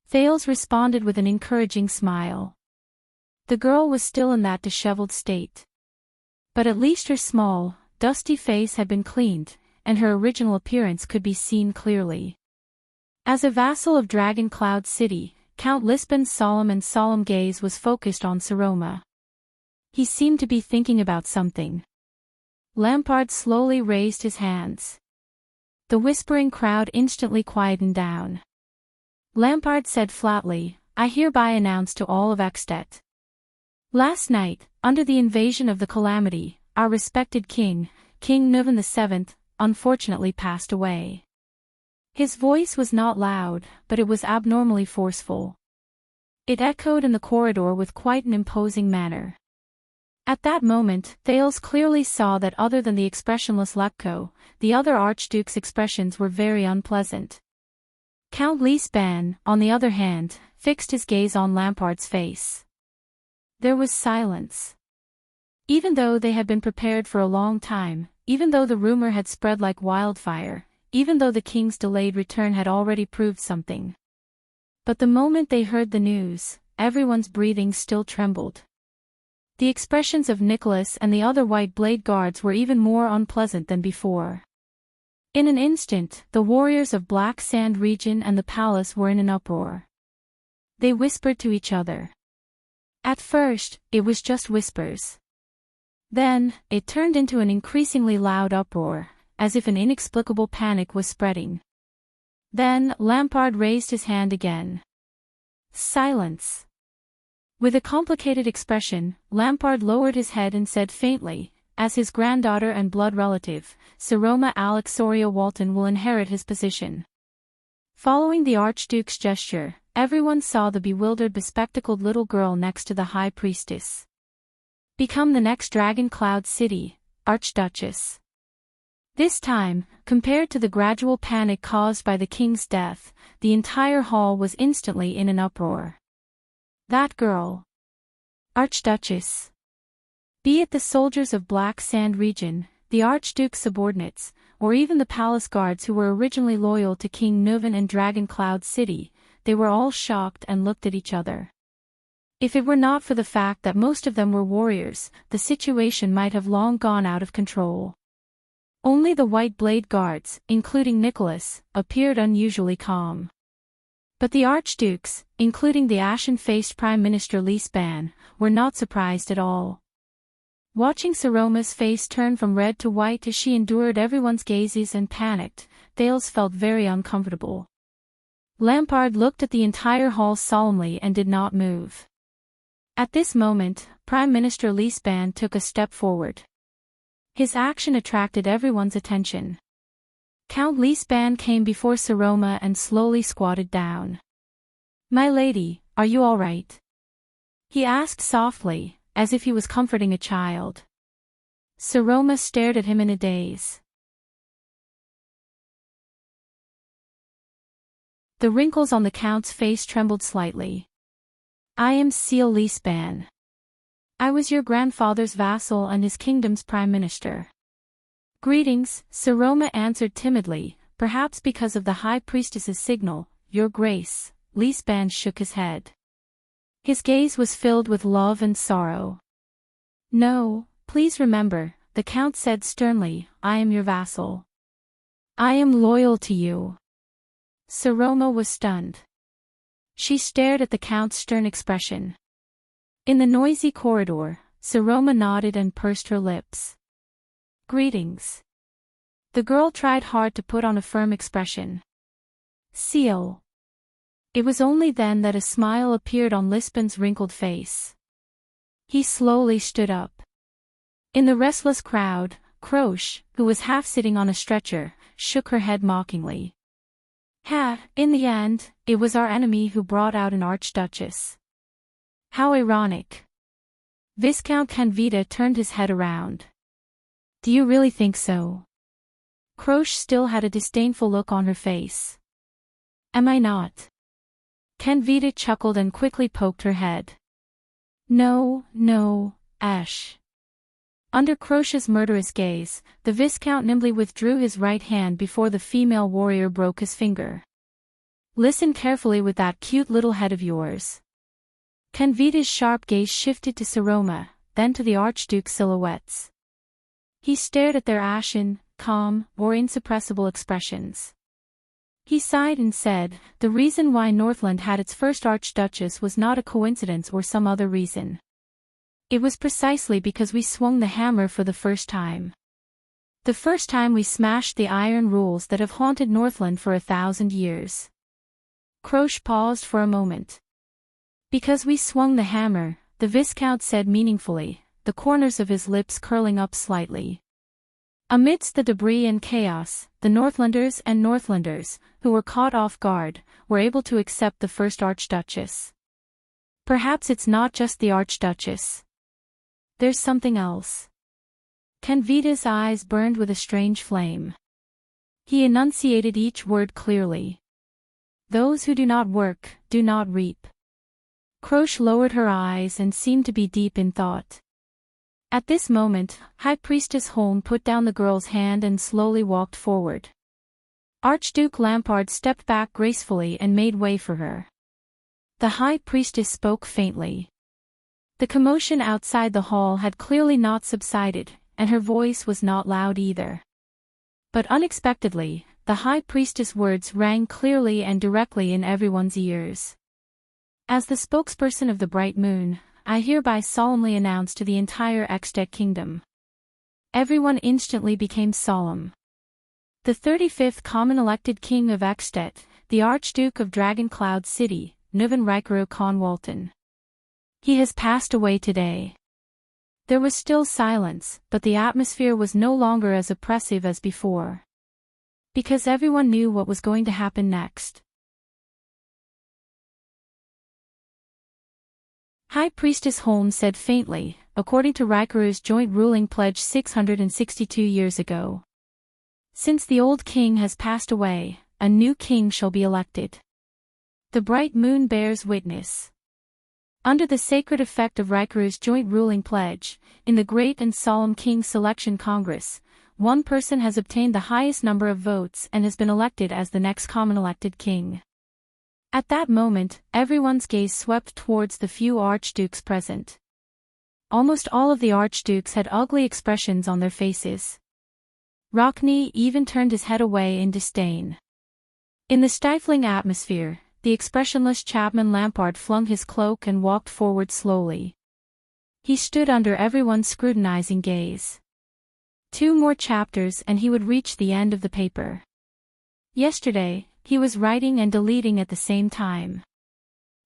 Thales responded with an encouraging smile. The girl was still in that disheveled state. But at least her small, dusty face had been cleaned, and her original appearance could be seen clearly. As a vassal of Dragon Cloud City, Count Lisbon's solemn gaze was focused on Saroma. He seemed to be thinking about something. Lampard slowly raised his hands. The whispering crowd instantly quietened down. Lampard said flatly, "I hereby announce to all of Extet. Last night, under the invasion of the Calamity, our respected king, King Nuvan VII, unfortunately passed away." His voice was not loud, but it was abnormally forceful. It echoed in the corridor with quite an imposing manner. At that moment, Thales clearly saw that other than the expressionless Lepko, the other archduke's expressions were very unpleasant. Count Lisban, on the other hand, fixed his gaze on Lampard's face. There was silence. Even though they had been prepared for a long time, even though the rumor had spread like wildfire, even though the king's delayed return had already proved something. But the moment they heard the news, everyone's breathing still trembled. The expressions of Nicholas and the other White Blade guards were even more unpleasant than before. In an instant, the warriors of Black Sand region and the palace were in an uproar. They whispered to each other. At first, it was just whispers. Then, it turned into an increasingly loud uproar, as if an inexplicable panic was spreading. Then, Lampard raised his hand again. Silence. With a complicated expression, Lampard lowered his head and said faintly, "As his granddaughter and blood relative, Saroma Alexoria Walton will inherit his position." Following the Archduke's gesture, everyone saw the bewildered bespectacled little girl next to the High Priestess. Become the next Dragon Cloud City, Archduchess. This time, compared to the gradual panic caused by the king's death, the entire hall was instantly in an uproar. That girl. Archduchess. Be it the soldiers of Black Sand region, the Archduke's subordinates, or even the palace guards who were originally loyal to King Nuvan and Dragon Cloud City, they were all shocked and looked at each other. If it were not for the fact that most of them were warriors, the situation might have long gone out of control. Only the White Blade guards, including Nicholas, appeared unusually calm. But the archdukes, including the ashen-faced Prime Minister Lisban, were not surprised at all. Watching Saroma's face turn from red to white as she endured everyone's gazes and panicked, Thales felt very uncomfortable. Lampard looked at the entire hall solemnly and did not move. At this moment, Prime Minister Lisban took a step forward. His action attracted everyone's attention. Count Lisban came before Saroma and slowly squatted down. "My lady, are you all right?" he asked softly, as if he was comforting a child. Saroma stared at him in a daze. The wrinkles on the count's face trembled slightly. "I am Seal Lisban. I was your grandfather's vassal and his kingdom's prime minister." "Greetings," Saroma answered timidly, perhaps because of the high priestess's signal, "Your Grace." Lisban shook his head. His gaze was filled with love and sorrow. "No, please remember," the count said sternly, "I am your vassal. I am loyal to you." Saroma was stunned. She stared at the count's stern expression. In the noisy corridor, Saroma nodded and pursed her lips. "Greetings." The girl tried hard to put on a firm expression. "Seal." It was only then that a smile appeared on Lisban's wrinkled face. He slowly stood up. In the restless crowd, Croche, who was half sitting on a stretcher, shook her head mockingly. In the end, it was our enemy who brought out an archduchess. How ironic. Viscount Canvita turned his head around. Do you really think so? Croche still had a disdainful look on her face. Am I not? Canvita chuckled and quickly poked her head. No, Ash. Under Croche's murderous gaze, the Viscount nimbly withdrew his right hand before the female warrior broke his finger. Listen carefully with that cute little head of yours. Canvita's sharp gaze shifted to Saroma, then to the Archduke's silhouettes. He stared at their ashen, calm, or insuppressible expressions. He sighed and said, the reason why Northland had its first Archduchess was not a coincidence or some other reason. It was precisely because we swung the hammer for the first time. The first time we smashed the iron rules that have haunted Northland for 1,000 years. Croche paused for a moment. Because we swung the hammer, the Viscount said meaningfully, the corners of his lips curling up slightly. Amidst the debris and chaos, the Northlanders and Northlanders, who were caught off guard, were able to accept the first Archduchess. Perhaps it's not just the Archduchess. There's something else. Canvita's eyes burned with a strange flame. He enunciated each word clearly. Those who do not work, do not reap. Croche lowered her eyes and seemed to be deep in thought. At this moment, High Priestess Holm put down the girl's hand and slowly walked forward. Archduke Lampard stepped back gracefully and made way for her. The High Priestess spoke faintly. The commotion outside the hall had clearly not subsided, and her voice was not loud either. But unexpectedly, the High Priestess' words rang clearly and directly in everyone's ears. As the spokesperson of the Bright Moon, I hereby solemnly announce to the entire Extet Kingdom. Everyone instantly became solemn. The 35th common elected king of Extet, the Archduke of Dragoncloud City, Nuvan Rikaru Khan Walton. He has passed away today. There was still silence, but the atmosphere was no longer as oppressive as before. Because everyone knew what was going to happen next. High Priestess Holm said faintly, according to Rikaru's joint ruling pledge 662 years ago. Since the old king has passed away, a new king shall be elected. The Bright Moon bears witness. Under the sacred effect of Rikaru's joint ruling pledge, in the Great and Solemn King Selection Congress, one person has obtained the highest number of votes and has been elected as the next common elected king. At that moment, everyone's gaze swept towards the few archdukes present. Almost all of the archdukes had ugly expressions on their faces. Rockney even turned his head away in disdain. In the stifling atmosphere, the expressionless Chapman Lampard flung his cloak and walked forward slowly. He stood under everyone's scrutinizing gaze. 2 more chapters and he would reach the end of the paper. Yesterday, he was writing and deleting at the same time.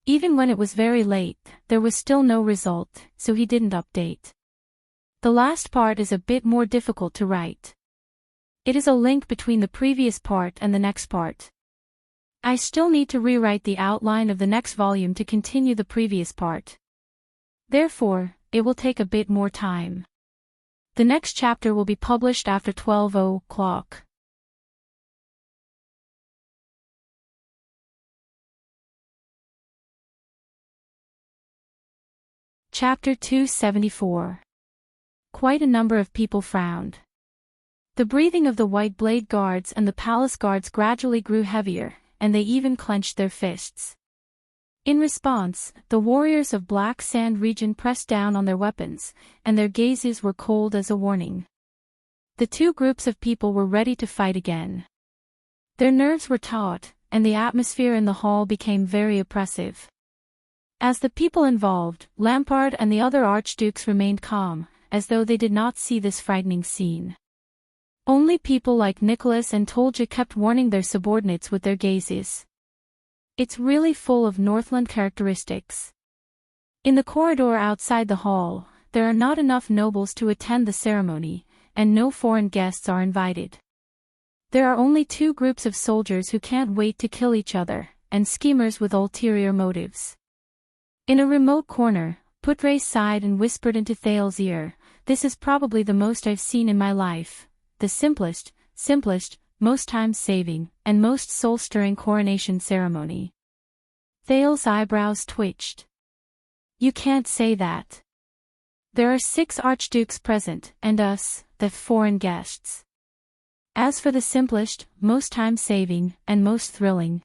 Even when it was very late, there was still no result, so he didn't update. The last part is a bit more difficult to write. It is a link between the previous part and the next part. I still need to rewrite the outline of the next volume to continue the previous part. Therefore, it will take a bit more time. The next chapter will be published after 12 o'clock. Chapter 274. Quite a number of people frowned. The breathing of the White Blade Guards and the Palace Guards gradually grew heavier, and they even clenched their fists. In response, the warriors of Black Sand region pressed down on their weapons, and their gazes were cold as a warning. The 2 groups of people were ready to fight again. Their nerves were taut, and the atmosphere in the hall became very oppressive. As the people involved, Lampard and the other archdukes remained calm, as though they did not see this frightening scene. Only people like Nicholas and Tolja kept warning their subordinates with their gazes. It's really full of Northland characteristics. In the corridor outside the hall, there are not enough nobles to attend the ceremony, and no foreign guests are invited. There are only two groups of soldiers who can't wait to kill each other, and schemers with ulterior motives. In a remote corner, Putre sighed and whispered into Thales's ear, "This is probably the most I've seen in my life. The simplest, most time-saving, and most soul-stirring coronation ceremony." Thales's eyebrows twitched. "You can't say that. There are 6 archdukes present, and us, the foreign guests. As for the simplest, most time-saving, and most thrilling..."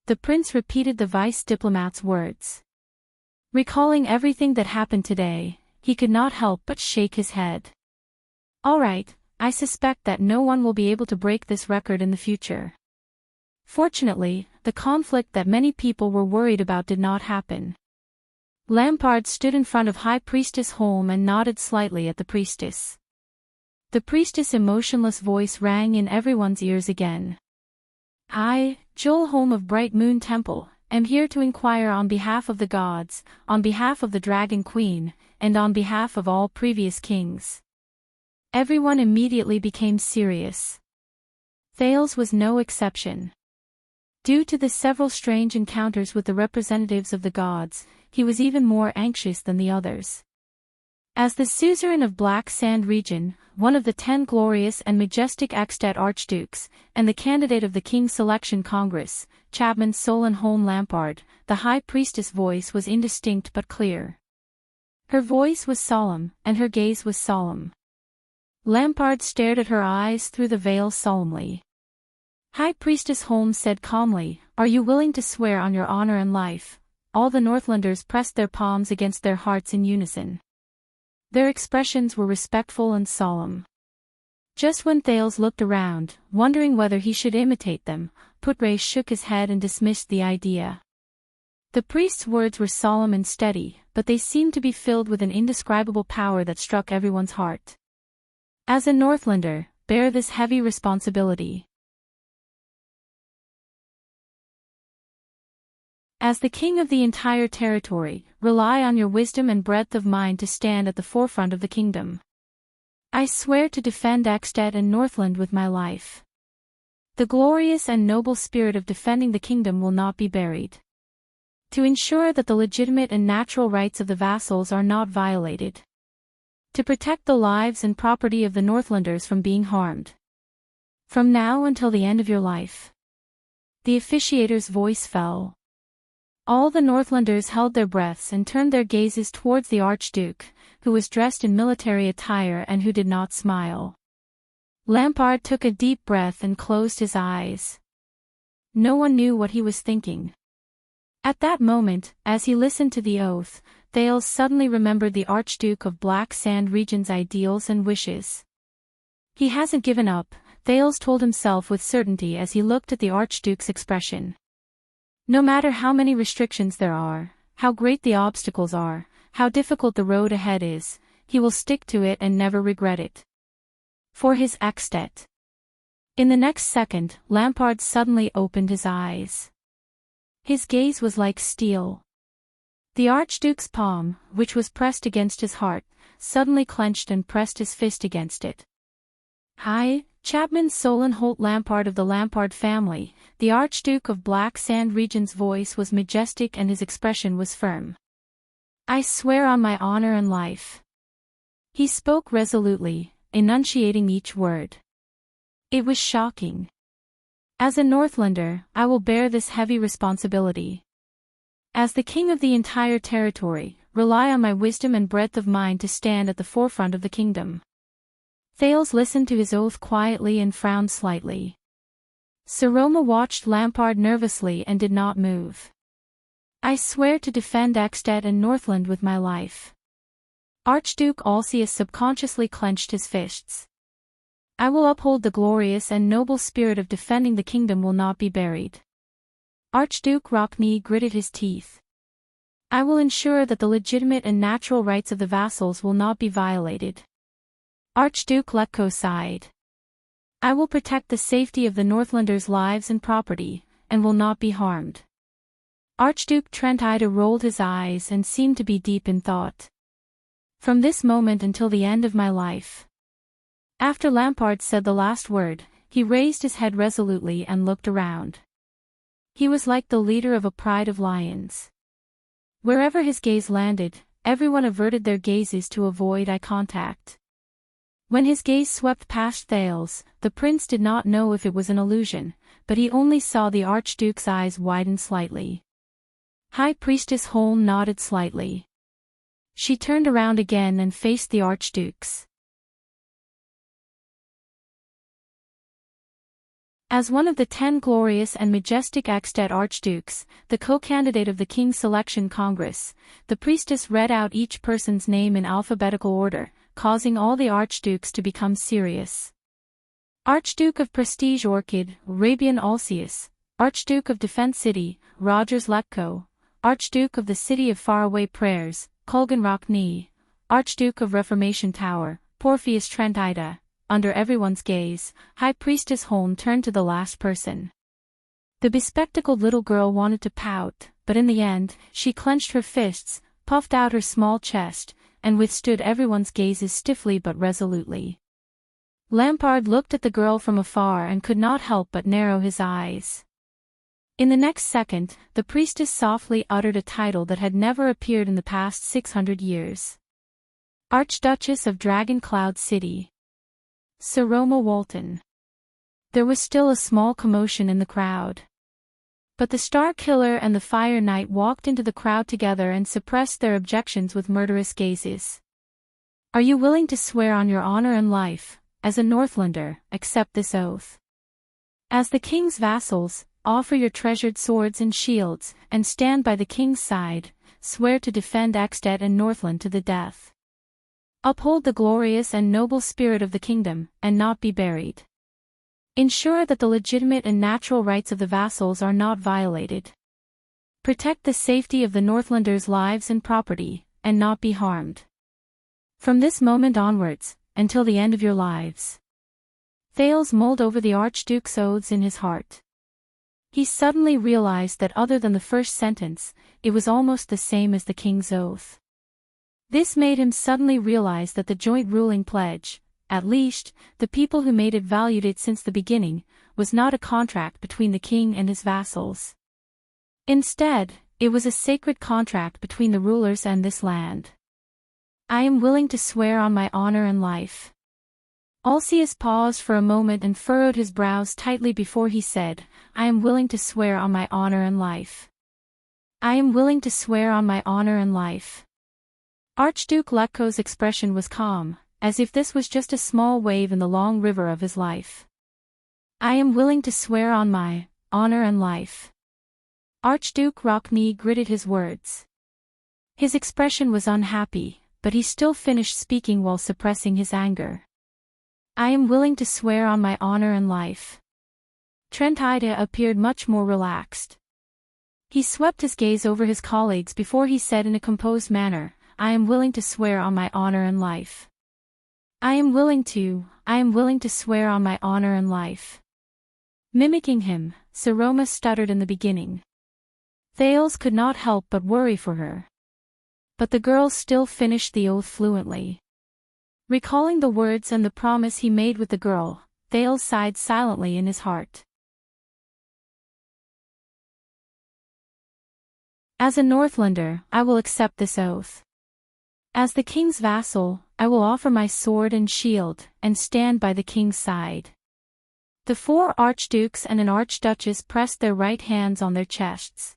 The prince repeated the vice diplomat's words. Recalling everything that happened today, he could not help but shake his head. "All right, I suspect that no one will be able to break this record in the future." Fortunately, the conflict that many people were worried about did not happen. Lampard stood in front of High Priestess Holm and nodded slightly at the priestess. The priestess' emotionless voice rang in everyone's ears again. "I, Joel Holm of Bright Moon Temple, am here to inquire on behalf of the gods, on behalf of the Dragon Queen, and on behalf of all previous kings." Everyone immediately became serious. Thales was no exception. Due to the several strange encounters with the representatives of the gods, he was even more anxious than the others. As the suzerain of Black Sand region, one of the 10 glorious and majestic Ekstedt archdukes, and the candidate of the King's Selection Congress, Chapman Solon Holm Lampard, the high priestess' voice was indistinct but clear. Her voice was solemn, and her gaze was solemn. Lampard stared at her eyes through the veil solemnly. High Priestess Holmes said calmly, "Are you willing to swear on your honor and life?" All the Northlanders pressed their palms against their hearts in unison. Their expressions were respectful and solemn. Just when Thales looked around, wondering whether he should imitate them, Putre shook his head and dismissed the idea. The priest's words were solemn and steady, but they seemed to be filled with an indescribable power that struck everyone's heart. "As a Northlander, bear this heavy responsibility. As the king of the entire territory, rely on your wisdom and breadth of mind to stand at the forefront of the kingdom. I swear to defend Ekstedt and Northland with my life. The glorious and noble spirit of defending the kingdom will not be buried. To ensure that the legitimate and natural rights of the vassals are not violated. To protect the lives and property of the Northlanders from being harmed. From now until the end of your life." The officiator's voice fell. All the Northlanders held their breaths and turned their gazes towards the Archduke, who was dressed in military attire and who did not smile. Lampard took a deep breath and closed his eyes. No one knew what he was thinking. At that moment, as he listened to the oath, Thales suddenly remembered the Archduke of Black Sand region's ideals and wishes. He hasn't given up, Thales told himself with certainty as he looked at the Archduke's expression. No matter how many restrictions there are, how great the obstacles are, how difficult the road ahead is, he will stick to it and never regret it. For his Ekstedt. In the next second, Lampard suddenly opened his eyes. His gaze was like steel. The Archduke's palm, which was pressed against his heart, suddenly clenched and pressed his fist against it. "I, Chapman Solon Holt Lampard of the Lampard family," the Archduke of Black Sand region's voice was majestic and his expression was firm. "I swear on my honor and life." He spoke resolutely, enunciating each word. It was shocking. "As a Northlander, I will bear this heavy responsibility. As the king of the entire territory, rely on my wisdom and breadth of mind to stand at the forefront of the kingdom." Thales listened to his oath quietly and frowned slightly. Saroma watched Lampard nervously and did not move. "I swear to defend Ekstedt and Northland with my life." Archduke Alcius subconsciously clenched his fists. "I will uphold the glorious and noble spirit of defending the kingdom will not be buried." Archduke Rockney gritted his teeth. "I will ensure that the legitimate and natural rights of the vassals will not be violated." Archduke Letko sighed. "I will protect the safety of the Northlanders' lives and property, and will not be harmed." Archduke Trentide rolled his eyes and seemed to be deep in thought. From this moment until the end of my life. After Lampard said the last word, he raised his head resolutely and looked around. He was like the leader of a pride of lions. Wherever his gaze landed, everyone averted their gazes to avoid eye contact. When his gaze swept past Thales, the prince did not know if it was an illusion, but he only saw the Archduke's eyes widen slightly. High Priestess Holm nodded slightly. She turned around again and faced the Archdukes. As one of the 10 glorious and majestic Axted Archdukes, the co-candidate of the King's Selection Congress, the priestess read out each person's name in alphabetical order, causing all the Archdukes to become serious. Archduke of Prestige Orchid, Arabian Alceus, Archduke of Defense City, Rogers Letko, Archduke of the City of Faraway Prayers, Kulgan Rockney, Archduke of Reformation Tower, Porpheus Trentida. Under everyone's gaze, High Priestess Holm turned to the last person. The bespectacled little girl wanted to pout, but in the end, she clenched her fists, puffed out her small chest, and withstood everyone's gazes stiffly but resolutely. Lampard looked at the girl from afar and could not help but narrow his eyes. In the next second, the priestess softly uttered a title that had never appeared in the past 600 years. Archduchess of Dragon Cloud City. Sir Roma Walton. There was still a small commotion in the crowd. But the Star Killer and the Fire Knight walked into the crowd together and suppressed their objections with murderous gazes. Are you willing to swear on your honor and life, as a Northlander, accept this oath? As the king's vassals, offer your treasured swords and shields, and stand by the king's side, swear to defend Axted and Northland to the death. Uphold the glorious and noble spirit of the kingdom, and not be buried. Ensure that the legitimate and natural rights of the vassals are not violated. Protect the safety of the Northlanders' lives and property, and not be harmed. From this moment onwards, until the end of your lives. Thales mulled over the Archduke's oaths in his heart. He suddenly realized that other than the first sentence, it was almost the same as the king's oath. This made him suddenly realize that the joint ruling pledge, at least, the people who made it valued it since the beginning, was not a contract between the king and his vassals. Instead, it was a sacred contract between the rulers and this land. I am willing to swear on my honor and life. Alceus paused for a moment and furrowed his brows tightly before he said, I am willing to swear on my honor and life. I am willing to swear on my honor and life. Archduke Letko's expression was calm, as if this was just a small wave in the long river of his life. I am willing to swear on my honor and life. Archduke Rockney gritted his words. His expression was unhappy, but he still finished speaking while suppressing his anger. I am willing to swear on my honor and life. Trentide appeared much more relaxed. He swept his gaze over his colleagues before he said in a composed manner, I am willing to swear on my honor and life. I am willing to swear on my honor and life. Mimicking him, Sir Roma stuttered in the beginning. Thales could not help but worry for her. But the girl still finished the oath fluently. Recalling the words and the promise he made with the girl, Thales sighed silently in his heart. As a Northlander, I will accept this oath. As the king's vassal, I will offer my sword and shield, and stand by the king's side. The 4 archdukes and an archduchess pressed their right hands on their chests.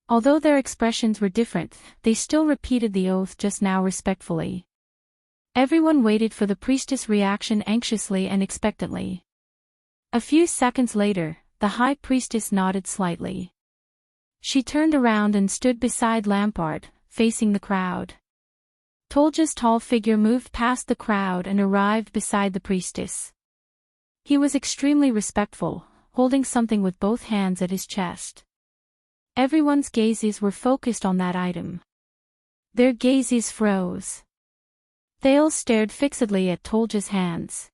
Although their expressions were different, they still repeated the oath just now respectfully. Everyone waited for the priestess' reaction anxiously and expectantly. A few seconds later, the high priestess nodded slightly. She turned around and stood beside Lampard, facing the crowd. Tolja's tall figure moved past the crowd and arrived beside the priestess. He was extremely respectful, holding something with both hands at his chest. Everyone's gazes were focused on that item. Their gazes froze. Thales stared fixedly at Tolja's hands.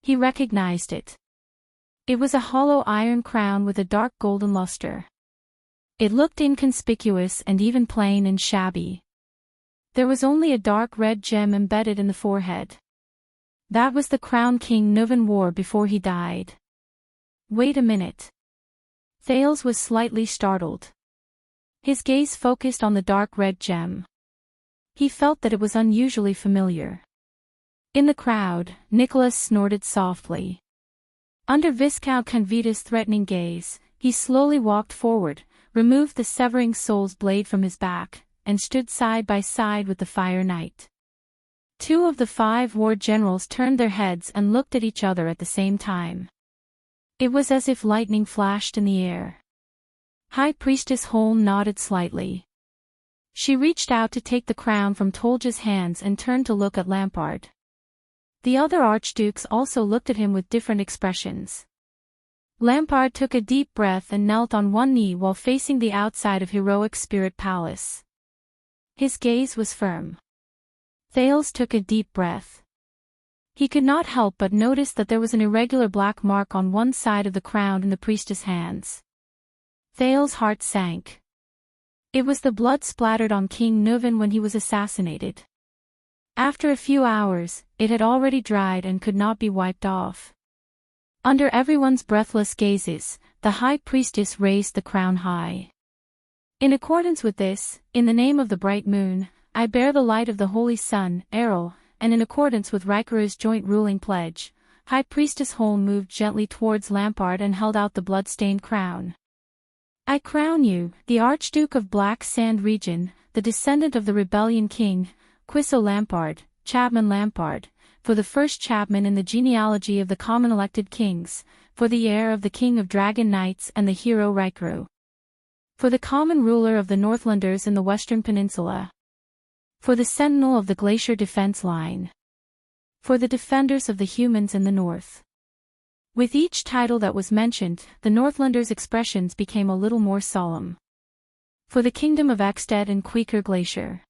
He recognized it. It was a hollow iron crown with a dark golden luster. It looked inconspicuous and even plain and shabby. There was only a dark red gem embedded in the forehead. That was the crown King Nuvan wore before he died. Wait a minute. Thales was slightly startled. His gaze focused on the dark red gem. He felt that it was unusually familiar. In the crowd, Nicholas snorted softly. Under Viscount Convita's threatening gaze, he slowly walked forward, removed the severing soul's blade from his back, and stood side by side with the Fire Knight. Two of the 5 war generals turned their heads and looked at each other at the same time. It was as if lightning flashed in the air. High Priestess Holm nodded slightly. She reached out to take the crown from Tolja's hands and turned to look at Lampard. The other archdukes also looked at him with different expressions. Lampard took a deep breath and knelt on one knee while facing the outside of Heroic Spirit Palace. His gaze was firm. Thales took a deep breath. He could not help but notice that there was an irregular black mark on one side of the crown in the priestess' hands. Thales' heart sank. It was the blood splattered on King Nuvan when he was assassinated. After a few hours, it had already dried and could not be wiped off. Under everyone's breathless gazes, the high priestess raised the crown high. In accordance with this, in the name of the bright moon, I bear the light of the holy sun, Errol, and in accordance with Rikaru's joint ruling pledge, High Priestess Holm moved gently towards Lampard and held out the blood-stained crown. I crown you, the Archduke of Black Sand Region, the descendant of the rebellion king, Quisso Lampard, Chapman Lampard, for the first Chapman in the genealogy of the common elected kings, for the heir of the king of Dragon Knights and the hero Rikaru. For the common ruler of the Northlanders in the Western Peninsula. For the sentinel of the glacier defense line. For the defenders of the humans in the north. With each title that was mentioned, the Northlanders' expressions became a little more solemn. For the kingdom of Ekstedt and Queequor Glacier.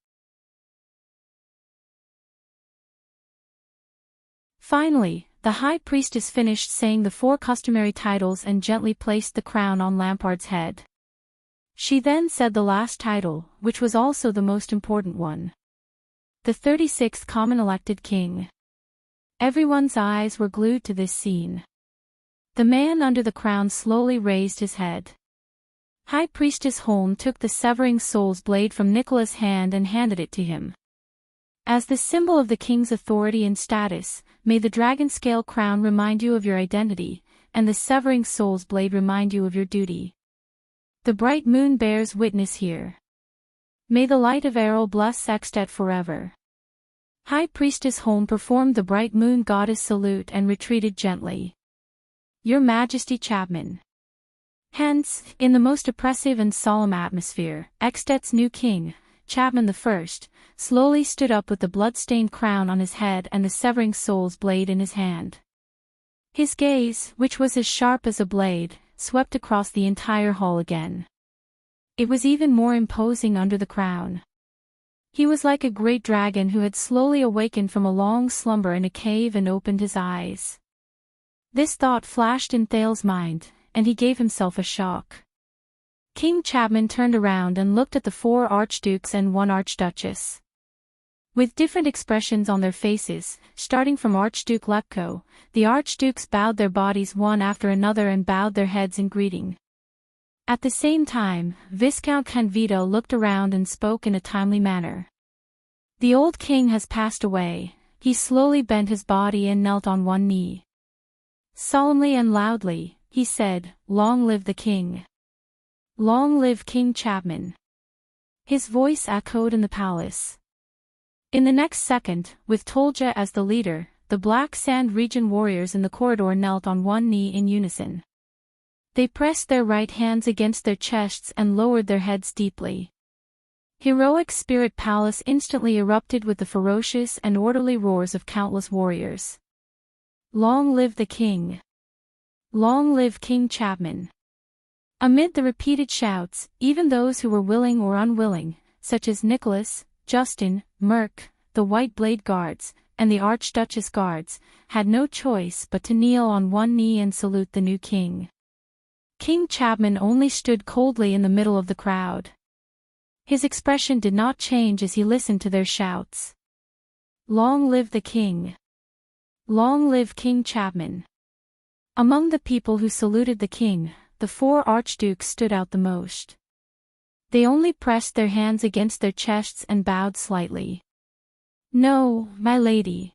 Finally, the high priestess finished saying the 4 customary titles and gently placed the crown on Lampard's head. She then said the last title, which was also the most important one. The 36th common elected king. Everyone's eyes were glued to this scene. The man under the crown slowly raised his head. High Priestess Holm took the severing soul's blade from Nicholas' hand and handed it to him. As the symbol of the king's authority and status, may the dragon scale crown remind you of your identity, and the severing soul's blade remind you of your duty. The bright moon bears witness here. May the light of Errol bless Ekstedt forever. High Priestess Holm performed the bright moon goddess salute and retreated gently. Your Majesty Chapman. Hence, in the most oppressive and solemn atmosphere, Ekstedt's new king, Chapman I, slowly stood up with the blood-stained crown on his head and the severing soul's blade in his hand. His gaze, which was as sharp as a blade, swept across the entire hall again. It was even more imposing under the crown. He was like a great dragon who had slowly awakened from a long slumber in a cave and opened his eyes. This thought flashed in Thales' mind, and he gave himself a shock. King Chapman turned around and looked at the 4 archdukes and 1 archduchess. With different expressions on their faces, starting from Archduke Lepko, the archdukes bowed their bodies one after another and bowed their heads in greeting. At the same time, Viscount Convita looked around and spoke in a timely manner. The old king has passed away. He slowly bent his body and knelt on one knee. Solemnly and loudly, he said, "Long live the king! Long live King Chapman!" His voice echoed in the palace. In the next second, with Tolja as the leader, the Black Sand Region warriors in the corridor knelt on one knee in unison. They pressed their right hands against their chests and lowered their heads deeply. Heroic Spirit Palace instantly erupted with the ferocious and orderly roars of countless warriors. Long live the king! Long live King Chapman! Amid the repeated shouts, even those who were willing or unwilling, such as Nicholas, Justin, Merk, the White Blade Guards, and the Archduchess Guards, had no choice but to kneel on one knee and salute the new king. King Chapman only stood coldly in the middle of the crowd. His expression did not change as he listened to their shouts. Long live the king! Long live King Chapman! Among the people who saluted the king, the 4 archdukes stood out the most. They only pressed their hands against their chests and bowed slightly. No, my lady.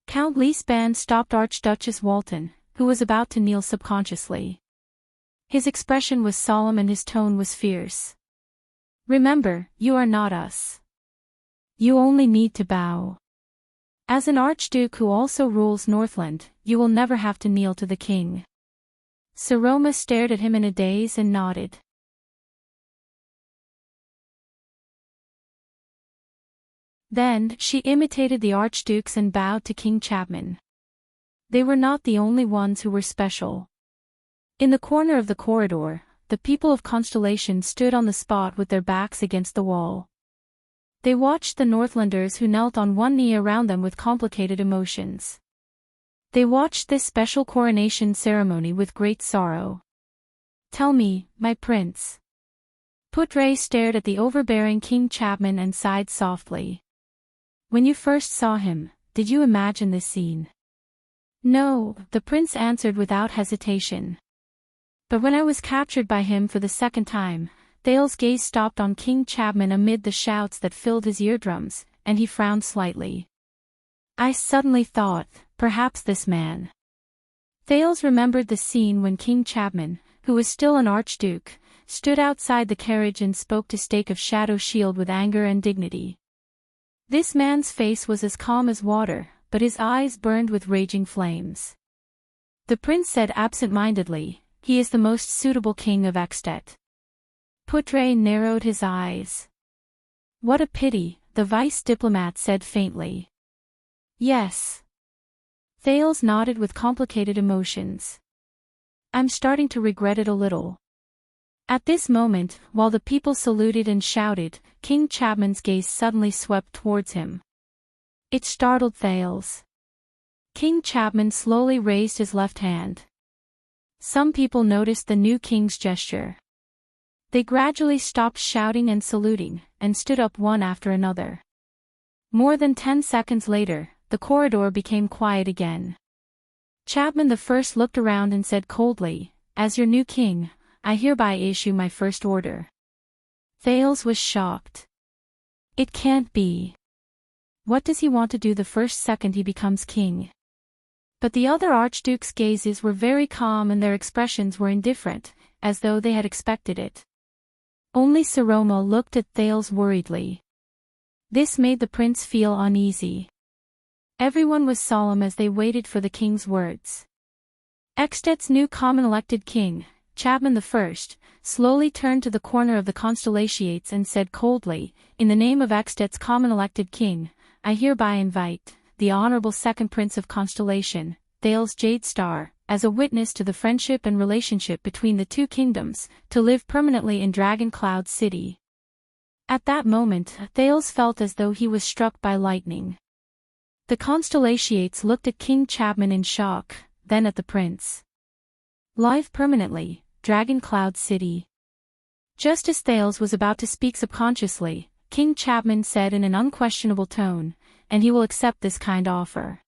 Count Leesband stopped Archduchess Walton, who was about to kneel subconsciously. His expression was solemn and his tone was fierce. Remember, you are not us. You only need to bow. As an archduke who also rules Northland, you will never have to kneel to the king. Saroma stared at him in a daze and nodded. Then, she imitated the archdukes and bowed to King Chapman. They were not the only ones who were special. In the corner of the corridor, the people of Constellation stood on the spot with their backs against the wall. They watched the Northlanders who knelt on one knee around them with complicated emotions. They watched this special coronation ceremony with great sorrow. Tell me, my prince. Putre stared at the overbearing King Chapman and sighed softly. When you first saw him, did you imagine this scene? No, the prince answered without hesitation. But when I was captured by him for the second time, Thale's gaze stopped on King Chapman amid the shouts that filled his eardrums, and he frowned slightly. I suddenly thought, perhaps this man. Thales remembered the scene when King Chapman, who was still an archduke, stood outside the carriage and spoke to Stake of Shadow Shield with anger and dignity. This man's face was as calm as water, but his eyes burned with raging flames. The prince said absent-mindedly, he is the most suitable king of Extet. Putre narrowed his eyes. What a pity, the vice diplomat said faintly. Yes. Thales nodded with complicated emotions. I'm starting to regret it a little. At this moment, while the people saluted and shouted, King Chapman's gaze suddenly swept towards him. It startled Thales. King Chapman slowly raised his left hand. Some people noticed the new king's gesture. They gradually stopped shouting and saluting, and stood up one after another. More than 10 seconds later, the corridor became quiet again. Chapman I looked around and said coldly, as your new king, I hereby issue my first order. Thales was shocked. It can't be. What does he want to do the first second he becomes king? But the other archdukes' gazes were very calm and their expressions were indifferent, as though they had expected it. Only Saroma looked at Thales worriedly. This made the prince feel uneasy. Everyone was solemn as they waited for the king's words. Extet's new common-elected king, Chapman I, slowly turned to the corner of the Constellations and said coldly, in the name of Extet's common-elected king, I hereby invite the Honorable Second Prince of Constellation, Thales Jadestar, as a witness to the friendship and relationship between the two kingdoms, to live permanently in Dragon Cloud City. At that moment, Thales felt as though he was struck by lightning. The Constellations looked at King Chapman in shock, then at the prince. Live permanently, Dragon Cloud City. Just as Thales was about to speak subconsciously, King Chapman said in an unquestionable tone, and he will accept this kind offer.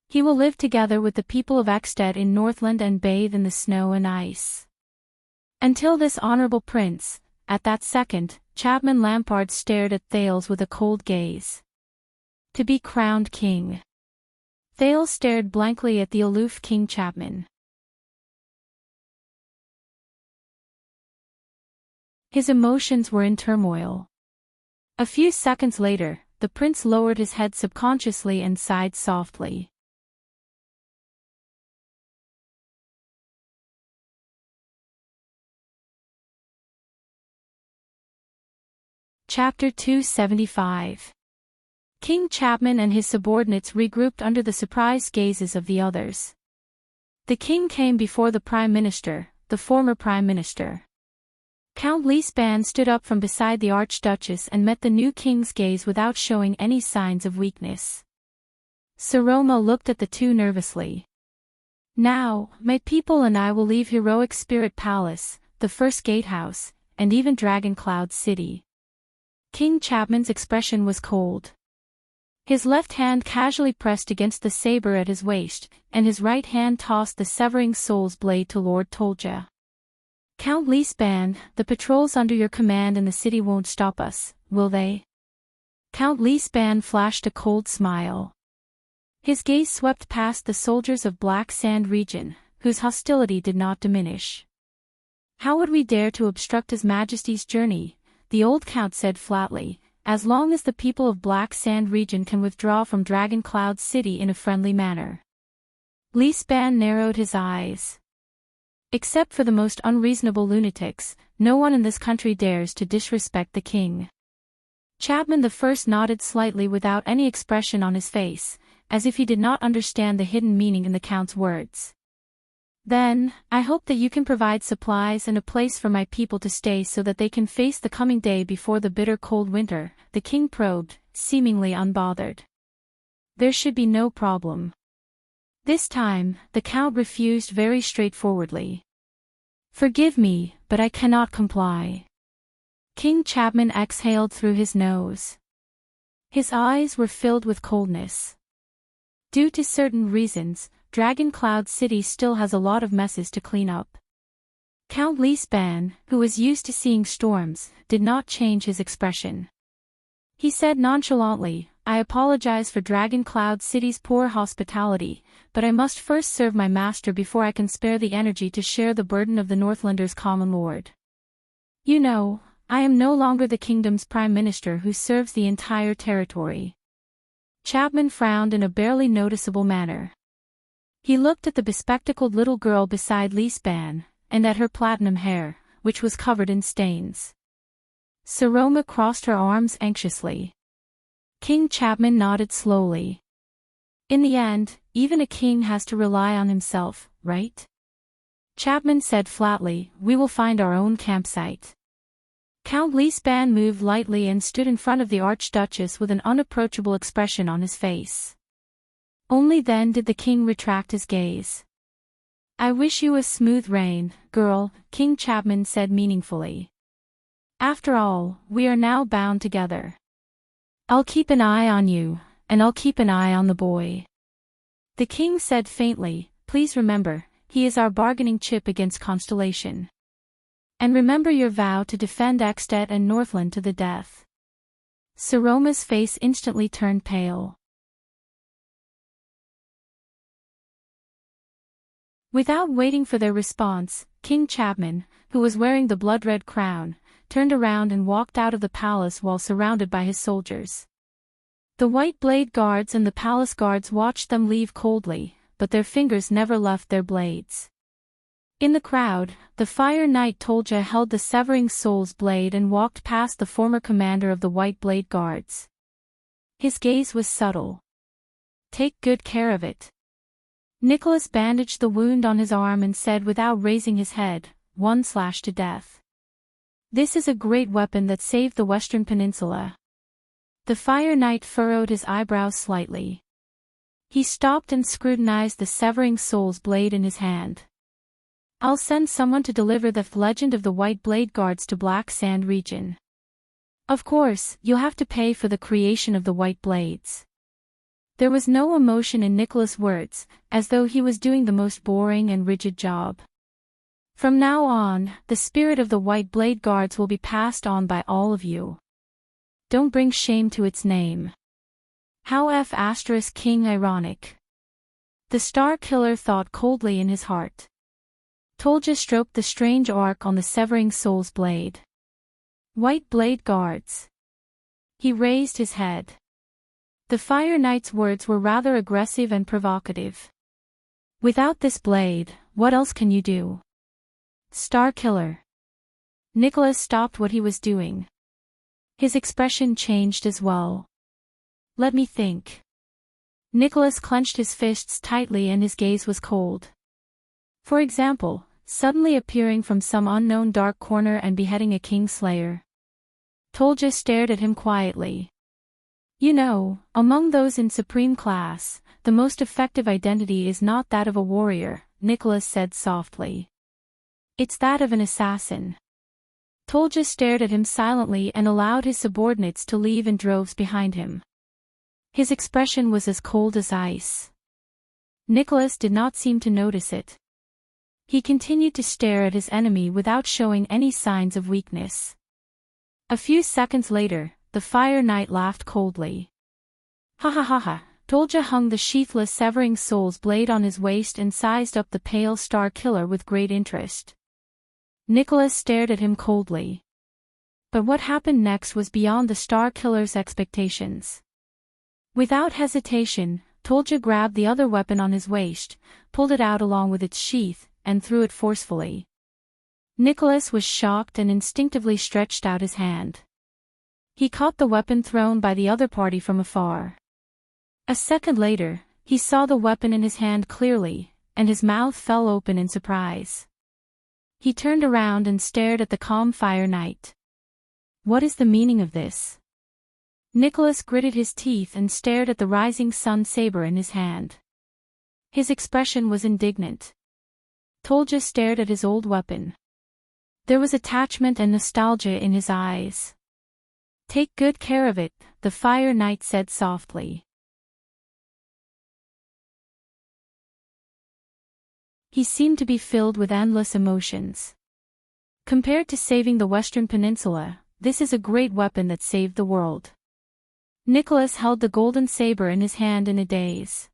He will live together with the people of Extet in Northland and bathe in the snow and ice. Until this honorable prince, at that second, Chapman Lampard stared at Thales with a cold gaze. To be crowned king. Thales stared blankly at the aloof King Chapman. His emotions were in turmoil. A few seconds later, the prince lowered his head subconsciously and sighed softly. Chapter 275. King Chapman and his subordinates regrouped under the surprised gazes of the others. The king came before the prime minister, the former prime minister. Count Leesband stood up from beside the archduchess and met the new king's gaze without showing any signs of weakness. Saroma looked at the two nervously. Now, my people and I will leave Heroic Spirit Palace, the First Gatehouse, and even Dragon Cloud City. King Chapman's expression was cold. His left hand casually pressed against the saber at his waist, and his right hand tossed the severing soul's blade to Lord Tolja. Count Leespan, the patrols under your command in the city won't stop us, will they? Count Leespan flashed a cold smile. His gaze swept past the soldiers of Black Sand region, whose hostility did not diminish. How would we dare to obstruct His Majesty's journey? The old count said flatly, as long as the people of Black Sand region can withdraw from Dragon Cloud City in a friendly manner. Leespan narrowed his eyes. Except for the most unreasonable lunatics, no one in this country dares to disrespect the king. Chapman the First nodded slightly without any expression on his face, as if he did not understand the hidden meaning in the count's words. Then, I hope that you can provide supplies and a place for my people to stay so that they can face the coming day before the bitter cold winter, the king probed, seemingly unbothered. There should be no problem. This time, the count refused very straightforwardly. Forgive me, but I cannot comply. King Chapman exhaled through his nose. His eyes were filled with coldness. Due to certain reasons, Dragon Cloud City still has a lot of messes to clean up. Count Leespan, who was used to seeing storms, did not change his expression. He said nonchalantly, I apologize for Dragon Cloud City's poor hospitality, but I must first serve my master before I can spare the energy to share the burden of the Northlanders' common lord. You know, I am no longer the kingdom's prime minister who serves the entire territory. Chapman frowned in a barely noticeable manner. He looked at the bespectacled little girl beside Leespan, and at her platinum hair, which was covered in stains. Saroma crossed her arms anxiously. King Chapman nodded slowly. In the end, even a king has to rely on himself, right? Chapman said flatly, we will find our own campsite. Count Leespan moved lightly and stood in front of the Archduchess with an unapproachable expression on his face. Only then did the king retract his gaze. I wish you a smooth reign, girl, King Chapman said meaningfully. After all, we are now bound together. I'll keep an eye on you, and I'll keep an eye on the boy. The king said faintly, please remember, he is our bargaining chip against Constellation. And remember your vow to defend Ekstedt and Northland to the death. Saroma's face instantly turned pale. Without waiting for their response, King Chapman, who was wearing the blood-red crown, turned around and walked out of the palace while surrounded by his soldiers. The White Blade Guards and the palace guards watched them leave coldly, but their fingers never left their blades. In the crowd, the Fire Knight Tolja held the Severing Soul's blade and walked past the former commander of the White Blade Guards. His gaze was subtle. Take good care of it. Nicholas bandaged the wound on his arm and said without raising his head, one slash to death. This is a great weapon that saved the Western Peninsula. The Fire Knight furrowed his eyebrows slightly. He stopped and scrutinized the Severing Soul's blade in his hand. I'll send someone to deliver the legend of the White Blade Guards to Black Sand region. Of course, you'll have to pay for the creation of the White Blades. There was no emotion in Nicholas' words, as though he was doing the most boring and rigid job. From now on, the spirit of the White Blade Guards will be passed on by all of you. Don't bring shame to its name. How King ironic. The Star Killer thought coldly in his heart. Tolja stroked the strange arc on the Severing Soul's blade. White Blade Guards. He raised his head. The Fire Knight's words were rather aggressive and provocative. Without this blade, what else can you do? Star Killer. Nicholas stopped what he was doing. His expression changed as well. Let me think. Nicholas clenched his fists tightly and his gaze was cold. For example, suddenly appearing from some unknown dark corner and beheading a Kingslayer. Tolja stared at him quietly. You know, among those in supreme class, the most effective identity is not that of a warrior, Nicholas said softly. It's that of an assassin. Tolja stared at him silently and allowed his subordinates to leave in droves behind him. His expression was as cold as ice. Nicholas did not seem to notice it. He continued to stare at his enemy without showing any signs of weakness. A few seconds later, the Fire Knight laughed coldly. Ha ha ha ha. Tolja hung the sheathless Severing Soul's blade on his waist and sized up the pale Star Killer with great interest. Nicholas stared at him coldly. But what happened next was beyond the Star Killer's expectations. Without hesitation, Tolja grabbed the other weapon on his waist, pulled it out along with its sheath, and threw it forcefully. Nicholas was shocked and instinctively stretched out his hand. He caught the weapon thrown by the other party from afar. A second later, he saw the weapon in his hand clearly, and his mouth fell open in surprise. He turned around and stared at the calm Fire Knight. What is the meaning of this? Nicholas gritted his teeth and stared at the rising sun saber in his hand. His expression was indignant. Tolja stared at his old weapon. There was attachment and nostalgia in his eyes. Take good care of it, the Fire Knight said softly. He seemed to be filled with endless emotions. Compared to saving the Western Peninsula, this is a great weapon that saved the world. Nicholas held the golden saber in his hand in a daze.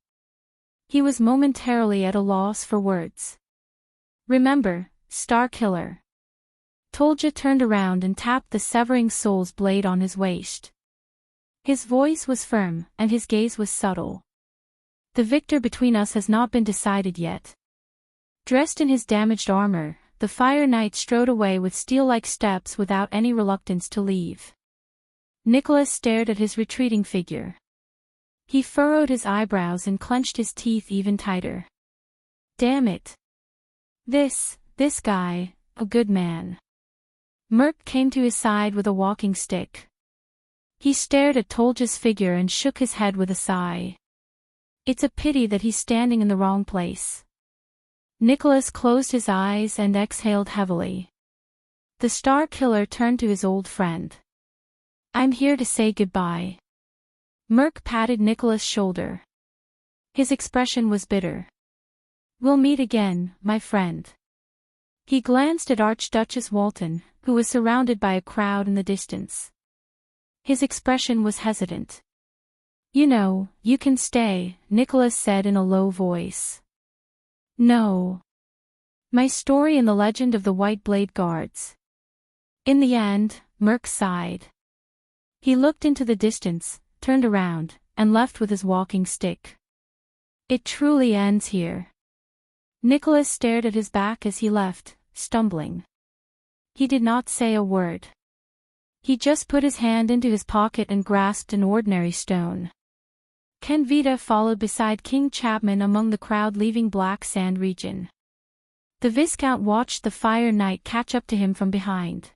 He was momentarily at a loss for words. Remember, Star Killer. Tolja turned around and tapped the Severing Soul's blade on his waist. His voice was firm, and his gaze was subtle. The victor between us has not been decided yet. Dressed in his damaged armor, the Fire Knight strode away with steel-like steps without any reluctance to leave. Nicholas stared at his retreating figure. He furrowed his eyebrows and clenched his teeth even tighter. Damn it. This guy, a good man. Merc came to his side with a walking stick. He stared at Tolja's figure and shook his head with a sigh. It's a pity that he's standing in the wrong place. Nicholas closed his eyes and exhaled heavily. The Star Killer turned to his old friend. I'm here to say goodbye. Merc patted Nicholas' shoulder. His expression was bitter. We'll meet again, my friend. He glanced at Archduchess Walton, who was surrounded by a crowd in the distance. His expression was hesitant. You know, you can stay, Nicholas said in a low voice. No. My story in the legend of the White Blade Guards. In the end, Merc sighed. He looked into the distance, turned around, and left with his walking stick. It truly ends here. Nicholas stared at his back as he left, stumbling. He did not say a word. He just put his hand into his pocket and grasped an ordinary stone. Ken Vita followed beside King Chapman among the crowd leaving Black Sand region. The Viscount watched the Fire Knight catch up to him from behind.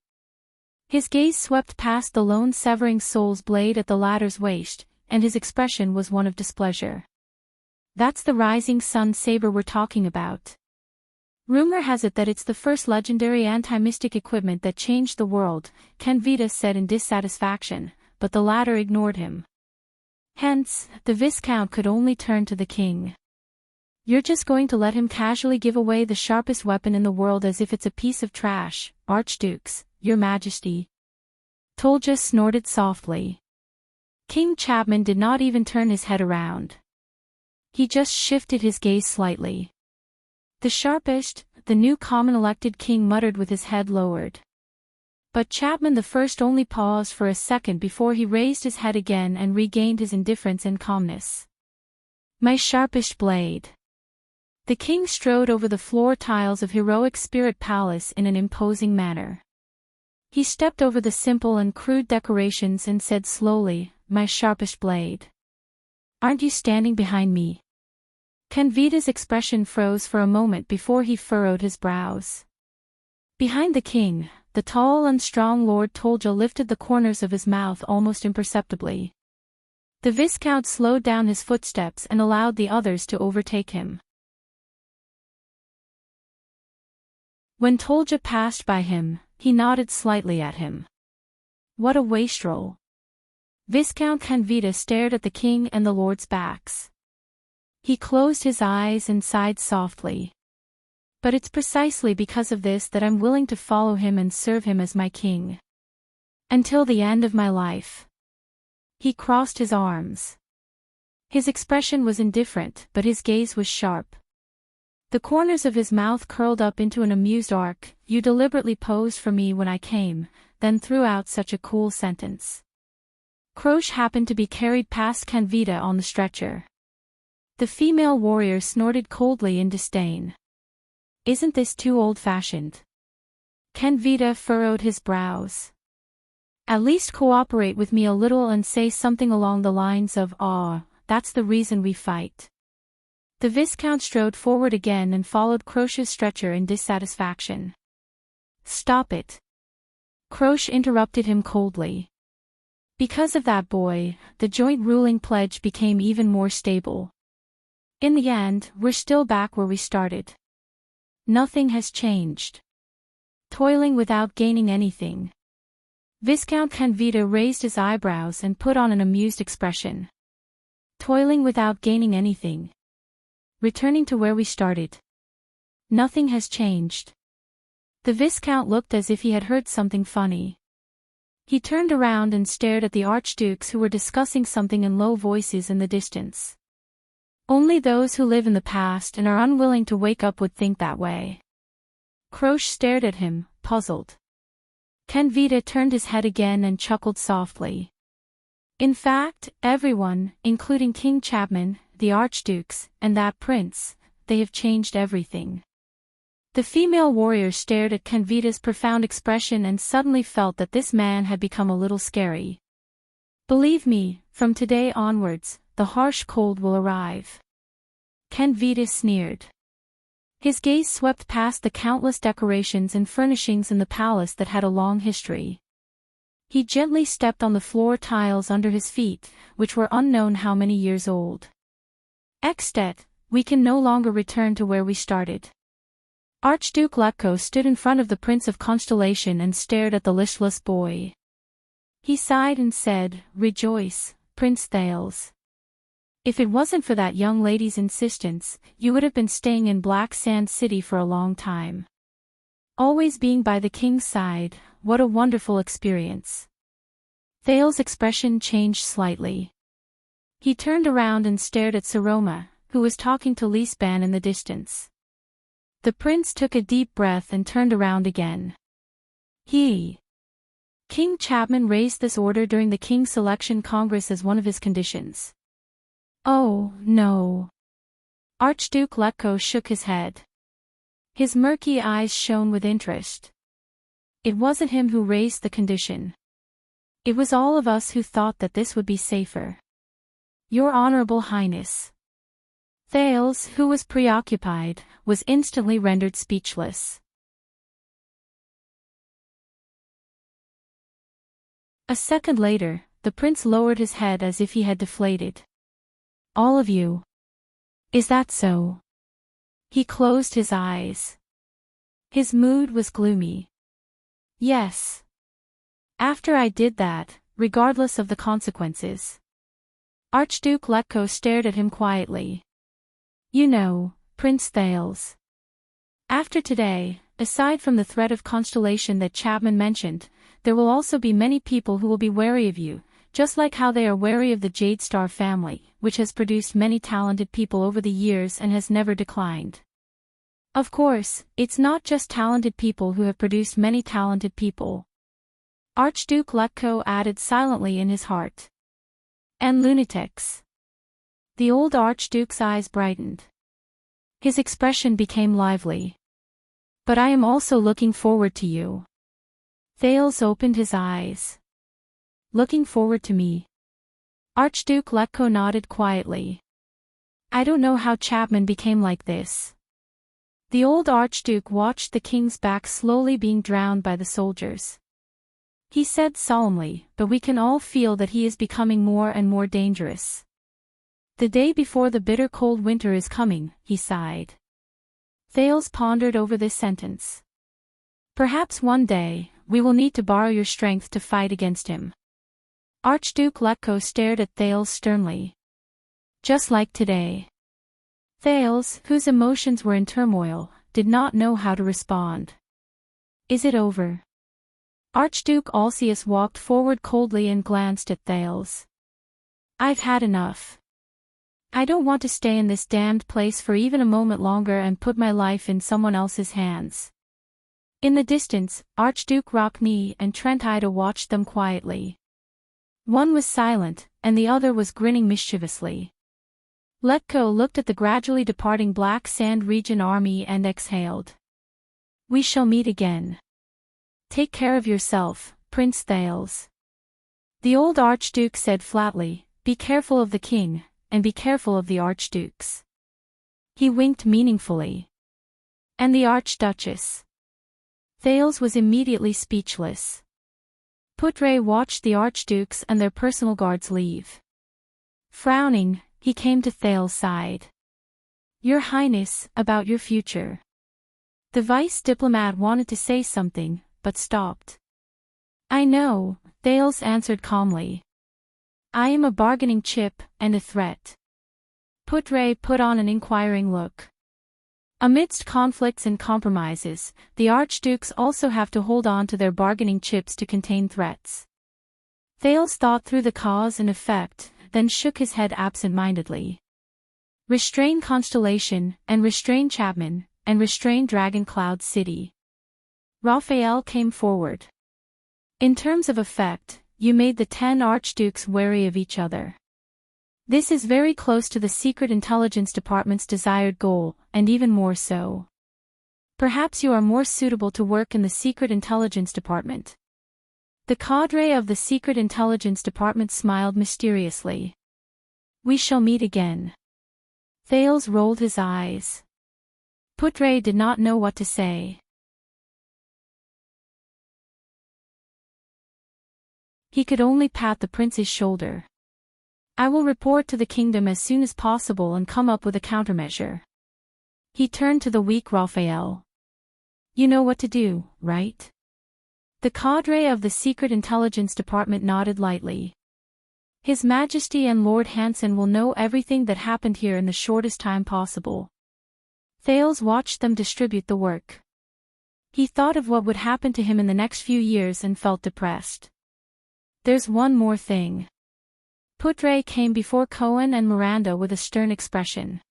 His gaze swept past the lone Severing Soul's blade at the latter's waist, and his expression was one of displeasure. That's the Rising Sun saber we're talking about. Rumor has it that it's the first legendary anti-mystic equipment that changed the world, Ken Vita said in dissatisfaction, but the latter ignored him. Hence, the Viscount could only turn to the king. You're just going to let him casually give away the sharpest weapon in the world as if it's a piece of trash, Archdukes, your majesty. Tolja snorted softly. King Chapman did not even turn his head around. He just shifted his gaze slightly. The sharpest, the new common-elected king muttered with his head lowered. But Chapman the First only paused for a second before he raised his head again and regained his indifference and calmness. My sharpest blade. The king strode over the floor tiles of Heroic Spirit Palace in an imposing manner. He stepped over the simple and crude decorations and said slowly, my sharpest blade. Aren't you standing behind me? Ken Vita's expression froze for a moment before he furrowed his brows. Behind the king, the tall and strong Lord Tolja lifted the corners of his mouth almost imperceptibly. The Viscount slowed down his footsteps and allowed the others to overtake him. When Tolja passed by him, he nodded slightly at him. What a wastrel. Viscount Canvita stared at the king and the lord's backs. He closed his eyes and sighed softly. But it's precisely because of this that I'm willing to follow him and serve him as my king. Until the end of my life. He crossed his arms. His expression was indifferent, but his gaze was sharp. The corners of his mouth curled up into an amused arc. You deliberately posed for me when I came, then threw out such a cool sentence. Croche happened to be carried past Canvita on the stretcher. The female warrior snorted coldly in disdain. Isn't this too old-fashioned? Canvita furrowed his brows. At least cooperate with me a little and say something along the lines of, that's the reason we fight. The Viscount strode forward again and followed Croche's stretcher in dissatisfaction. Stop it. Croche interrupted him coldly. Because of that boy, the joint ruling pledge became even more stable. In the end, we're still back where we started. Nothing has changed. Toiling without gaining anything. Viscount Canvita raised his eyebrows and put on an amused expression. Toiling without gaining anything. Returning to where we started. Nothing has changed. The Viscount looked as if he had heard something funny. He turned around and stared at the archdukes who were discussing something in low voices in the distance. Only those who live in the past and are unwilling to wake up would think that way. Croche stared at him, puzzled. Canvita turned his head again and chuckled softly. In fact, everyone, including King Chapman, the archdukes, and that prince, they have changed everything. The female warrior stared at Canvita's profound expression and suddenly felt that this man had become a little scary. Believe me, from today onwards, the harsh cold will arrive. Canvita sneered. His gaze swept past the countless decorations and furnishings in the palace that had a long history. He gently stepped on the floor tiles under his feet, which were unknown how many years old. Extet, we can no longer return to where we started. Archduke Letko stood in front of the Prince of Constellation and stared at the listless boy. He sighed and said, Rejoice, Prince Thales. If it wasn't for that young lady's insistence, you would have been staying in Black Sand City for a long time. Always being by the king's side, what a wonderful experience. Thales' expression changed slightly. He turned around and stared at Saroma, who was talking to Lisban in the distance. The prince took a deep breath and turned around again. King Chapman raised this order during the King's Selection Congress as one of his conditions. Oh, no. Archduke Letko shook his head. His murky eyes shone with interest. It wasn't him who raised the condition. It was all of us who thought that this would be safer. Your Honorable Highness. Thales, who was preoccupied, was instantly rendered speechless. A second later, the prince lowered his head as if he had deflated. All of you. Is that so? He closed his eyes. His mood was gloomy. Yes. After I did that, regardless of the consequences. Archduke Letko stared at him quietly. You know, Prince Thales. After today, aside from the threat of Constellation that Chapman mentioned, there will also be many people who will be wary of you, just like how they are wary of the Jade Star family, which has produced many talented people over the years and has never declined. Of course, it's not just talented people who have produced many talented people. Archduke Letko added silently in his heart. And lunatics. The old Archduke's eyes brightened. His expression became lively. But I am also looking forward to you. Thales opened his eyes. Looking forward to me. Archduke Letko nodded quietly. I don't know how Chapman became like this. The old Archduke watched the king's back slowly being drowned by the soldiers. He said solemnly, but we can all feel that he is becoming more and more dangerous. The day before the bitter cold winter is coming, he sighed. Thales pondered over this sentence. Perhaps one day, we will need to borrow your strength to fight against him. Archduke Letko stared at Thales sternly. Just like today. Thales, whose emotions were in turmoil, did not know how to respond. Is it over? Archduke Alcius walked forward coldly and glanced at Thales. I've had enough. I don't want to stay in this damned place for even a moment longer and put my life in someone else's hands. In the distance, Archduke Rockney and Trent Ida watched them quietly. One was silent, and the other was grinning mischievously. Letko looked at the gradually departing Black Sand Region army and exhaled. We shall meet again. Take care of yourself, Prince Thales. The old Archduke said flatly, be careful of the king, and be careful of the Archdukes. He winked meaningfully. And the Archduchess. Thales was immediately speechless. Putre watched the Archdukes and their personal guards leave. Frowning, he came to Thales' side. Your Highness, about your future. The vice diplomat wanted to say something, but stopped. I know, Thales answered calmly. I am a bargaining chip, and a threat. Putre put on an inquiring look. Amidst conflicts and compromises, the Archdukes also have to hold on to their bargaining chips to contain threats. Thales thought through the cause and effect, then shook his head absent-mindedly. Restrain Constellation, and restrain Chapman, and restrain Dragon Cloud City. Raphael came forward. In terms of effect, you made the 10 Archdukes wary of each other. This is very close to the Secret Intelligence Department's desired goal, and even more so. Perhaps you are more suitable to work in the Secret Intelligence Department. The cadre of the Secret Intelligence Department smiled mysteriously. We shall meet again. Thales rolled his eyes. Putre did not know what to say. He could only pat the prince's shoulder. I will report to the kingdom as soon as possible and come up with a countermeasure. He turned to the weak Raphael. You know what to do, right? The cadre of the Secret Intelligence Department nodded lightly. His Majesty and Lord Hansen will know everything that happened here in the shortest time possible. Thales watched them distribute the work. He thought of what would happen to him in the next few years and felt depressed. There's one more thing. Putre came before Cohen and Miranda with a stern expression.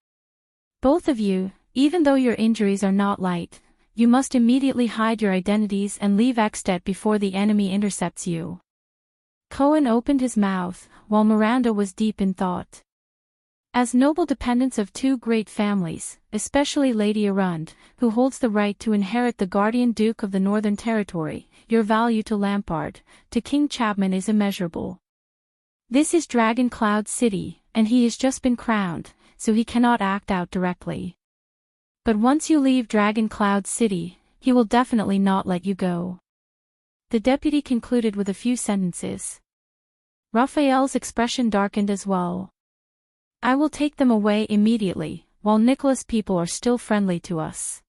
Both of you, even though your injuries are not light, you must immediately hide your identities and leave Extet before the enemy intercepts you. Cohen opened his mouth, while Miranda was deep in thought. As noble dependents of two great families, especially Lady Arund, who holds the right to inherit the Guardian Duke of the Northern Territory, your value to Lampard, to King Chapman is immeasurable. This is Dragon Cloud City, and he has just been crowned, so he cannot act out directly. But once you leave Dragon Cloud City, he will definitely not let you go. The deputy concluded with a few sentences. Raphael's expression darkened as well. I will take them away immediately, while Nicholas' people are still friendly to us.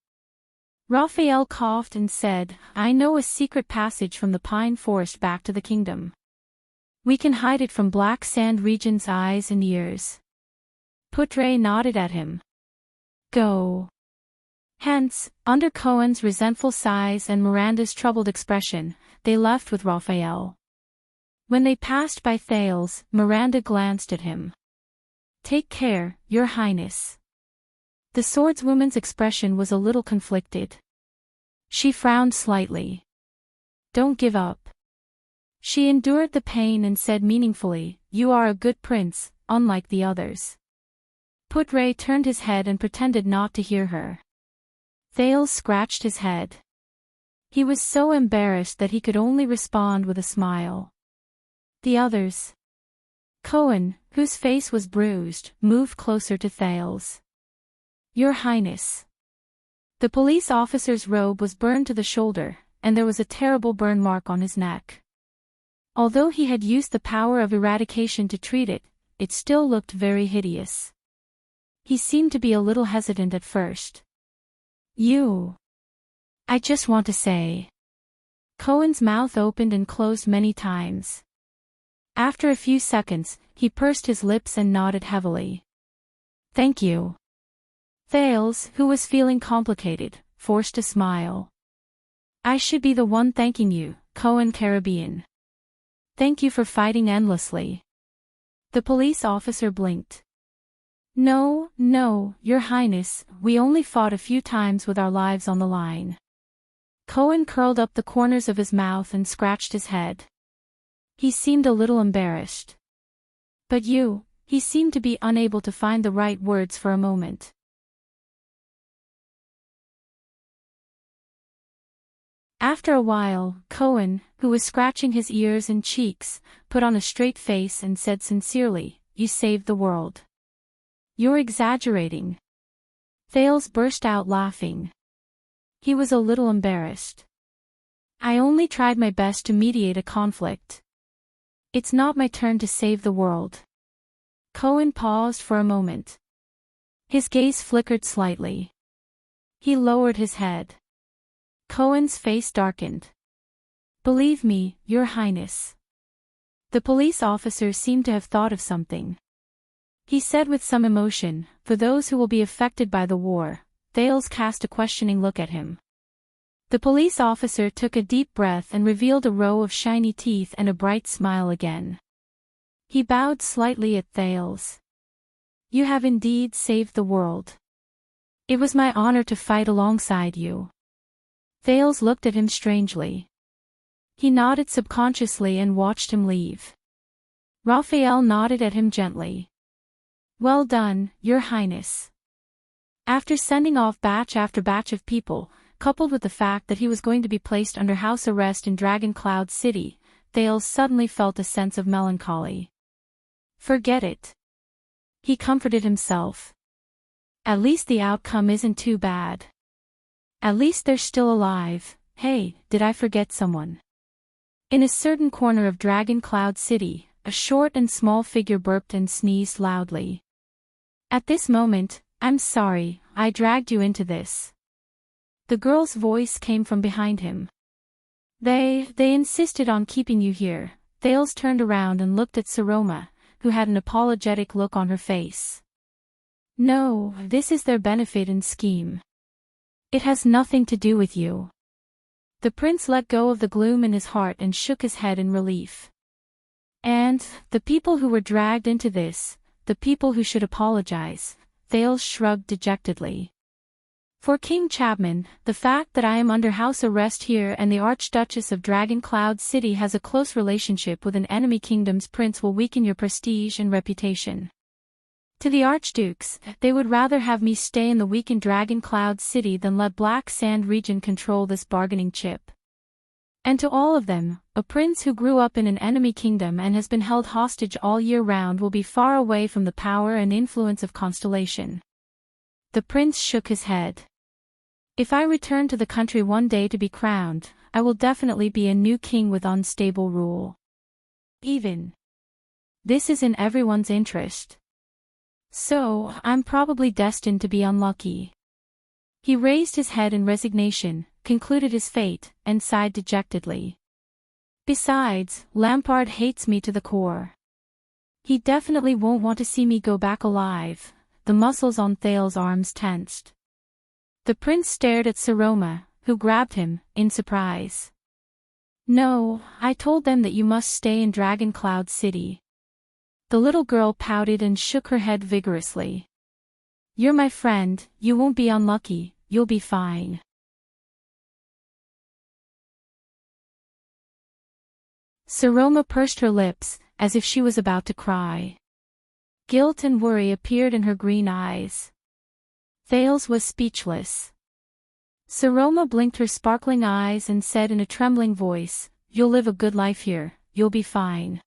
Raphael coughed and said, I know a secret passage from the pine forest back to the kingdom. We can hide it from Black Sand Region's eyes and ears. Putre nodded at him. Go. Hence, under Cohen's resentful sighs and Miranda's troubled expression, they left with Raphael. When they passed by Thales, Miranda glanced at him. Take care, Your Highness. The swordswoman's expression was a little conflicted. She frowned slightly. Don't give up. She endured the pain and said meaningfully, You are a good prince, unlike the others. Putre turned his head and pretended not to hear her. Thales scratched his head. He was so embarrassed that he could only respond with a smile. The others. Cohen, whose face was bruised, moved closer to Thales. Your Highness. The police officer's robe was burned to the shoulder, and there was a terrible burn mark on his neck. Although he had used the power of eradication to treat it, it still looked very hideous. He seemed to be a little hesitant at first. You. I just want to say. Cohen's mouth opened and closed many times. After a few seconds, he pursed his lips and nodded heavily. Thank you. Thales, who was feeling complicated, forced a smile. I should be the one thanking you, Cohen Caribbean. Thank you for fighting endlessly. The police officer blinked. No, Your Highness, we only fought a few times with our lives on the line. Cohen curled up the corners of his mouth and scratched his head. He seemed a little embarrassed. But he seemed to be unable to find the right words for a moment. After a while, Cohen, who was scratching his ears and cheeks, put on a straight face and said sincerely, You saved the world. You're exaggerating. Thales burst out laughing. He was a little embarrassed. I only tried my best to mediate a conflict. It's not my turn to save the world. Cohen paused for a moment. His gaze flickered slightly. He lowered his head. Cohen's face darkened. Believe me, Your Highness. The police officer seemed to have thought of something. He said with some emotion, For those who will be affected by the war. Thales cast a questioning look at him. The police officer took a deep breath and revealed a row of shiny teeth and a bright smile again. He bowed slightly at Thales. You have indeed saved the world. It was my honor to fight alongside you. Thales looked at him strangely. He nodded subconsciously and watched him leave. Raphael nodded at him gently. Well done, Your Highness. After sending off batch after batch of people, coupled with the fact that he was going to be placed under house arrest in Dragon Cloud City, Thales suddenly felt a sense of melancholy. Forget it. He comforted himself. At least the outcome isn't too bad. At least they're still alive. Hey, did I forget someone? In a certain corner of Dragon Cloud City, a short and small figure burped and sneezed loudly. At this moment, I'm sorry, I dragged you into this. The girl's voice came from behind him. They insisted on keeping you here. Thales turned around and looked at Saroma, who had an apologetic look on her face. No, this is their benefit and scheme. It has nothing to do with you. The prince let go of the gloom in his heart and shook his head in relief. And, the people who were dragged into this, the people who should apologize, Thales shrugged dejectedly. For King Chapman, the fact that I am under house arrest here and the Archduchess of Dragon Cloud City has a close relationship with an enemy kingdom's prince will weaken your prestige and reputation. To the Archdukes, they would rather have me stay in the weakened Dragon Cloud City than let Black Sand region control this bargaining chip. And to all of them, a prince who grew up in an enemy kingdom and has been held hostage all year round will be far away from the power and influence of Constellation. The prince shook his head. If I return to the country one day to be crowned, I will definitely be a new king with unstable rule. This is in everyone's interest. So, I'm probably destined to be unlucky. He raised his head in resignation, concluded his fate, and sighed dejectedly. Besides, Lampard hates me to the core. He definitely won't want to see me go back alive. The muscles on Thales' arms tensed. The prince stared at Saroma, who grabbed him, in surprise. No, I told them that you must stay in Dragon Cloud City. The little girl pouted and shook her head vigorously. You're my friend, you won't be unlucky, you'll be fine. Saroma pursed her lips, as if she was about to cry. Guilt and worry appeared in her green eyes. Thales was speechless. Saroma blinked her sparkling eyes and said in a trembling voice, You'll live a good life here, you'll be fine.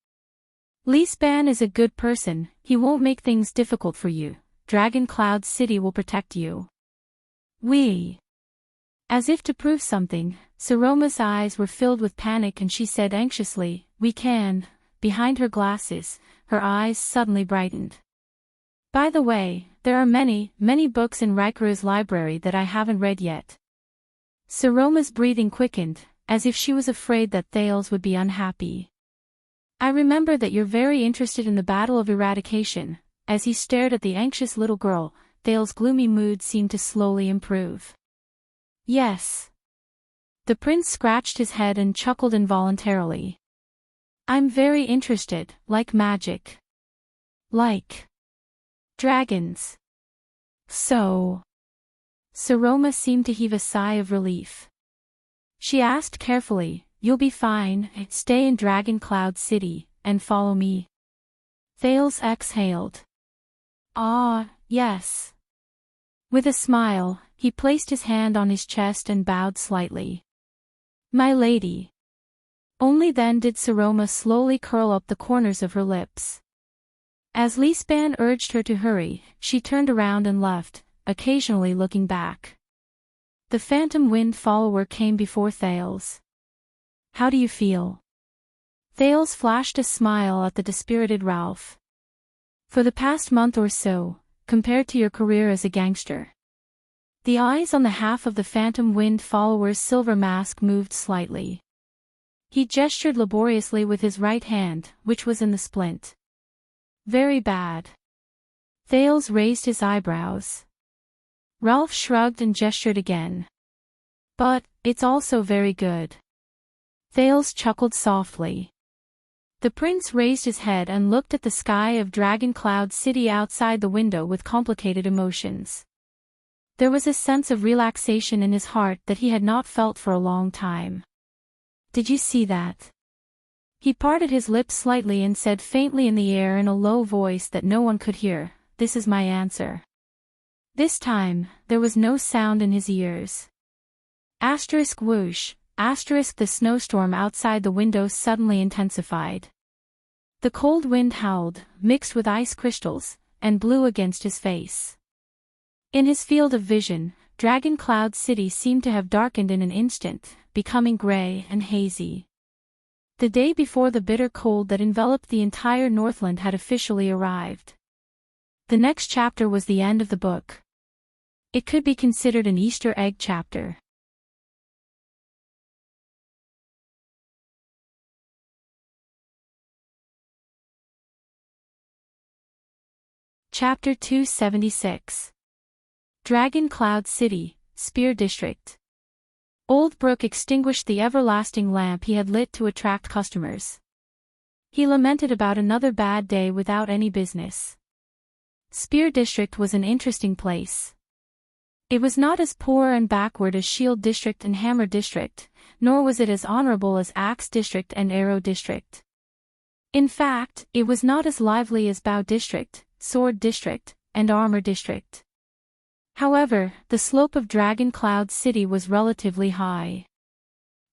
Lisban is a good person, he won't make things difficult for you. Dragon Cloud City will protect you. As if to prove something, Saroma's eyes were filled with panic and she said anxiously, We can. Behind her glasses, her eyes suddenly brightened. By the way, there are many books in LoveLore Library that I haven't read yet. Saroma's breathing quickened, as if she was afraid that Thales would be unhappy. I remember that you're very interested in the Battle of Eradication. As he stared at the anxious little girl, Thales' gloomy mood seemed to slowly improve. Yes. The prince scratched his head and chuckled involuntarily. I'm very interested, like magic. Like dragons. So. Saroma seemed to heave a sigh of relief. She asked carefully, "You'll be fine, stay in Dragon Cloud City, and follow me." Thales exhaled. "Ah, yes." With a smile, he placed his hand on his chest and bowed slightly. "My lady." Only then did Saroma slowly curl up the corners of her lips. As Lisban urged her to hurry, she turned around and left, occasionally looking back. The phantom wind follower came before Thales. "How do you feel?" Thales flashed a smile at the dispirited Ralph. "For the past month or so, compared to your career as a gangster." The eyes on the half of the phantom wind follower's silver mask moved slightly. He gestured laboriously with his right hand, which was in the splint. "Very bad." Thales raised his eyebrows. Ralph shrugged and gestured again. "But, it's also very good." Thales chuckled softly. The prince raised his head and looked at the sky of Dragon Cloud City outside the window with complicated emotions. There was a sense of relaxation in his heart that he had not felt for a long time. "Did you see that?" He parted his lips slightly and said faintly in the air in a low voice that no one could hear, "This is my answer." This time, there was no sound in his ears. Asterisk whoosh, asterisk the snowstorm outside the window suddenly intensified. The cold wind howled, mixed with ice crystals, and blew against his face. In his field of vision, Dragon Cloud City seemed to have darkened in an instant, becoming gray and hazy. The day before the bitter cold that enveloped the entire Northland had officially arrived. The next chapter was the end of the book. It could be considered an Easter egg chapter. Chapter 276. Dragon Cloud City, Spear District. Old Brook extinguished the everlasting lamp he had lit to attract customers. He lamented about another bad day without any business. Spear District was an interesting place. It was not as poor and backward as Shield District and Hammer District, nor was it as honorable as Axe District and Arrow District. In fact, it was not as lively as Bow District, Sword District, and Armor District. However, the slope of Dragon Cloud City was relatively high.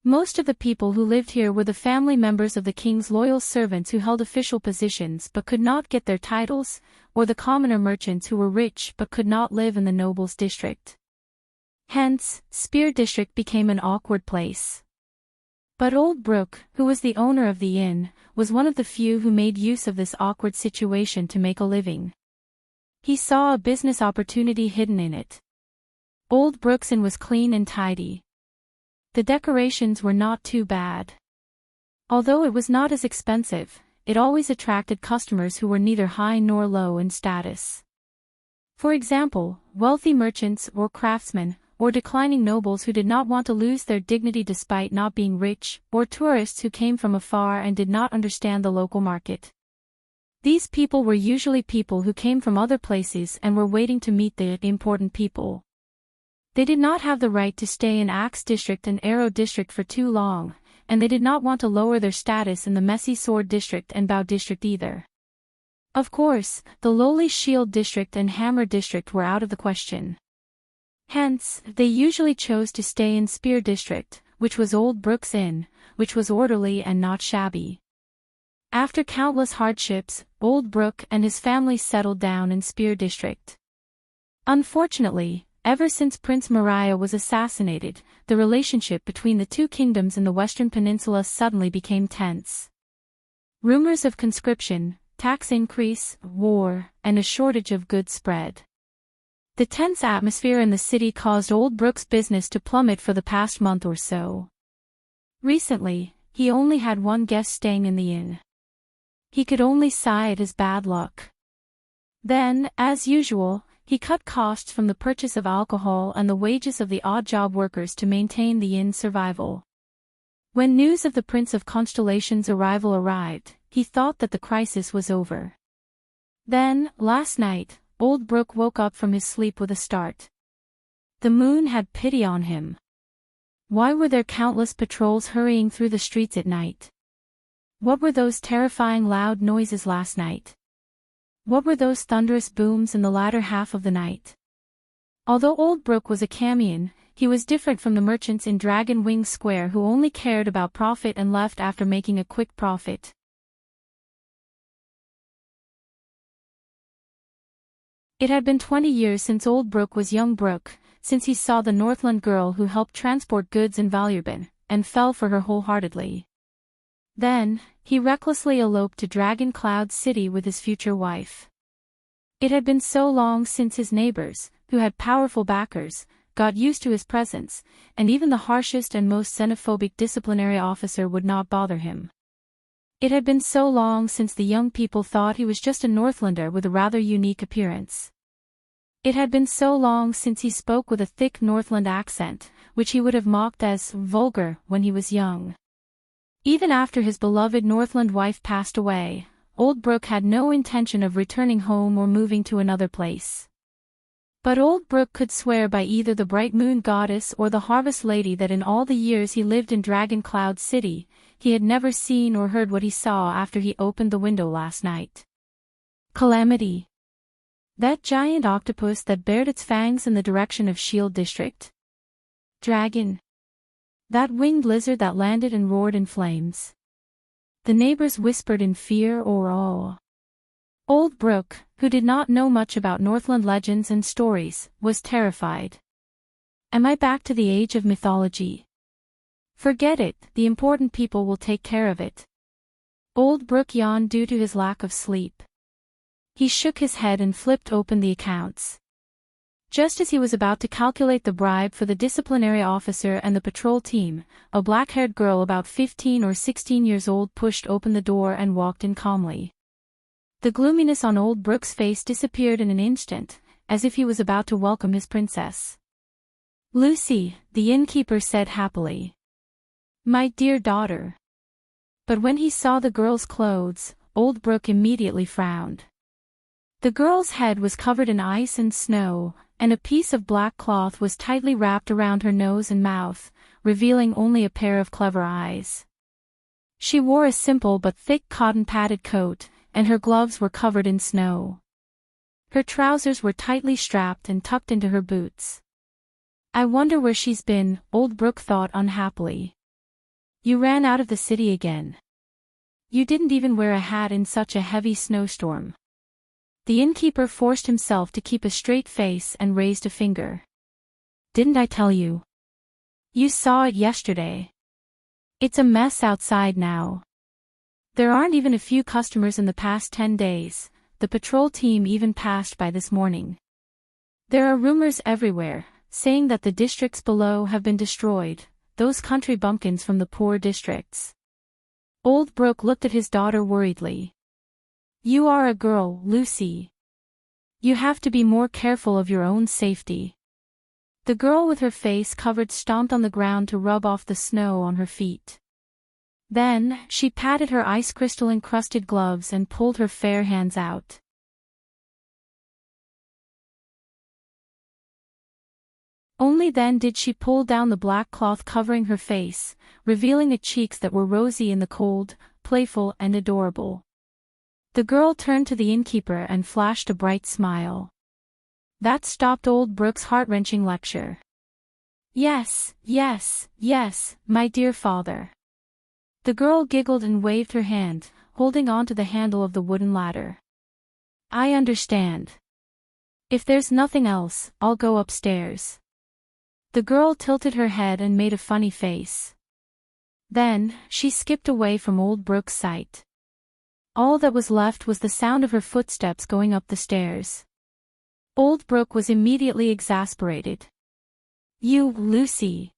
Most of the people who lived here were the family members of the king's loyal servants who held official positions but could not get their titles, or the commoner merchants who were rich but could not live in the nobles' district. Hence, Spear District became an awkward place. But Old Brook, who was the owner of the inn, was one of the few who made use of this awkward situation to make a living. He saw a business opportunity hidden in it. Old Brook's inn was clean and tidy. The decorations were not too bad. Although it was not as expensive, it always attracted customers who were neither high nor low in status. For example, wealthy merchants or craftsmen, or declining nobles who did not want to lose their dignity despite not being rich, or tourists who came from afar and did not understand the local market. These people were usually people who came from other places and were waiting to meet the important people. They did not have the right to stay in Axe District and Arrow District for too long, and they did not want to lower their status in the messy Sword District and Bow District either. Of course, the lowly Shield District and Hammer District were out of the question. Hence, they usually chose to stay in Spear District, which was Old Brook's Inn, which was orderly and not shabby. After countless hardships, Old Brook and his family settled down in Spear District. Unfortunately, ever since Prince Moriah was assassinated, the relationship between the two kingdoms in the Western Peninsula suddenly became tense. Rumors of conscription, tax increase, war, and a shortage of goods spread. The tense atmosphere in the city caused Old Brooke's business to plummet for the past month or so. Recently, he only had one guest staying in the inn. He could only sigh at his bad luck. Then, as usual, he cut costs from the purchase of alcohol and the wages of the odd-job workers to maintain the inn's survival. When news of the Prince of Constellation's arrival arrived, he thought that the crisis was over. Then, last night, Old Brooke woke up from his sleep with a start. The moon had pity on him. Why were there countless patrols hurrying through the streets at night? What were those terrifying loud noises last night? What were those thunderous booms in the latter half of the night? Although Old Brooke was a Camion, he was different from the merchants in Dragon Wing Square who only cared about profit and left after making a quick profit. It had been 20 years since Old Brooke was young Brooke, since he saw the Northland girl who helped transport goods in Valueben, and fell for her wholeheartedly. Then, he recklessly eloped to Dragon Cloud City with his future wife. It had been so long since his neighbors, who had powerful backers, got used to his presence, and even the harshest and most xenophobic disciplinary officer would not bother him. It had been so long since the young people thought he was just a Northlander with a rather unique appearance. It had been so long since he spoke with a thick Northland accent, which he would have mocked as vulgar when he was young. Even after his beloved Northland wife passed away, Old Brooke had no intention of returning home or moving to another place. But Old Brooke could swear by either the Bright Moon Goddess or the Harvest Lady that in all the years he lived in Dragon Cloud City, he had never seen or heard what he saw after he opened the window last night. Calamity. That giant octopus that bared its fangs in the direction of Shield District. Dragon. That winged lizard that landed and roared in flames. The neighbors whispered in fear or awe. Old Brooke, who did not know much about Northland legends and stories, was terrified. Am I back to the age of mythology? Forget it, the important people will take care of it. Old Brooke yawned due to his lack of sleep. He shook his head and flipped open the accounts. Just as he was about to calculate the bribe for the disciplinary officer and the patrol team, a black-haired girl about 15 or 16 years old pushed open the door and walked in calmly. The gloominess on Old Brooke's face disappeared in an instant, as if he was about to welcome his princess. Lucy, the innkeeper said happily. My dear daughter. But when he saw the girl's clothes, Old Brooke immediately frowned. The girl's head was covered in ice and snow, and a piece of black cloth was tightly wrapped around her nose and mouth, revealing only a pair of clever eyes. She wore a simple but thick cotton-padded coat, and her gloves were covered in snow. Her trousers were tightly strapped and tucked into her boots. I wonder where she's been, Old Brooke thought unhappily. You ran out of the city again. You didn't even wear a hat in such a heavy snowstorm. The innkeeper forced himself to keep a straight face and raised a finger. Didn't I tell you? You saw it yesterday. It's a mess outside now. There aren't even a few customers in the past 10 days, the patrol team even passed by this morning. There are rumors everywhere, saying that the districts below have been destroyed, those country bumpkins from the poor districts. Old Brooke looked at his daughter worriedly. You are a girl, Lucy. You have to be more careful of your own safety. The girl with her face covered stomped on the ground to rub off the snow on her feet. Then, she patted her ice crystal-encrusted gloves and pulled her fair hands out. Only then did she pull down the black cloth covering her face, revealing the cheeks that were rosy in the cold, playful and adorable. The girl turned to the innkeeper and flashed a bright smile. That stopped Old Brooke's heart-wrenching lecture. Yes, yes, yes, my dear father. The girl giggled and waved her hand, holding on to the handle of the wooden ladder. I understand. If there's nothing else, I'll go upstairs. The girl tilted her head and made a funny face. Then, she skipped away from Old Brooke's sight. All that was left was the sound of her footsteps going up the stairs. Old Brooke was immediately exasperated. "You, Lucy."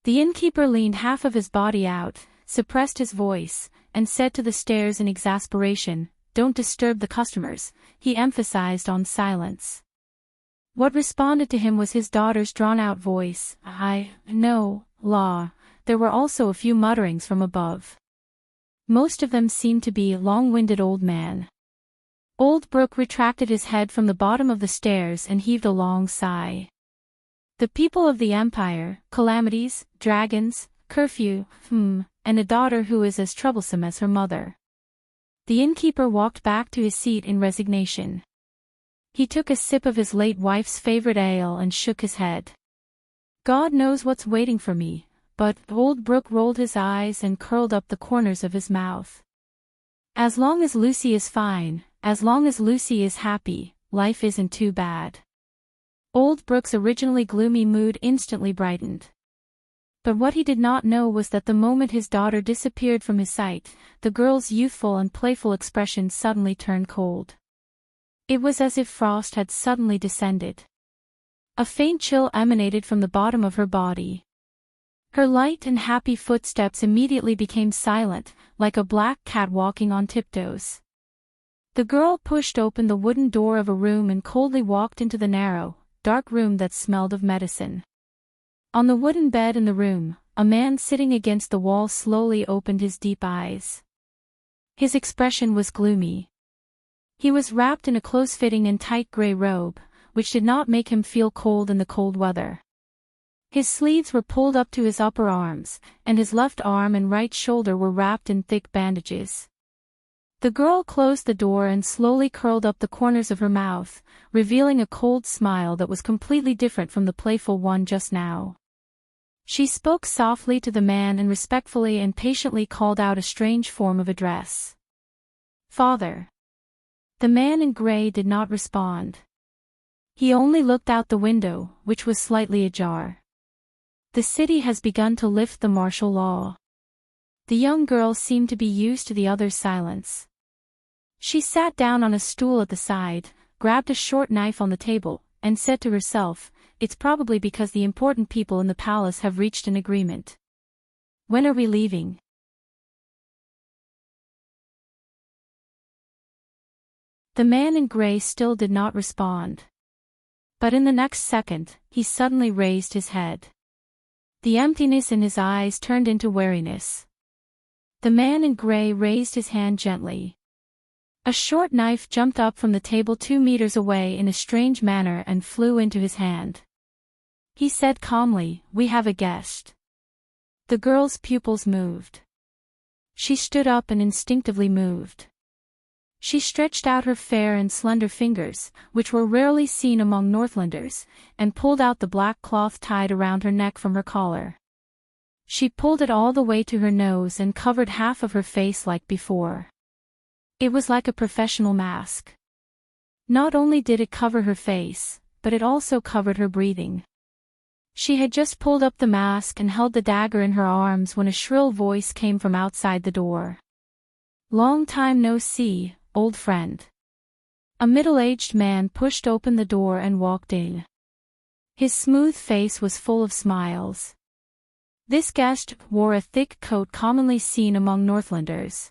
The innkeeper leaned half of his body out, suppressed his voice, and said to the stairs in exasperation, "Don't disturb the customers," he emphasized on silence. What responded to him was his daughter's drawn-out voice, "I know, Law." There were also a few mutterings from above. Most of them seemed to be long-winded old man. Old Brooke retracted his head from the bottom of the stairs and heaved a long sigh. The people of the Empire, calamities, dragons, curfew, and a daughter who is as troublesome as her mother. The innkeeper walked back to his seat in resignation. He took a sip of his late wife's favorite ale and shook his head. "God knows what's waiting for me," but Old Brooke rolled his eyes and curled up the corners of his mouth. "As long as Lucy is fine, as long as Lucy is happy, life isn't too bad." Old Brooke's originally gloomy mood instantly brightened. But what he did not know was that the moment his daughter disappeared from his sight, the girl's youthful and playful expression suddenly turned cold. It was as if frost had suddenly descended. A faint chill emanated from the bottom of her body. Her light and happy footsteps immediately became silent, like a black cat walking on tiptoes. The girl pushed open the wooden door of a room and coldly walked into the narrow, dark room that smelled of medicine. On the wooden bed in the room, a man sitting against the wall slowly opened his deep eyes. His expression was gloomy. He was wrapped in a close-fitting and tight gray robe, which did not make him feel cold in the cold weather. His sleeves were pulled up to his upper arms, and his left arm and right shoulder were wrapped in thick bandages. The girl closed the door and slowly curled up the corners of her mouth, revealing a cold smile that was completely different from the playful one just now. She spoke softly to the man and respectfully and patiently called out a strange form of address. "Father." The man in gray did not respond. He only looked out the window, which was slightly ajar. The city has begun to lift the martial law. The young girl seemed to be used to the other's silence. She sat down on a stool at the side, grabbed a short knife on the table, and said to herself, "It's probably because the important people in the palace have reached an agreement. When are we leaving?" The man in gray still did not respond. But in the next second, he suddenly raised his head. The emptiness in his eyes turned into wariness. The man in gray raised his hand gently. A short knife jumped up from the table 2 meters away in a strange manner and flew into his hand. He said calmly, "We have a guest." The girl's pupils moved. She stood up and instinctively moved. She stretched out her fair and slender fingers, which were rarely seen among Northlanders, and pulled out the black cloth tied around her neck from her collar. She pulled it all the way to her nose and covered half of her face like before. It was like a professional mask. Not only did it cover her face, but it also covered her breathing. She had just pulled up the mask and held the dagger in her arms when a shrill voice came from outside the door. "Long time no see, old friend." A middle-aged man pushed open the door and walked in. His smooth face was full of smiles. This guest wore a thick coat commonly seen among Northlanders.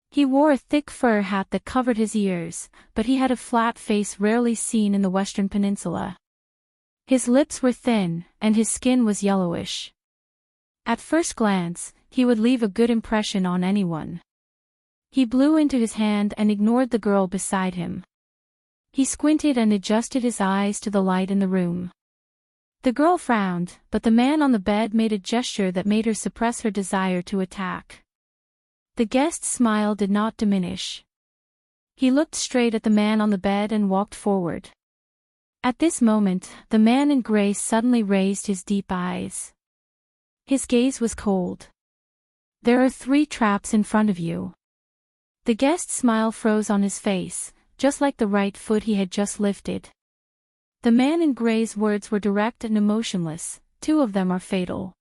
He wore a thick fur hat that covered his ears, but he had a flat face rarely seen in the Western Peninsula. His lips were thin, and his skin was yellowish. At first glance, he would leave a good impression on anyone. He blew into his hand and ignored the girl beside him. He squinted and adjusted his eyes to the light in the room. The girl frowned, but the man on the bed made a gesture that made her suppress her desire to attack. The guest's smile did not diminish. He looked straight at the man on the bed and walked forward. At this moment, the man in gray suddenly raised his deep eyes. His gaze was cold. "There are 3 traps in front of you." The guest's smile froze on his face, just like the right foot he had just lifted. The man in gray's words were direct and emotionless, 2 of them are fatal.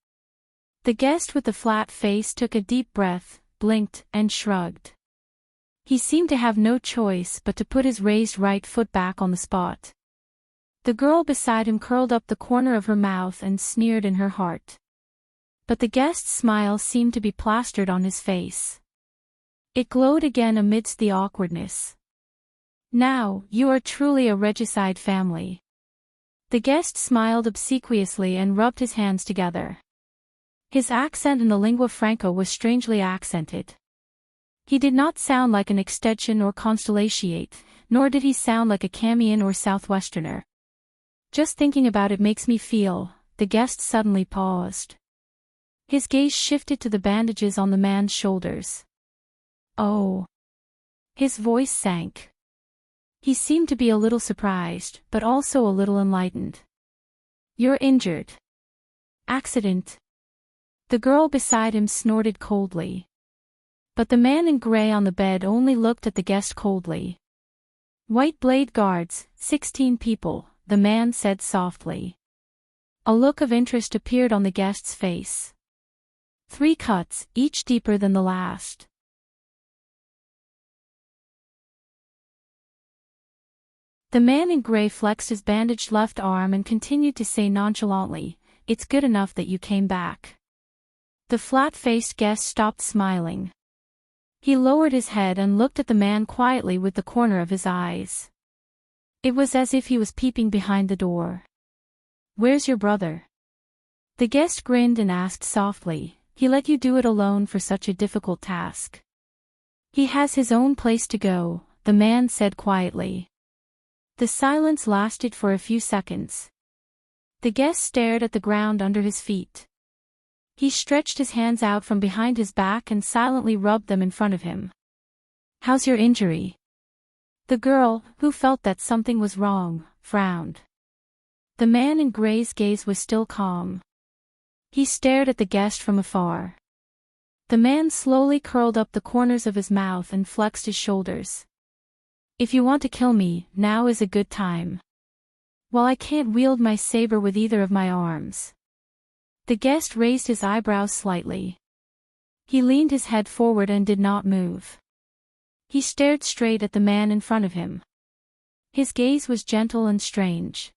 The guest with the flat face took a deep breath, blinked, and shrugged. He seemed to have no choice but to put his raised right foot back on the spot. The girl beside him curled up the corner of her mouth and sneered in her heart. But the guest's smile seemed to be plastered on his face. It glowed again amidst the awkwardness. "Now, you are truly a regicide family." The guest smiled obsequiously and rubbed his hands together. His accent in the lingua franca was strangely accented. He did not sound like an extension or constellatiate, nor did he sound like a Camian or Southwesterner. "Just thinking about it makes me feel," the guest suddenly paused. His gaze shifted to the bandages on the man's shoulders. "Oh." His voice sank. He seemed to be a little surprised, but also a little enlightened. "You're injured." "Accident." The girl beside him snorted coldly. But the man in gray on the bed only looked at the guest coldly. "White Blade Guards, 16 people," the man said softly. A look of interest appeared on the guest's face. 3 cuts, each deeper than the last. The man in gray flexed his bandaged left arm and continued to say nonchalantly, "It's good enough that you came back." The flat-faced guest stopped smiling. He lowered his head and looked at the man quietly with the corner of his eyes. It was as if he was peeping behind the door. "Where's your brother?" The guest grinned and asked softly, "He let you do it alone for such a difficult task?" "He has his own place to go," the man said quietly. The silence lasted for a few seconds. The guest stared at the ground under his feet. He stretched his hands out from behind his back and silently rubbed them in front of him. "How's your injury?" The girl, who felt that something was wrong, frowned. The man in gray's gaze was still calm. He stared at the guest from afar. The man slowly curled up the corners of his mouth and flexed his shoulders. "If you want to kill me, now is a good time. Well, I can't wield my saber with either of my arms." The guest raised his eyebrows slightly. He leaned his head forward and did not move. He stared straight at the man in front of him. His gaze was gentle and strange.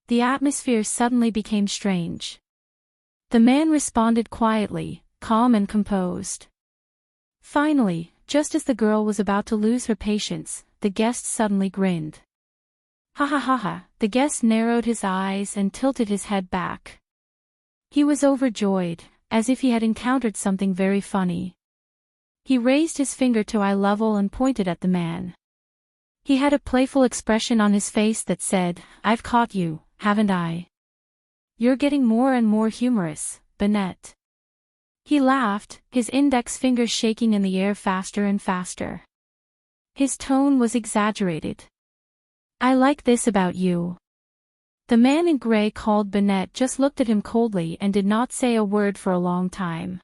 The atmosphere suddenly became strange. The man responded quietly, calm and composed. Finally, just as the girl was about to lose her patience, the guest suddenly grinned. "Ha ha ha ha," the guest narrowed his eyes and tilted his head back. He was overjoyed, as if he had encountered something very funny. He raised his finger to eye level and pointed at the man. He had a playful expression on his face that said, "I've caught you, haven't I? You're getting more and more humorous, Bennett." He laughed, his index finger shaking in the air faster and faster. His tone was exaggerated. "I like this about you." The man in gray called Bennett just looked at him coldly and did not say a word for a long time.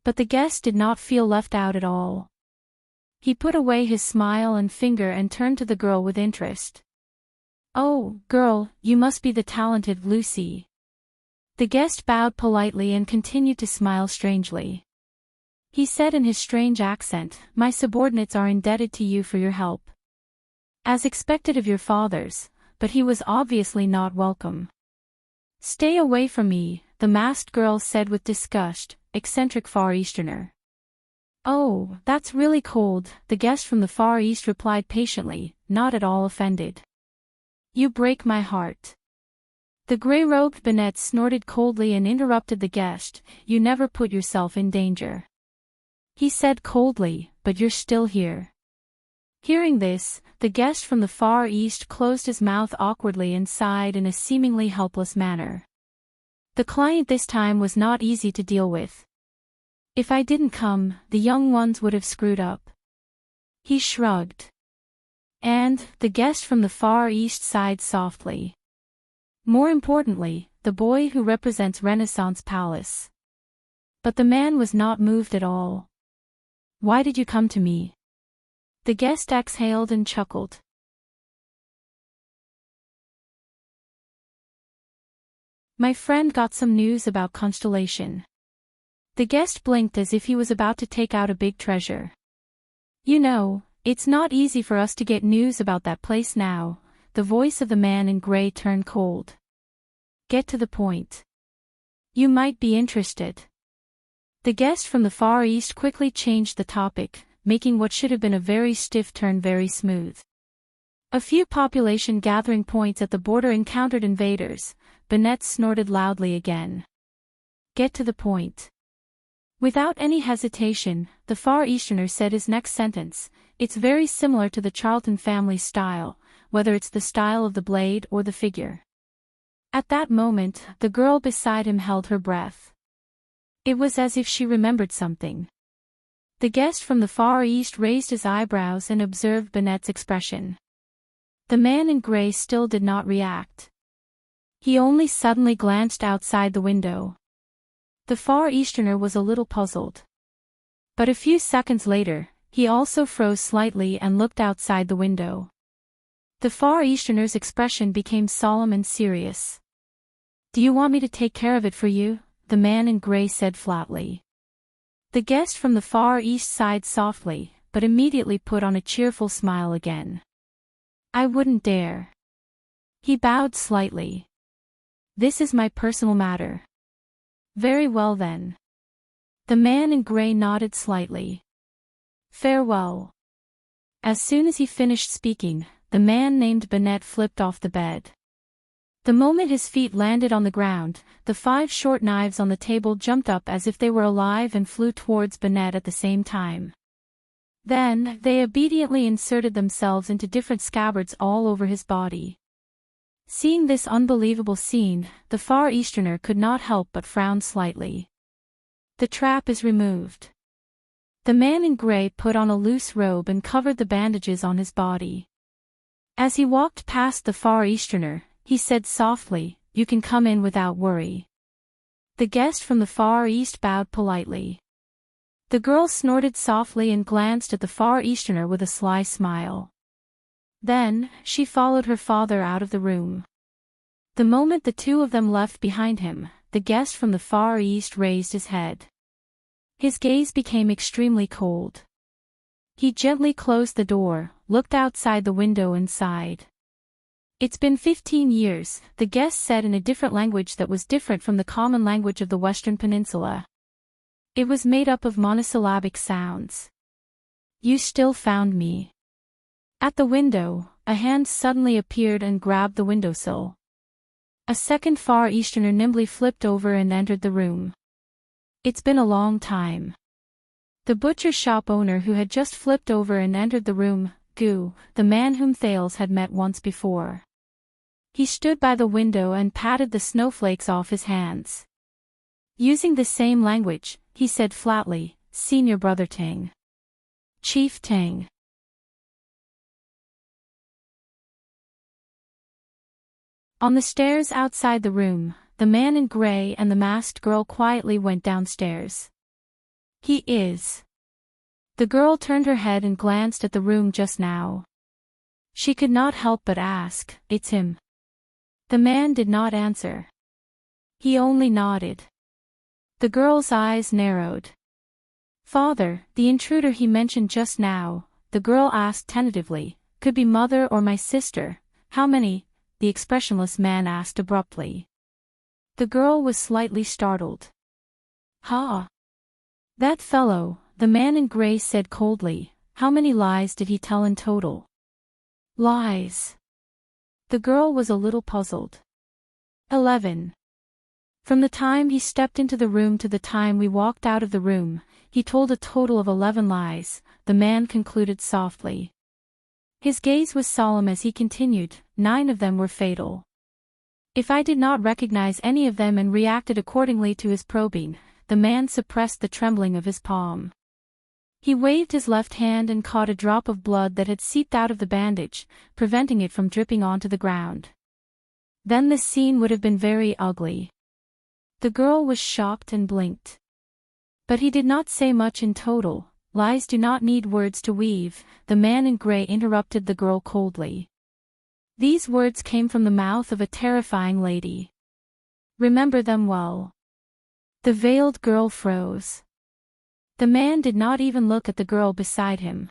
But the guest did not feel left out at all. He put away his smile and finger and turned to the girl with interest. "Oh, girl, you must be the talented Lucy." The guest bowed politely and continued to smile strangely. He said in his strange accent, "My subordinates are indebted to you for your help. As expected of your fathers," but he was obviously not welcome. "Stay away from me," the masked girl said with disgust, "eccentric Far Easterner." "Oh, that's really cold," the guest from the Far East replied patiently, not at all offended. "You break my heart." The gray-robed Bennett snorted coldly and interrupted the guest, "You never put yourself in danger." He said coldly, "But you're still here." Hearing this, the guest from the Far East closed his mouth awkwardly and sighed in a seemingly helpless manner. The client this time was not easy to deal with. "If I didn't come, the young ones would have screwed up." He shrugged. And, the guest from the Far East sighed softly. "More importantly, the boy who represents Renaissance Palace." But the man was not moved at all. "Why did you come to me?" The guest exhaled and chuckled. "My friend got some news about Constellation." The guest blinked as if he was about to take out a big treasure. You know, it's not easy for us to get news about that place now. The voice of the man in gray turned cold. Get to the point. You might be interested. The guest from the Far East quickly changed the topic, making what should have been a very stiff turn very smooth. A few population gathering points at the border encountered invaders. Bennett snorted loudly again. Get to the point. Without any hesitation, the Far Easterner said his next sentence. It's very similar to the Charlton family style, whether it's the style of the blade or the figure. At that moment, the girl beside him held her breath. It was as if she remembered something. The guest from the Far East raised his eyebrows and observed Bennett's expression. The man in gray still did not react. He only suddenly glanced outside the window. The Far Easterner was a little puzzled. But a few seconds later, he also froze slightly and looked outside the window. The Far Easterner's expression became solemn and serious. Do you want me to take care of it for you? The man in gray said flatly. The guest from the Far East sighed softly, but immediately put on a cheerful smile again. I wouldn't dare. He bowed slightly. This is my personal matter. Very well then. The man in gray nodded slightly. Farewell. As soon as he finished speaking, the man named Bennett flipped off the bed. The moment his feet landed on the ground, the 5 short knives on the table jumped up as if they were alive and flew towards Bennett at the same time. Then, they obediently inserted themselves into different scabbards all over his body. Seeing this unbelievable scene, the Far Easterner could not help but frown slightly. The trap is removed. The man in gray put on a loose robe and covered the bandages on his body. As he walked past the Far Easterner, he said softly, You can come in without worry. The guest from the Far East bowed politely. The girl snorted softly and glanced at the Far Easterner with a sly smile. Then, she followed her father out of the room. The moment the two of them left behind him, the guest from the Far East raised his head. His gaze became extremely cold. He gently closed the door, looked outside the window and sighed. It's been 15 years, the guest said in a different language that was different from the common language of the Western Peninsula. It was made up of monosyllabic sounds. You still found me. At the window, a hand suddenly appeared and grabbed the windowsill. A second Far Easterner nimbly flipped over and entered the room. It's been a long time. The butcher shop owner who had just flipped over and entered the room, Goo, the man whom Thales had met once before. He stood by the window and patted the snowflakes off his hands. Using the same language, he said flatly, Senior Brother Ting. Chief Ting. On the stairs outside the room, the man in gray and the masked girl quietly went downstairs. He is. The girl turned her head and glanced at the room just now. She could not help but ask, It's him. The man did not answer. He only nodded. The girl's eyes narrowed. Father, the intruder he mentioned just now, the girl asked tentatively, could be mother or my sister. How many? The expressionless man asked abruptly. The girl was slightly startled. Ha! That fellow, the man in gray said coldly, how many lies did he tell in total? Lies. The girl was a little puzzled. 11. From the time he stepped into the room to the time we walked out of the room, he told a total of 11 lies, the man concluded softly. His gaze was solemn as he continued, 9 of them were fatal. If I did not recognize any of them and reacted accordingly to his probing, the man suppressed the trembling of his palm. He waved his left hand and caught a drop of blood that had seeped out of the bandage, preventing it from dripping onto the ground. Then the scene would have been very ugly. The girl was shocked and blinked. But he did not say much in total. Lies do not need words to weave, the man in gray interrupted the girl coldly. These words came from the mouth of a terrifying lady. Remember them well. The veiled girl froze. The man did not even look at the girl beside him.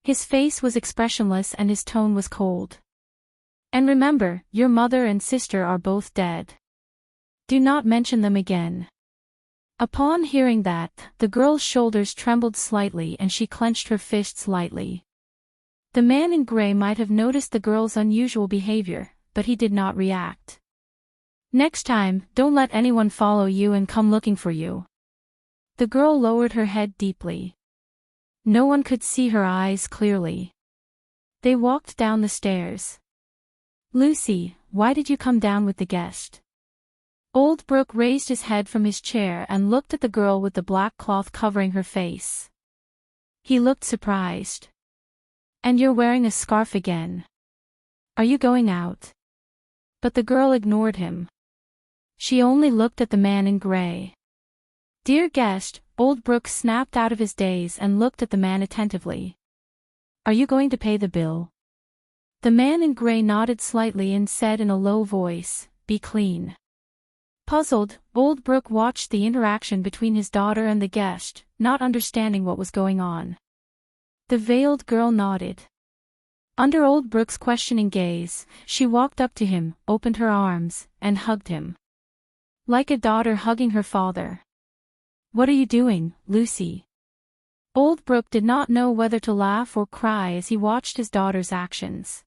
His face was expressionless and his tone was cold. And remember, your mother and sister are both dead. Do not mention them again. Upon hearing that, the girl's shoulders trembled slightly and she clenched her fists lightly. The man in gray might have noticed the girl's unusual behavior, but he did not react. Next time, don't let anyone follow you and come looking for you. The girl lowered her head deeply. No one could see her eyes clearly. They walked down the stairs. Lucy, why did you come down with the guest? Old Brooke raised his head from his chair and looked at the girl with the black cloth covering her face. He looked surprised. And you're wearing a scarf again. Are you going out? But the girl ignored him. She only looked at the man in gray. Dear guest, Old Brooke snapped out of his daze and looked at the man attentively. Are you going to pay the bill? The man in gray nodded slightly and said in a low voice, be clean. Puzzled, Old Brooke watched the interaction between his daughter and the guest, not understanding what was going on. The veiled girl nodded. Under Old Brooke's questioning gaze, she walked up to him, opened her arms, and hugged him. Like a daughter hugging her father. What are you doing, Lucy? Old Brooke did not know whether to laugh or cry as he watched his daughter's actions.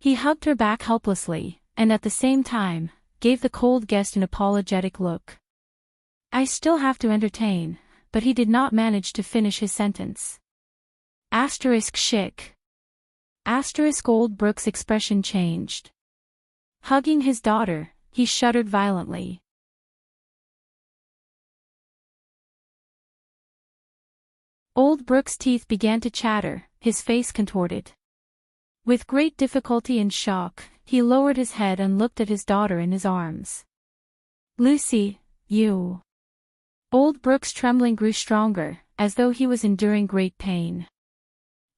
He hugged her back helplessly, and at the same time, gave the cold guest an apologetic look. I still have to entertain, but he did not manage to finish his sentence. Chick. Old Brooke's expression changed. Hugging his daughter, he shuddered violently. Old Brooke's teeth began to chatter, his face contorted. With great difficulty and shock, he lowered his head and looked at his daughter in his arms. Lucy, you. Old Brooke's trembling grew stronger, as though he was enduring great pain.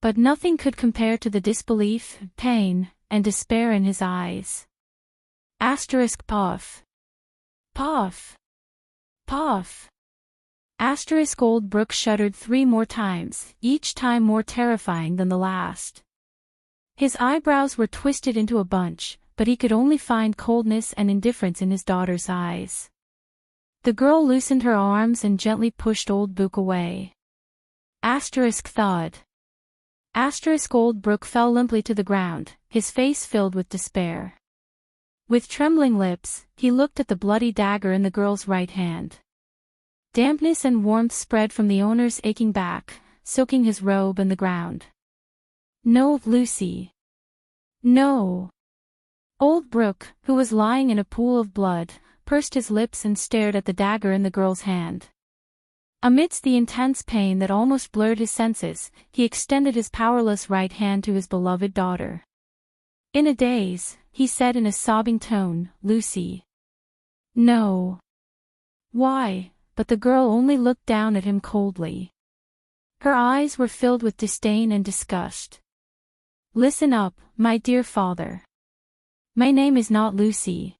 But nothing could compare to the disbelief, pain, and despair in his eyes. Puff. Puff. Puff. Old Brooke shuddered 3 more times, each time more terrifying than the last. His eyebrows were twisted into a bunch, but he could only find coldness and indifference in his daughter's eyes. The girl loosened her arms and gently pushed Old Brooke away. Thud. Old Brooke fell limply to the ground, his face filled with despair. With trembling lips, he looked at the bloody dagger in the girl's right hand. Dampness and warmth spread from the owner's aching back, soaking his robe and the ground. No, Lucy. No. Old Brooke, who was lying in a pool of blood, pursed his lips and stared at the dagger in the girl's hand. Amidst the intense pain that almost blurred his senses, he extended his powerless right hand to his beloved daughter. In a daze, he said in a sobbing tone, Lucy. No. Why? But the girl only looked down at him coldly. Her eyes were filled with disdain and disgust. Listen up, my dear father. My name is not Lucy.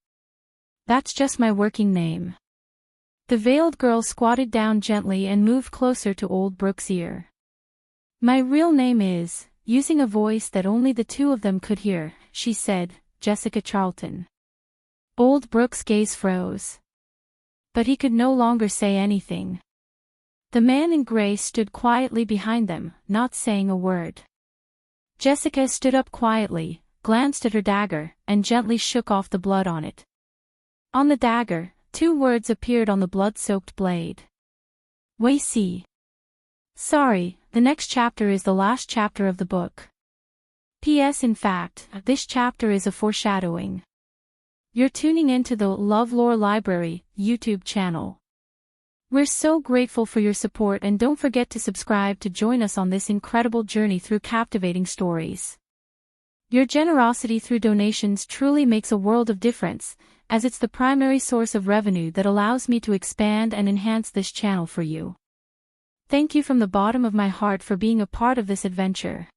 That's just my working name. The veiled girl squatted down gently and moved closer to Old Brooke's ear. My real name is, using a voice that only the two of them could hear, she said, Jessica Charlton. Old Brooke's gaze froze. But he could no longer say anything. The man in gray stood quietly behind them, not saying a word. Jessica stood up quietly, glanced at her dagger, and gently shook off the blood on it. On the dagger, 2 words appeared on the blood-soaked blade. Wei-si. Sorry, the next chapter is the last chapter of the book. P.S. In fact, this chapter is a foreshadowing. You're tuning into the LoveLore Library YouTube channel. We're so grateful for your support and don't forget to subscribe to join us on this incredible journey through captivating stories. Your generosity through donations truly makes a world of difference, as it's the primary source of revenue that allows me to expand and enhance this channel for you. Thank you from the bottom of my heart for being a part of this adventure.